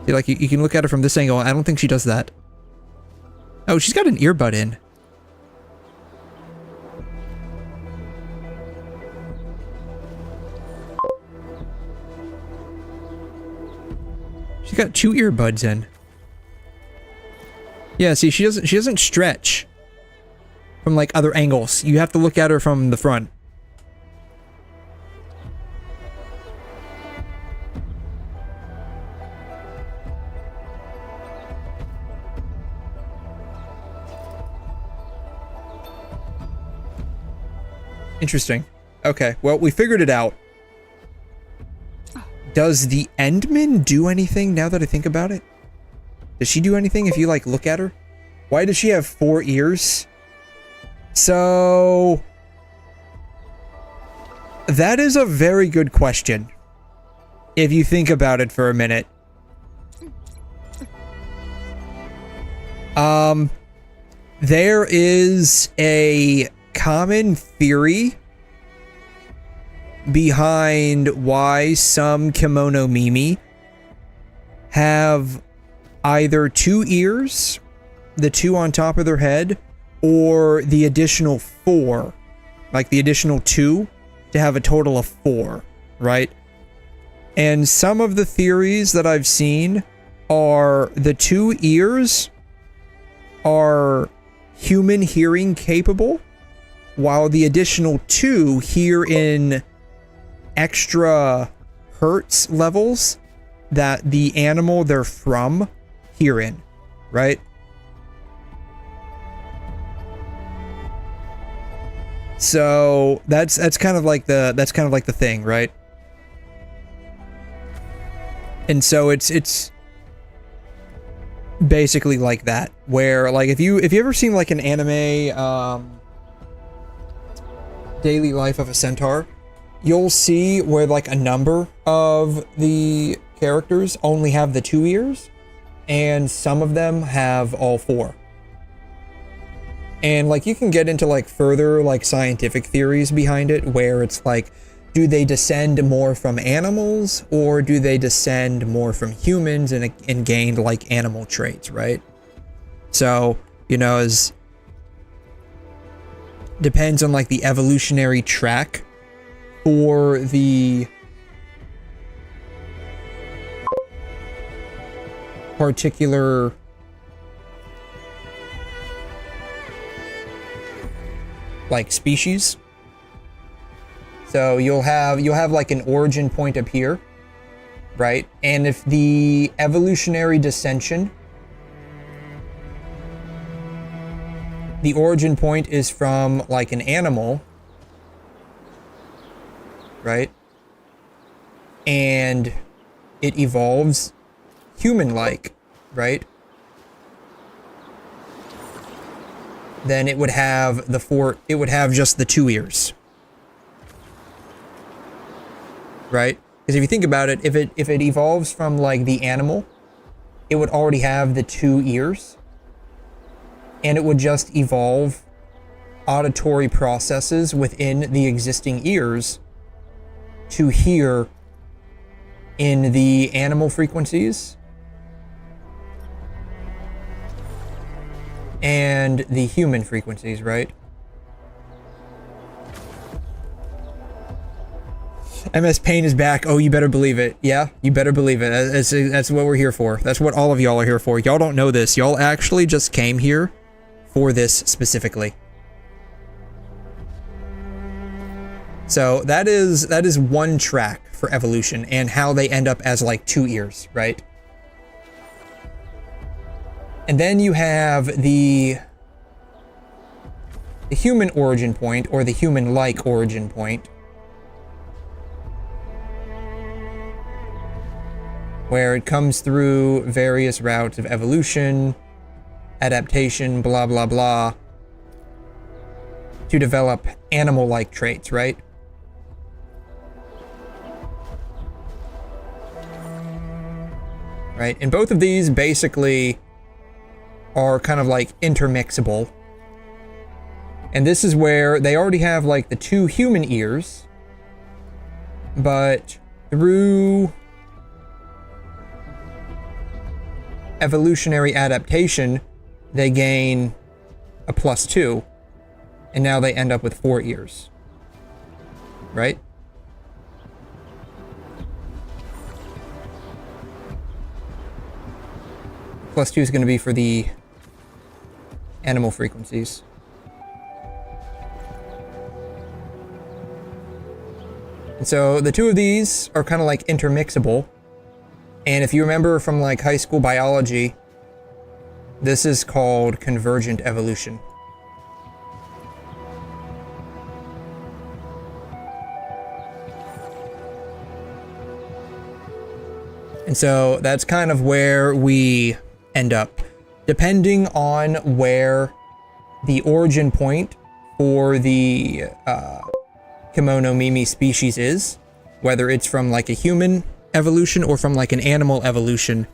Speaker 1: See, like you can look at her from this angle. I don't think she does that. Oh, she's got an earbud in. She's got 2 earbuds in. Yeah, see, she doesn't stretch from like other angles. You have to look at her from the front. Interesting. Okay, well, we figured it out. Does the Endman do anything now that I think about it? Does she do anything if you, like, look at her? Why does she have 4 ears? So... that is a very good question. If you think about it for a minute. There is a common theory behind why some kimono Mimi have either 2 ears, the 2 on top of their head, or the additional 4, like the additional 2 to have a total of 4, right? And some of the theories that I've seen are the 2 ears are human hearing capable, while the additional 2 hear in extra hertz levels that the animal they're from hear in, right? So that's kind of like the thing, right? And so it's basically like that, where like if you ever seen like an anime Daily Life of a Centaur, you'll see where like a number of the characters only have the 2 ears and some of them have all 4. And like you can get into like further like scientific theories behind it, where it's like, do they descend more from animals or do they descend more from humans and gained like animal traits, right? So, you know, as depends on like the evolutionary track for the particular like species. So you'll have like an origin point up here, right? And if the evolutionary descension, the origin point is from like an animal, right? And it evolves human-like, right? Then it would have just the 2 ears. Right? Because if you think about it, if it evolves from like the animal, it would already have the 2 ears. And it would just evolve auditory processes within the existing ears to hear in the animal frequencies and the human frequencies, right? MS Pain is back. Oh, you better believe it. Yeah, you better believe it. That's what we're here for. That's what all of y'all are here for. Y'all don't know this. Y'all actually just came here for this specifically. So that is one track for evolution and how they end up as like 2 ears, right? And then you have the human origin point, or the human-like origin point, where it comes through various routes of evolution, adaptation, blah, blah, blah, to develop animal-like traits, right? Right, and both of these basically are kind of like intermixable. And this is where they already have like the 2 human ears, but through evolutionary adaptation, they gain a +2, and now they end up with 4 ears, right? +2 is going to be for the animal frequencies. And so the 2 of these are kind of like intermixable. And if you remember from like high school biology, this is called convergent evolution. so that's kind of where we end up. Depending on where the origin point for the 𝘐'𝘮 species is, whether it's from like a human evolution or from like an animal evolution,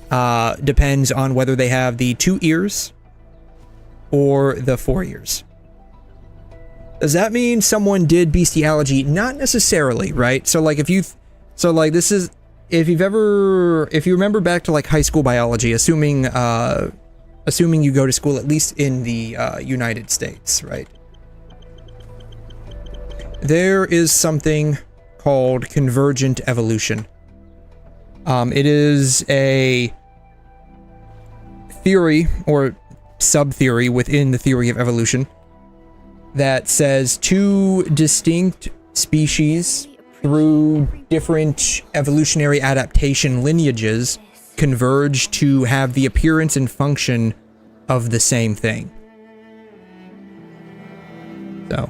Speaker 1: depends on whether they have the 2 ears or the 4 ears. Does that mean someone did bestiality? Not necessarily, right? So like if you remember back to like high school biology, assuming you go to school at least in the United States, right? There is something called convergent evolution. It is a theory or sub-theory within the theory of evolution that says 2 distinct species through different evolutionary adaptation lineages converge to have the appearance and function of the same thing. So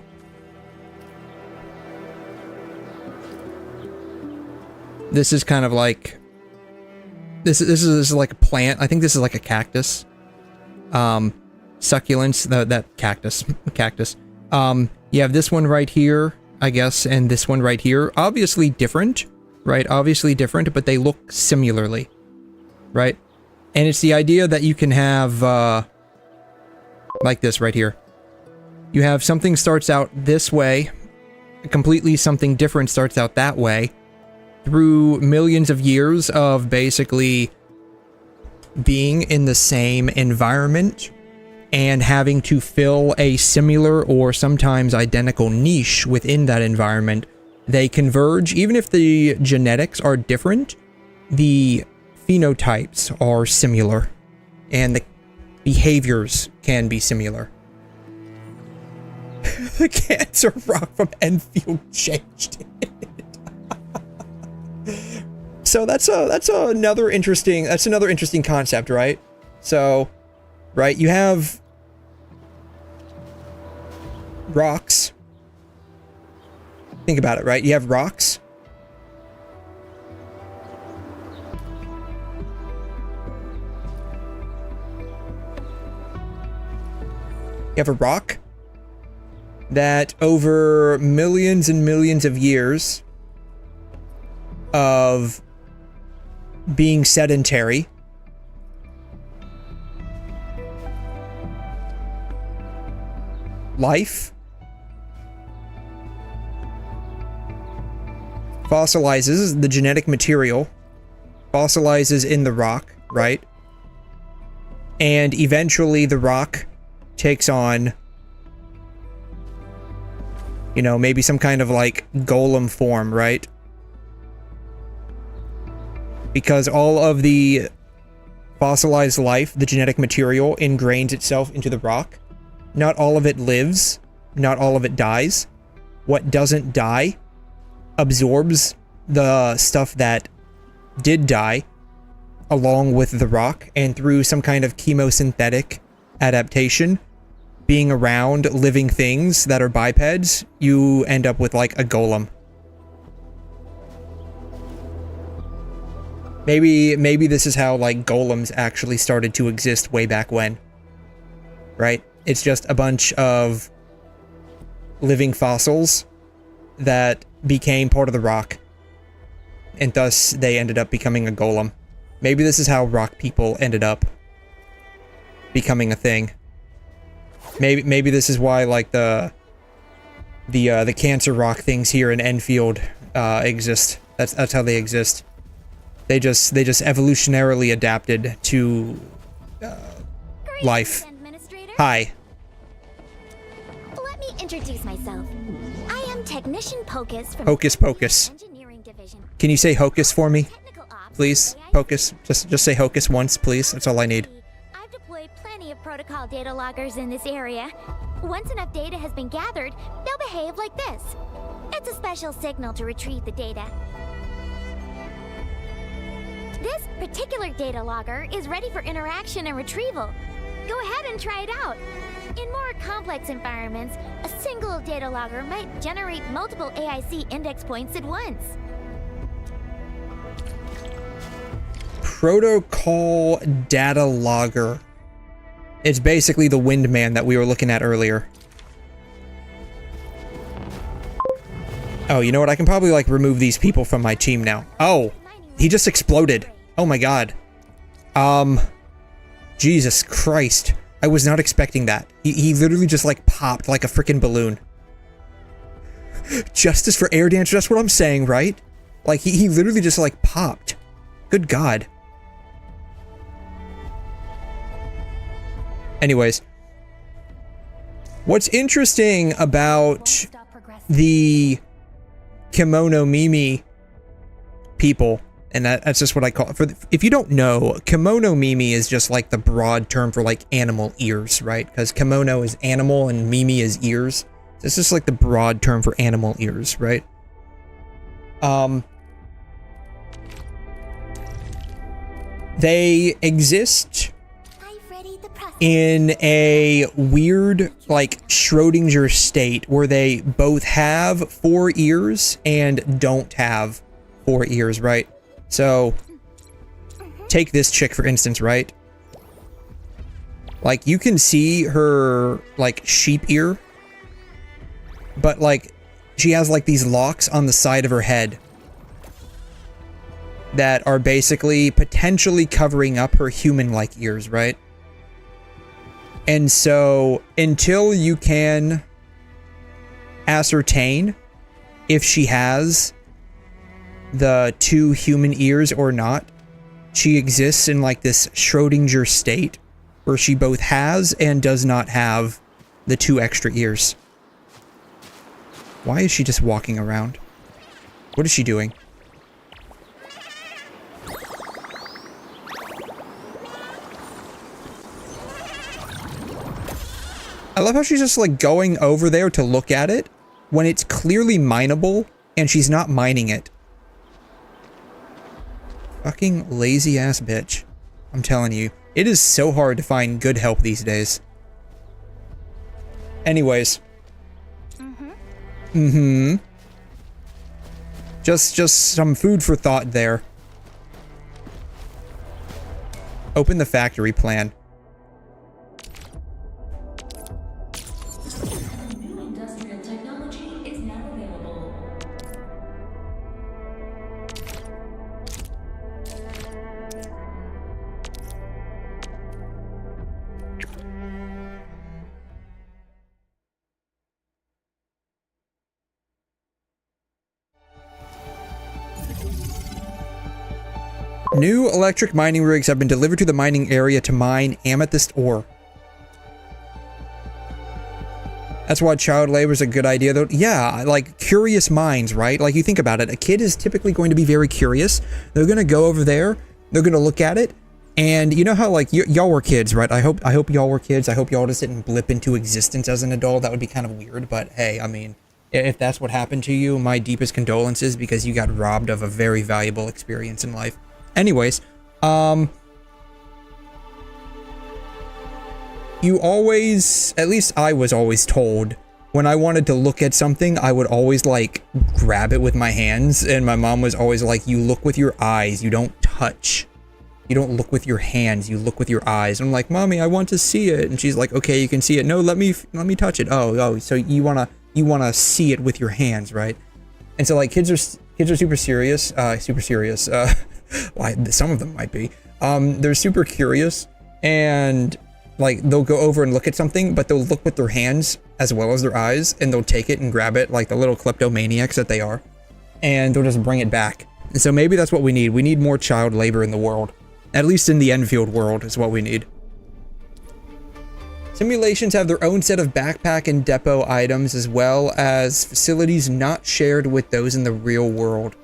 Speaker 1: this is kind of like this is like a plant. I think this is like a cactus. Succulents, that cactus. You have this one right here, I guess, and this one right here. Obviously different, right? Obviously different, but they look similarly, right? And it's the idea that you can have, like this right here. You have something starts out this way, completely something different starts out that way, through millions of years of basically being in the same environment and having to fill a similar or sometimes identical niche within that environment. They converge. Even if the genetics are different, the phenotypes are similar and the behaviors can be similar. The cancer rock from Endfield changed it. So that's another interesting concept, right? So, right, you have rocks. Think about it, right? You have rocks. You have a rock that over millions and millions of years of being sedentary life fossilizes the genetic material, fossilizes in the rock, right? And eventually the rock takes on, you know, maybe some kind of like golem form, right? Because all of the fossilized life, the genetic material, ingrains itself into the rock. Not all of it lives. Not all of it dies. What doesn't die absorbs the stuff that did die along with the rock, and through some kind of chemosynthetic adaptation, being around living things that are bipeds, you end up with like a golem. Maybe this is how like golems actually started to exist way back when, right? It's just a bunch of living fossils that became part of the rock, and thus they ended up becoming a golem. Maybe this is how rock people ended up becoming a thing. Maybe this is why like the cancer rock things here in Endfield exist. That's how they exist. They just evolutionarily adapted to life. Hi.
Speaker 9: Let me introduce myself. I am Technician Pocus from
Speaker 1: Hocus Pocus.
Speaker 9: Engineering Division.
Speaker 1: Can you say Hocus for me? Please? Pocus. Just say Hocus once, please. That's all I need.
Speaker 9: I've deployed plenty of protocol data loggers in this area. Once enough data has been gathered, they'll behave like this. It's a special signal to retrieve the data. This particular data logger is ready for interaction and retrieval. Go ahead and try it out. In more complex environments, a single data logger might generate multiple AIC index points at once.
Speaker 1: protocol data logger. It's basically the windman that we were looking at earlier. Oh, you know what? I can probably, like, remove these people from my team now. Oh, he just exploded. Oh my god. Jesus Christ. I was not expecting that. He literally just, like, popped like a freaking balloon. Justice for air dancer, that's what I'm saying, right? Like, he literally just, like, popped. Good god. Anyways. What's interesting about the Kimono Mimi people, and that's just what I call it. If you don't know, Kimono Mimi is just like the broad term for like animal ears, right? Because kimono is animal and Mimi is ears. This is like the broad term for animal ears, right? They exist in a weird, like, Schrodinger state where they both have 4 ears and don't have 4 ears, right? So, take this chick, for instance, right? Like, you can see her, like, sheep ear, but, like, she has, like, these locks on the side of her head that are basically potentially covering up her human-like ears, right? And so, until you can ascertain if she has the 2 human ears or not, she exists in like this Schrodinger state where she both has and does not have the 2 extra ears. Why is she just walking around? What is she doing? I love how she's just like going over there to look at it when it's clearly mineable and she's not mining it. Fucking lazy ass bitch. I'm telling you, it is so hard to find good help these days. Anyways. Just some food for thought there. Open the factory plan. New electric mining rigs have been delivered to the mining area to mine amethyst ore. That's why child labor is a good idea, though. Yeah, like curious minds, right? Like you think about it, a kid is typically going to be very curious. They're going to go over there, they're going to look at it, and you know how like y'all were kids, right? I hope y'all were kids. I hope y'all just didn't blip into existence as an adult. That would be kind of weird, but hey, I mean, if that's what happened to you, my deepest condolences because you got robbed of a very valuable experience in life. Anyways, you always, at least I was always told, when I wanted to look at something, I would always, like, grab it with my hands, and my mom was always like, you look with your eyes, you don't touch. You don't look with your hands, you look with your eyes. And I'm like, Mommy, I want to see it. And she's like, okay, you can see it. No, let me touch it. Oh, so you wanna see it with your hands, right? And so, like, kids are super serious, why, some of them might be. They're super curious, and like they'll go over and look at something, but they'll look with their hands as well as their eyes, and they'll take it and grab it like the little kleptomaniacs that they are, and they'll just bring it back. And so maybe that's what we need. We need more child labor in the world. At least in the Endfield world is what we need. Simulations have their own set of backpack and depot items, as well as facilities not shared with those in the real world.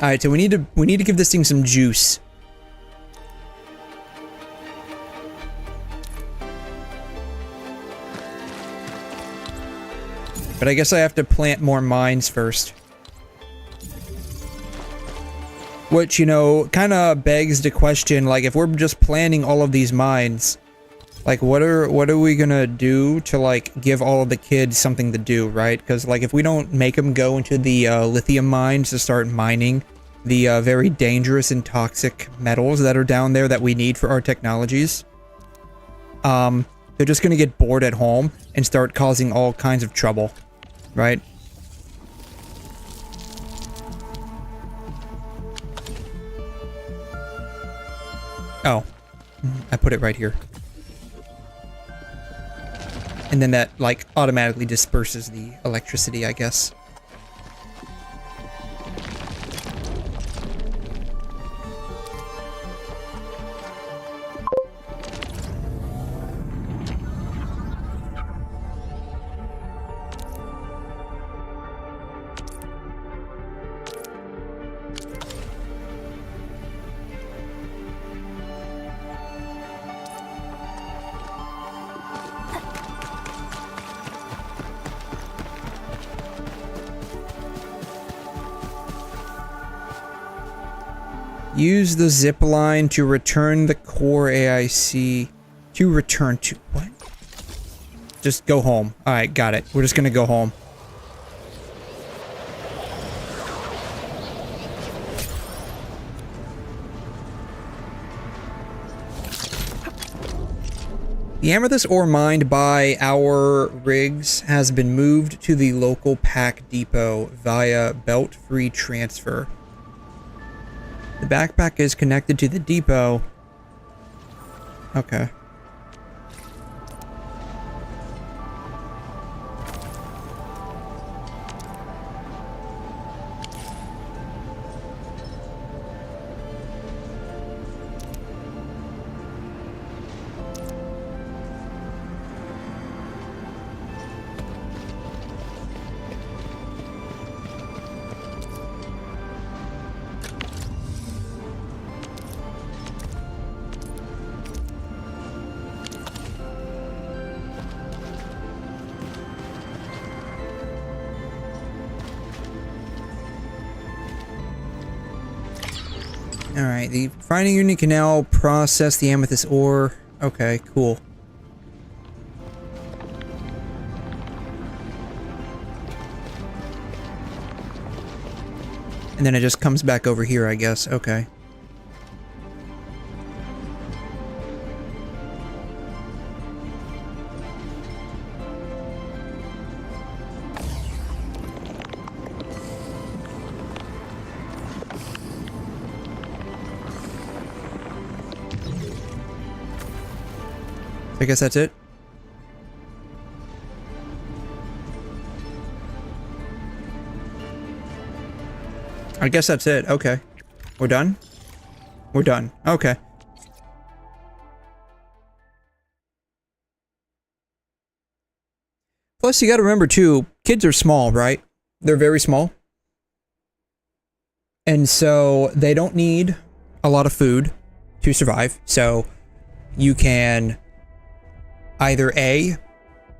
Speaker 1: All right, so we need to give this thing some juice. But I guess I have to plant more mines first. Which, you know, kind of begs the question, like, if we're just planting all of these mines, like, what are we gonna do to, like, give all of the kids something to do, right? Because, like, if we don't make them go into the lithium mines to start mining the very dangerous and toxic metals that are down there that we need for our technologies, they're just gonna get bored at home and start causing all kinds of trouble, right? Oh, I put it right here. And then that, like, automatically disperses the electricity, I guess. Use the zip line to return the core AIC to return to what? Just go home. Alright, got it. We're just gonna go home. The amethyst ore mined by our rigs has been moved to the local pack depot via belt-free transfer. The backpack is connected to the depot. Okay. Alright, the refining unit can now process the amethyst ore. Okay, cool. And then it just comes back over here, I guess. Okay. I guess that's it. I guess that's it. Okay. We're done? We're done. Okay. Plus, you gotta remember too, kids are small, right? They're very small. And so, they don't need a lot of food to survive. So, you can either A,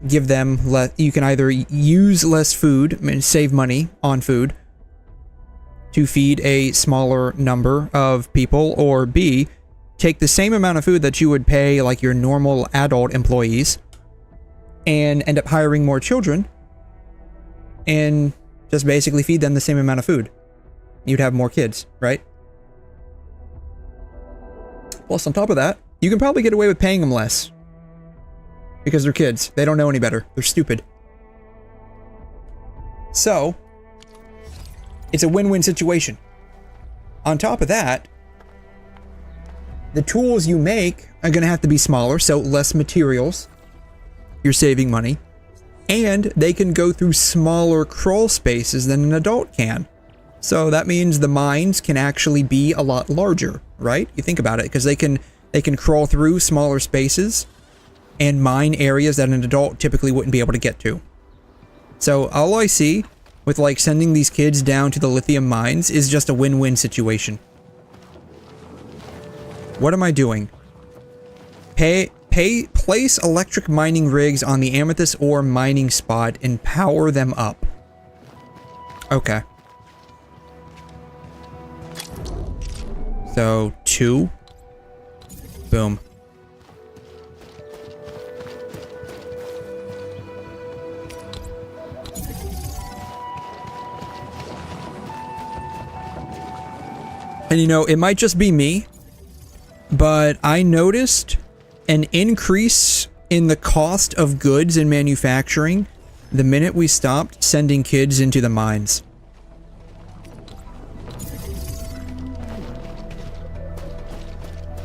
Speaker 1: give them you can either use less food and save money on food to feed a smaller number of people, or B, take the same amount of food that you would pay like your normal adult employees and end up hiring more children and just basically feed them the same amount of food. You'd have more kids, right? Plus, on top of that, you can probably get away with paying them less. Because they're kids. They don't know any better. They're stupid. So, it's a win-win situation. On top of that, the tools you make are going to have to be smaller, so less materials. You're saving money. And they can go through smaller crawl spaces than an adult can. So that means the mines can actually be a lot larger, right? You think about it, because they can crawl through smaller spaces and mine areas that an adult typically wouldn't be able to get to. So all I see with like sending these kids down to the lithium mines is just a win-win situation. What am I doing? Place electric mining rigs on the amethyst ore mining spot and power them up. Okay. So, 2. Boom. And you know, it might just be me, but I noticed an increase in the cost of goods in manufacturing the minute we stopped sending kids into the mines.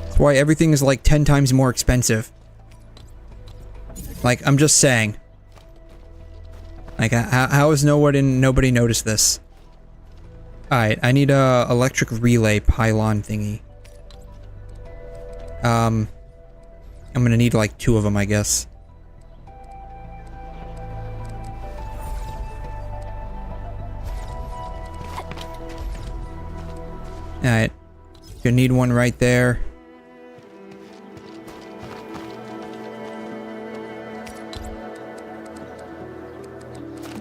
Speaker 1: That's why everything is like 10 times more expensive. Like, I'm just saying. Like, how has nobody noticed this? Alright, I need a electric relay pylon thingy. I'm gonna need like 2 of them, I guess. Alright. Gonna need one right there.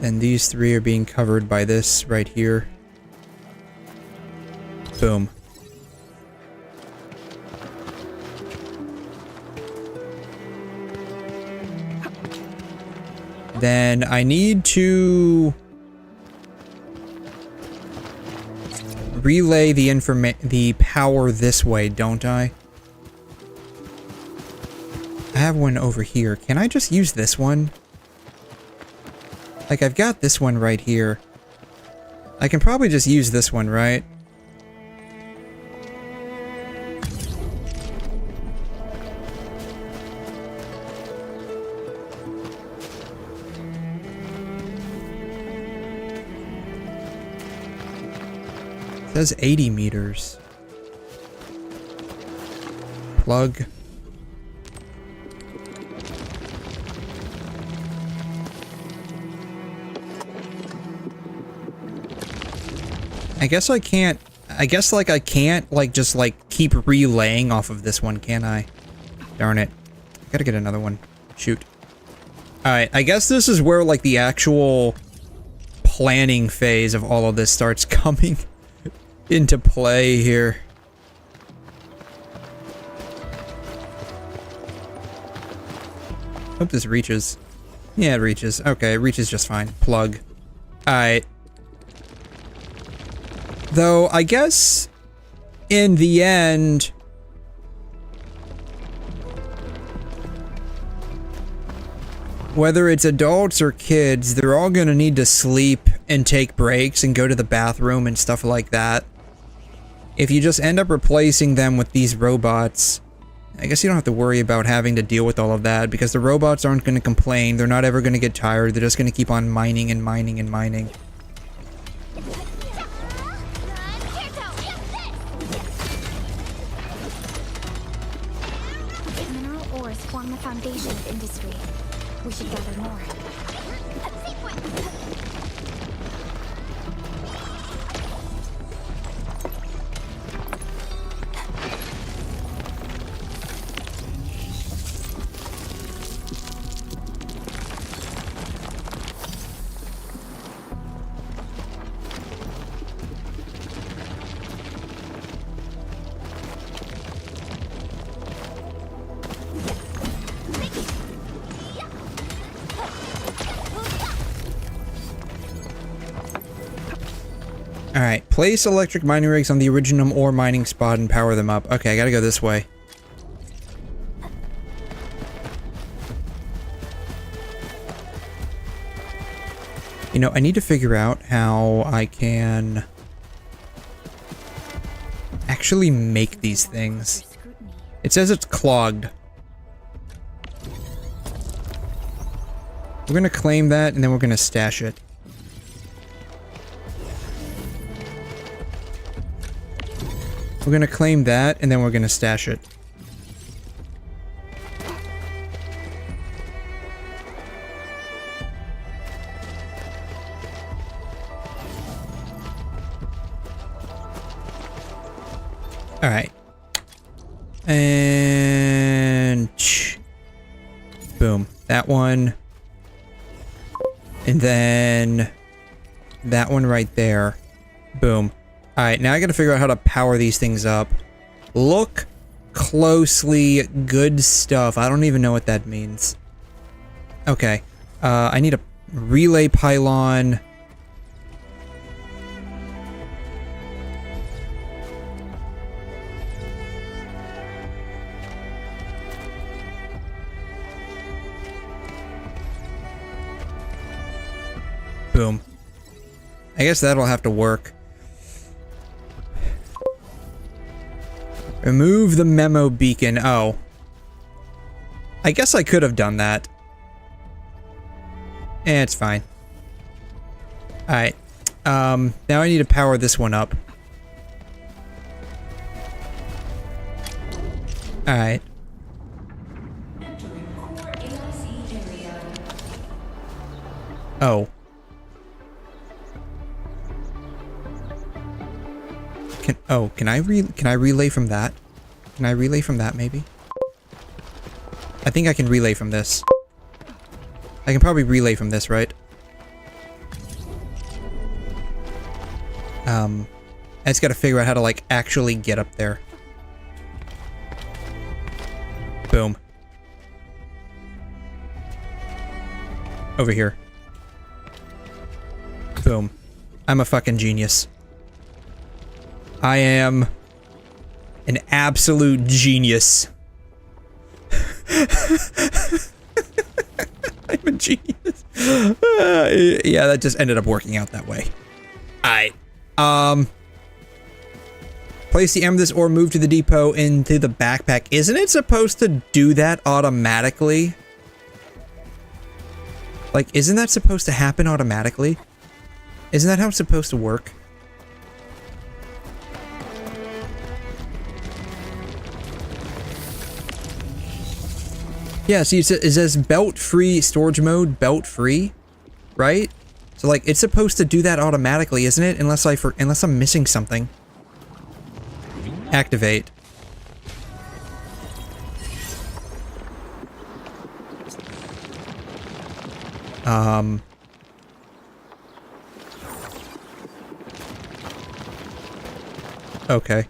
Speaker 1: And these 3 are being covered by this right here. Boom. Then I need to relay the power this way, don't I? I have one over here. Can I just use this one? Like, I've got this one right here. I can probably just use this one, right? It says 80 meters. Plug. I guess I can't, I can't, like, just, like, keep relaying off of this one, can I? Darn it. I gotta get another one. Shoot. Alright, I guess this is where, like, the actual planning phase of all of this starts coming into play here. Hope this reaches. Yeah, it reaches. Okay, it reaches just fine. Plug. Alright. Though, I guess, in the end, whether it's adults or kids, they're all gonna need to sleep and take breaks and go to the bathroom and stuff like that. If you just end up replacing them with these robots, I guess you don't have to worry about having to deal with all of that, because the robots aren't gonna complain, they're not ever gonna get tired, they're just gonna keep on mining and mining and mining.
Speaker 4: Foundation of industry. We should gather more.
Speaker 1: Alright, place electric mining rigs on the original ore mining spot and power them up. Okay, I gotta go this way. You know, I need to figure out how I can actually make these things. It says it's clogged. We're gonna claim that and then we're gonna stash it. We're gonna claim that, and then we're gonna stash it. Alright. And... Boom. That one. And then that one right there. Boom. Alright, now I gotta figure out how to power these things up. Look closely. Good stuff. I don't even know what that means. Okay. I need a relay pylon. Boom. I guess that'll have to work. Remove the memo beacon. Oh. I guess I could have done that. It's fine. Alright. Now I need to power this one up. Alright. Oh. Can I relay from that? Can I relay from that, maybe? I think I can relay from this. I can probably relay from this, right? I just gotta figure out how to, like, actually get up there. Boom. Over here. Boom. I'm a fucking genius. I am an absolute genius. I'm a genius. Yeah, that just ended up working out that way. Alright. Place the amethyst ore, move to the depot into the backpack. Isn't it supposed to do that automatically? Like, isn't that supposed to happen automatically? Isn't that how it's supposed to work? Yeah, see, it says belt-free storage mode, belt-free, right? So, like, it's supposed to do that automatically, isn't it? Unless I'm missing something. Activate. Okay.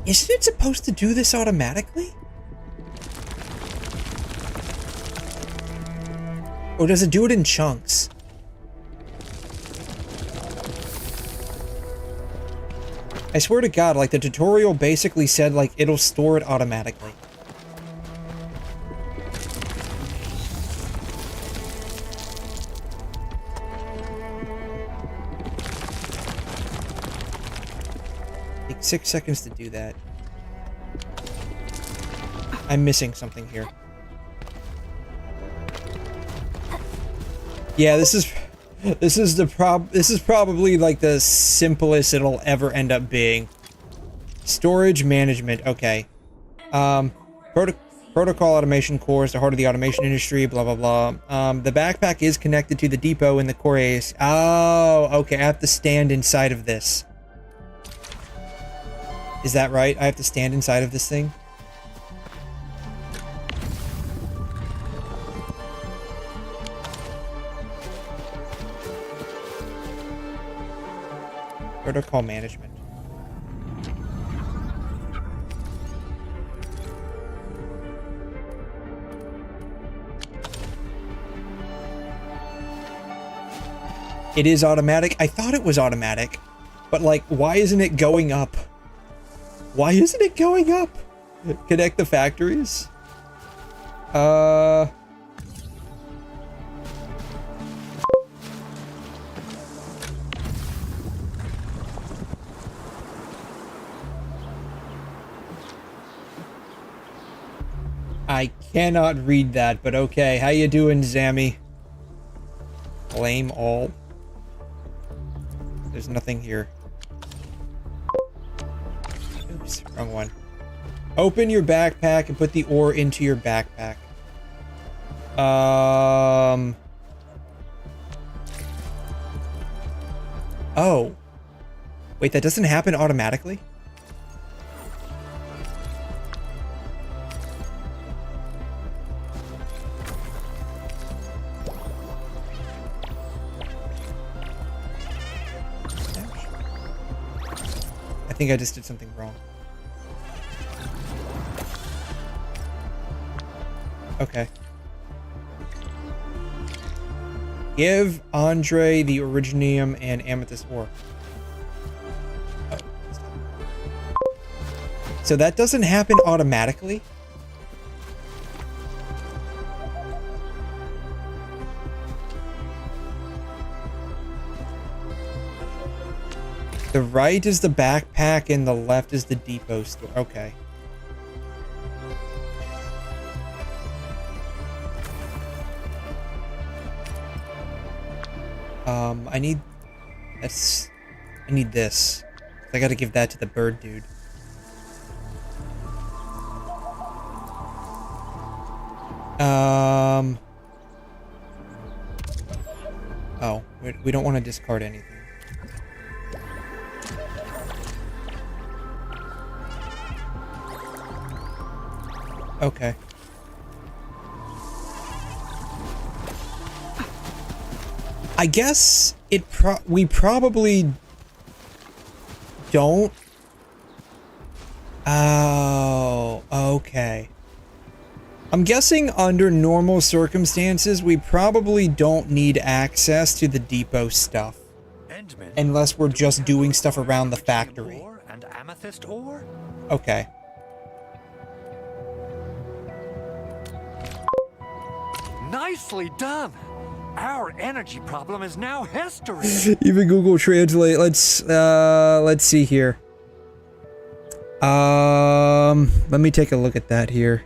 Speaker 1: Isn't it supposed to do this automatically? Or does it do it in chunks? I swear to God, like, the tutorial basically said, like, it'll store it automatically. Take 6 seconds to do that. I'm missing something here. Yeah, this is probably like the simplest it'll ever end up being. Storage management, okay. Protocol automation core is the heart of the automation industry, blah blah blah. The backpack is connected to the depot in the core AS. Oh, okay, I have to stand inside of this. Is that right? I have to stand inside of this thing? Protocol management. It is automatic. I thought it was automatic. But, like, why isn't it going up? Why isn't it going up? Connect the factories? I cannot read that, but okay. How you doing, Zammy? Blame all. There's nothing here. Oops, wrong one. Open your backpack and put the ore into your backpack. Oh. Wait, that doesn't happen automatically? I think I just did something wrong. Okay. Give Andre the Originium and Amethyst ore. Oh. So that doesn't happen automatically? The right is the backpack and the left is the depot store. Okay. I need this. I gotta give that to the bird dude. Oh, we don't want to discard anything. Okay. I guess we probably don't. Oh, okay. I'm guessing under normal circumstances, we probably don't need access to the depot stuff. Unless we're just doing stuff around the factory.
Speaker 5: And amethyst ore?
Speaker 1: Okay.
Speaker 5: Nicely done. Our energy problem is now history.
Speaker 1: Even Google Translate. Let's see here. Let me take a look at that here.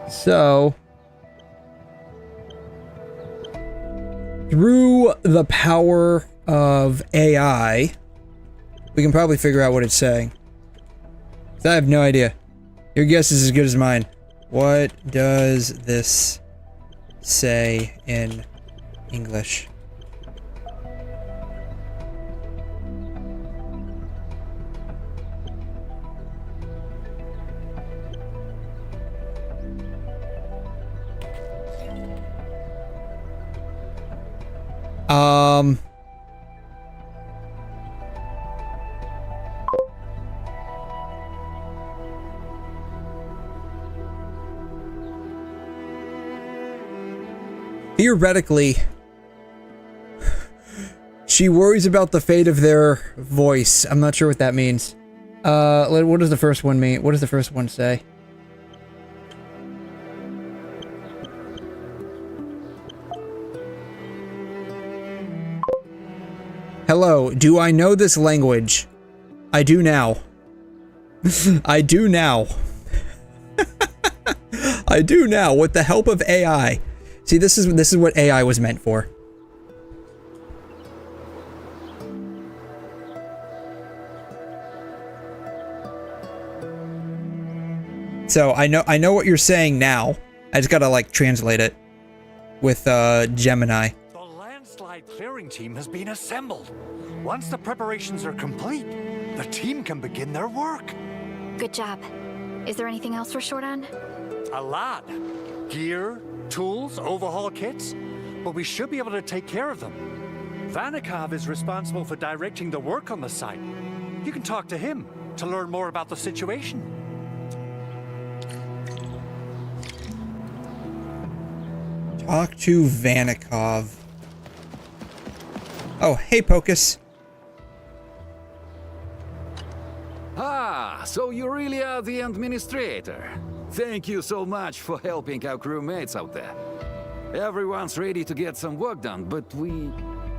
Speaker 1: So, through the power of AI, we can probably figure out what it's saying. I have no idea. Your guess is as good as mine. What does this say in English? Theoretically, she worries about the fate of their voice. I'm not sure what that means. What does the first one mean? What does the first one say? Hello, do I know this language? I do now. I do now. I do now, with the help of AI. See, this is what AI was meant for. So I know what you're saying now. I just gotta like translate it with Gemini.
Speaker 5: The landslide clearing team has been assembled. Once the preparations are complete, the team can begin their work.
Speaker 4: Good job. Is there anything else we're short on?
Speaker 5: A lot. Gear, tools, overhaul kits, but we should be able to take care of them. Vanikov is responsible for directing the work on the site. You can talk to him to learn more about the situation.
Speaker 1: Talk to Vanikov. Oh, hey, Pocus.
Speaker 15: Ah, so you really are the administrator. Thank you so much for helping our crewmates out there. Everyone's ready to get some work done, but we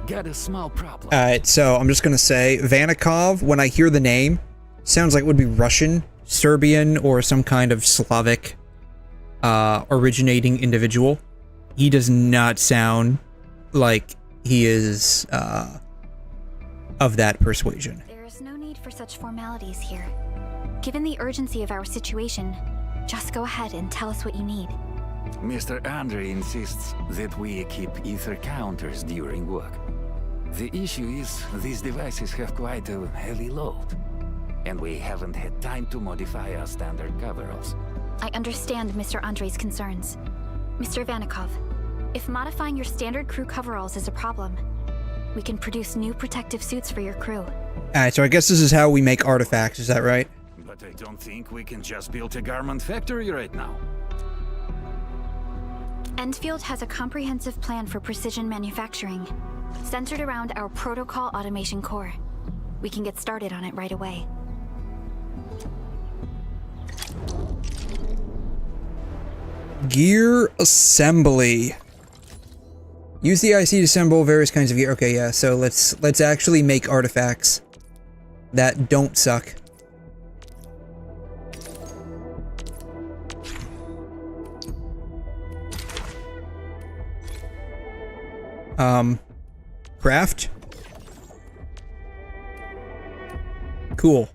Speaker 15: got a small problem.
Speaker 1: Alright, so I'm just gonna say, Vanikov, when I hear the name, sounds like it would be Russian, Serbian, or some kind of Slavic originating individual. He does not sound like he is of that persuasion.
Speaker 4: There is no need for such formalities here. Given the urgency of our situation, just go ahead and tell us what you need.
Speaker 15: Mr. Andre insists that we keep ether counters during work. The issue is these devices have quite a heavy load, and we haven't had time to modify our standard coveralls.
Speaker 4: I understand Mr. Andre's concerns. Mr. Vanikov, if modifying your standard crew coveralls is a problem, we can produce new protective suits for your crew.
Speaker 1: Alright, so I guess this is how we make artifacts, is that right?
Speaker 15: But I don't think we can just build a garment factory right now.
Speaker 4: Endfield has a comprehensive plan for precision manufacturing, centered around our protocol automation core. We can get started on it right away.
Speaker 1: Gear assembly. Use the IC to assemble various kinds of gear. Okay, yeah, so let's actually make artifacts that don't suck. Craft. Cool.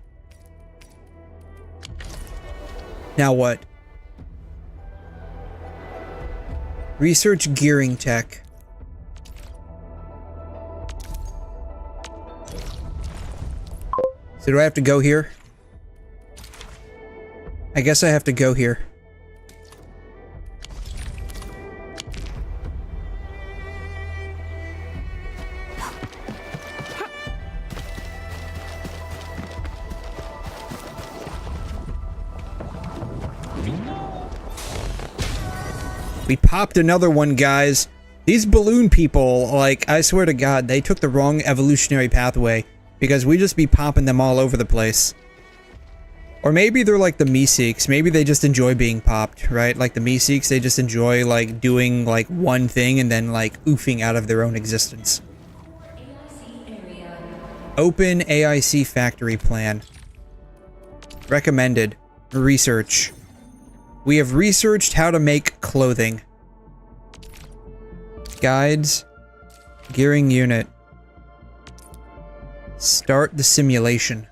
Speaker 1: Now what? Research gearing tech. So do I have to go here? I guess I have to go here. We popped another one, guys. These balloon people, like, I swear to God, they took the wrong evolutionary pathway. Because we just be popping them all over the place. Or maybe they're like the 𝘵𝘰𝘗. Maybe they just enjoy being popped, right? Like the 𝘵𝘰𝘗, they just enjoy, like, doing, like, one thing and then, like, oofing out of their own existence. Open AIC factory plan. Recommended. Research. We have researched how to make clothing. Guides. Gearing unit. Start the simulation.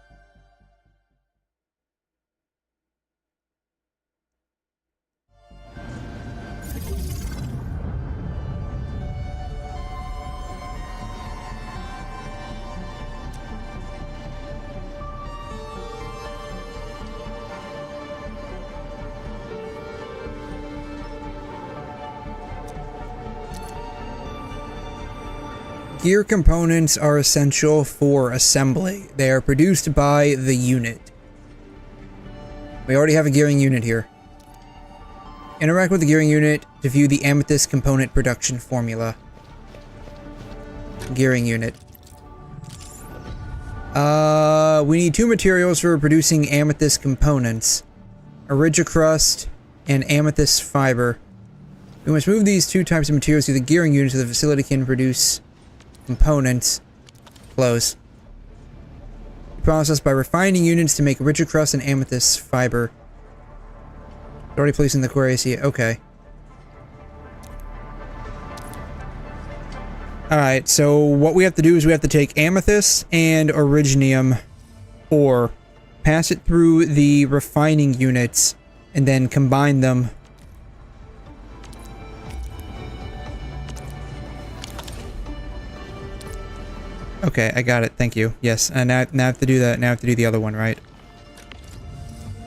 Speaker 1: Gear components are essential for assembly. They are produced by the unit. We already have a gearing unit here. Interact with the gearing unit to view the amethyst component production formula. Gearing unit. We need 2 materials for producing amethyst components. ☕crust and amethyst fiber. We must move these 2 types of materials to the gearing unit so the facility can produce components. Close. Processed by refining units to make ☕crust and amethyst fiber. Already placed in the core AC. Okay. Alright, so what we have to do is we have to take amethyst and originium ore, pass it through the refining units, and then combine them. Okay, I got it. Thank you. Yes, and now I have to do that. Now I have to do the other one, right?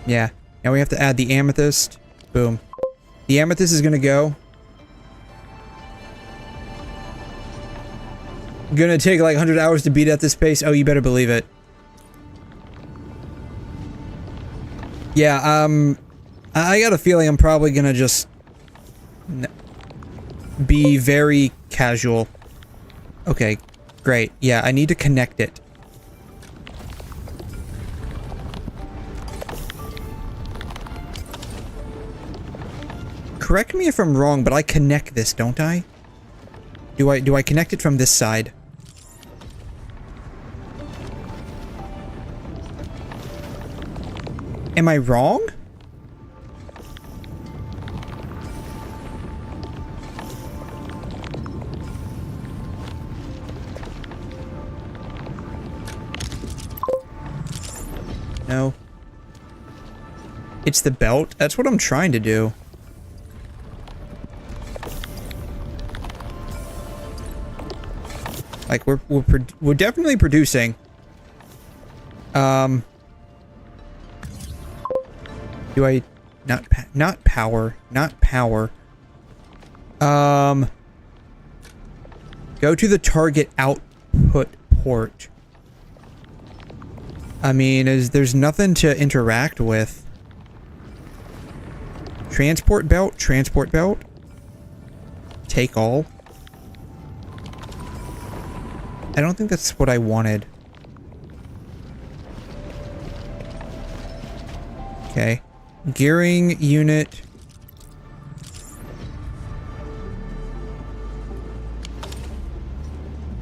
Speaker 1: Yeah. Now we have to add the amethyst. Boom. The amethyst is gonna go. Gonna take like 100 hours to beat at this pace. Oh, you better believe it. Yeah, I got a feeling I'm probably gonna just... be very casual. Okay, great. Yeah, I need to connect it. Correct me if I'm wrong, but I connect this, don't I? Do I connect it from this side? Am I wrong? No. It's the belt? That's what I'm trying to do. Like, we're definitely producing. Do I... Not power. Not power. Go to the target output port. I mean, there's nothing to interact with. Transport belt, transport belt. Take all. I don't think that's what I wanted. Okay. Gearing unit.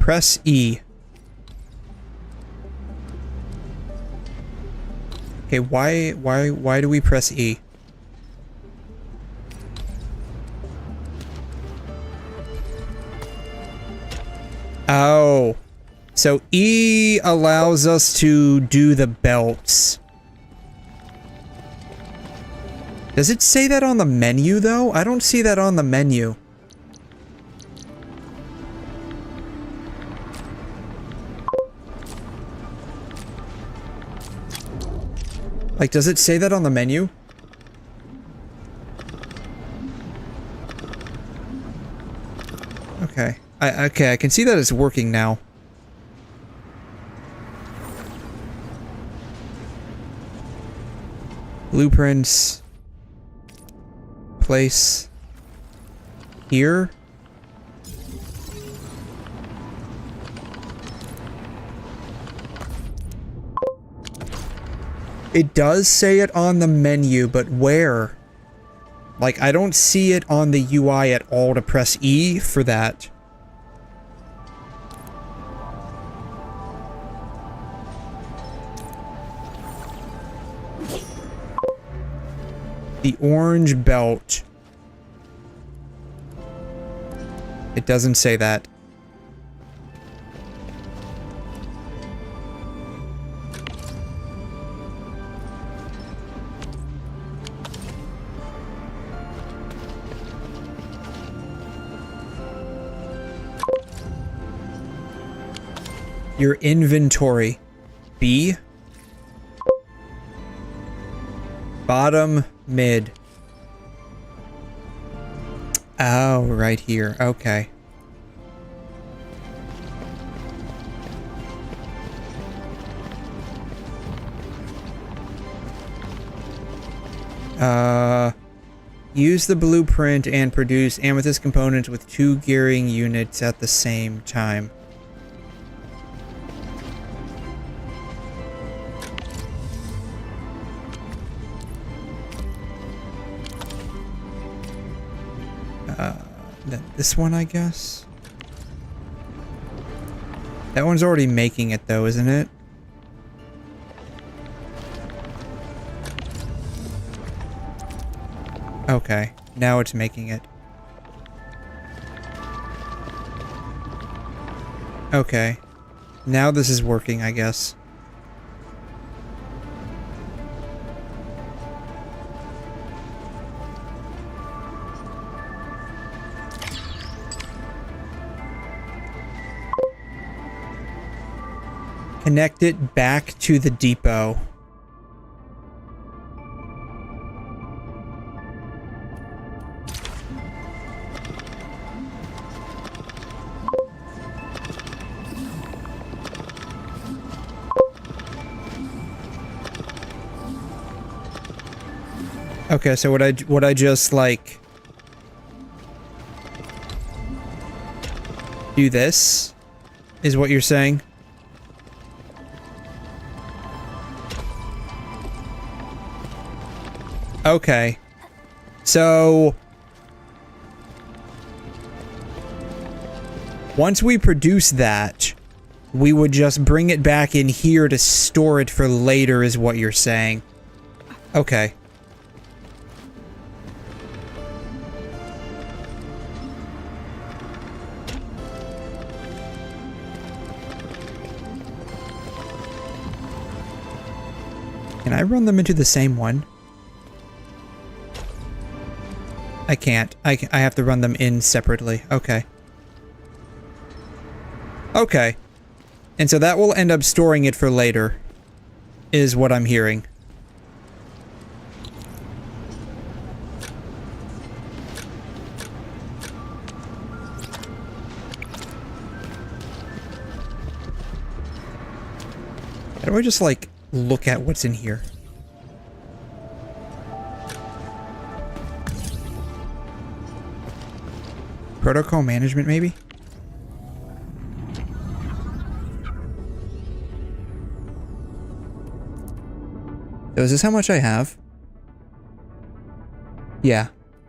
Speaker 1: Press E. Okay, why do we press E? Oh. So E allows us to do the belts. Does it say that on the menu, though? I don't see that on the menu. Like, does it say that on the menu? Okay. Okay, I can see that it's working now. Blueprints. Place. Here. It does say it on the menu, but where? Like, I don't see it on the UI at all to press E for that. The orange belt. It doesn't say that. Your inventory. B. Bottom, mid. Oh, right here. Okay. Use the blueprint and produce amethyst components with 2 gearing units at the same time. This one, I guess? That one's already making it, though, isn't it? Okay, now it's making it. Okay. Now this is working, I guess. Connect it back to the depot. Okay, so would I just like do this, is what you're saying? Okay. So once we produce that, we would just bring it back in here to store it for later, is what you're saying. Okay. Can I run them into the same one? I can't. I have to run them in separately. Okay. Okay. And so that will end up storing it for later, is what I'm hearing. How do I just, like, look at what's in here? Protocol management, maybe? So is this how much I have? Yeah.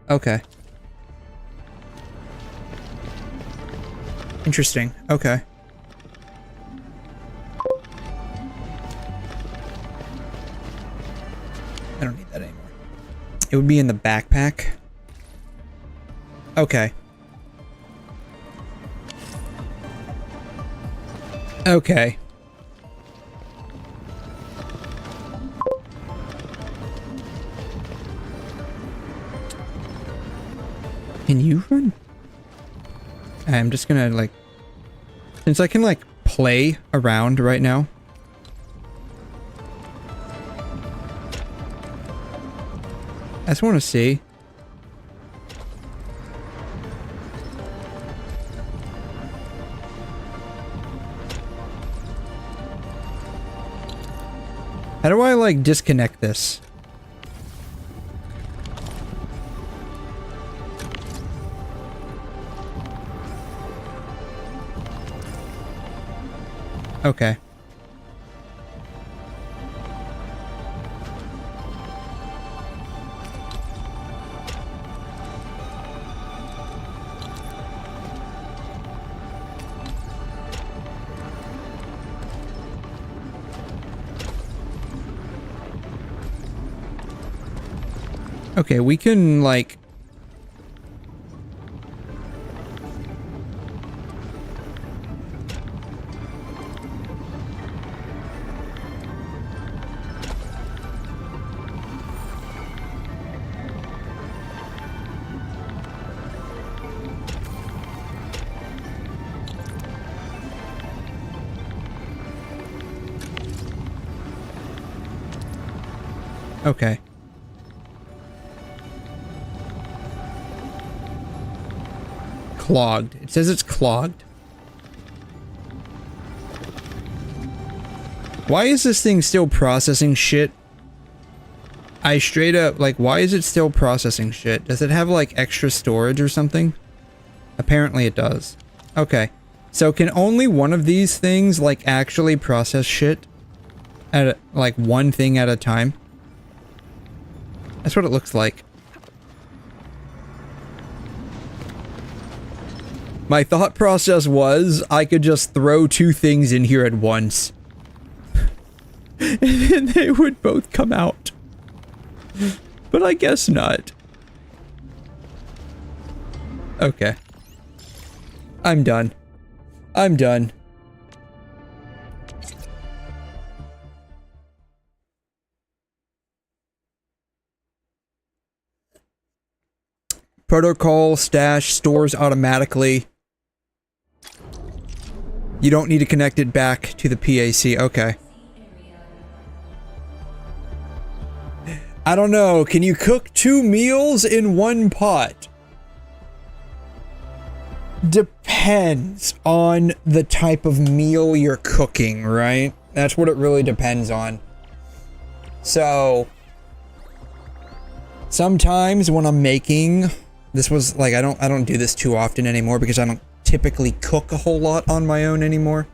Speaker 1: Okay. Interesting. Okay. I don't need that anymore. It would be in the backpack. Okay. Okay. Can you run? I'm just gonna, like... Since I can, like, play around right now. I just want to see. How do I, like, disconnect this? Okay. Okay, we can, like... Okay. Clogged. It says it's clogged. Why is this thing still processing shit? I straight up, like, why is it still processing shit? Does it have, like, extra storage or something? Apparently it does. Okay. So can only one of these things, like, actually process shit? At, like, one thing at a time? That's what it looks like. My thought process was, I could just throw two things in here at once. And then they would both come out. But I guess not. Okay. I'm done. I'm done. Protocol stash stores automatically. You don't need to connect it back to the PAC. Okay. I don't know. Can you cook 2 meals in one pot? Depends on the type of meal you're cooking, right? That's what it really depends on. So, sometimes when I'm making, this was like, I don't do this too often anymore because I don't typically cook a whole lot on my own anymore.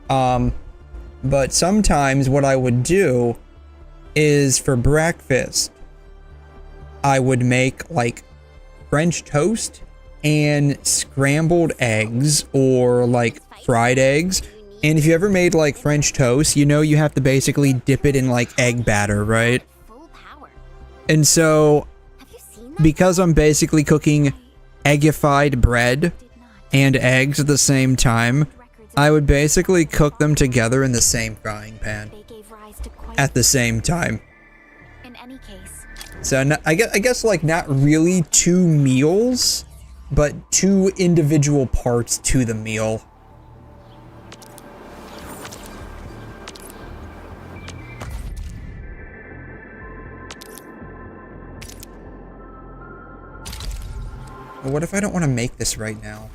Speaker 1: But sometimes what I would do is for breakfast, I would make like French toast and scrambled eggs or like fried eggs. And if you ever made like French toast, you know you have to basically dip it in like egg batter, right? And so because I'm basically cooking eggified bread and eggs at the same time, I would basically cook them together in the same frying pan at the same time. So I guess like not really 2 meals, but 2 individual parts to the meal. What if I don't want to make this right now?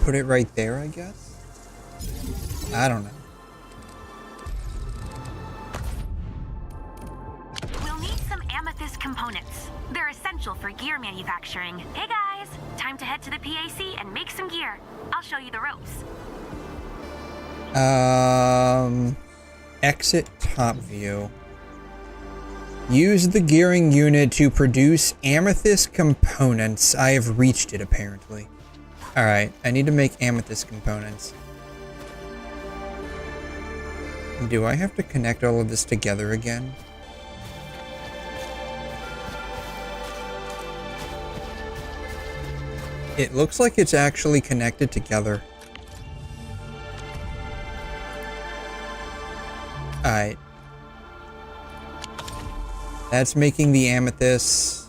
Speaker 1: Put it right there, I guess? I don't know.
Speaker 2: We'll need some amethyst components. They're essential for gear manufacturing. Hey guys, time to head to the PAC and make some gear. I'll show you the ropes.
Speaker 1: Exit top view. Use the gearing unit to produce amethyst components. I have reached it, apparently. Alright, I need to make amethyst components. Do I have to connect all of this together again? It looks like it's actually connected together. Alright. That's making the amethyst.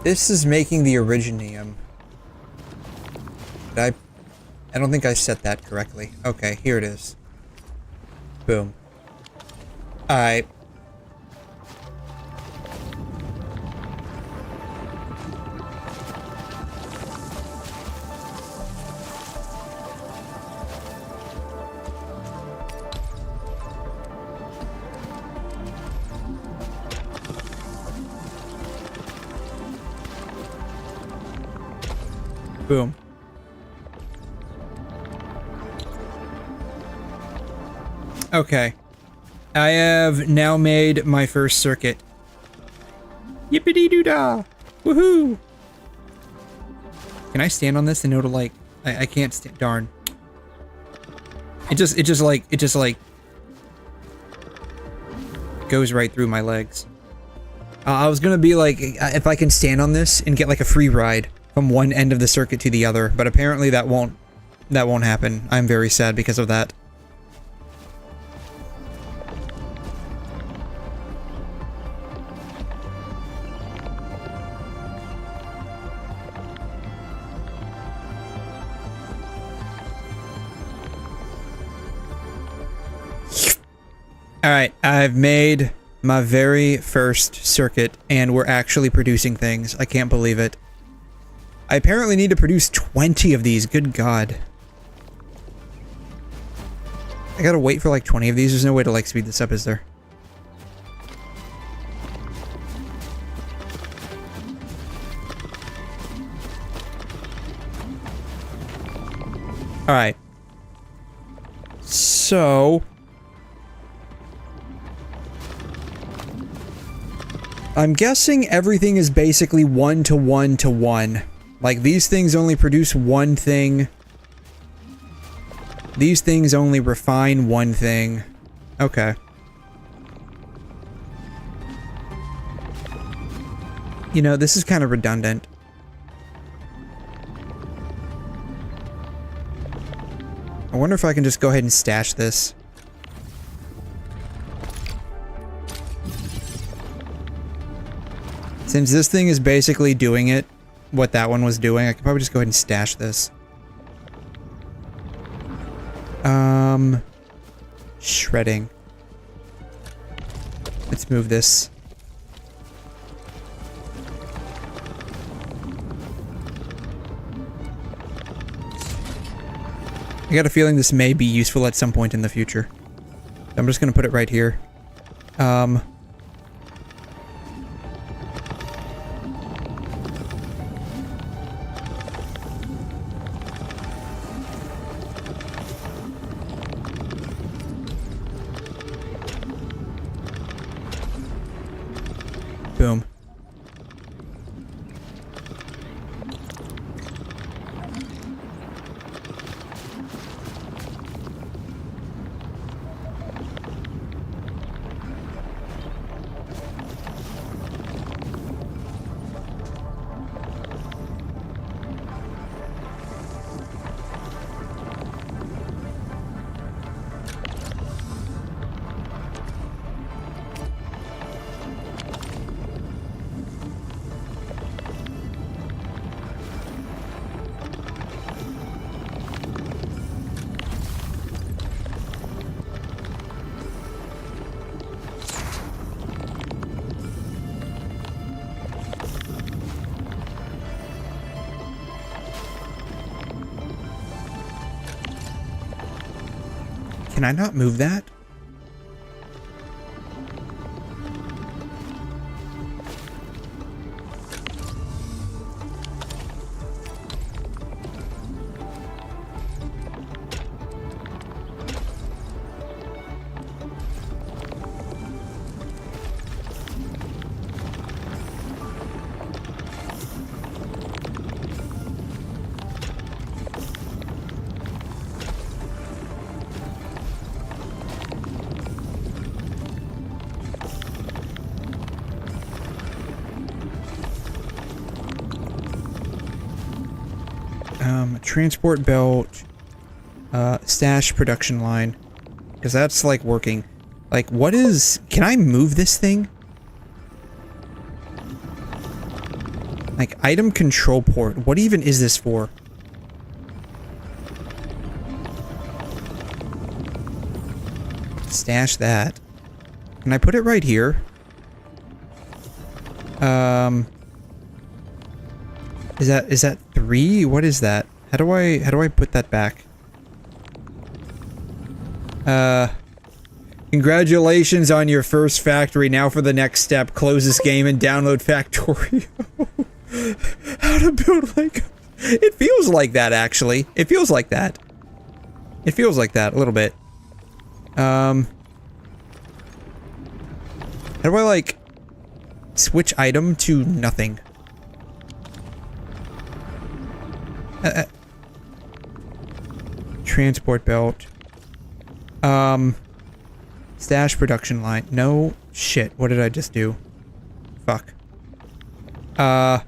Speaker 1: This is making the originium. I don't think I set that correctly. Okay, here it is. Boom. Alright. Boom. Okay. I have now made my first circuit. Yippity-doo-dah! Woohoo! Can I stand on this and it'll like... I can't stand... Darn. It just like... goes right through my legs. I was gonna be like, if I can stand on this and get like a free ride from one end of the circuit to the other, but apparently that won't happen. I'm very sad because of that. Alright, I've made my very first circuit, and we're actually producing things. I can't believe it. I apparently need to produce 20 of these, good god. I gotta wait for like 20 of these, there's no way to like speed this up, is there? Alright. So... I'm guessing everything is basically 1 to 1 to 1. Like, these things only produce one thing. These things only refine one thing. Okay. You know, this is kind of redundant. I wonder if I can just go ahead and stash this. Since this thing is basically doing it, what that one was doing, I could probably just go ahead and stash this. Shredding. Let's move this. I got a feeling this may be useful at some point in the future. I'm just gonna put it right here. Boom. Can I not move that? Transport belt, stash production line, because that's like working. Like, what is, can I move this thing? Like, item control port, what even is this for? Stash that. Can I put it right here? Is that 3? What is that? How do I put that back? Congratulations on your first factory. Now for the next step, close this game and download Factorio. How to build Lego. It feels like that, actually. It feels like that. It feels like that a little bit. How do I, like, switch item to nothing? Transport belt. Stash production line. No shit. What did I just do? Fuck. I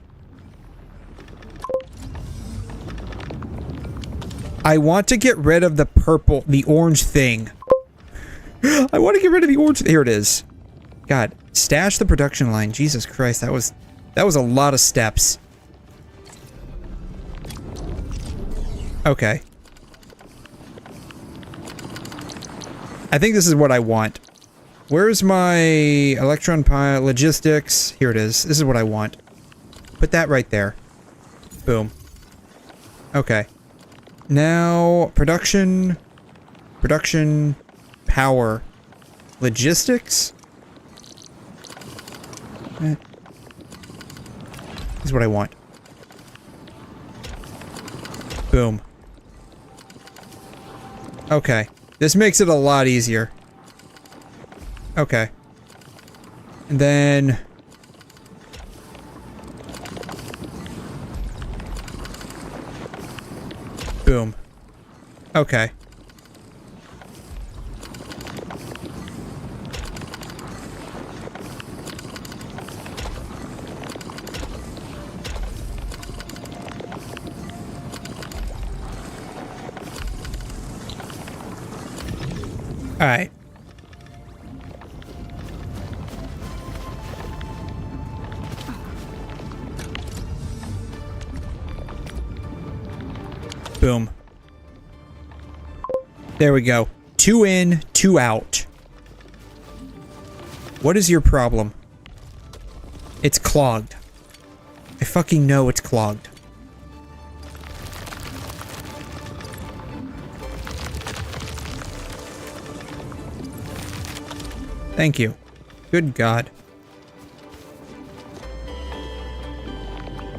Speaker 1: want to get rid of the orange thing. I want to get rid of the orange. Here it is. God, stash the production line. Jesus Christ, that was a lot of steps. Okay. I think this is what I want. Where's my electron pile logistics? Here it is. This is what I want. Put that right there. Boom. Okay. Now, production, power, logistics. This is what I want. Boom. Okay. This makes it a lot easier. Okay. And then... boom. Okay. Alright. Boom. There we go. 2 in, 2 out. What is your problem? It's clogged. I fucking know it's clogged. Thank you. Good God.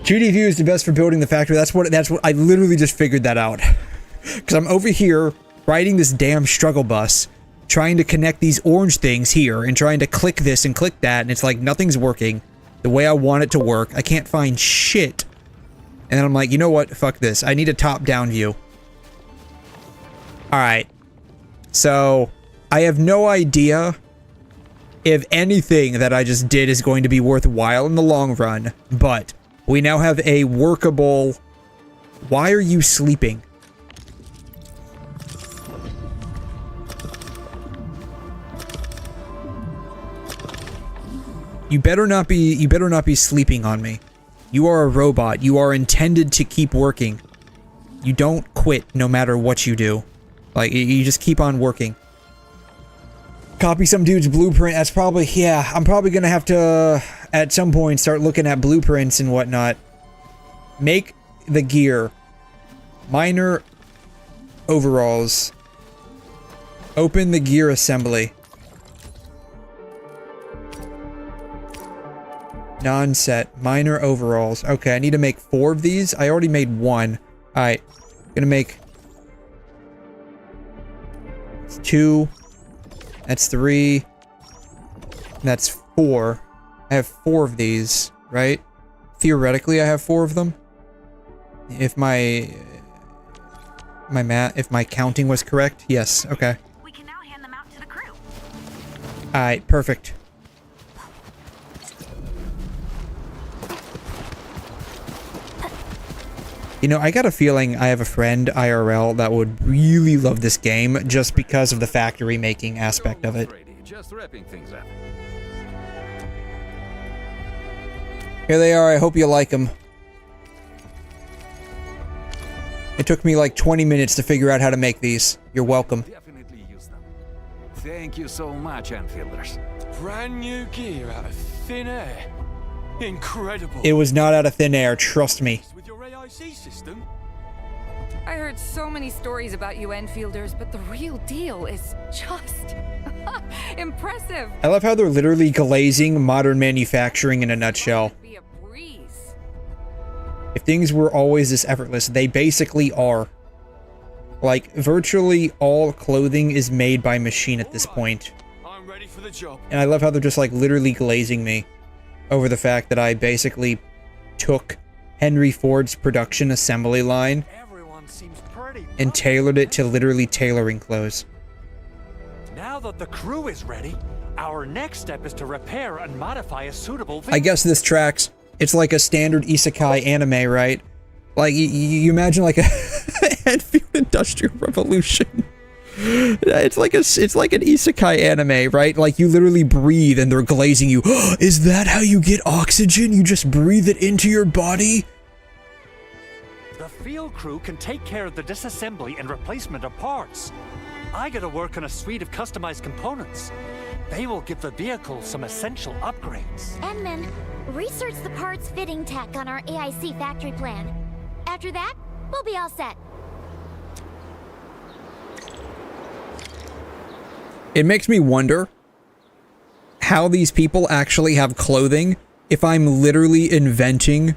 Speaker 1: GDView is the best for building the factory. That's what I literally just figured that out. Because I'm over here riding this damn struggle bus, trying to connect these orange things here and trying to click this and click that, and it's like nothing's working the way I want it to work. I can't find shit. And then I'm like, you know what? Fuck this. I need a top-down view. Alright. So, I have no idea if anything that I just did is going to be worthwhile in the long run, but we now have a workable... Why are you sleeping? You better not be sleeping on me. You are a robot. You are intended to keep working. You don't quit no matter what you do. Like, you just keep on working. Copy some dude's blueprint. That's probably, yeah, I'm probably gonna have to, at some point, start looking at blueprints and whatnot. Make the gear. Minor overalls. Open the gear assembly. Non-set. Minor overalls. Okay, I need to make 4 of these. I already made 1. Alright. Gonna make... It's 2. That's 3. That's 4. I have 4 of these, right? Theoretically, I have 4 of them. If my counting was correct. Yes, okay.
Speaker 2: We can now hand them out to the crew.
Speaker 1: Alright, perfect. You know, I got a feeling I have a friend, IRL, that would really love this game just because of the factory making aspect of it.
Speaker 15: Just wrapping things up.
Speaker 1: Here they are, I hope you like them. It took me like 20 minutes to figure out how to make these. You're welcome.
Speaker 15: Definitely use them. Thank you so much, Enfielders.
Speaker 6: Brand new gear out of thin air. Incredible.
Speaker 1: It was not out of thin air, trust me.
Speaker 6: With your AIC system?
Speaker 16: I heard so many stories about you Enfielders, but the real deal is just impressive.
Speaker 1: I love how they're literally glazing modern manufacturing in a nutshell. If things were always this effortless, they basically are. Like, virtually all clothing is made by machine at this point.
Speaker 6: I'm ready for the job.
Speaker 1: And I love how they're just like literally glazing me over the fact that I basically took Henry Ford's production assembly line and tailored it to literally tailoring clothes.
Speaker 5: Now that the crew is ready, our next step is to repair and modify a suitable vehicle.
Speaker 1: I guess this tracks. It's like a standard isekai anime, right? Like, you imagine like a Endfield Industrial Revolution. It's like an isekai anime, right? Like, you literally breathe and they're glazing you. Is that how you get oxygen? You just breathe it into your body?
Speaker 5: The field crew can take care of the disassembly and replacement of parts. I gotta work on a suite of customized components. They will give the vehicle some essential upgrades.
Speaker 9: Edmund, research the parts fitting tech on our AIC factory plan. After that, we'll be all set.
Speaker 1: It makes me wonder how these people actually have clothing if I'm literally inventing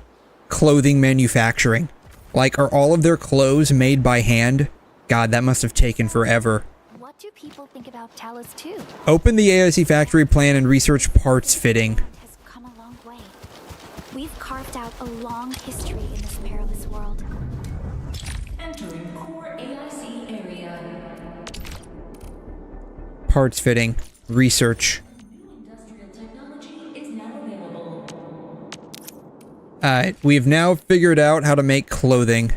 Speaker 1: clothing manufacturing. Like, are all of their clothes made by hand? God, that must have taken forever.
Speaker 4: What do people think about Talos 2?
Speaker 1: Open the AIC factory plan and research parts fitting.
Speaker 4: Has come a long way. We've carved out a long history in this perilous world.
Speaker 10: Entering core AIC area.
Speaker 1: Parts fitting. Research.
Speaker 10: Industrial technology is now available.
Speaker 1: Alright, we've now figured out how to make clothing.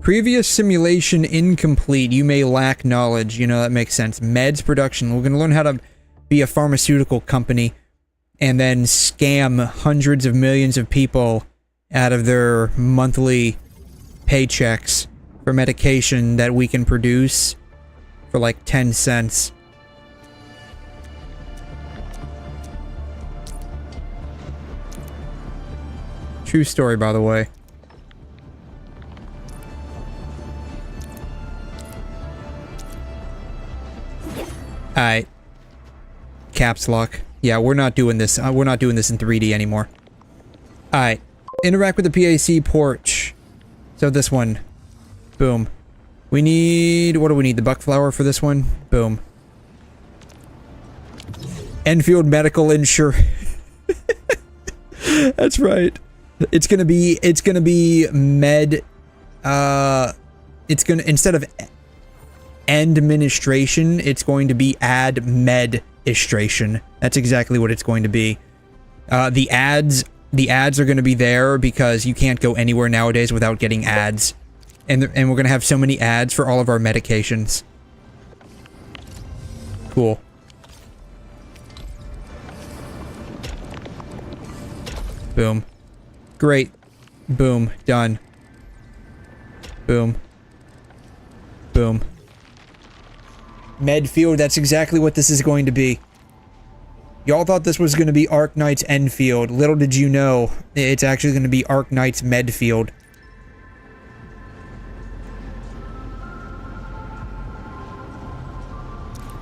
Speaker 1: Previous simulation incomplete. You may lack knowledge. You know, that makes sense. Meds production. We're going to learn how to be a pharmaceutical company and then scam hundreds of millions of people out of their monthly paychecks for medication that we can produce for like 10 cents. True story, by the way. Alright. Caps lock. Yeah, we're not doing this. We're not doing this in 3D anymore. Alright. Interact with the PAC porch. So this one. Boom. We need... What do we need? The buckflower for this one? Boom. Endfield medical insurance. That's right. It's gonna be med... It's gonna... Instead of administration, it's going to be administration. That's exactly what it's going to be. The ads are going to be there because you can't go anywhere nowadays without getting ads. And we're going to have so many ads for all of our medications. Cool. Boom. Great. Boom. Done. Boom. Boom. Medfield, that's exactly what this is going to be. Y'all thought this was going to be Arknights Endfield. Little did you know, it's actually going to be Arknights Medfield.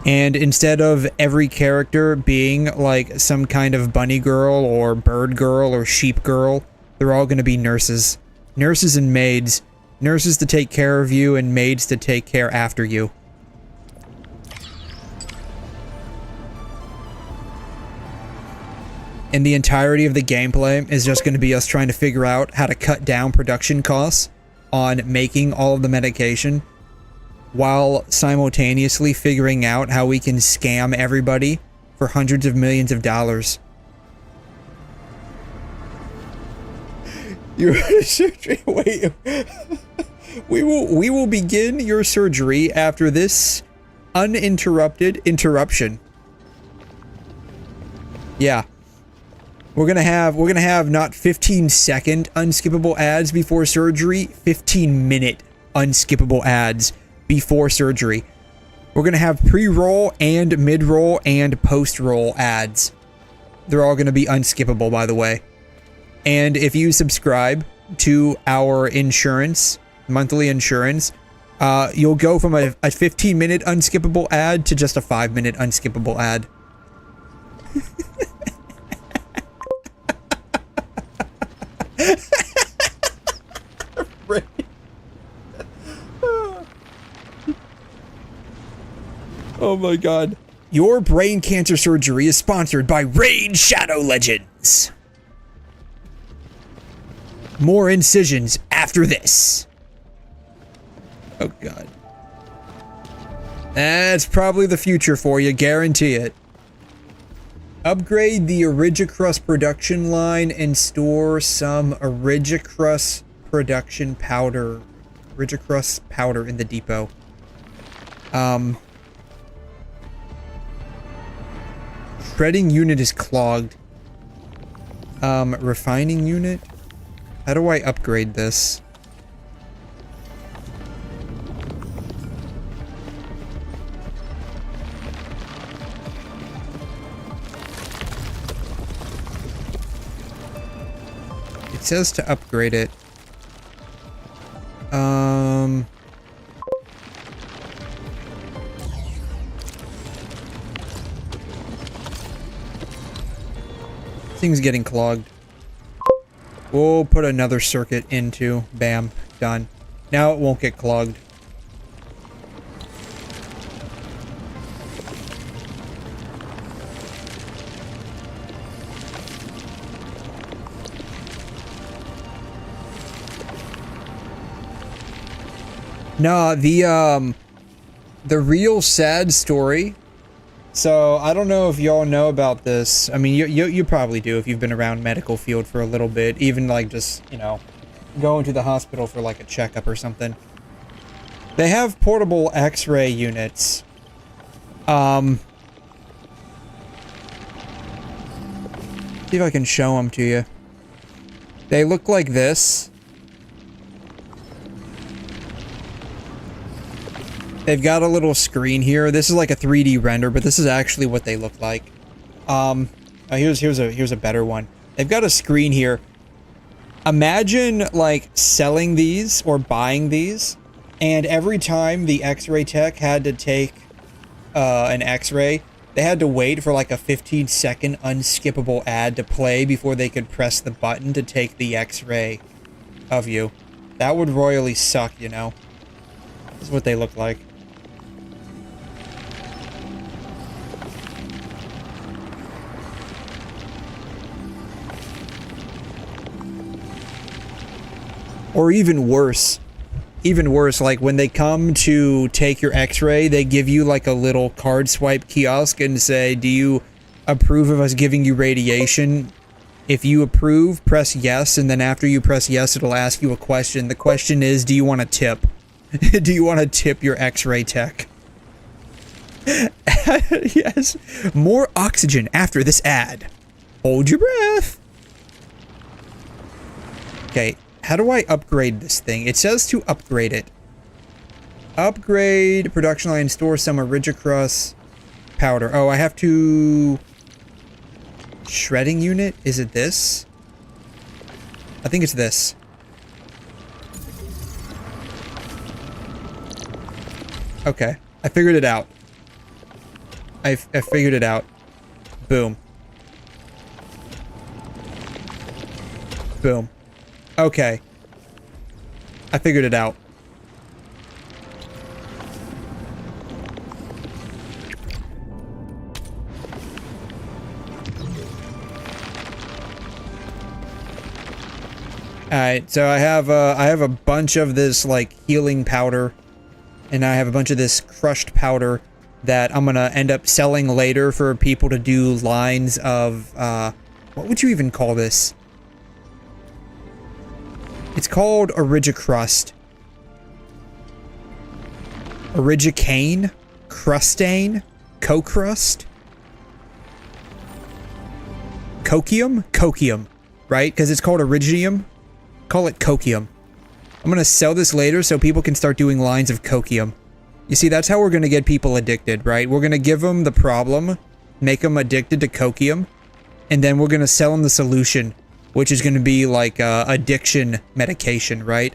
Speaker 1: And instead of every character being like some kind of bunny girl or bird girl or sheep girl, they're all going to be nurses. Nurses and maids. Nurses to take care of you and maids to take care after you. And the entirety of the gameplay is just going to be us trying to figure out how to cut down production costs on making all of the medication, while simultaneously figuring out how we can scam everybody for hundreds of millions of dollars. Your surgery. Wait. We will begin your surgery after this uninterrupted interruption. Yeah. We're gonna have not 15-second unskippable ads before surgery, 15-minute unskippable ads before surgery. We're gonna have pre-roll and mid-roll and post-roll ads. They're all gonna be unskippable, by the way. And if you subscribe to our insurance, monthly insurance, you'll go from a 15-minute unskippable ad to just a 5-minute unskippable ad. Oh my god. Your brain cancer surgery is sponsored by Raid Shadow Legends. More incisions after this. Oh god. That's probably the future for you, guarantee it. Upgrade the 𝘬𝘗 production line and store some 𝘬𝘗 production powder. 𝘬𝘗 powder in the depot. Shredding unit is clogged. Refining unit? How do I upgrade this? It says to upgrade it. Thing's getting clogged. We'll put another circuit into. Bam. Done. Now it won't get clogged. Nah, the real sad story. So, I don't know if y'all know about this. I mean, you probably do if you've been around medical field for a little bit. Even, like, just, you know, going to the hospital for, like, a checkup or something. They have portable X-ray units. See if I can show them to you. They look like this. They've got a little screen here. This is like a 3D render, but this is actually what they look like. Here's a better one. They've got a screen here. Imagine like selling these or buying these, and every time the X-ray tech had to take an X-ray, they had to wait for like a 15-second unskippable ad to play before they could press the button to take the X-ray of you. That would royally suck, you know? This is what they look like. Or even worse, like when they come to take your X-ray, they give you like a little card swipe kiosk and say, do you approve of us giving you radiation? If you approve, press yes, and then after you press yes, it'll ask you a question. The question is, do you want to tip? Do you want to tip your X-ray tech? Yes. More oxygen after this ad. Hold your breath. Okay. How do I upgrade this thing? It says to upgrade it. Upgrade production line, store some 𝘬𝘬𝘀 powder. Oh, I have to... Shredding unit? Is it this? I think it's this. Okay. I figured it out. I figured it out. Boom. Boom. Okay. I figured it out. Alright, so I have a bunch of this like healing powder, and I have a bunch of this crushed powder that I'm gonna end up selling later for people to do lines of what would you even call this? It's called 𝘬𝘬𝘀. 𝘬𝘮𝘰𝘗? Crustane? Co-crust? Cochium? Cochium, right? Because it's called iridium. Call it cochium. I'm going to sell this later so people can start doing lines of cochium. You see, that's how we're going to get people addicted, right? We're going to give them the problem, make them addicted to cochium, and then we're going to sell them the solution, which is going to be like addiction medication, right?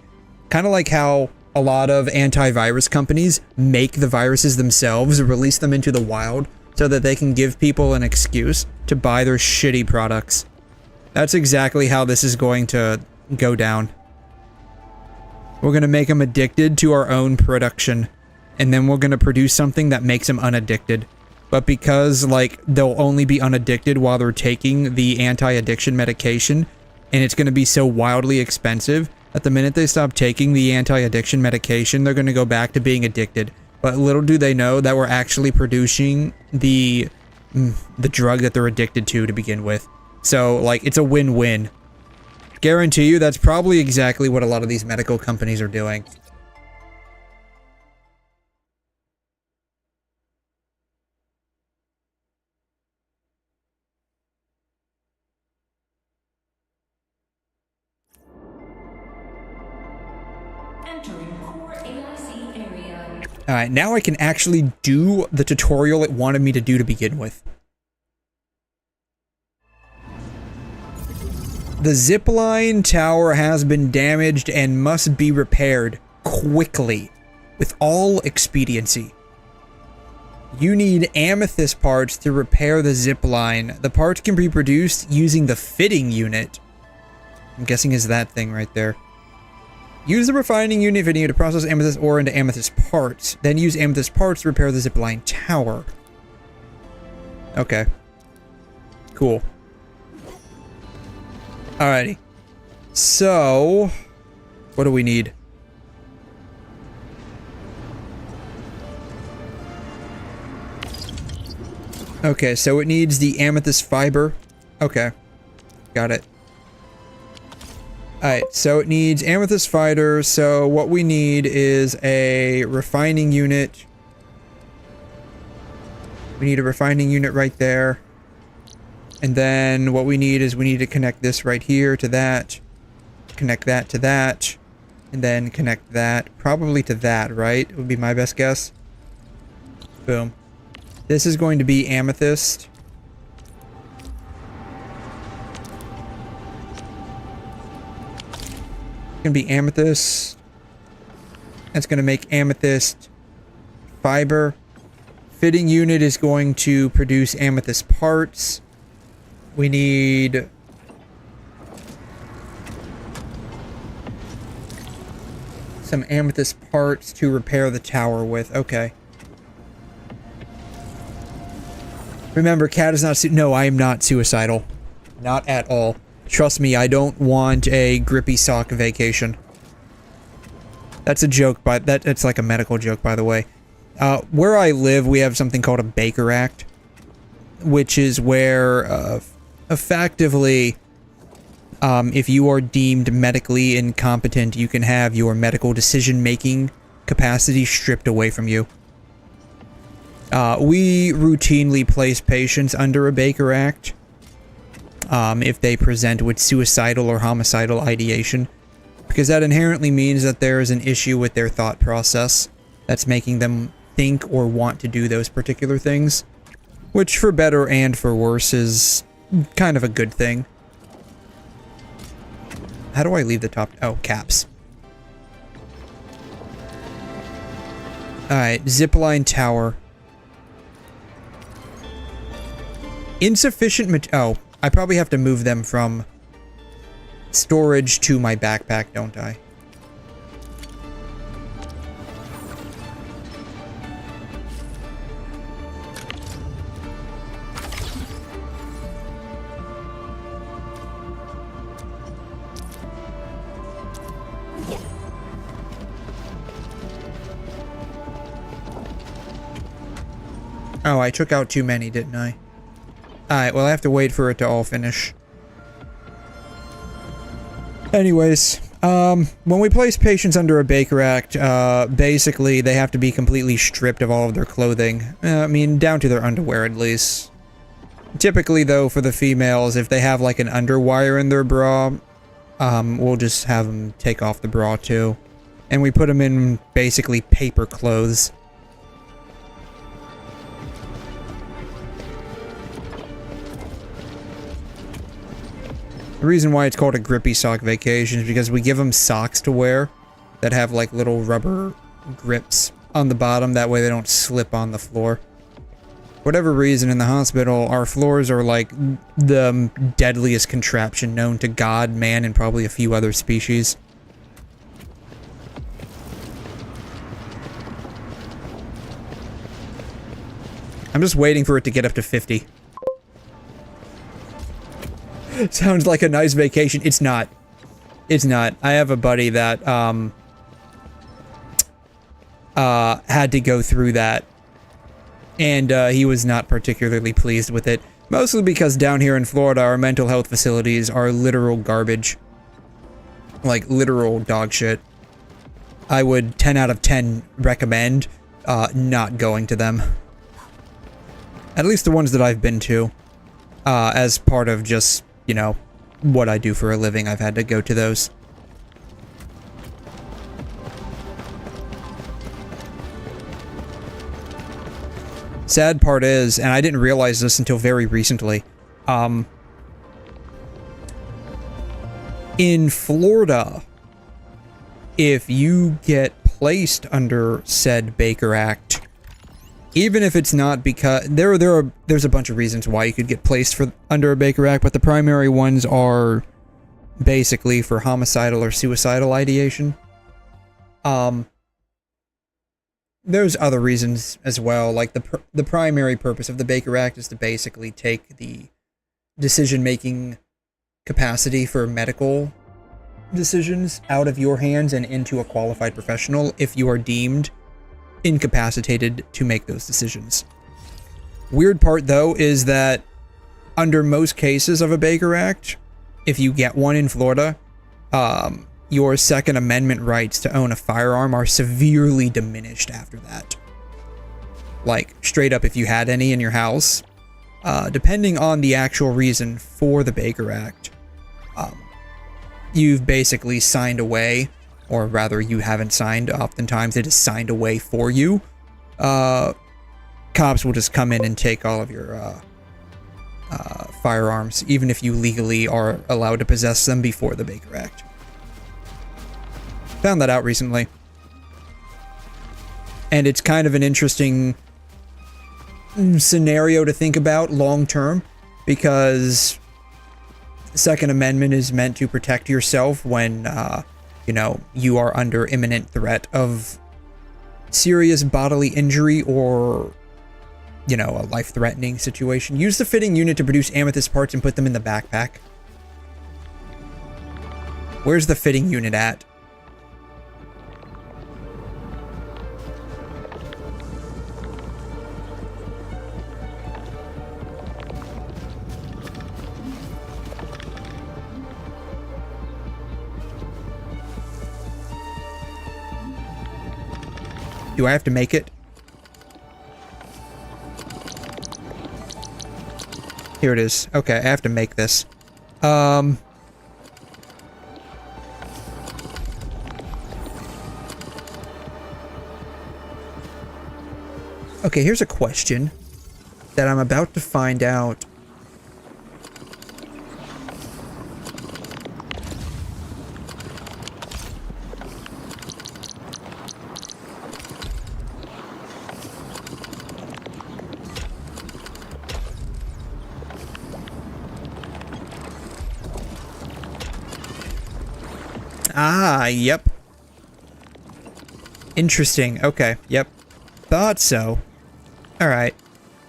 Speaker 1: Kind of like how a lot of antivirus companies make the viruses themselves, release them into the wild, so that they can give people an excuse to buy their shitty products. That's exactly how this is going to go down. We're going to make them addicted to our own production, and then we're going to produce something that makes them unaddicted. But because, like, they'll only be unaddicted while they're taking the anti-addiction medication, and it's going to be so wildly expensive that the minute they stop taking the anti-addiction medication, they're going to go back to being addicted. But little do they know that we're actually producing the drug that they're addicted to begin with. So, like, it's a win-win. Guarantee you that's probably exactly what a lot of these medical companies are doing. Alright, now I can actually do the tutorial it wanted me to do to begin with. The zipline tower has been damaged and must be repaired quickly, with all expediency. You need amethyst parts to repair the zipline. The parts can be produced using the fitting unit. I'm guessing is that thing right there. Use the refining unit fitting unit to process amethyst ore into amethyst parts. Then use amethyst parts to repair the zipline tower. Okay. Cool. Alrighty. So, what do we need? Okay, so it needs the amethyst fiber. Okay. Got it. Alright, so it needs amethyst fiber, so what we need is a refining unit. We need a refining unit right there. And then what we need is we need to connect this right here to that. Connect that to that. And then connect that probably to that, right? Would be my best guess. Boom. This is going to be amethyst. Gonna be amethyst. That's gonna make amethyst fiber, Fitting unit is going to produce amethyst parts. We need... some amethyst parts to repair the tower with. Okay. Remember, Cat is not... No, I am not suicidal. Not at all. Trust me, I don't want a grippy sock vacation. That's a joke, but it's like a medical joke, by the way. Where I live, we have something called a Baker Act, which is where, effectively, if you are deemed medically incompetent, you can have your medical decision-making capacity stripped away from you. We routinely place patients under a Baker Act if they present with suicidal or homicidal ideation, because that inherently means that there is an issue with their thought process that's making them think or want to do those particular things, which for better and for worse is kind of a good thing. How do I leave the top? Oh, caps. Alright, zipline tower. Insufficient oh, I probably have to move them from storage to my backpack, don't I? Oh, I took out too many, didn't I? Alright, well I have to wait for it to all finish. Anyways, when we place patients under a Baker Act, basically they have to be completely stripped of all of their clothing. I mean, down to their underwear at least. Typically though, for the females, if they have like an underwire in their bra, we'll just have them take off the bra too. And we put them in basically paper clothes. The reason why it's called a grippy sock vacation is because we give them socks to wear that have like little rubber grips on the bottom, that way they don't slip on the floor. For whatever reason, in the hospital, our floors are like the deadliest contraption known to God, man, and probably a few other species. I'm just waiting for it to get up to 50. Sounds like a nice vacation. It's not. It's not. I have a buddy that, had to go through that. And, he was not particularly pleased with it. Mostly because down here in Florida, our mental health facilities are literal garbage. Like, literal dog shit. I would 10 out of 10 recommend, not going to them. At least the ones that I've been to. As part of just, you know, what I do for a living, I've had to go to those. Sad part is, and I didn't realize this until very recently, in Florida, if you get placed under said Baker Act, even if it's not because there's a bunch of reasons why you could get placed under a Baker Act, but the primary ones are basically for homicidal or suicidal ideation. There's other reasons as well, like the primary purpose of the Baker Act is to basically take the decision-making capacity for medical decisions out of your hands and into a qualified professional if you are deemed incapacitated to make those decisions. Weird part though is that under most cases of a Baker Act, if you get one in Florida, your Second Amendment rights to own a firearm are severely diminished after that. Like, straight up, if you had any in your house, depending on the actual reason for the Baker Act, you've basically signed away, or rather, you haven't signed. Oftentimes, it is signed away for you. Cops will just come in and take all of your firearms, even if you legally are allowed to possess them before the Baker Act. Found that out recently. And it's kind of an interesting scenario to think about long term, because the Second Amendment is meant to protect yourself when, you know, you are under imminent threat of serious bodily injury or, you know, a life-threatening situation. Use the fitting unit to produce amethyst parts and put them in the backpack. Where's the fitting unit at? Do I have to make it? Here it is. Okay, I have to make this. Okay, here's a question that I'm about to find out. Ah, yep. Interesting. Okay, yep. Thought so. Alright.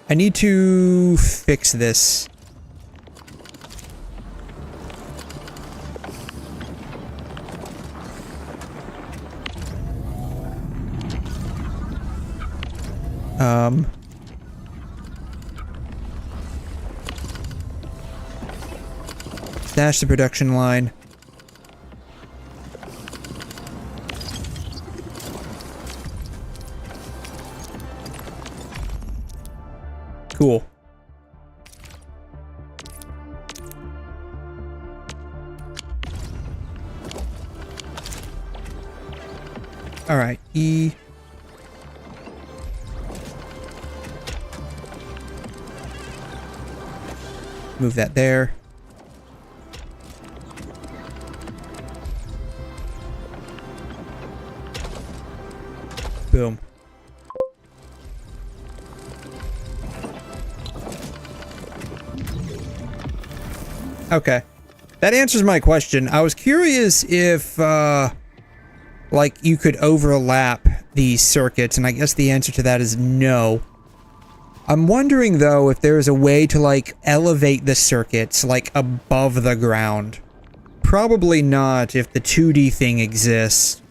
Speaker 1: I need to fix this. Stash the production line. Cool. All right, E. Move that there. Boom. Okay. That answers my question. I was curious if, like, you could overlap these circuits, and I guess the answer to that is no. I'm wondering, though, if there's a way to, like, elevate the circuits, like, above the ground. Probably not if the 2D thing exists.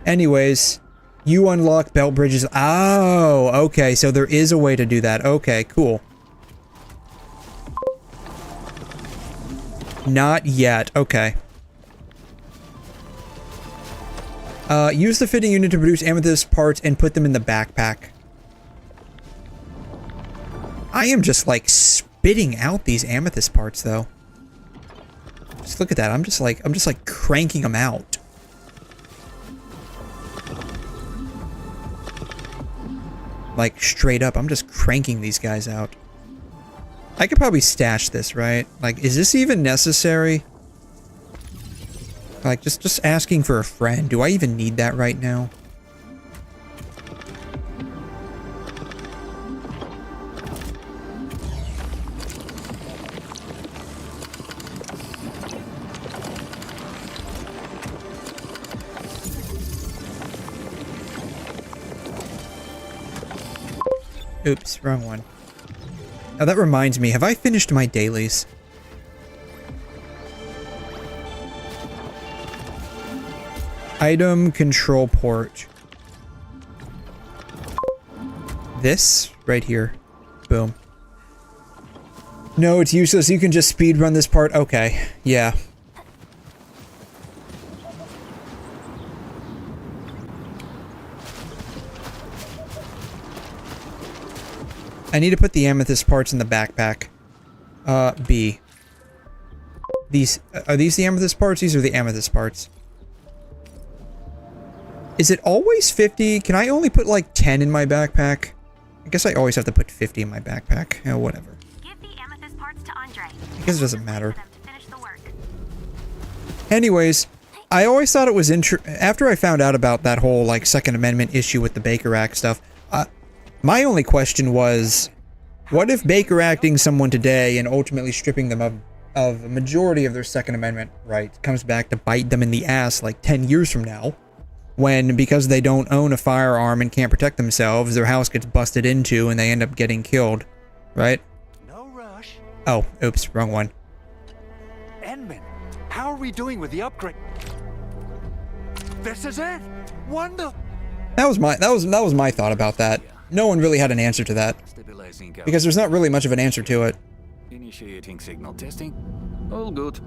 Speaker 1: Anyways, you unlock belt bridges. Oh, okay, so there is a way to do that. Okay, cool. Not yet. Okay. Use the fitting unit to produce amethyst parts and put them in the backpack. I am just like spitting out these amethyst parts though. Just look at that. I'm just like cranking them out. Like straight up, I'm just cranking these guys out. I could probably stash this, right? Like, is this even necessary? Like, just asking for a friend. Do I even need that right now? Oops, wrong one. Oh, that reminds me, have I finished my dailies? Item control port. This right here. Boom. No, it's useless. You can just speedrun this part. Okay, yeah. I need to put the amethyst parts in the backpack. B. Are these the amethyst parts? These are the amethyst parts. Is it always 50? Can I only put like 10 in my backpack? I guess I always have to put 50 in my backpack. Oh, whatever.
Speaker 2: Give the amethyst parts to Andre.
Speaker 1: I guess it doesn't matter. Anyways, I always thought it was after I found out about that whole like Second Amendment issue with the Baker Act stuff, My only question was, what if Baker acting someone today and ultimately stripping them of a majority of their Second Amendment rights comes back to bite them in the ass like 10 years from now, when, because they don't own a firearm and can't protect themselves, their house gets busted into and they end up getting killed, right?
Speaker 5: No rush.
Speaker 1: Oh, oops, wrong one.
Speaker 5: 𝘕𝑚, how are we doing with the upgrade? This is it. Wonderful.
Speaker 1: That was my thought about that. No one really had an answer to that, because there's not really much of an answer to it.
Speaker 15: Initiating signal testing. All good.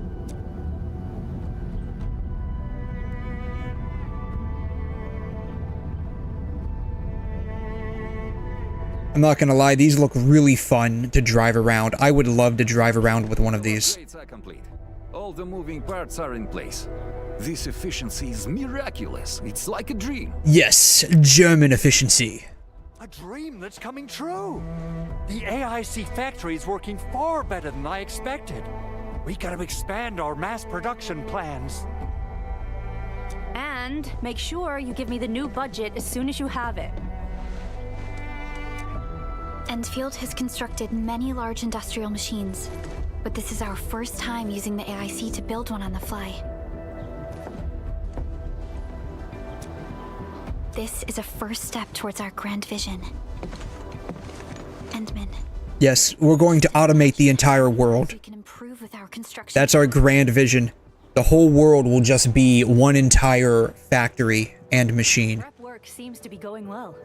Speaker 1: I'm not gonna lie, these look really fun to drive around. I would love to drive around with one of these.
Speaker 15: Upgrades are complete. All the moving parts are in place. This efficiency is miraculous. It's like a dream.
Speaker 1: Yes, German efficiency.
Speaker 5: A dream that's coming true. The AIC factory is working far better than I expected. We gotta expand our mass production plans.
Speaker 12: And make sure you give me the new budget as soon as you have it.
Speaker 4: Endfield has constructed many large industrial machines, but this is our first time using the AIC to build one on the fly. This is a first step towards our grand vision. 𝘕𝑚.
Speaker 1: Yes, we're going to automate the entire world.
Speaker 4: We can improve with our construction.
Speaker 1: That's our grand vision. The whole world will just be one entire factory and machine.
Speaker 12: Prep work seems to be going well.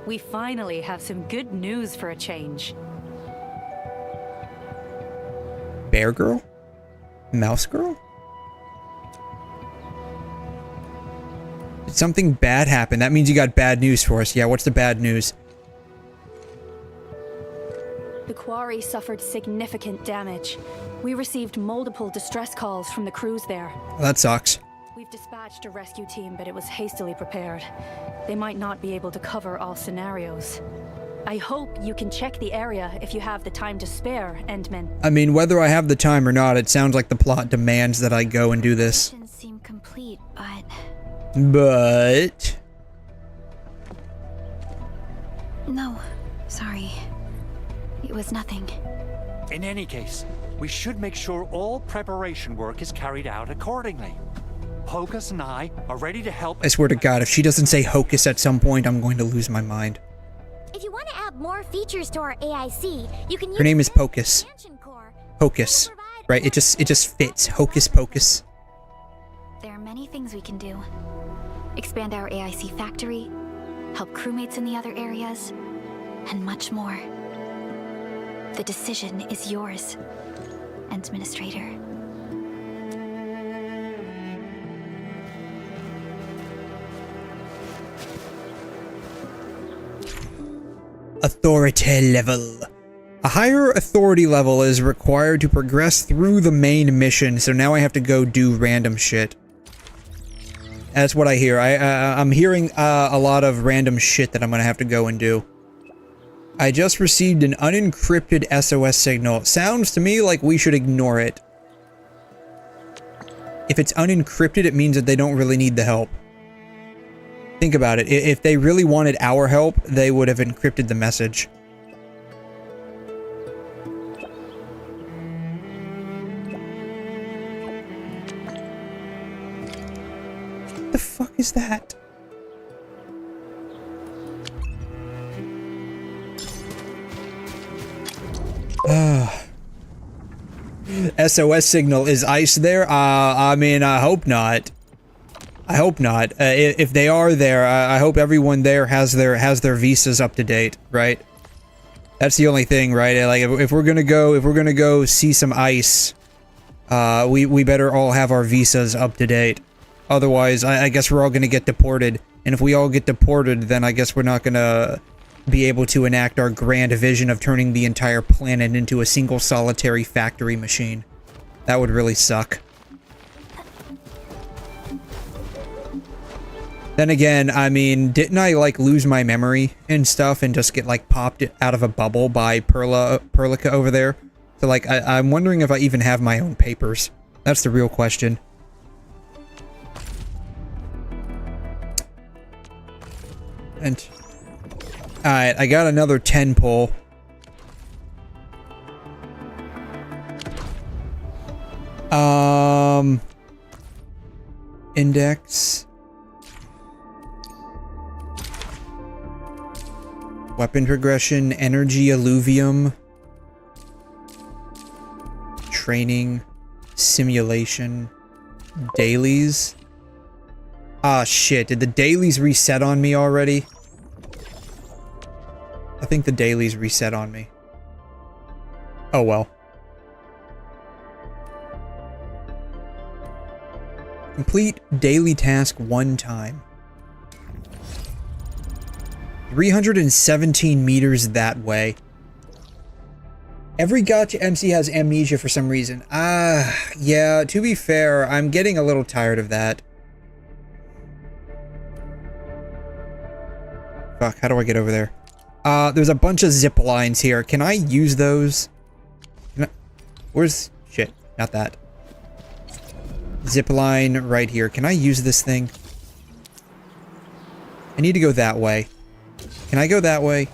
Speaker 12: We finally have some good news for a change.
Speaker 1: Bear girl? Mouse girl? Did something bad happen? That means you got bad news for us. Yeah, what's the bad news?
Speaker 12: The quarry suffered significant damage. We received multiple distress calls from the crews there.
Speaker 1: Well, that sucks.
Speaker 12: We've dispatched a rescue team, but it was hastily prepared. They might not be able to cover all scenarios. I hope you can check the area if you have the time to spare, 𝘕𝑚.
Speaker 1: I mean, whether I have the time or not, it sounds like the plot demands that I go and do this.
Speaker 4: Missions seem complete, but no, sorry. It was nothing.
Speaker 5: In any case, we should make sure all preparation work is carried out accordingly. Hocus and I are ready to help.
Speaker 1: I swear to God, if she doesn't say Hocus at some point, I'm going to lose my mind.
Speaker 9: If you want to add more features to our AIC, you can use
Speaker 1: Her name is Pocus. Hocus. Right, it just fits. Hocus Pocus.
Speaker 4: There are many things we can do. Expand our AIC factory, help crewmates in the other areas, and much more. The decision is yours, Administrator.
Speaker 1: Authority level. A higher authority level is required to progress through the main mission, so now I have to go do random shit. That's what I hear. I'm hearing a lot of random shit that I'm gonna have to go and do. I just received an unencrypted SOS signal. Sounds to me like we should ignore it. If it's unencrypted, it means that they don't really need the help. Think about it. If they really wanted our help, they would have encrypted the message. What the fuck is that? SOS signal. Is ice there? I mean, I hope not. I hope not. If they are there, I hope everyone there has their visas up to date, right? That's the only thing, right? Like if we're gonna go see some ice, we better all have our visas up to date. Otherwise, I guess we're all gonna get deported. And if we all get deported, then I guess we're not gonna be able to enact our grand vision of turning the entire planet into a single solitary factory machine. That would really suck. Then again, I mean, didn't I, like, lose my memory and stuff and just get, like, popped out of a bubble by 𝘠𝘠𝘠 over there? So, like, I'm wondering if I even have my own papers. That's the real question. And Alright, I got another 10 pull. Index. Weapon progression, energy alluvium. Training. Simulation. Dailies. Ah, shit. Did the dailies reset on me already? I think the dailies reset on me. Oh well. Complete daily task 1 time. 317 meters that way. Every gacha MC has amnesia for some reason. Yeah, to be fair, I'm getting a little tired of that. Fuck, how do I get over there? There's a bunch of zip lines here. Can I use those? Where's... shit, not that. Zip line right here. Can I use this thing? I need to go that way. Can I go that way?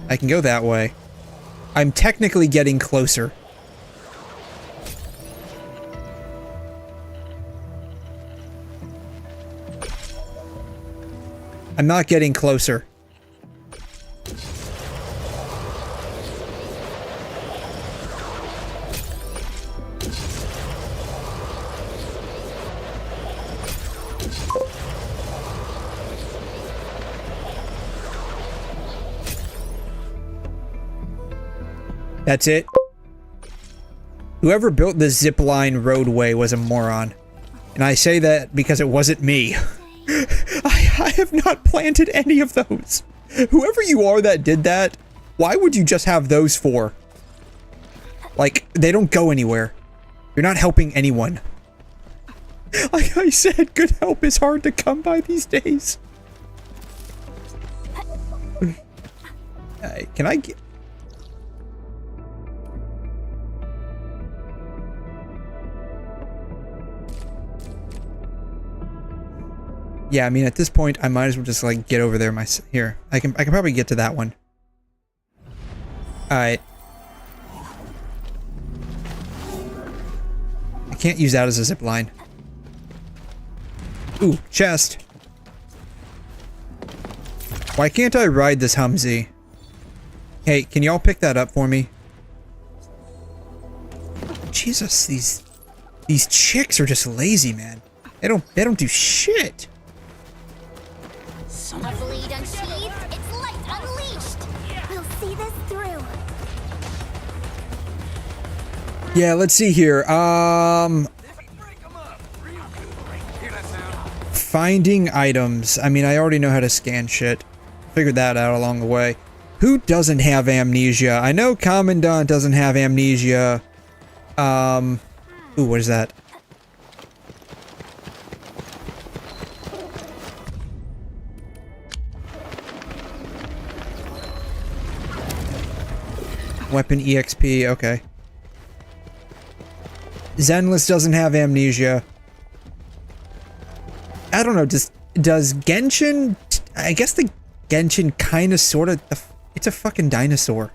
Speaker 1: I can go that way. I'm technically getting closer. I'm not getting closer. That's it. Whoever built the zipline roadway was a moron. And I say that because it wasn't me. I have not planted any of those. Whoever you are that did that, why would you just have those for? Like, they don't go anywhere. You're not helping anyone. Like I said, good help is hard to come by these days. Can I get... Yeah, I mean, at this point, I might as well just, like, get over there here. I can probably get to that one. Alright. I can't use that as a zip line. Ooh, chest. Why can't I ride this 𝘠𝘮? Hey, can y'all pick that up for me? Jesus, these chicks are just lazy, man. They don't do shit.
Speaker 9: A blade unsheathed, its light unleashed. We'll see this through.
Speaker 1: Yeah, let's see here. Finding items. I mean, I already know how to scan shit. Figured that out along the way. Who doesn't have amnesia? I know Commandant doesn't have amnesia. Ooh, what is that? Weapon EXP, okay. Zenless doesn't have amnesia. I don't know, does Genshin... I guess the Genshin kinda sorta... It's a fucking dinosaur.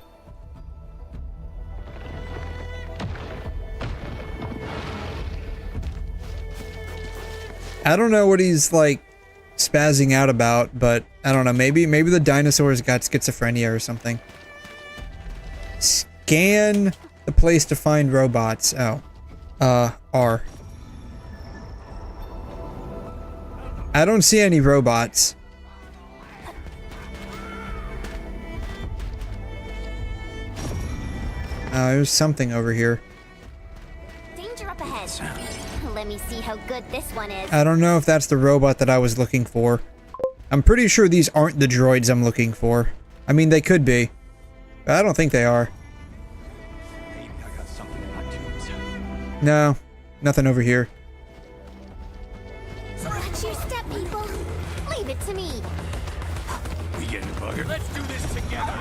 Speaker 1: I don't know what he's, like, spazzing out about, but I don't know, maybe the dinosaur's got schizophrenia or something. Scan the place to find robots. Oh. R. I don't see any robots. There's something over here.
Speaker 9: Danger up ahead. Let me see how good this one is.
Speaker 1: I don't know if that's the robot that I was looking for. I'm pretty sure these aren't the droids I'm looking for. I mean, they could be. But I don't think they are. No, nothing over here.
Speaker 9: Watch your step, people. Leave it to me.
Speaker 7: We getting a bugger? Let's do this together.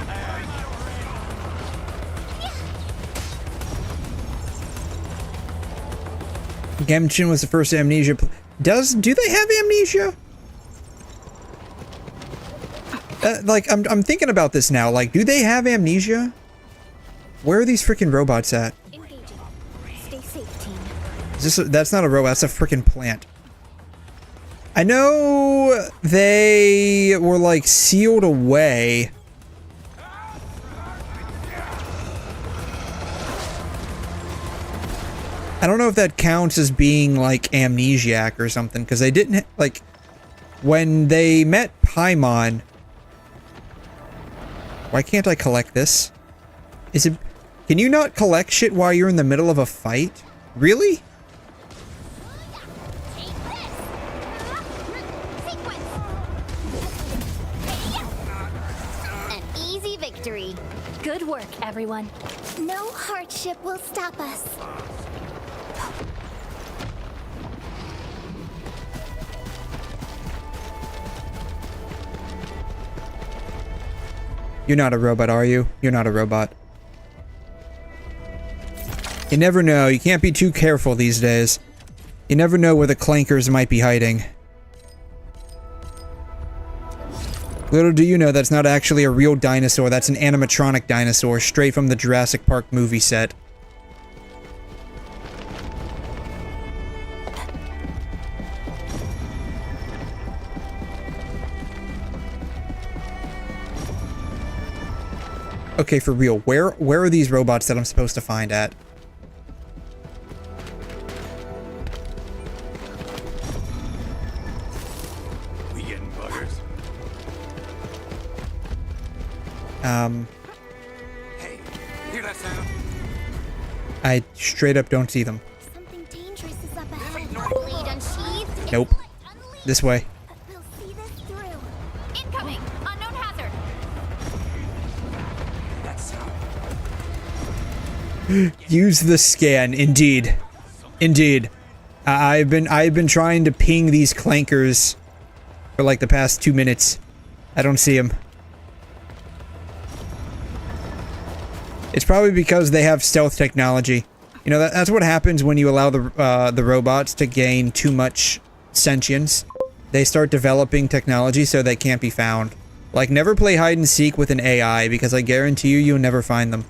Speaker 1: Genshin was the first amnesia. Do they have amnesia? Like, I'm thinking about this now. Like, do they have amnesia? Where are these freaking robots at?
Speaker 9: Stay safe, team.
Speaker 1: Is this that's not a robot, that's a freaking plant. I know they were, like, sealed away. I don't know if that counts as being, like, amnesiac or something, because they didn't, like, when they met Paimon... Why can't I collect this? Is it... Can you not collect shit while you're in the middle of a fight? Really?
Speaker 9: An easy victory.
Speaker 4: Good work, everyone.
Speaker 9: No hardship will stop us.
Speaker 1: You're not a robot, are you? You're not a robot. You never know. You can't be too careful these days. You never know where the clankers might be hiding. Little do you know that's not actually a real dinosaur. That's an animatronic dinosaur straight from the Jurassic Park movie set. Okay, for real, where are these robots that I'm supposed to find at?
Speaker 7: We getting buggers?
Speaker 15: Hey, hear that sound?
Speaker 1: I straight up don't see them.
Speaker 9: Something dangerous is up ahead. Blade unsheathed.
Speaker 1: Nope. This way.
Speaker 9: We'll see this through.
Speaker 2: Incoming! Unknown hazard!
Speaker 1: Use the scan, indeed. Indeed. I've been trying to ping these clankers for like the past 2 minutes. I don't see them. It's probably because they have stealth technology. You know, that's what happens when you allow the robots to gain too much sentience. They start developing technology so they can't be found. Like, never play hide and seek with an AI, because I guarantee you, you'll never find them.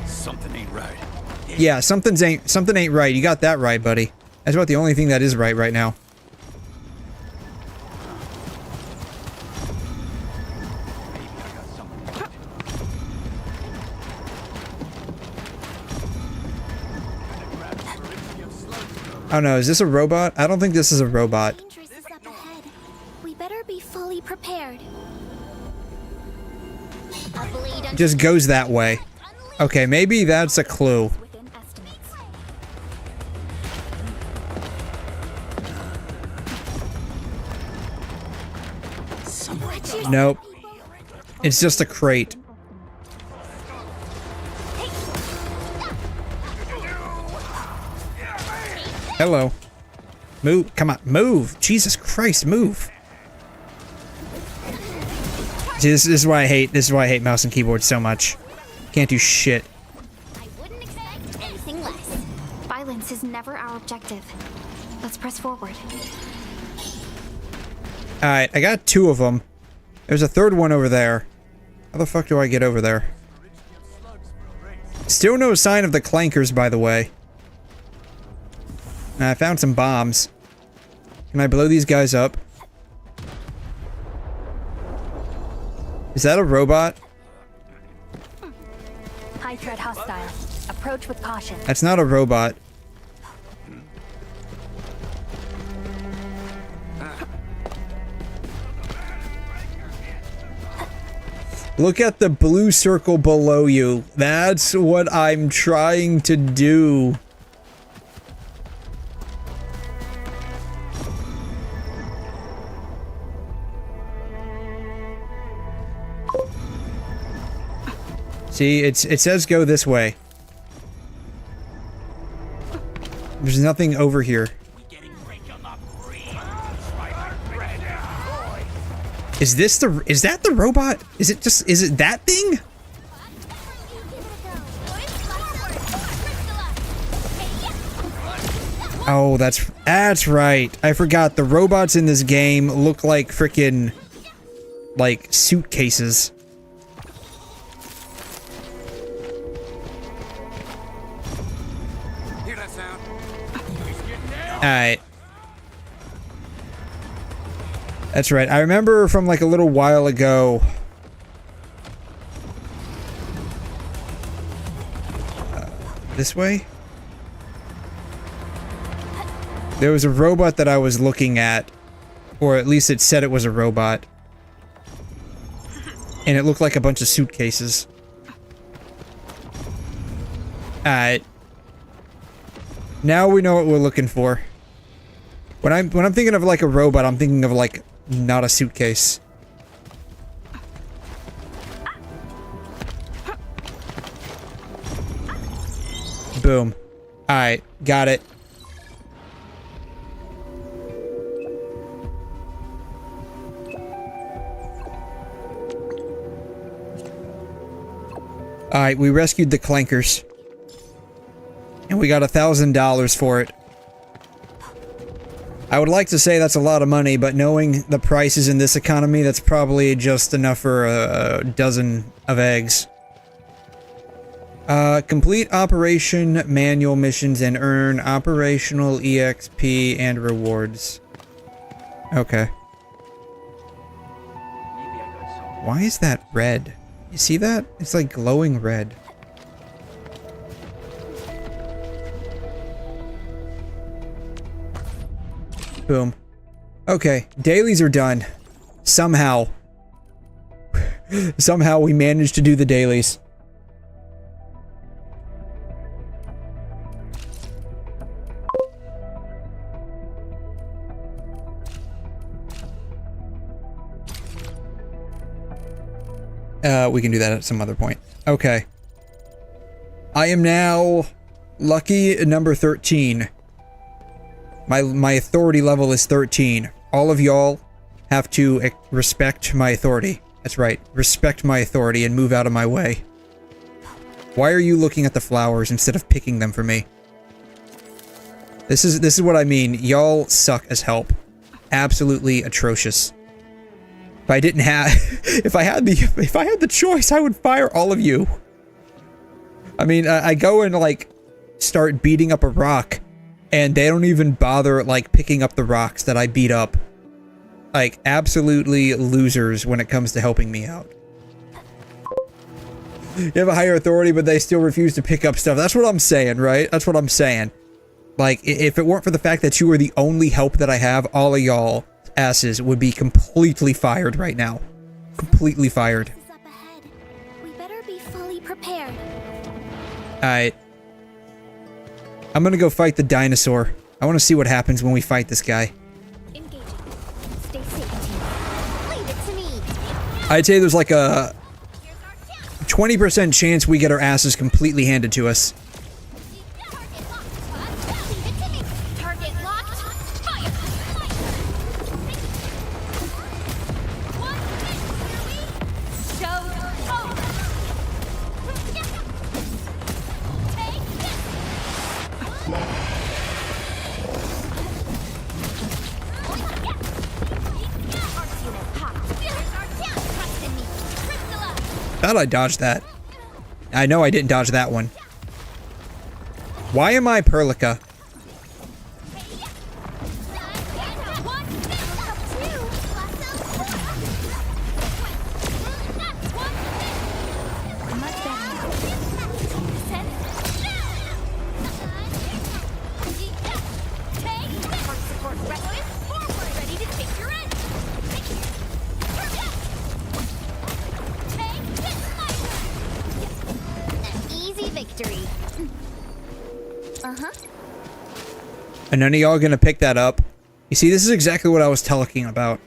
Speaker 15: Something ain't right.
Speaker 1: Yeah, something ain't right. You got that right, buddy. That's about the only thing that is right now. Oh no, is this a robot? I don't think this is a robot.
Speaker 9: Dangerous is up ahead. We better be fully prepared. A blade
Speaker 1: It just goes that way. Okay, maybe that's a clue. Nope. It's just a crate. Hello. Move. Come on. Move. Jesus Christ, move. This is why I hate mouse and keyboard so much. Can't do shit.
Speaker 9: I wouldn't expect anything less.
Speaker 4: Violence is never our objective. Let's press forward.
Speaker 1: Alright, I got 2 of them. There's a 3rd one over there. How the fuck do I get over there? Still no sign of the clankers, by the way. I found some bombs. Can I blow these guys up? Is that a robot?
Speaker 12: High threat hostile. Approach with caution.
Speaker 1: That's not a robot. Look at the blue circle below you. That's what I'm trying to do. See, it says go this way. There's nothing over here. Is that the robot? Is it that thing? Oh, that's right. I forgot the robots in this game look like frickin' like suitcases.
Speaker 7: Hear that sound?
Speaker 1: Alright. That's right. I remember from like a little while ago. This way? There was a robot that I was looking at, or at least it said it was a robot. And it looked like a bunch of suitcases. Alright. Now we know what we're looking for. When I'm thinking of like a robot, I'm thinking of like not a suitcase. Boom. Alright, got it. Alright, we rescued the clankers. And we got $1,000 for it. I would like to say that's a lot of money, but knowing the prices in this economy, that's probably just enough for a dozen of eggs. Complete operation manual missions and earn operational EXP and rewards. Okay. Why is that red? You see that? It's like glowing red. Boom. Okay, dailies are done. Somehow. Somehow we managed to do the dailies. We can do that at some other point. Okay. I am now lucky number 13. My authority level is 13. All of y'all have to respect my authority. That's right. Respect my authority and move out of my way. Why are you looking at the flowers instead of picking them for me? This is what I mean. Y'all suck as help. Absolutely atrocious. If I didn't have, if I had the choice, I would fire all of you. I mean, I go and like start beating up a rock, and they don't even bother like picking up the rocks that I beat up. Like absolutely losers when it comes to helping me out. You have a higher authority, but they still refuse to pick up stuff. That's what I'm saying, right? That's what I'm saying. Like, if it weren't for the fact that you are the only help that I have, all of y'all asses would be completely fired right now. Completely fired.
Speaker 9: Up ahead. We better be fully prepared.
Speaker 1: Alright. I'm gonna go fight the dinosaur. I want to see what happens when we fight this guy.
Speaker 9: Engaging. Stay safe, team. Leave it to me.
Speaker 1: I'd say there's like a 20% chance we get our asses completely handed to us.
Speaker 9: Target locked. Fire. Show's over. Take this.
Speaker 1: Thought I dodged that. I know I didn't dodge that one. Why am I Perlica? And none of y'all gonna pick that up. You see, this is exactly what I was talking about.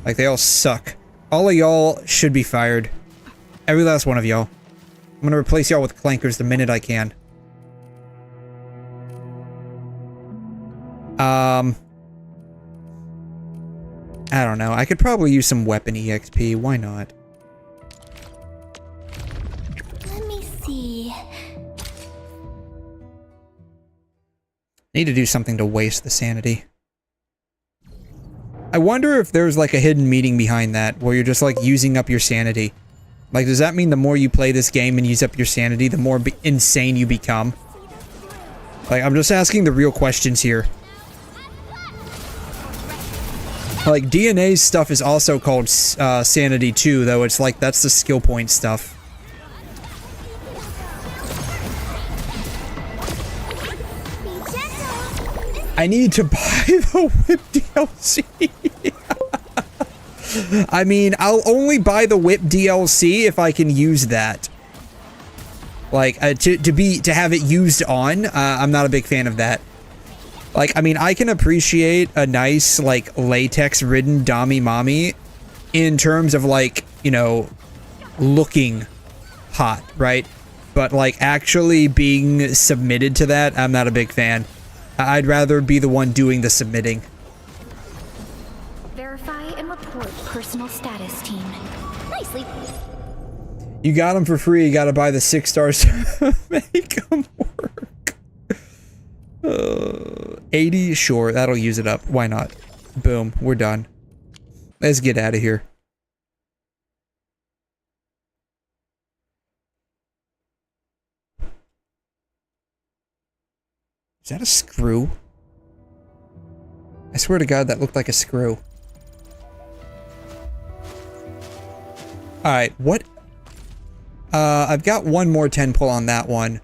Speaker 1: Like, they all suck. All of y'all should be fired. Every last one of y'all. I'm gonna replace y'all with clankers the minute I can. I don't know. I could probably use some weapon EXP. Why not?
Speaker 9: Let me see.
Speaker 1: Need to do something to waste the sanity. I wonder if there's like a hidden meaning behind that, where you're just like using up your sanity. Like, does that mean the more you play this game and use up your sanity, the more insane you become? Like, I'm just asking the real questions here. Like, DNA's stuff is also called sanity too, though it's like, that's the skill point stuff. I need to buy the whip DLC. I mean, I'll only buy the whip DLC if I can use that. Like, to have it used on, I'm not a big fan of that. Like, I mean, I can appreciate a nice, like, latex-ridden Dommy Mommy in terms of, like, you know, looking hot, right? But, like, actually being submitted to that, I'm not a big fan. I'd rather be the one doing the submitting.
Speaker 4: Verify and report personal status, team. Nicely.
Speaker 1: You got them for free, you gotta buy the 6 stars to make them work. 80, sure, that'll use it up. Why not? Boom, we're done. Let's get out of here. Is that a screw? I swear to God, that looked like a screw. Alright, what? I've got one more 10 pull on that one.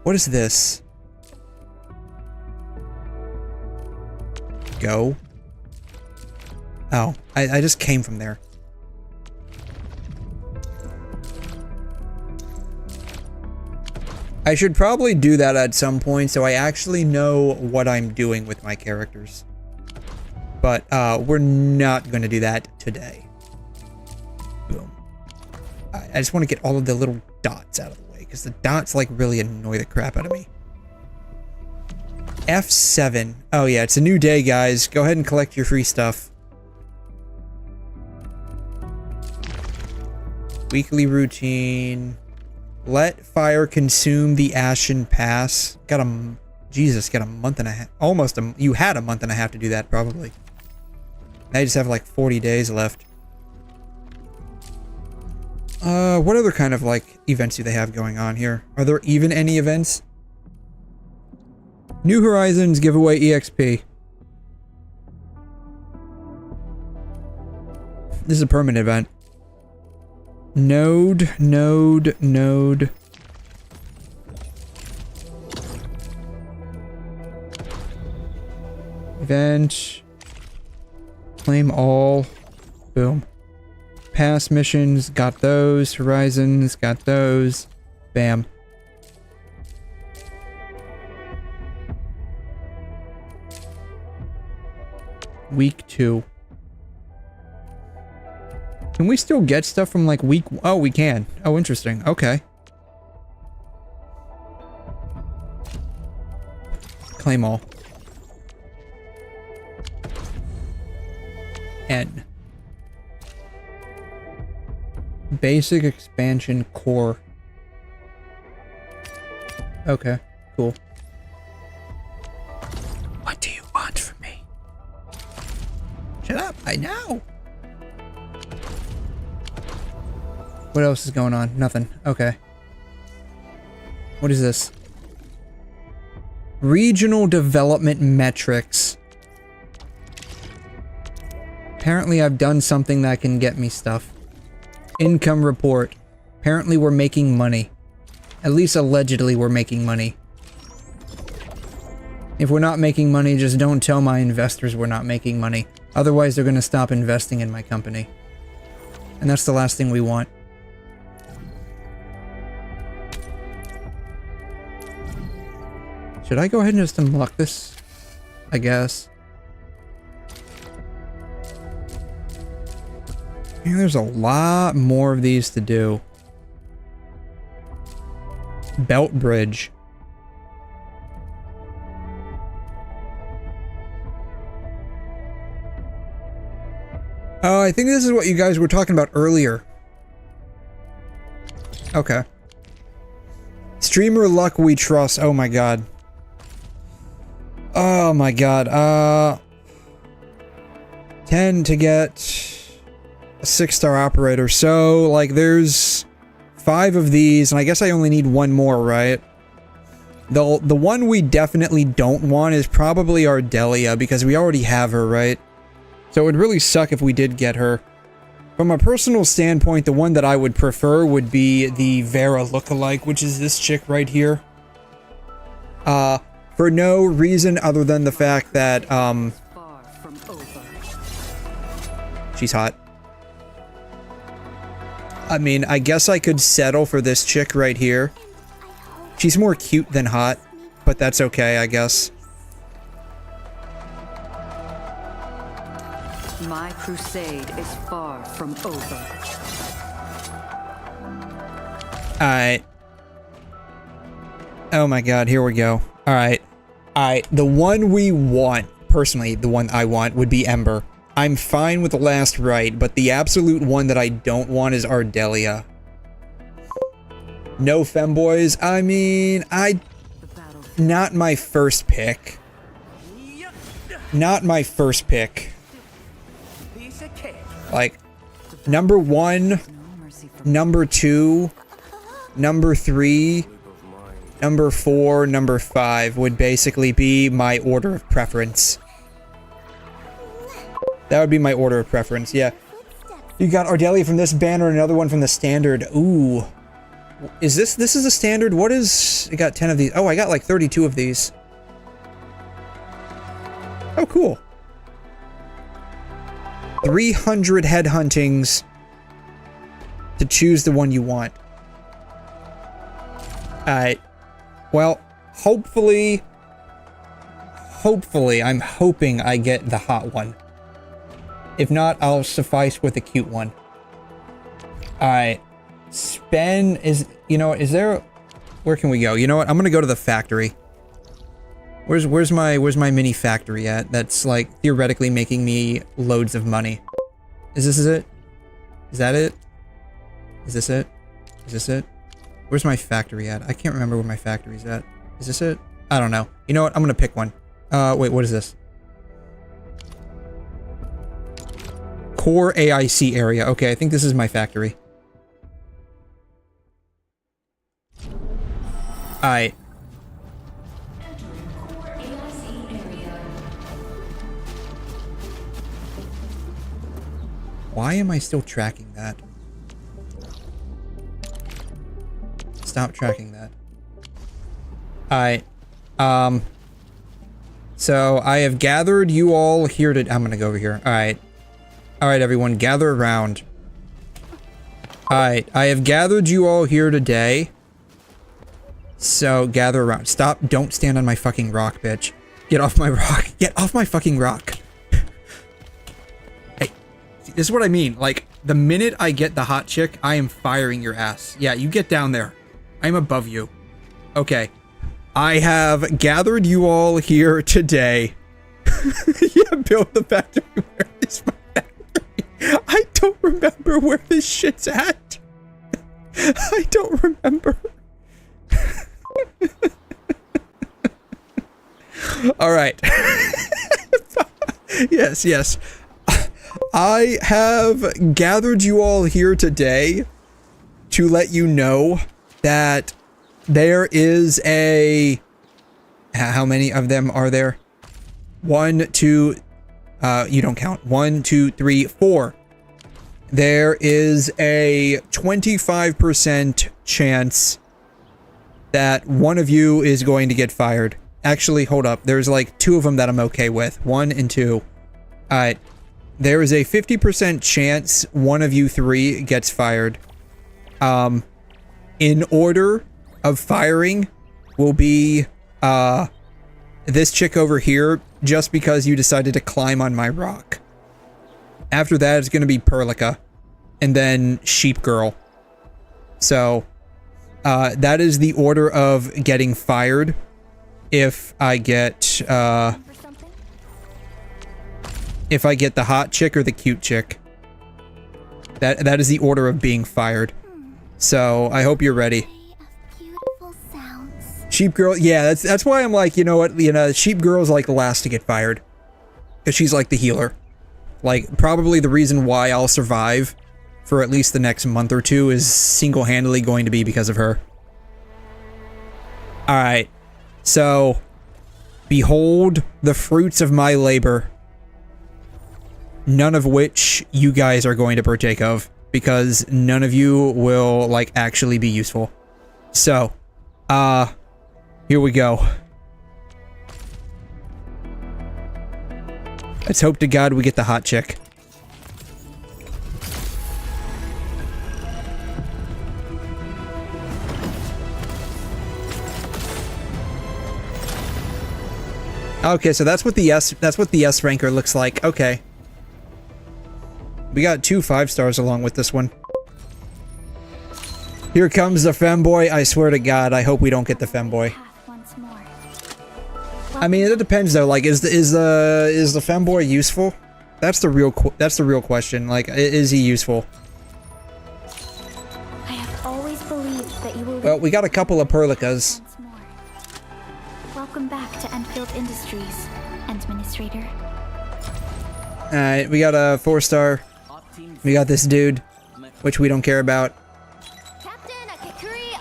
Speaker 1: What is this? Go. Oh, I just came from there. I should probably do that at some point so I actually know what I'm doing with my characters. But we're not going to do that today. Boom. I just want to get all of the little dots out of the way because the dots like really annoy the crap out of me. F7. Oh yeah, it's a new day, guys. Go ahead and collect your free stuff. Weekly routine. Let fire consume the ashen pass. Got a... Jesus, got a month and a half. Almost a... You had a month and a half to do that, probably. Now you just have like 40 days left. What other kind of like events do they have going on here? Are there even any events? New Horizons give away EXP. This is a permanent event. Node. Event. Claim all. Boom. Past missions, got those. Horizons, got those. Bam. Week 2. Can we still get stuff from like week... Oh, we can. Oh, interesting. Okay. Claim all. N. Basic expansion core. Okay, cool. What do you want from me? Shut up, I know! What else is going on? Nothing. Okay. What is this? Regional development metrics. Apparently I've done something that can get me stuff. Income report. Apparently we're making money. At least allegedly we're making money. If we're not making money, just don't tell my investors we're not making money. Otherwise they're gonna stop investing in my company. And that's the last thing we want. Should I go ahead and just unlock this? I guess. Man, there's a lot more of these to do. Belt bridge. Oh, I think this is what you guys were talking about earlier. Okay. Streamer luck we trust. Oh my god. Oh my god. 10 to get a 6-star operator. So, like, there's 5 of these, and I guess I only need 1 more, right? The one we definitely don't want is probably our 𝘸𝘩𝘦𝘵𝘩𝘦, because we already have her, right? So it would really suck if we did get her. From a personal standpoint, the one that I would prefer would be the Vera lookalike, which is this chick right here. For no reason other than the fact that, she's hot. I mean, I guess I could settle for this chick right here. She's more cute than hot, but that's okay, I guess.
Speaker 17: My crusade is far from over.
Speaker 1: Alright. Oh my god, here we go. Alright. Alright, the one we want, personally, the one I want, would be Ember. I'm fine with the last right, but the absolute one that I don't want is our 𝘸𝘩𝘦. No femboys. I mean, not my first pick. Not my first pick. Like, number 1, number 2, number 3, number 4, number 5 would basically be my order of preference. That would be my order of preference, yeah. You got our 𝘸𝘩𝘦 from this banner and another one from the standard. Ooh. Is this is a standard? What is... I got 10 of these. Oh, I got like 32 of these. Oh, cool. 300 headhuntings to choose the one you want. Alright. Well, hopefully, I'm hoping I get the hot one. If not, I'll suffice with the cute one. Alright. Spend is... You know what? Is there... Where can we go? You know what? I'm gonna go to the factory. Where's my mini factory at? That's, like, theoretically making me loads of money. Is this it? Is that it? Is this it? Is this it? Where's my factory at? I can't remember where my factory's at. Is this it? I don't know. You know what? I'm gonna pick one. Wait, what is this? Core AIC area. Okay, I think this is my factory. Alright. Why am I still tracking that? Stop tracking that. Alright. So, I have gathered you all here to... I'm gonna go over here. Alright. Alright, everyone, gather around. Alright, I have gathered you all here today. So, gather around. Stop. Don't stand on my fucking rock, bitch. Get off my rock. Get off my fucking rock. Hey, see, this is what I mean. Like, the minute I get the hot chick, I am firing your ass. Yeah, you get down there. I'm above you. Okay. I have gathered you all here today. Yeah, build the factory. Where is my factory? I don't remember where this shit's at. I don't remember. All right. Yes, yes. I have gathered you all here today to let you know that there is a... How many of them are there? 1, 2... you don't count. 1, 2, 3, 4. There is a 25% chance that one of you is going to get fired. Actually, hold up. There's like 2 of them that I'm okay with. 1 and 2. Alright. There is a 50% chance one of you 3 gets fired. In order of firing will be, this chick over here, just because you decided to climb on my rock. After that, it's going to be Perlica. And then Sheep Girl. So... that is the order of getting fired if I get, if I get the hot chick or the cute chick. That is the order of being fired. So, I hope you're ready. Sheep girl. Yeah, that's why I'm like, you know what? You know, Sheep girl's like the last to get fired. Because she's like the healer. Like, probably the reason why I'll survive for at least the next month or two is single-handedly going to be because of her. Alright. So, behold the fruits of my labor. None of which you guys are going to partake of. Because none of you will, like, actually be useful. So, here we go. Let's hope to God we get the hot chick. Okay, so that's what the S ranker looks like. Okay. We got 2 5-stars along with this one. Here comes the femboy. I swear to God, I hope we don't get the femboy. I mean, it depends though. Like, is the femboy useful? That's the real question. Like, is he useful?
Speaker 4: I have always believed that you will.
Speaker 1: Well, we got a couple of 𝘵𝘮𝘰𝘮.
Speaker 4: Welcome back to Endfield Industries, Administrator.
Speaker 1: Alright, we got a 4-star. We got this dude, which we don't care about.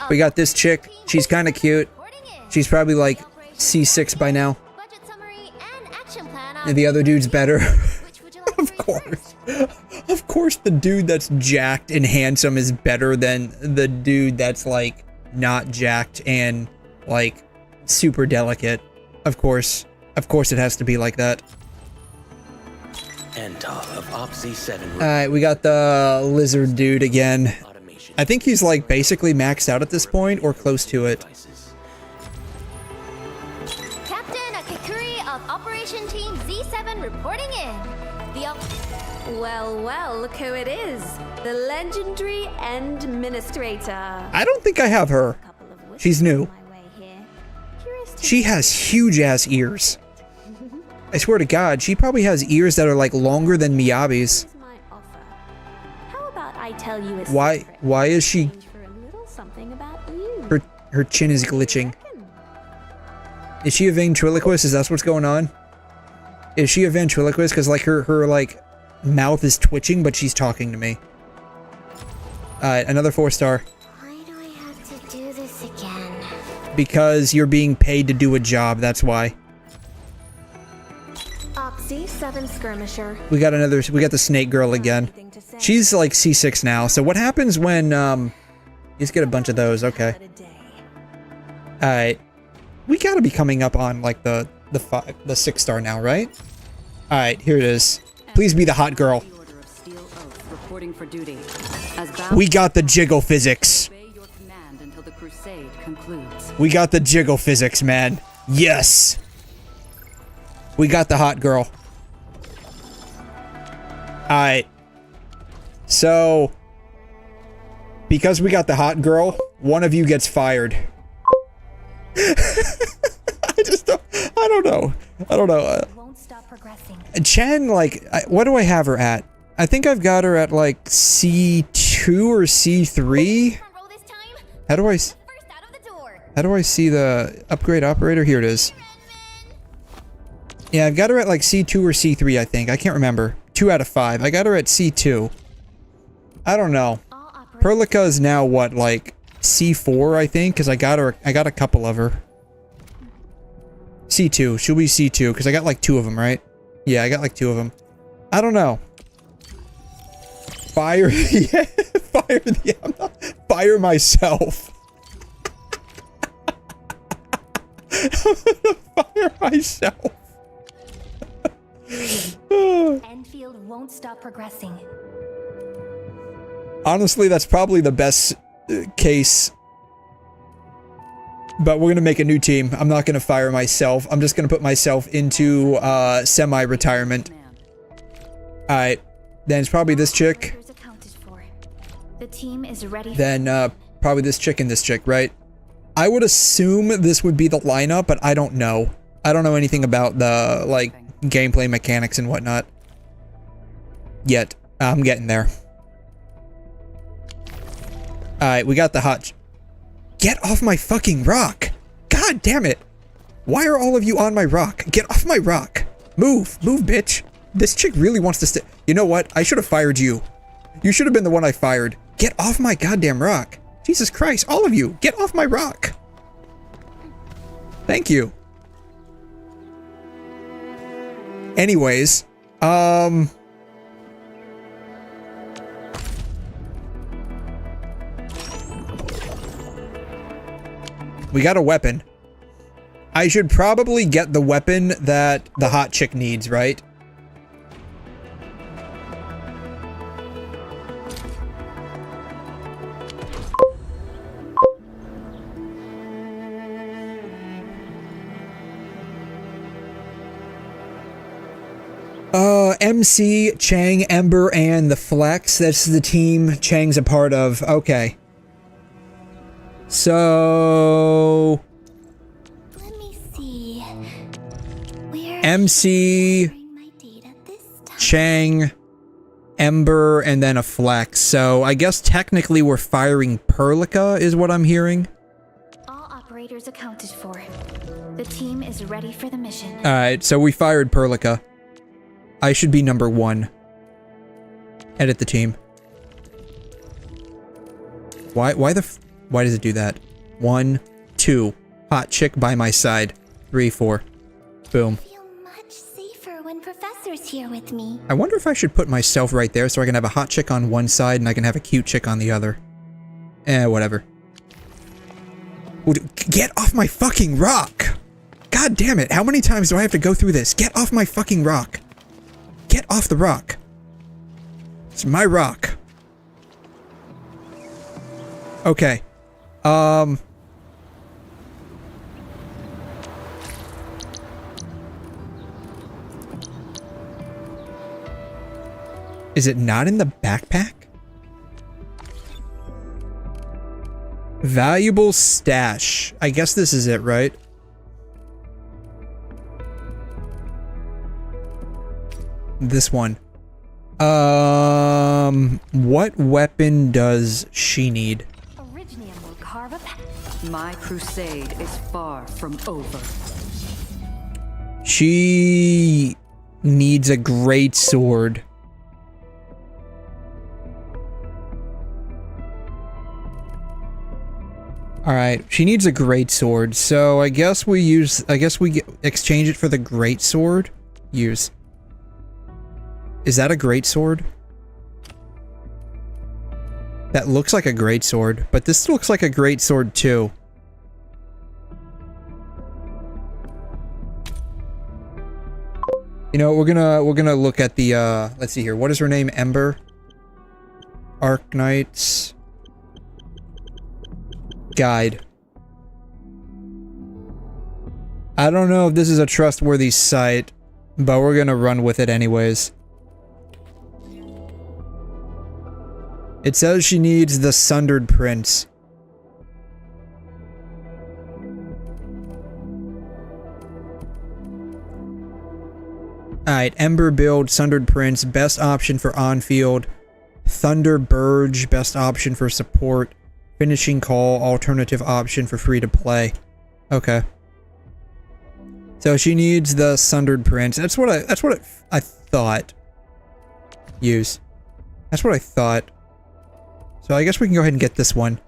Speaker 1: We got this chick. She's kind of cute. She's probably like C6 by now. And the other dude's better. Of course. Of course the dude that's jacked and handsome is better than the dude that's like not jacked and like super delicate. Of course. Of course it has to be like that. Alright, we got the lizard dude again. I think he's like basically maxed out at this point or close to it.
Speaker 9: Captain 𝘧𝘬𝘬 of Operation Team Z7 reporting in. Well, look who it is. The legendary Administrator.
Speaker 1: I don't think I have her. She's new. She has huge ass ears. I swear to God, she probably has ears that are like longer than Miyabi's.
Speaker 9: I tell you
Speaker 1: Why is she? Her chin is glitching. Is she a ventriloquist? Is that what's going on? Is she a ventriloquist? Because like her like mouth is twitching, but she's talking to me. Alright, another 4-star.
Speaker 9: Why do I have to do this again?
Speaker 1: Because you're being paid to do a job, that's why.
Speaker 14: C7 skirmisher.
Speaker 1: We got the snake girl again. She's like C6 now. So what happens when you just get a bunch of those? Okay. Alright. We gotta be coming up on like the 6-star now, right? Alright, here it is. Please be the hot girl. We got the jiggle physics. We got the jiggle physics, man. Yes. We got the hot girl. Alright. So, because we got the hot girl, one of you gets fired. I don't know. Chen, like, what do I have her at? I think I've got her at like C2 or C3. How do I see the upgrade operator? Here it is. Yeah, I've got her at like C2 or C3, I think. I can't remember. 2 out of 5. I got her at C2. I don't know. 𝘵𝘮𝘰𝘮 is now what, like C4, I think? Because I got a couple of her. C2. She'll be C2, because I got like 2 of them, right? Yeah, I got like 2 of them. I don't know. Fire fire myself. I'm gonna fire myself.
Speaker 4: Endfield won't stop progressing.
Speaker 1: Honestly, that's probably the best case. But we're gonna make a new team. I'm not gonna fire myself. I'm just gonna put myself into semi-retirement. Alright. Then it's probably this chick.
Speaker 4: The team is ready.
Speaker 1: Then probably this chick and this chick, right? I would assume this would be the lineup, but I don't know. I don't know anything about the like gameplay mechanics and whatnot. Yet. I'm getting there. Alright, we got the hot... Get off my fucking rock! God God damn it! Why are all of you on my rock? Get off my rock! Move! Move, bitch! This chick really wants to stay. You know what? I should have fired you. You should have been the one I fired. Get off my goddamn rock! Jesus Christ, all of you! Get off my rock! Thank you. Anyways, we got a weapon. I should probably get the weapon that the hot chick needs, right? MC, 𝘐, 𝘮, and the Flex. That's the team 𝘐's a part of. Okay. So...
Speaker 9: Let me see. Where
Speaker 1: MC, 𝘐, 𝘮, and then a Flex. So I guess technically we're firing 𝘬𝘮 is what I'm hearing.
Speaker 4: All operators accounted for. The team is ready for the mission.
Speaker 1: Alright, so we fired 𝘬𝘮. I should be number 1. Edit the team. Why does it do that? 1, 2. Hot chick by my side. 3, 4. Boom.
Speaker 9: I feel much safer when Professor's here with me.
Speaker 1: I wonder if I should put myself right there so I can have a hot chick on one side and I can have a cute chick on the other. Whatever. Get off my fucking rock! God damn it, how many times do I have to go through this? Get off my fucking rock! Get off the rock! It's my rock. Okay. Is it not in the backpack? Valuable stash. I guess this is it, right? This one. What weapon does she need?
Speaker 17: My crusade is far from over.
Speaker 1: She needs a great sword. Alright, she needs a great sword, so I guess we exchange it for the great sword? Use. Is that a great sword? That looks like a great sword, but this looks like a great sword too. You know, we're gonna look at the let's see here. What is her name? 𝘮? Arknights guide. I don't know if this is a trustworthy site, but we're gonna run with it anyways. It says she needs the Sundered Prince. Alright, 𝘮 build, Sundered Prince, best option for on-field. 𝘬𝘮, best option for support. Finishing Call, alternative option for free to play. Okay. So she needs the Sundered Prince. That's what I thought. Use. That's what I thought. So I guess we can go ahead and get this one.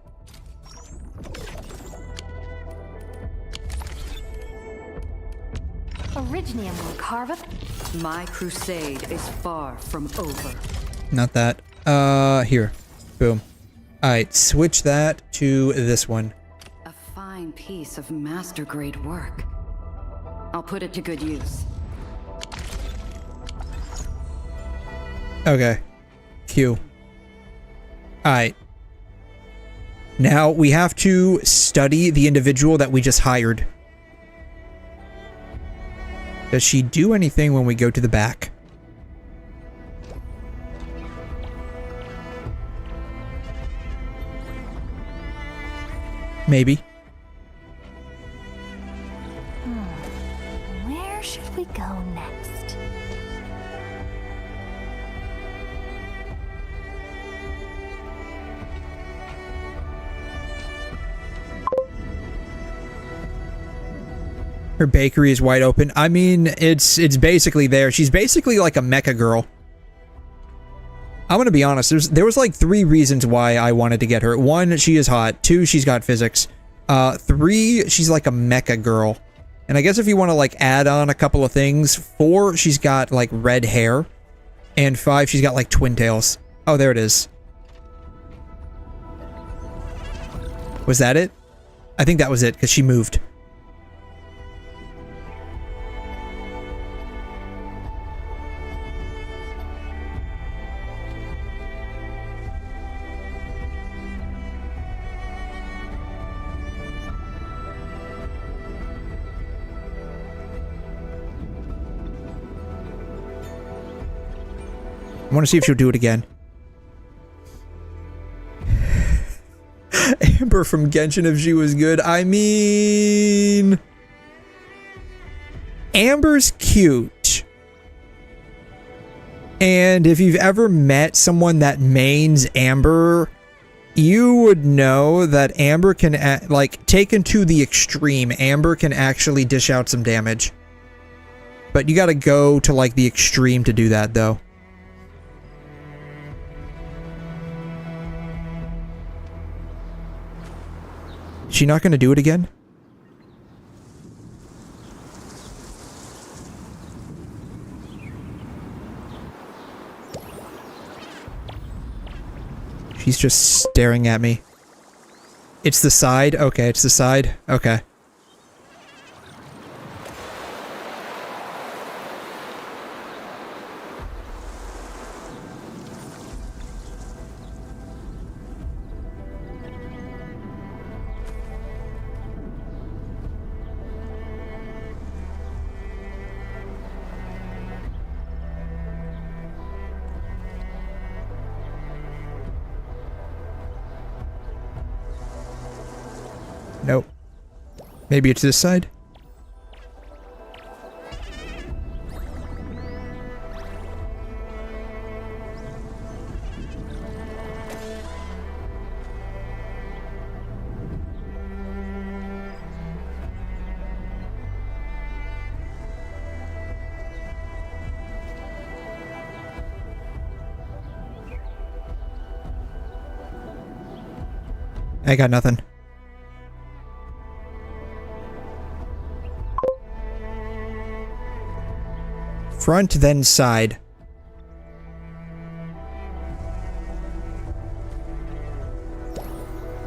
Speaker 17: My crusade is far from over.
Speaker 1: Not that. Here. Boom. Alright, switch that to this one.
Speaker 17: A fine piece of master-grade work. I'll put it to good use.
Speaker 1: Okay. Q. Alright. Now we have to study the individual that we just hired. Does she do anything when we go to the back? Maybe.
Speaker 9: Where should we go next?
Speaker 1: Her bakery is wide open. I mean, it's basically there. She's basically like a mecha girl. I'm gonna be honest, there was like 3 reasons why I wanted to get her. 1, she is hot. 2, she's got physics. 3, she's like a mecha girl. And I guess if you want to like add on a couple of things, 4, she's got like red hair. And 5, she's got like twin tails. Oh, there it is. Was that it? I think that was it, because she moved. I want to see if she'll do it again. Amber from Genshin if she was good. I mean... Amber's cute. And if you've ever met someone that mains Amber, you would know that Amber can, like, taken to the extreme, Amber can actually dish out some damage. But you gotta go to, like, the extreme to do that, though. Is she not going to do it again? She's just staring at me. It's the side? Okay, it's the side. Okay. Nope. Maybe it's this side? I got nothing. Front, then side.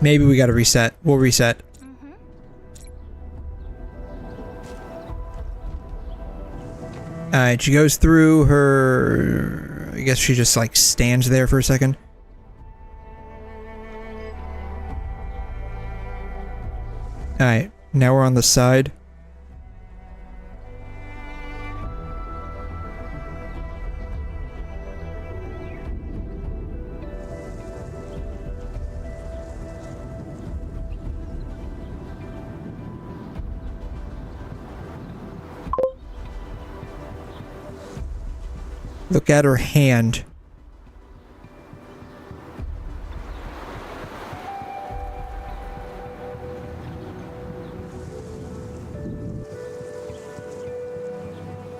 Speaker 1: Maybe we gotta reset. We'll reset. Alright, she goes through her... I guess she just, like, stands there for a second. Alright, now we're on the side. Look at her hand.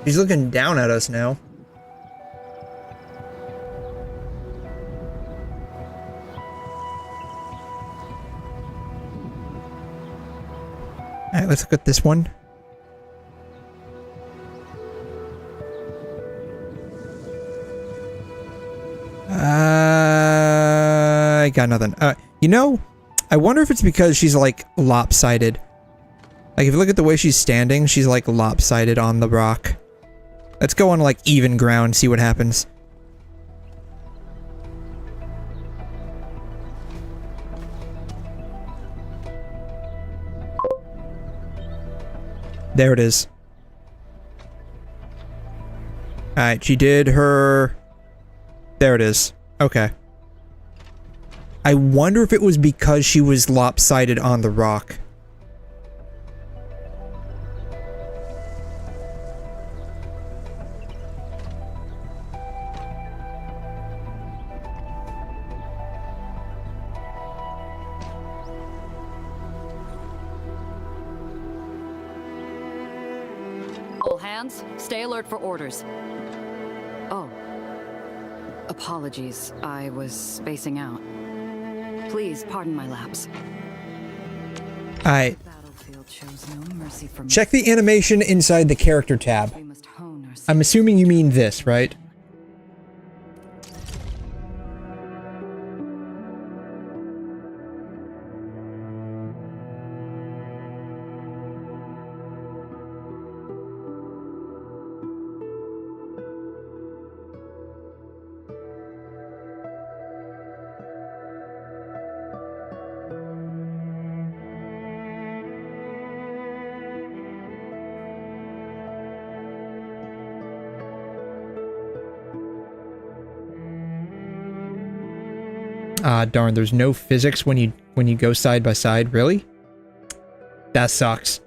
Speaker 1: She's looking down at us now. Alright, let's look at this one. I got nothing. You know, I wonder if it's because she's like lopsided. Like if you look at the way she's standing, she's like lopsided on the rock. Let's go on like even ground, see what happens. There it is. Alright, she did her... There it is. Okay. I wonder if it was because she was lopsided on the rock.
Speaker 17: plans. Stay alert for orders. Oh. Apologies. I was spacing out. Please pardon my lapse.
Speaker 1: Alright.
Speaker 17: Battlefield shows no mercy for me.
Speaker 1: Check the animation inside the character tab. I'm assuming you mean this, right? Ah, darn, there's no physics when you go side by side, really? That sucks.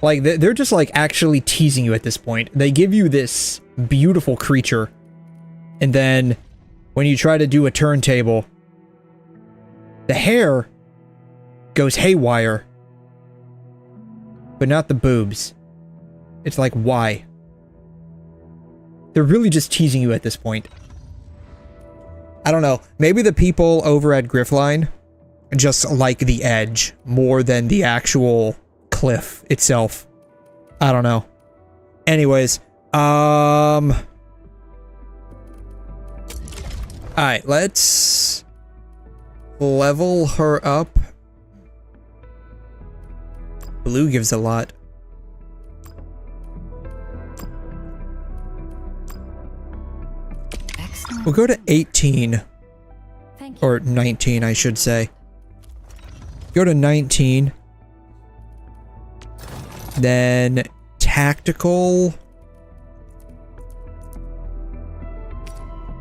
Speaker 1: Like, they're just, like, actually teasing you at this point. They give you this beautiful creature, and then, when you try to do a turntable, the hair goes haywire, but not the boobs. It's like, why? They're really just teasing you at this point. I don't know. Maybe the people over at Griffline just like the edge more than the actual cliff itself. I don't know. Anyways, alright, let's level her up. Blue gives a lot. We'll go to 18. Or 19, I should say. Go to 19. Then tactical.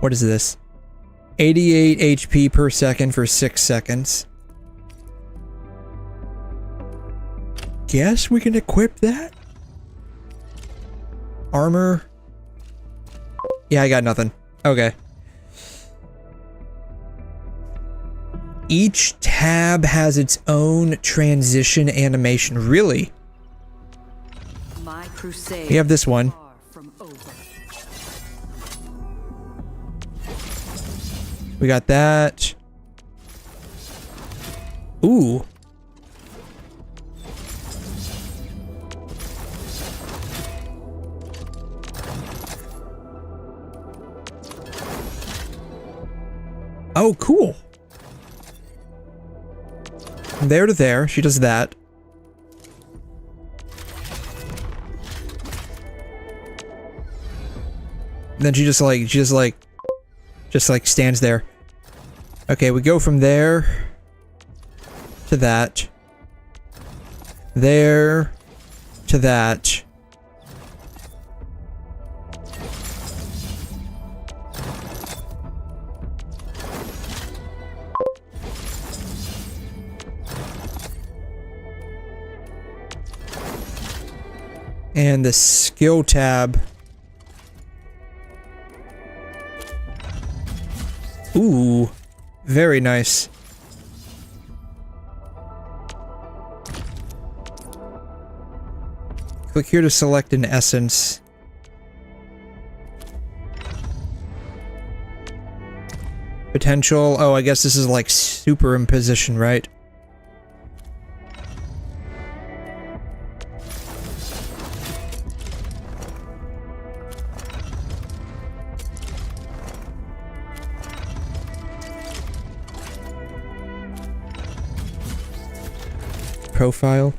Speaker 1: What is this? 88 HP per second for 6 seconds. Guess we can equip that? Armor. Yeah, I got nothing. Okay. Each tab has its own transition animation. Really?
Speaker 17: My crusade.
Speaker 1: We have this one. We got that. Ooh. Oh, cool. From there to there, she does that. And then she just stands there. Okay, we go from there to that. There to that. And the skill tab. Ooh, very nice. Click here to select an essence. Potential. Oh, I guess this is like superimposition, right? Profile.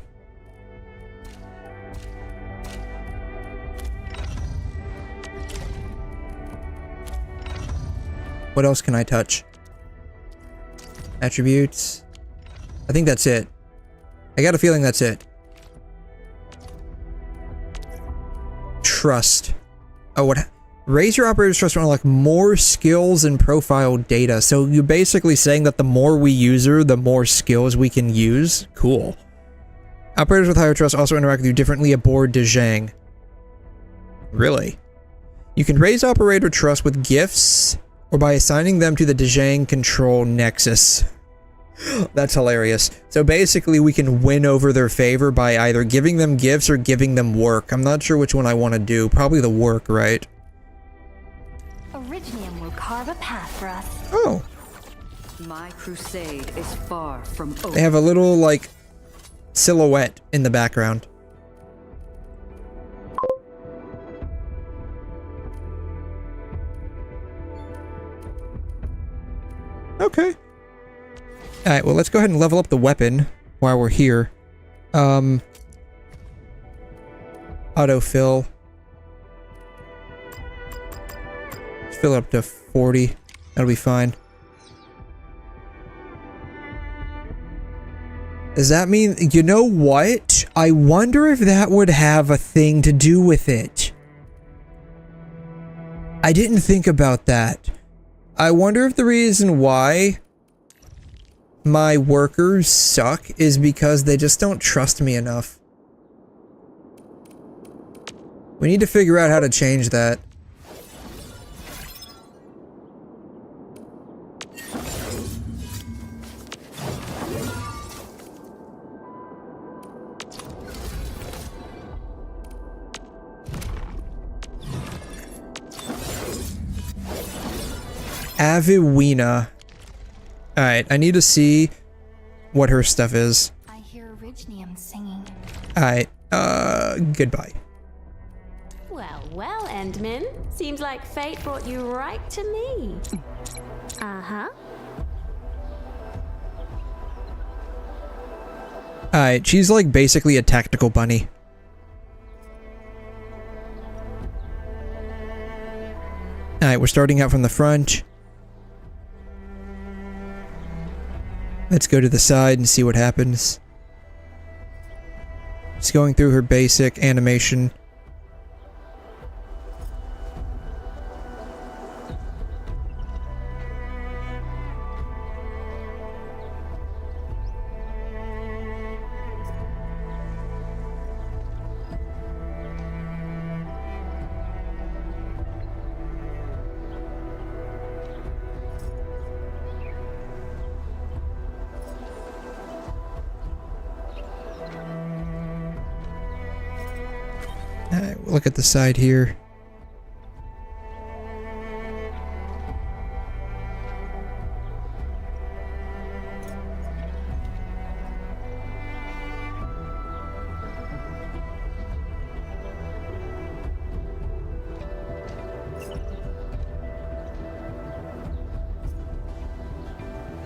Speaker 1: What else can I touch? Attributes. I think that's it. I got a feeling that's it. Trust. Oh, what? Raise your operator's trust to unlock more skills and profile data. So you're basically saying that the more we use her, the more skills we can use? Cool. Operators with higher trust also interact with you differently aboard 𝘠𝘠. Really? You can raise operator trust with gifts or by assigning them to the 𝘠𝘠 control nexus. That's hilarious. So basically we can win over their favor by either giving them gifts or giving them work. I'm not sure which one I want to do. Probably the work, right?
Speaker 9: Originium will carve a path for us.
Speaker 1: Oh.
Speaker 17: My crusade is far from over.
Speaker 1: They have a little, like, silhouette in the background. Okay. Alright, well, let's go ahead and level up the weapon while we're here. Autofill. Let's fill it up to 40. That'll be fine. Does that mean... You know what? I wonder if that would have a thing to do with it. I didn't think about that. I wonder if the reason why my workers suck is because they just don't trust me enough. We need to figure out how to change that. 𝘬𝘦𝘬𝘦. Alright, I need to see what her stuff is.
Speaker 4: I hear Originium singing.
Speaker 1: Alright, goodbye.
Speaker 18: Well, Endman. Seems like fate brought you right to me. Uh-huh.
Speaker 1: Alright, she's like basically a tactical bunny. Alright, we're starting out from the front. Let's go to the side and see what happens. Just going through her basic animation. Look at the side here.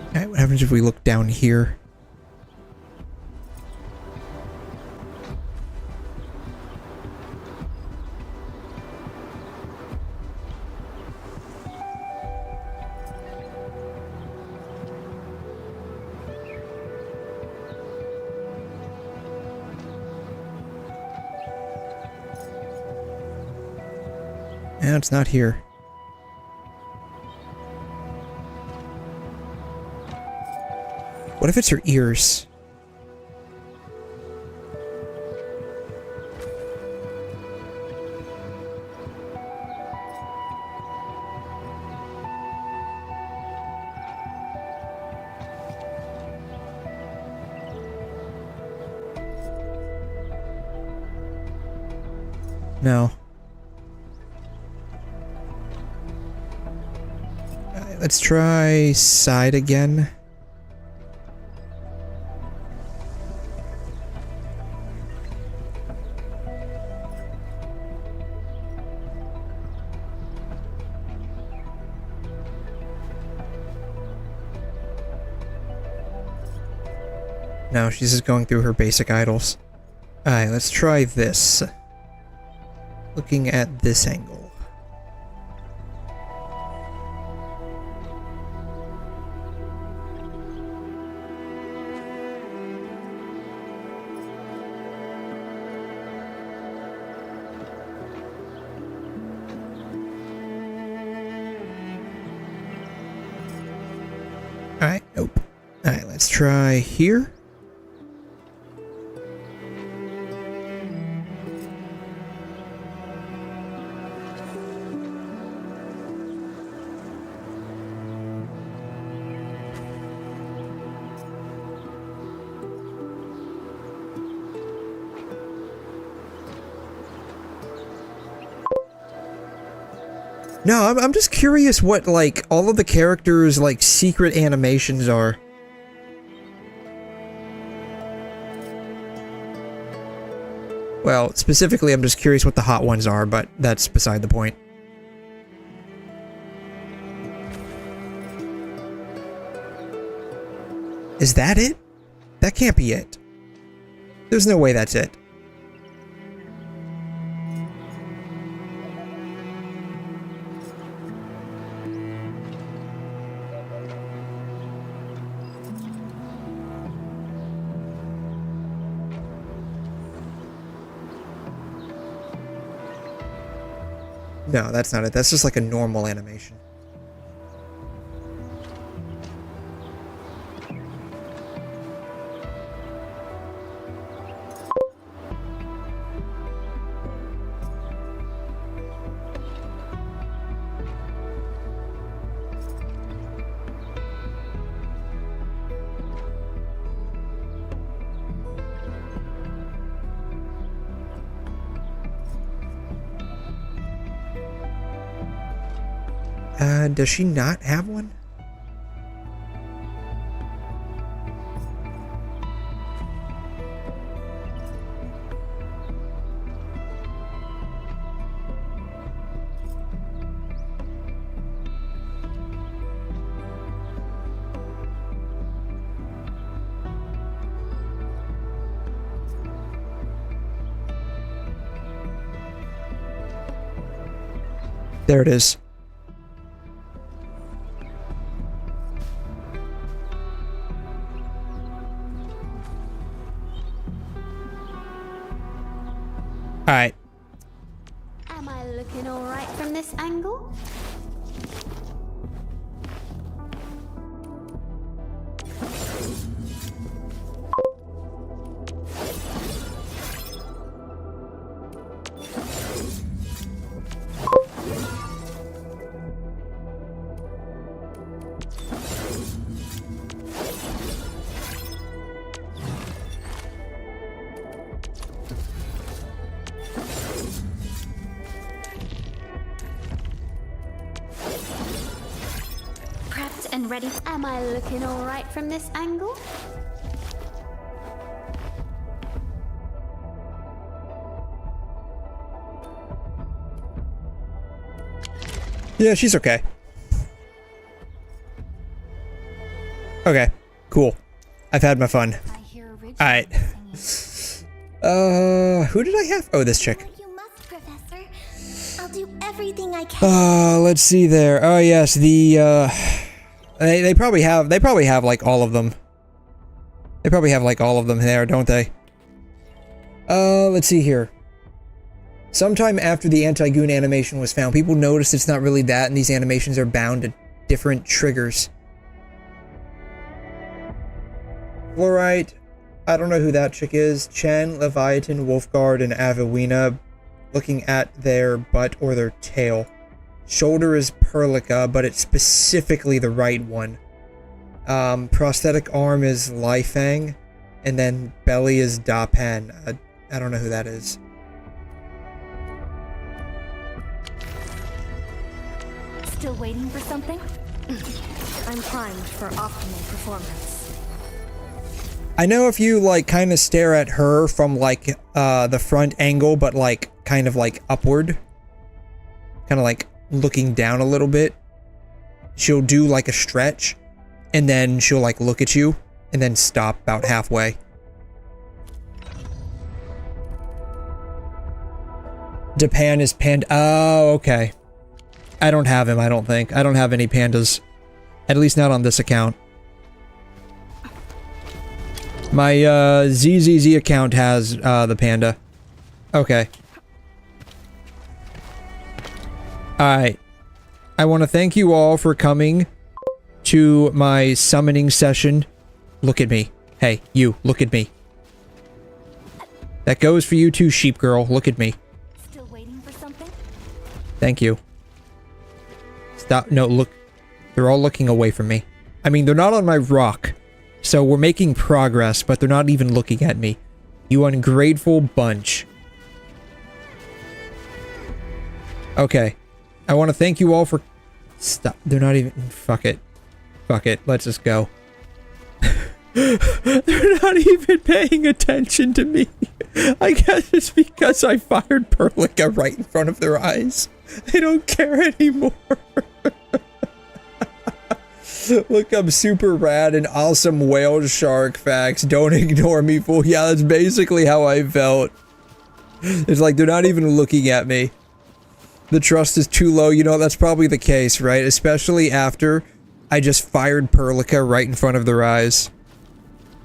Speaker 1: Alright, what happens if we look down here? No, it's not here. What if it's her ears? No. Let's try side again. No, she's just going through her basic idols. Alright, let's try this. Looking at this angle. Alright, nope. Alright, let's try here. No, I'm just curious what, like, all of the characters' like secret animations are. Well, specifically, I'm just curious what the hot ones are, but that's beside the point. Is that it? That can't be it. There's no way that's it. No, that's not it. That's just like a normal animation. Does she not have one? There it is. Alright.
Speaker 18: Am I looking alright from this angle? Ready? Am I looking alright from this angle?
Speaker 1: Yeah, she's okay. Okay, cool. I've had my fun. Alright. Who did I have? Oh, this chick.
Speaker 14: You must, Professor. I'll do everything I can.
Speaker 1: Let's see there. Oh yes, the They probably have like all of them. They probably have like all of them there, don't they? Let's see here. Sometime after the anti-goon animation was found, people noticed it's not really that, and these animations are bound to different triggers. Fluorite, I don't know who that chick is. Chen, Leviathan, Wolfguard, and Avowina looking at their butt or their tail. Shoulder is Perlica, but it's specifically the right one. Prosthetic arm is Lifang, and then belly is Da Pan. I don't know who that is.
Speaker 12: Still waiting for something? I'm primed for optimal performance.
Speaker 1: I know if you like kind of stare at her from like the front angle, but like kind of like upward, kind of like looking down a little bit, she'll do like a stretch, and then she'll like look at you and then stop about halfway. Japan is panda. Oh, okay. I don't have him, I don't think. I don't have any pandas. At least not on this account. My ZZZ account has the panda. Okay. Alright. I want to thank you all for coming to my summoning session. Look at me. Hey, you, look at me. That goes for you too, sheep girl. Look at me.
Speaker 12: Still waiting for something?
Speaker 1: Thank you. Stop. No, look. They're all looking away from me. I mean, they're not on my rock. So we're making progress, but they're not even looking at me. You ungrateful bunch. Okay. I want to thank you all for... Stop. They're not even... Fuck it. Fuck it. Let's just go. They're not even paying attention to me. I guess it's because I fired 𝘵𝘭𝘮 right in front of their eyes. They don't care anymore. Look, I'm super rad and awesome whale shark facts. Don't ignore me, fool. Yeah, that's basically how I felt. It's like they're not even looking at me. The trust is too low. You know, that's probably the case, right? Especially after I just fired 𝘵𝘭𝘮 right in front of their eyes.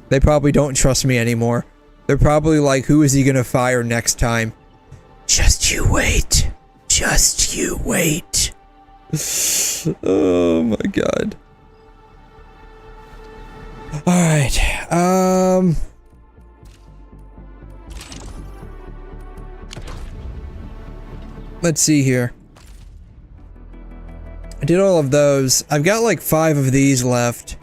Speaker 1: They probably don't trust me anymore. They're probably like, who is he gonna fire next time? Just you wait. Just you wait. Oh my god. Alright, let's see here. I did all of those. I've got like 5 of these left.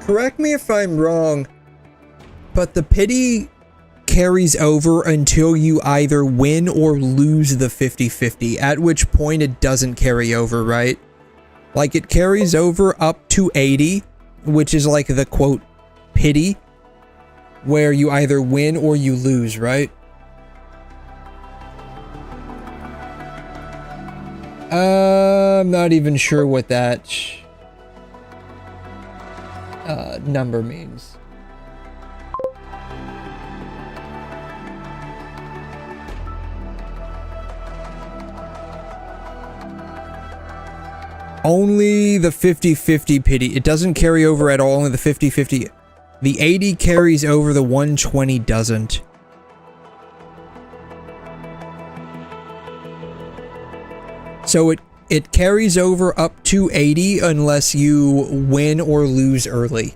Speaker 1: Correct me if I'm wrong, but the pity carries over until you either win or lose the 50-50, at which point it doesn't carry over, right? Like, it carries over up to 80, which is like the quote pity, where you either win or you lose, right? I'm not even sure what that number means. Only the 50-50 pity. It doesn't carry over at all, only the 50-50. The 80 carries over, the 120 doesn't. So it carries over up to 80 unless you win or lose early.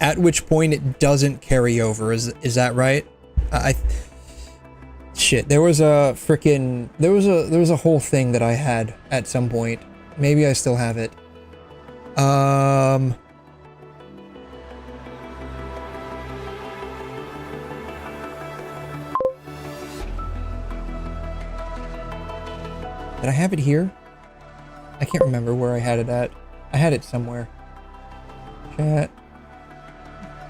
Speaker 1: At which point it doesn't carry over. Is that right? Shit, there was a freaking... There was a whole thing that I had at some point. Maybe I still have it. Did I have it here? I can't remember where I had it at. I had it somewhere. Chat.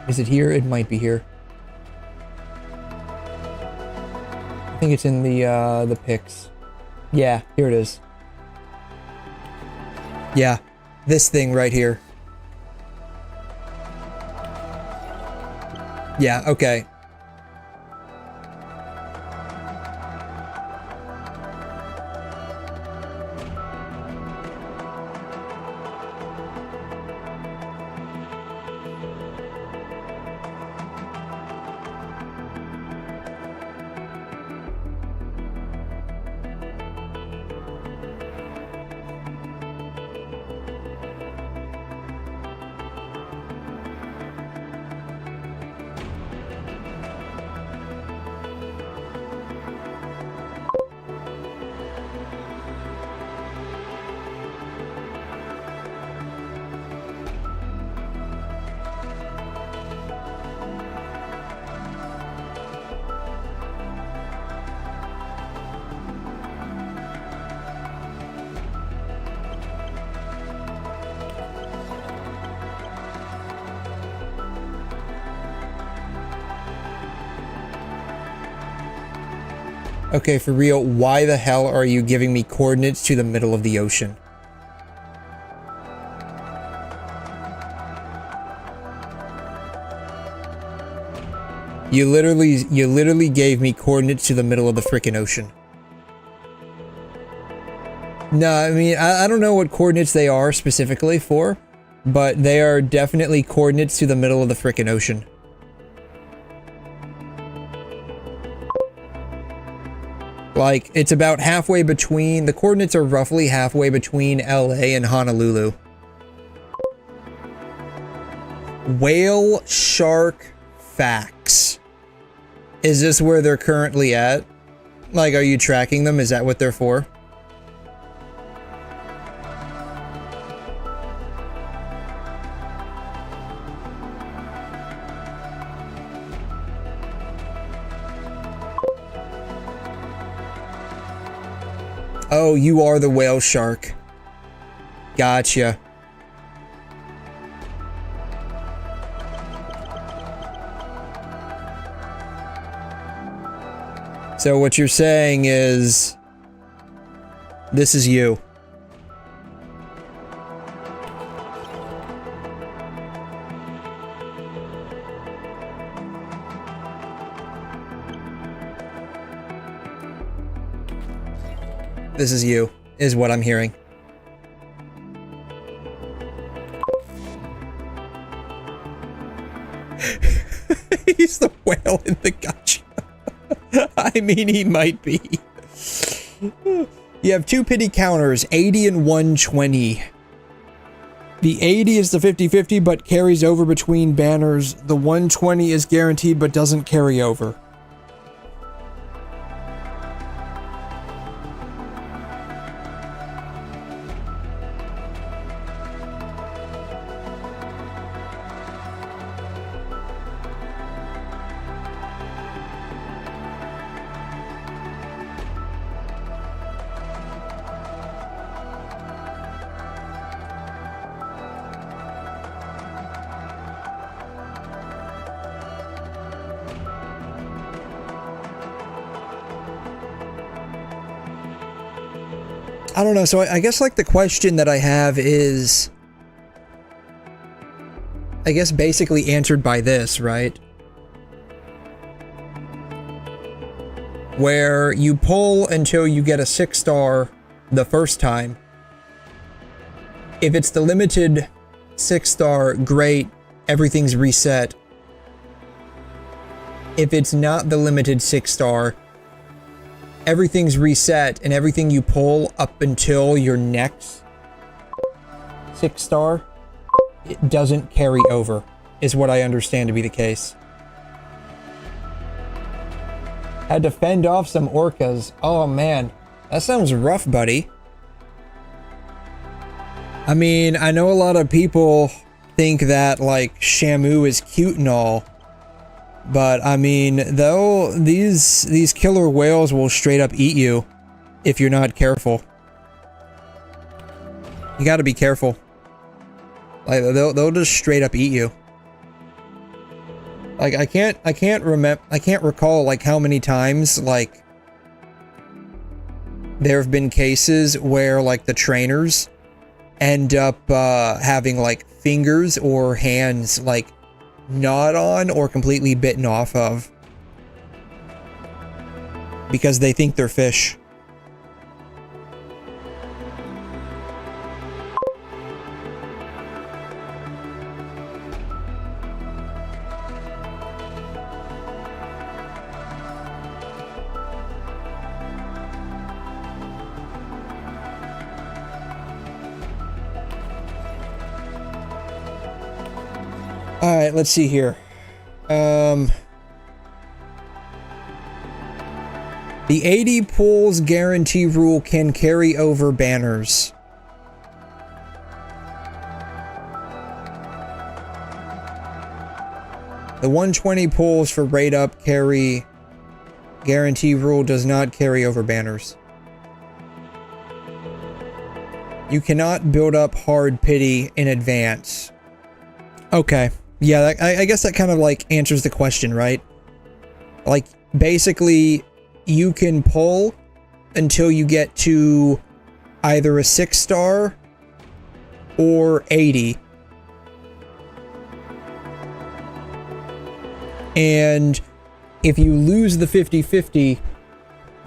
Speaker 1: Is it here? It might be here. I think it's in the pics. Yeah, here it is. Yeah, this thing right here. Yeah, okay. Okay, for real, why the hell are you giving me coordinates to the middle of the ocean? You literally gave me coordinates to the middle of the frickin' ocean. No, I mean, I don't know what coordinates they are specifically for, but they are definitely coordinates to the middle of the frickin' ocean. Like, it's about halfway between... The coordinates are roughly halfway between LA and Honolulu. Whale shark facts. Is this where they're currently at? Like, are you tracking them? Is that what they're for? Oh, you are the whale shark. Gotcha. So what you're saying is, this is you. This is you, is what I'm hearing. He's the whale in the gacha. I mean, he might be. You have two pity counters, 80 and 120. The 80 is the 50-50 but carries over between banners. The 120 is guaranteed but doesn't carry over. I don't know, so I guess like the question that I have is, I guess basically answered by this, right? Where you pull until you get a 6-star the first time. If it's the limited 6-star, great, everything's reset. If it's not the limited 6-star, everything's reset, and everything you pull up until your next 6-star, it doesn't carry over, is what I understand to be the case. Had to fend off some orcas. Oh man, that sounds rough, buddy. I mean, I know a lot of people think that, like, Shamu is cute and all, but I mean, though, these killer whales will straight up eat you if you're not careful. You gotta be careful. Like, they'll just straight up eat you. Like, I can't recall, like, how many times, like, there have been cases where, like, the trainers end up having, like, fingers or hands, like, gnawed on or completely bitten off of because they think they're fish. Alright, let's see here. The 80 pulls guarantee rule can carry over banners. The 120 pulls for rate up carry guarantee rule does not carry over banners. You cannot build up hard pity in advance. Okay. Yeah, I guess that kind of like answers the question, right? Like, basically, you can pull until you get to either a 6-star or 80. And if you lose the 50-50,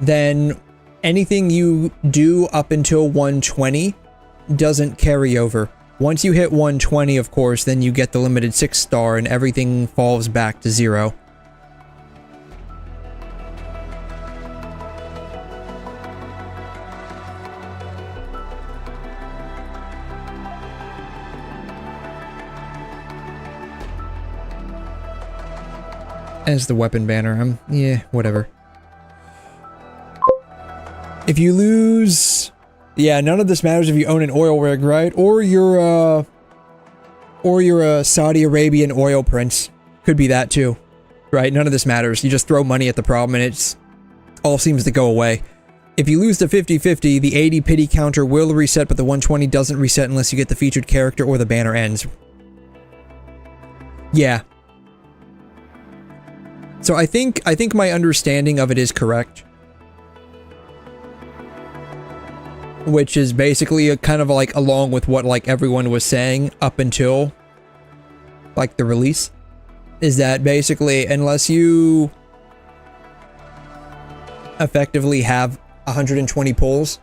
Speaker 1: then anything you do up until 120 doesn't carry over. Once you hit 120, of course, then you get the limited 6-star and everything falls back to 0. As the weapon banner, yeah, whatever. If you lose... Yeah, none of this matters if you own an oil rig, right? Or you're a Saudi Arabian oil prince. Could be that too, right? None of this matters. You just throw money at the problem and it's all seems to go away. If you lose the 50-50, the 80 pity counter will reset, but the 120 doesn't reset unless you get the featured character or the banner ends. Yeah. So I think my understanding of it is correct. Which is basically a kind of like along with what like everyone was saying up until like the release. Is that basically unless you effectively have 120 pulls,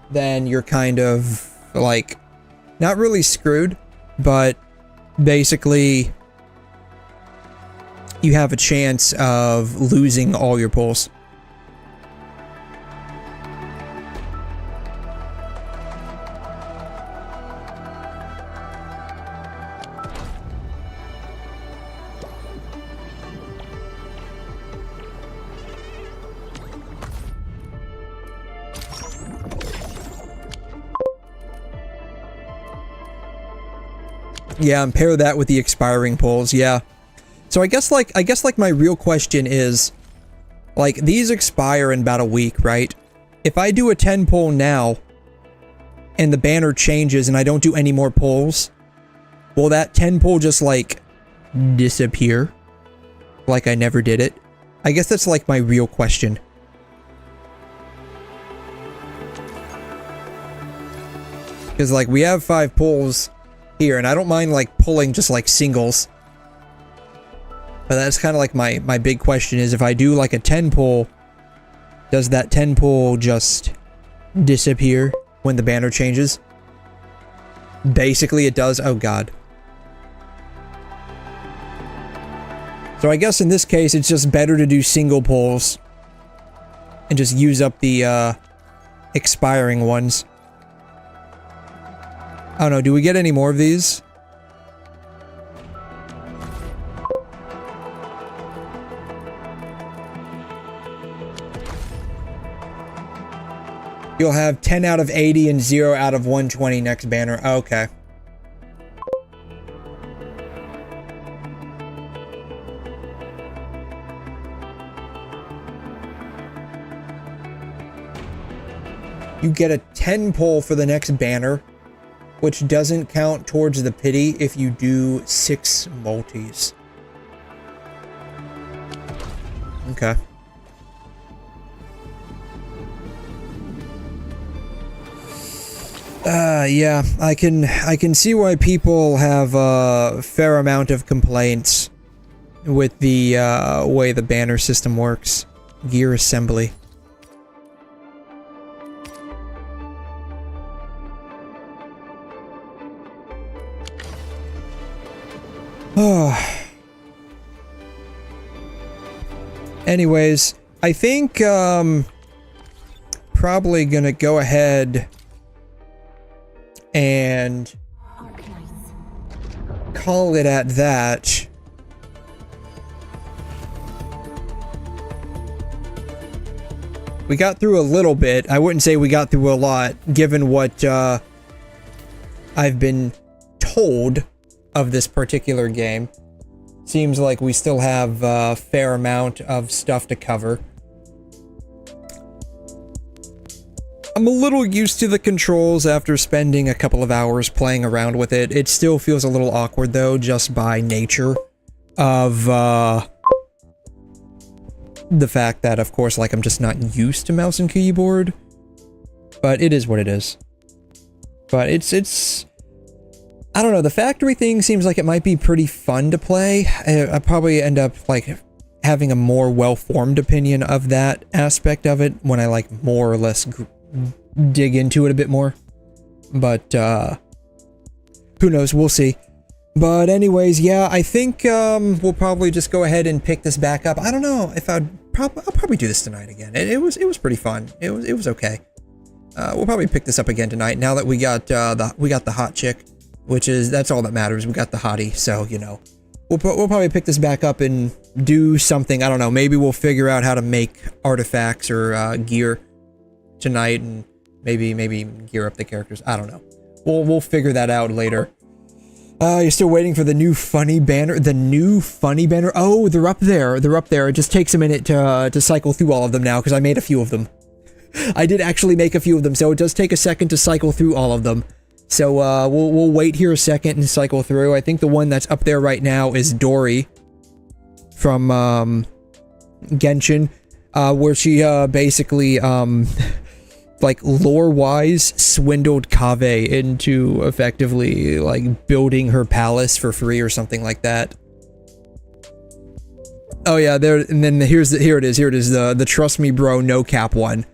Speaker 1: then you're kind of like not really screwed, but basically you have a chance of losing all your pulls. Yeah, and pair that with the expiring pulls, yeah. So I guess like my real question is, like, these expire in about a week, right? If I do a 10 pull now, and the banner changes and I don't do any more pulls, will that 10 pull just, like, disappear? Like I never did it? I guess that's, like, my real question. Because, like, we have 5 pulls here, and I don't mind, like, pulling just, like, singles. But that's kind of like my big question is, if I do, like, a 10 pull, does that 10 pull just disappear when the banner changes? Basically, it does. Oh, God. So I guess in this case, it's just better to do single pulls and just use up the expiring ones. I don't know, do we get any more of these? You'll have 10 out of 80 and 0 out of 120 next banner. Okay. You get a 10 pull for the next banner, which doesn't count towards the pity if you do 6 multis. Okay. Yeah, I can see why people have a fair amount of complaints with the way the banner system works. Gear assembly. Anyways, I think probably gonna go ahead and call it at that. We got through a little bit. I wouldn't say we got through a lot, given what I've been told of this particular game. Seems like we still have a fair amount of stuff to cover. I'm a little used to the controls after spending a couple of hours playing around with it. It still feels a little awkward though, just by nature of the fact that, of course, like, I'm just not used to mouse and keyboard. But it is what it is. But it's I don't know, the factory thing seems like it might be pretty fun to play. I probably end up, like, having a more well-formed opinion of that aspect of it when I, like, more or less dig into it a bit more. But, who knows, we'll see. But anyways, yeah, I think, we'll probably just go ahead and pick this back up. I don't know if I'll probably do this tonight again. It was pretty fun. It was okay. We'll probably pick this up again tonight, now that we got the hot chick. Which is, that's all that matters. We got the hottie, so, you know. We'll probably pick this back up and do something. I don't know, maybe we'll figure out how to make artifacts or gear tonight, and maybe gear up the characters. I don't know. We'll figure that out later. You're still waiting for the new funny banner? The new funny banner? Oh, they're up there. They're up there. It just takes a minute to cycle through all of them now, because I made a few of them. I did actually make a few of them, so it does take a second to cycle through all of them. So we'll wait here a second and cycle through. I think the one that's up there right now is Dory from Genshin, where she basically like lore-wise swindled 𝘐𝘮 into effectively like building her palace for free or something like that. Oh yeah, there, and then here it is, the trust me bro no cap one.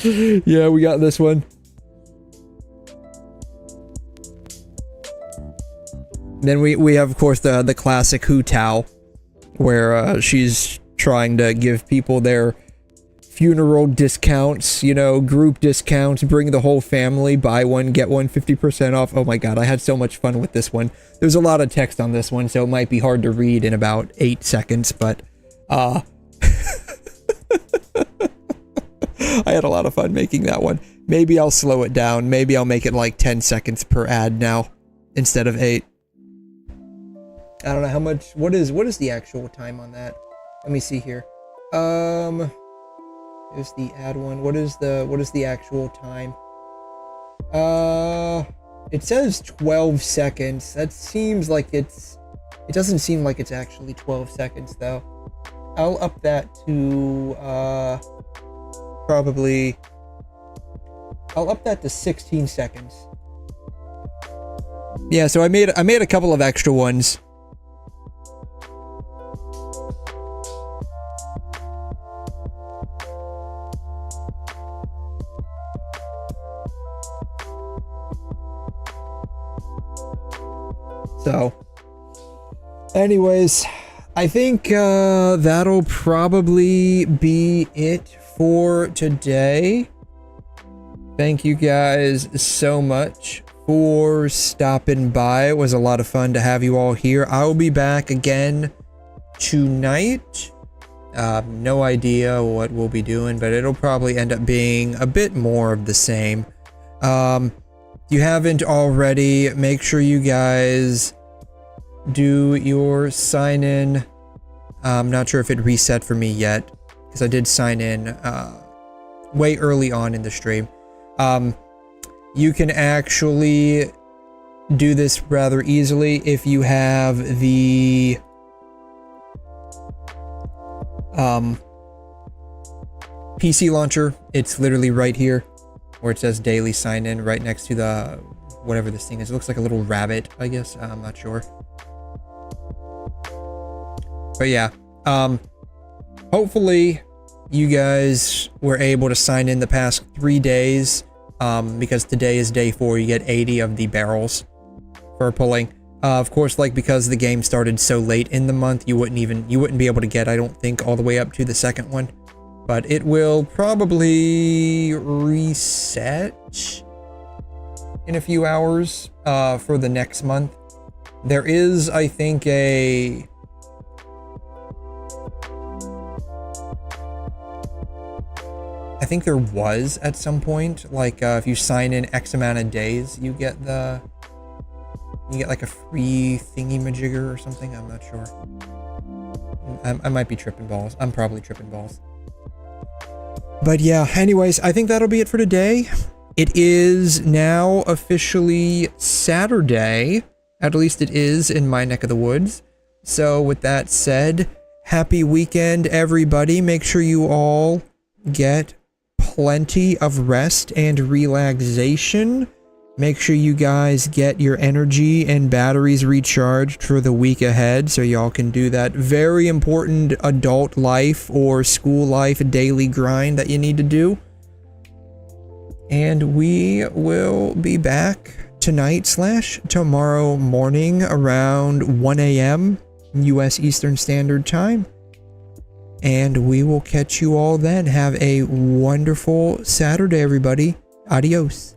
Speaker 1: Yeah, we got this one. Then we have, of course, the classic 𝘬𝘠, where she's trying to give people their funeral discounts, you know, group discounts, bring the whole family, buy one, get one, 50% off. Oh my god, I had so much fun with this one. There's a lot of text on this one, so it might be hard to read in about 8 seconds, but I had a lot of fun making that one. Maybe I'll slow it down. Maybe I'll make it like 10 seconds per ad now instead of 8. I don't know how much. What is the actual time on that? Let me see here. Is the ad one? What is the actual time? It says 12 seconds. That seems like it doesn't seem like it's actually 12 seconds though. I'll up that to probably, I'll up that to 16 seconds. Yeah, so I made a couple of extra ones. So, anyways, I think that'll probably be it for today. Thank you guys so much for stopping by. It was a lot of fun to have you all here. I will be back again tonight. No idea what we'll be doing, but it'll probably end up being a bit more of the same. If you haven't already, make sure you guys do your sign in. I'm not sure if it reset for me yet, because I did sign in way early on in the stream. You can actually do this rather easily if you have the PC launcher. It's literally right here where it says daily sign in, right next to the whatever this thing is. It looks like a little rabbit, I guess. I'm not sure. But yeah, hopefully you guys were able to sign in the past 3 days, because today is day 4. You get 80 of the barrels for pulling. Of course, like, because the game started so late in the month, you wouldn't be able to get, I don't think, all the way up to the second one. But it will probably reset in a few hours for the next month. There is, I think, I think there was at some point, like, if you sign in X amount of days, you get like a free thingy-majigger or something. I'm not sure. I might be tripping balls. I'm probably tripping balls. But yeah, anyways, I think that'll be it for today. It is now officially Saturday. At least it is in my neck of the woods. So with that said, happy weekend, everybody. Make sure you all get plenty of rest and relaxation. Make sure you guys get your energy and batteries recharged for the week ahead, so y'all can do that very important adult life or school life daily grind that you need to do. And we will be back tonight/tomorrow morning around 1 a.m. US Eastern Standard Time. And we will catch you all then. Have a wonderful Saturday, everybody. Adios.